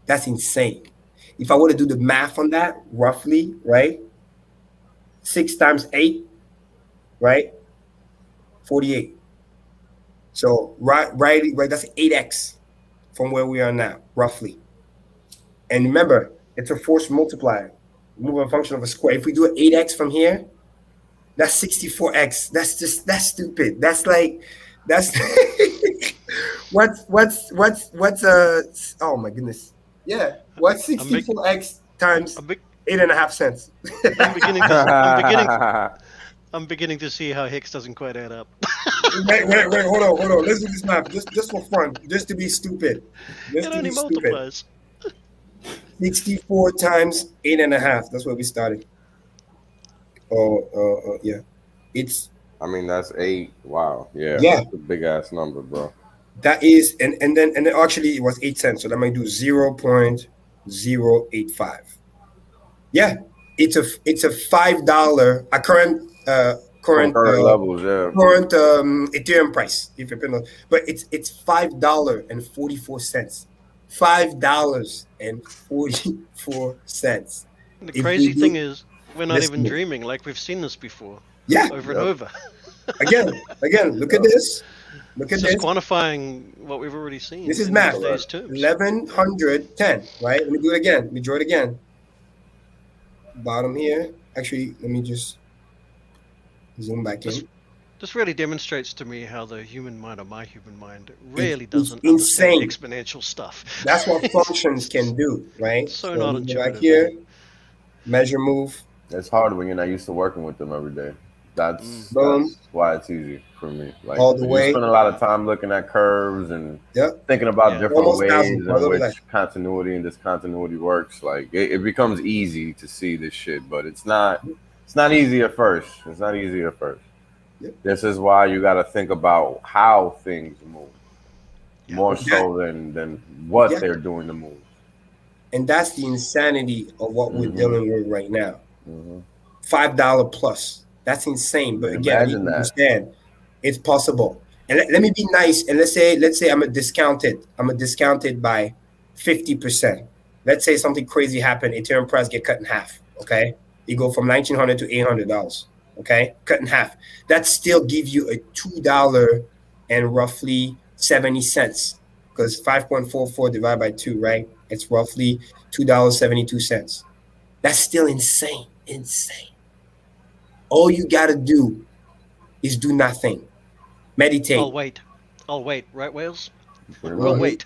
That's insane. If I were to do the math on that, roughly, right? 6 times 8, right? 48. So right, that's 8x from where we are now, roughly. And remember, it's a force multiplier. Move a function of a square. If we do an 8x from here, that's 64x. That's stupid. That's what's oh my goodness. Yeah. What's 64x times 8.5 cents? I'm beginning to see how Hex doesn't quite add up. Wait, hold on. Let's do this math just for fun, just to be stupid. It only multiplies. 64 times 8.5. That's where we started. Yeah. It's. I mean, that's 8. Wow. Yeah. That's a big ass number, bro. That is, and then actually it was 8 cents, so that might do 0.085. Yeah, it's a $5 a current From current levels, yeah. current Ethereum price. If you but it's $5.44. $5.44. The If we crazy thing do, is, we're not let's even move. dreaming. Like we've seen this before, Yeah. over and Yep. over. Again. Look at this. Look It's at just this. quantifying what we've already seen. This is in math. today's terms. 1110. Right. Let me do it again. Let me draw it again. Bottom here. Actually, let me just zoom back in. This really demonstrates to me how the human mind, or my human mind, really It's doesn't insane. understand exponential stuff. That's what functions can do, right? So not let me go back intuitive. here, measure move. It's hard when you're not used to working with them every day. That's Boom. why it's easy for me. Like All the way. you spend a lot of time looking at curves and Yep. thinking about different Almost ways 1,000. in Look at which that. continuity and discontinuity works. Like it becomes easy to see this shit, but it's not easy at first. It's not easy at first. Yep. This is why you got to think about how things move more Yeah. so than what Yeah. they're doing to move. And that's the insanity of what we're dealing with right now. Mhm. $5 plus. That's insane. But again, I need Imagine to that. understand it's possible. And let me be nice. And let's say I'm a discounted by 50%. Let's say something crazy happened. Ethereum price get cut in half. Okay. You go from $1,900 to $800. Okay. Cut in half. That still gives you a $2 and roughly 70 cents. Because 5.44 divided by 2, right? It's roughly $2.72. That's still insane. Insane. All you got to do is do nothing. Meditate. I'll wait. Right, Whales? Pretty We'll much. wait.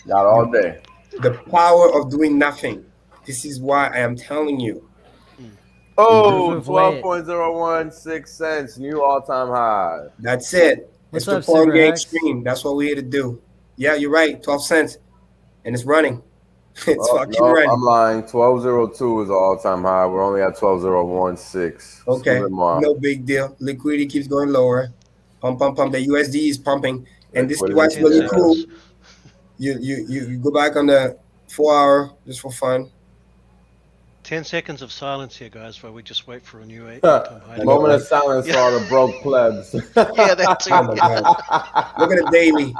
Got all day. The power of doing nothing. This is why I am telling you. Oh, Proof of weight. 12.016 cents, new all-time high. That's it. What's It's the up, Super Quant Gang Hex? stream. That's what we're here to do. Yeah, you're right. 12 cents. And it's running. It's Oh, fucking no, running. I'm lying. 12.02 is all-time high. We're only at 12.016. Okay. Excuse me, Mom. No big deal. Liquidity keeps going lower. Pump. The USD is pumping. And this is what's Liquidity, really yeah. cool. You go back on the 4 hour just for fun. 10 seconds of silence here, guys, while we just wait for a new all-time high. Moment of silence for all the broke plebs. Yeah, that's Oh my God. Look at the daily.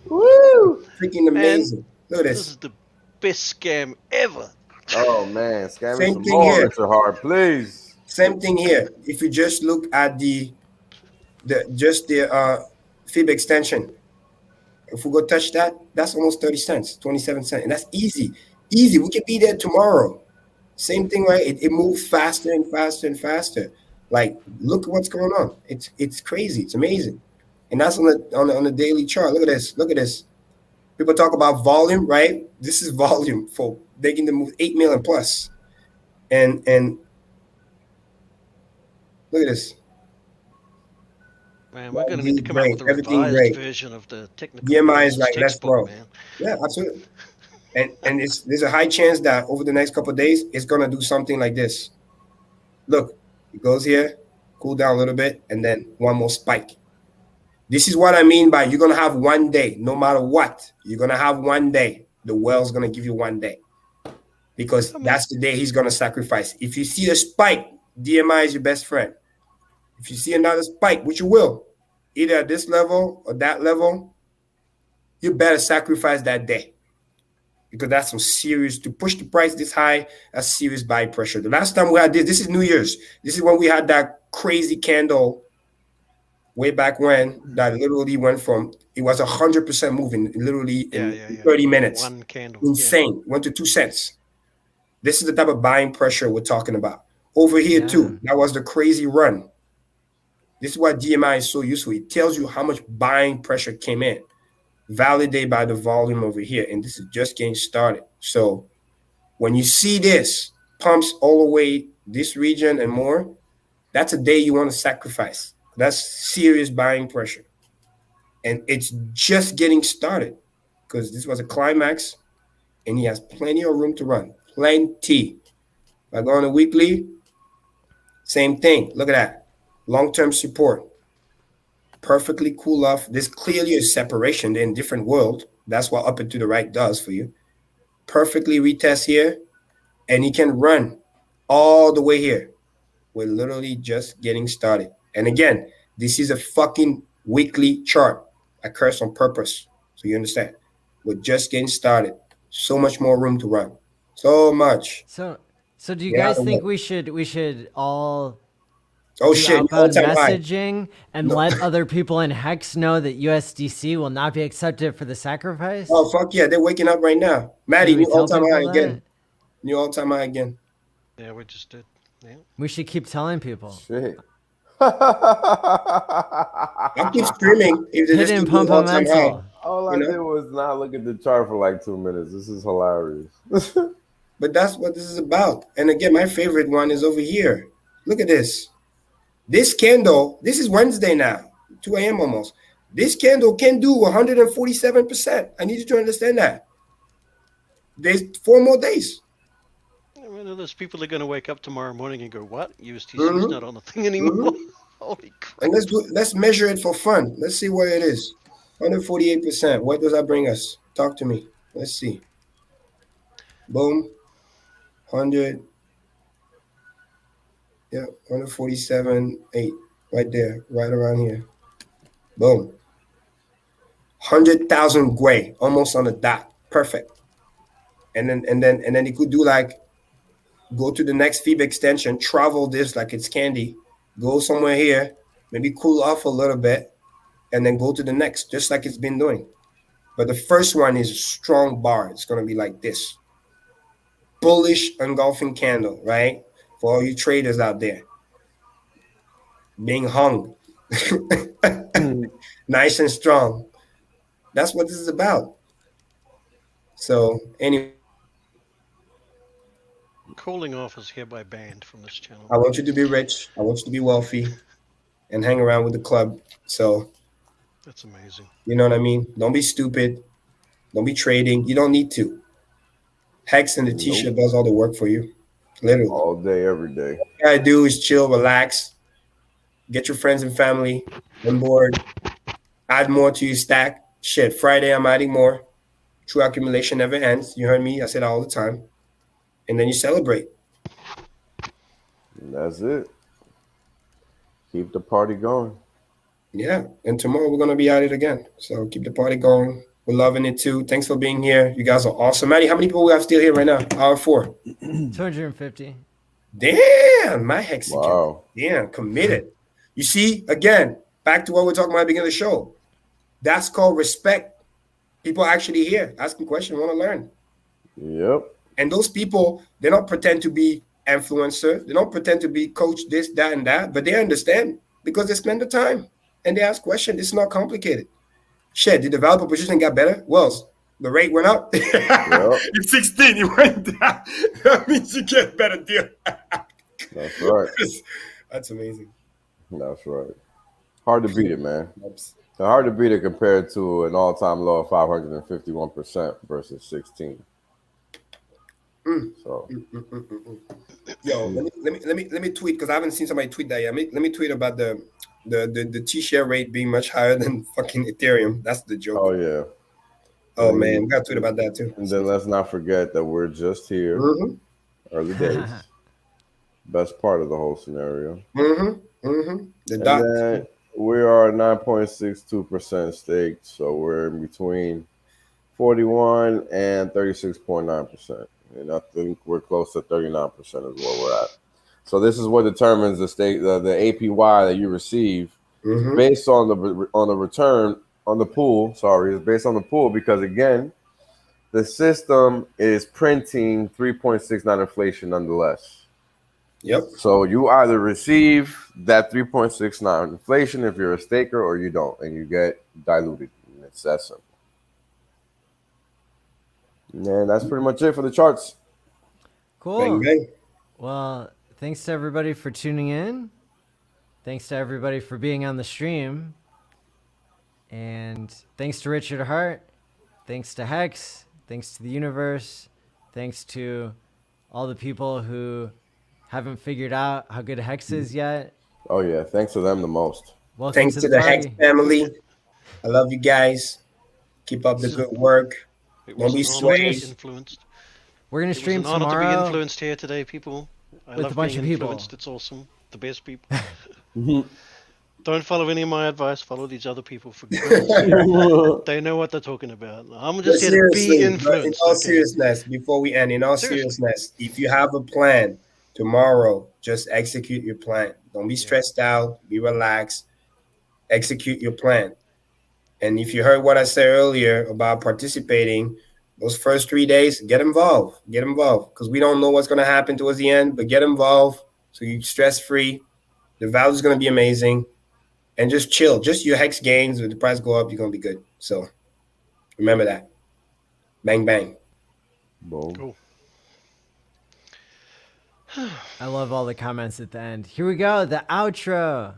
Woo! Freaking amazing. Look at This this. is the best scam ever. Oh man, scam me Same some thing more, here. Mr. Hart, please. Same thing here. If you just look at the fib extension, if we go touch that, that's almost 30 cents, 27 cents. And that's easy. Easy. We could be there tomorrow. Same thing, right? It moves faster and faster and faster. Like, look at what's going on. It's crazy. It's amazing. And that's on the daily chart. Look at this. Look at this. People talk about volume, right? This is volume for making the move 8 million plus. And look at this. Man, we're going to need to come out with a Everything revised great. version of the technical DMI is analysis like, let's textbook, grow. man. Yeah, absolutely. And there's a high chance that over the next couple of days, it's gonna do something like this. Look, it goes here, cool down a little bit, and then one more spike. This is what I mean by you're gonna have one day, no matter what. You're gonna have one day. The whale's gonna give you one day. Because that's the day he's gonna sacrifice. If you see a spike, DMI is your best friend. If you see another spike, which you will, either at this level or that level, you better sacrifice that day. Because that's some serious, to push the price this high, that's serious buy pressure. The last time we had this is New Year's. This is when we had that crazy candle way back when that literally went from, it was 100% moving literally in 30 minutes. One candle. Insane. Went to 2 cents. This is the type of buying pressure we're talking about. Over here too, that was the crazy run. This is why DMI is so useful. It tells you how much buying pressure came in. Validated by the volume over here, and this is just getting started. So when you see this pumps all the way this region and more, that's a day you want to sacrifice. That's serious buying pressure, and it's just getting started because this was a climax, and he has plenty of room to run. Plenty. By going to weekly, same thing. Look at that long-term support. Perfectly cool off. There's clearly a separation in different world. That's what up and to the right does for you. perfectly retest here, and he can run all the way here. We're literally just getting started. And again, this is a fucking weekly chart. I curse on purpose, so you understand. We're just getting started. So much more room to run. So much. So do you guys think we should all Oh do shit! outbound All-time high. messaging and let other people in Hex know that USDC will not be accepted for the sacrifice? Oh fuck yeah! They're waking up right now. Maddie, Should we new tell all-time people high that? again. New all-time high again. Yeah, we just did. Yeah. We should keep telling people. Shit. I'll keep streaming if they just Hidden do all-time high. pumpamental. All I did was not look at the chart for like 2 minutes. This is hilarious. But that's what this is about. And again, my favorite one is over here. Look at this. This candle, this is Wednesday now, 2 a.m. almost. This candle can do 147%. I need you to understand that. There's 4 more days. I mean, there's people that are going to wake up tomorrow morning and go, "What? USDC is not on the thing anymore." Holy crap! And let's measure it for fun. Let's see where it is. 148%. What does that bring us? Talk to me. Let's see. Boom. 100. Yeah, 147.8. Right there. Right around here. Boom. 100,000 gray. Almost on the dot. Perfect. And then you could do like go to the next FIB extension, travel this like it's candy, go somewhere here, maybe cool off a little bit, and then go to the next, just like it's been doing. But the first one is a strong bar. It's going to be like this. Bullish engulfing candle, right? For all you traders out there. Being hung. Nice and strong. That's what this is about. So, anyway. Calling off is hereby banned from this channel. I want you to be rich. I want you to be wealthy and hang around with the club. So that's amazing. You know what I mean? Don't be stupid. Don't be trading. You don't need to. Hex and the T-Share does all the work for you. Literally. All day, every day. All you gotta do is chill, relax, get your friends and family on board, add more to your stack. Shit, Friday I'm adding more. True accumulation never ends. You heard me. I say that all the time. And then you celebrate. And that's it. Keep the party going. Yeah. And tomorrow we're going to be at it again. So keep the party going. We're loving it too. Thanks for being here. You guys are awesome. Maddie, how many people we have still here right now? Hour 4. 250. Damn. My Hex. Wow. Damn. Committed. You see, again, back to what we're talking about at the beginning of the show. That's called respect. People actually here asking questions, want to learn. Yep. And those people, they don't pretend to be influencer. They don't pretend to be coach this, that, and that, but they understand because they spend the time and they ask questions. It's not complicated. Shit, the developer position got better? Well, the rate went up. Yep. It's 16, it went down. That means you get a better deal. That's right. That's amazing. That's right. Hard to beat it, man. Hard to beat it compared to an all-time low of 551% versus 16. So, yo, let me tweet because I haven't seen somebody tweet that yet. Let me tweet about the T-Share rate being much higher than fucking Ethereum. That's the joke. oh yeah. Oh man, we got to tweet about that too. And then let's not forget that we're just here, early days. Best part of the whole scenario. The dot. We are 9.62% staked, so we're in between 41 and 36.9%. And I think we're close to 39% is where we're at. So this is what determines the stake, the APY that you receive based on the return on the pool. Sorry, it's based on the pool because again, the system is printing 3.69 inflation nonetheless. Yep. So you either receive that 3.69 inflation if you're a staker, or you don't, and you get diluted. And it's that simple. And that's pretty much it for the charts. Cool. Bang, bang. Well, thanks to everybody for tuning in. Thanks to everybody for being on the stream. And thanks to Richard Hart. Thanks to Hex. Thanks to the universe. Thanks to all the people who haven't figured out how good Hex is yet. Oh, yeah. Thanks to them the most. Welcome Thanks to the Hex party. family. I love you guys. Keep up the good work. It Don't be wasn't wrongly swayed. influenced. We're gonna It was stream an honor to be tomorrow influenced here today, people. I with love a bunch being of people. influenced. It's awesome. The best people. Don't follow any of my advice. Follow these other people for goodness. They know what they're talking about. I'm But just here to be seriously, but in influenced. all Okay. seriousness, before we end, in all Seriously. seriousness, if you have a plan tomorrow, just execute your plan. Don't be stressed out. Be relaxed. Execute your plan. And if you heard what I said earlier about participating, those first 3 days, get involved. Get involved because we don't know what's going to happen towards the end, but get involved so you're stress free. The value is going to be amazing. And just chill. Just your hex gains. When the price go up, you're going to be good. So remember that. Bang, bang. Boom. Cool. I love all the comments at the end. Here we go, the outro.